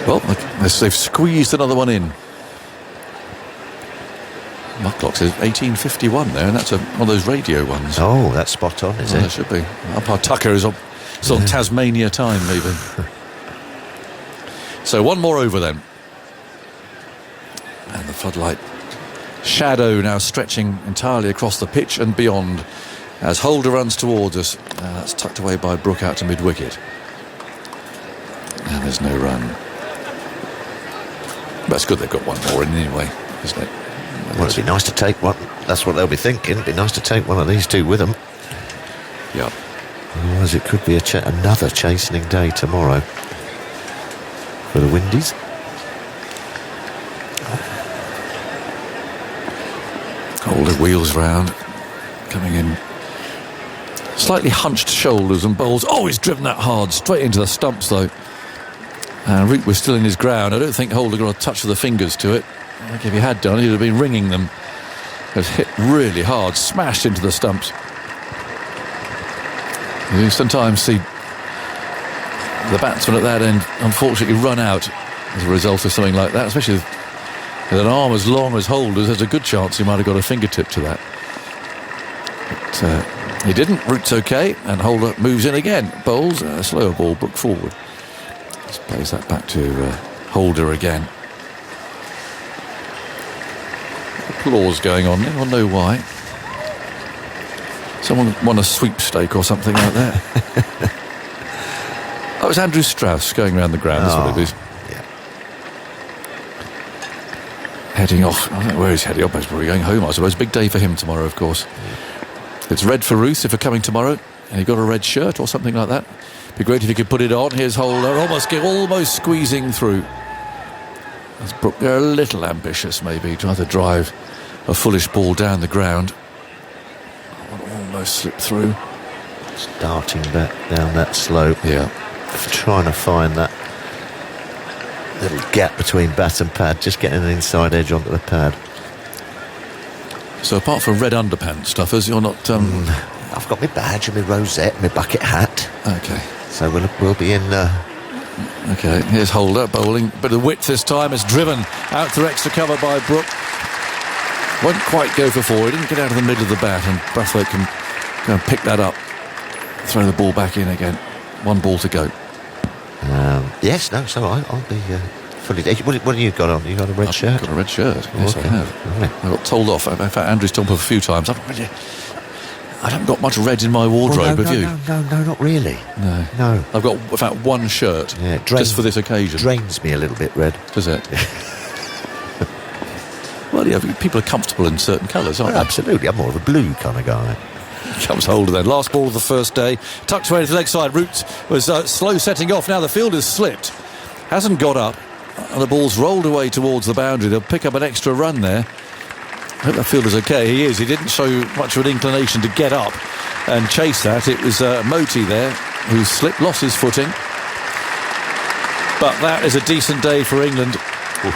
Well, they've squeezed another one in. My clock says 18:51 there, and that's one of those radio ones. Oh, that's spot on, is it? It should be. Umpire Tucker is on Tasmania time, maybe. So one more over then. And the floodlight shadow now stretching entirely across the pitch and beyond as Holder runs towards us. That's tucked away by Brook out to mid-wicket. And there's no run. But it's good they've got one more in anyway, isn't it? Well, it'd be nice to take one. That's what they'll be thinking. It'd be nice to take one of these two with them. Yeah. Otherwise, it could be another chastening day tomorrow for the Windies. All the wheels round, coming in. Slightly hunched shoulders and bowls. Oh, he's driven that hard, straight into the stumps though. And Root was still in his ground. I don't think Holder got a touch of the fingers to it. I think if he had done, he'd have been ringing them. It was hit really hard, smashed into the stumps. You sometimes see the batsman at that end unfortunately run out as a result of something like that, especially with an arm as long as Holder's. There's a good chance he might have got a fingertip to that. But he didn't. Root's okay, and Holder moves in again. Bowls a slower ball, Brook forward. Just plays that back to Holder again. Applause going on. Anyone know why? Someone won a sweepstake or something like that. Oh, it was Andrew Strauss going around the ground. That's what it is. Yeah. Heading off. I don't know where he's heading off. He's probably going home, I suppose. Big day for him tomorrow, of course. It's red for Ruth if you're coming tomorrow. And he got a red shirt or something like that. Be great if he could put it on. Here's Holder, almost squeezing through. As Brook, they're a little ambitious, maybe, trying to drive a foolish ball down the ground. Almost slipped through. Starting back down that slope. Yeah. Trying to find that little gap between bat and pad, just getting an inside edge onto the pad. So apart from red underpants, Stuffers, you're not... I've got my badge and my rosette, my bucket hat. Okay. So we'll be in... Okay, here's Holder bowling. Bit of width this time. It's driven out through extra cover by Brook. Won't quite go for 4. He didn't get out of the middle of the bat, and Brathwaite can go and pick that up. Throw the ball back in again. 1 ball to go. Yes, no, it's all right. I'll be fully... What have you got on? You got a red shirt? I've got a red shirt. Yes, okay. I have. Right. I got told off. In fact, Andrew's told me a few times. I haven't got much red in my wardrobe, have you? No, not really. No. I've got, in fact, 1 shirt just for this occasion. Drains me a little bit red. Does it? Well, yeah, people are comfortable in certain colours, aren't they? Absolutely. I'm more of a blue kind of guy. Comes Holder then. Last ball of the first day. Tucked away to the leg side. Root was slow setting off. Now the fielder's slipped. Hasn't got up. And the ball's rolled away towards the boundary. They'll pick up an extra run there. I hope that fielder's okay. He is. He didn't show much of an inclination to get up and chase that. It was Moti there who slipped, lost his footing. But that is a decent day for England.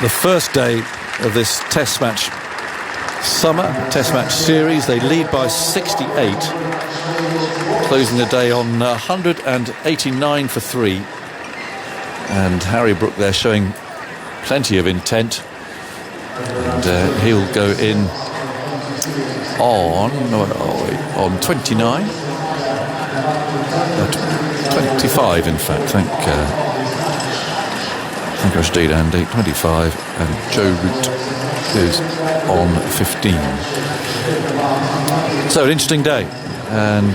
The first day of this Test match summer, Test match series. They lead by 68. Closing the day on 189 for 3. And Harry Brook there showing plenty of intent. And he'll go in on 29. 25, in fact. Thank Rashid, Andy. 25. And Joe Root is on 15. So an interesting day. And,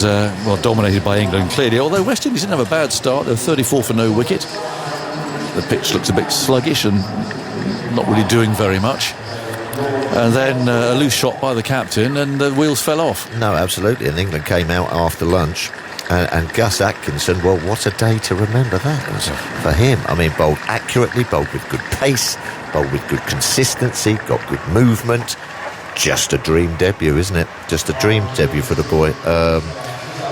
dominated by England, clearly. Although West Indies didn't have a bad start. They're 34 for no wicket. The pitch looks a bit sluggish and not really doing very much. And then a loose shot by the captain and the wheels fell off. No, absolutely. And England came out after lunch. And Gus Atkinson, well, what a day to remember that was for him. I mean, bowled accurately, bowled with good pace, bowled with good consistency, got good movement. Just a dream debut, isn't it? Just a dream debut for the boy.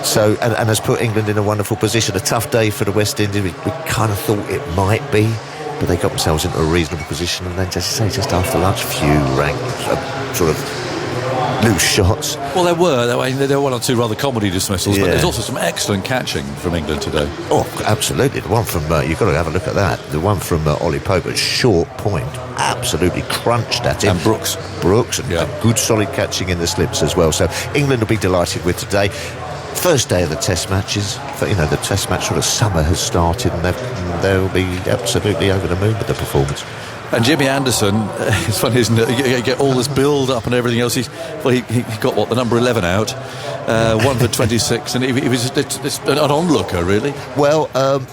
So, and has put England in a wonderful position. A tough day for the West Indies. We kind of thought it might be, but they got themselves into a reasonable position, and then just after lunch, few sort of loose shots. Well, there were one or two rather comedy dismissals, but there's also some excellent catching from England today. Oh, absolutely. The one from, you've got to have a look at that. The one from Ollie Pope at short point, absolutely crunched at him. And Brooks, and good solid catching in the slips as well. So England will be delighted with today. First day of the Test matches. The Test match sort of summer has started, and they'll be absolutely over the moon with the performance. And Jimmy Anderson, it's funny, isn't it? You get all this build-up and everything else. He got, the number 11 out, 1 for 26, and he was an onlooker, really. Well,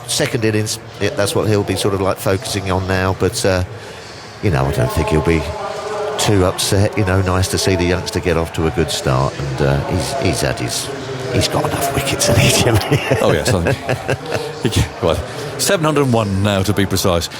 second innings, that's what he'll be sort of like focusing on now, but, I don't think he'll be too upset. Nice to see the youngster get off to a good start, and he's got enough wickets, hasn't he, Jimmy? Oh, yes. 701 now, to be precise.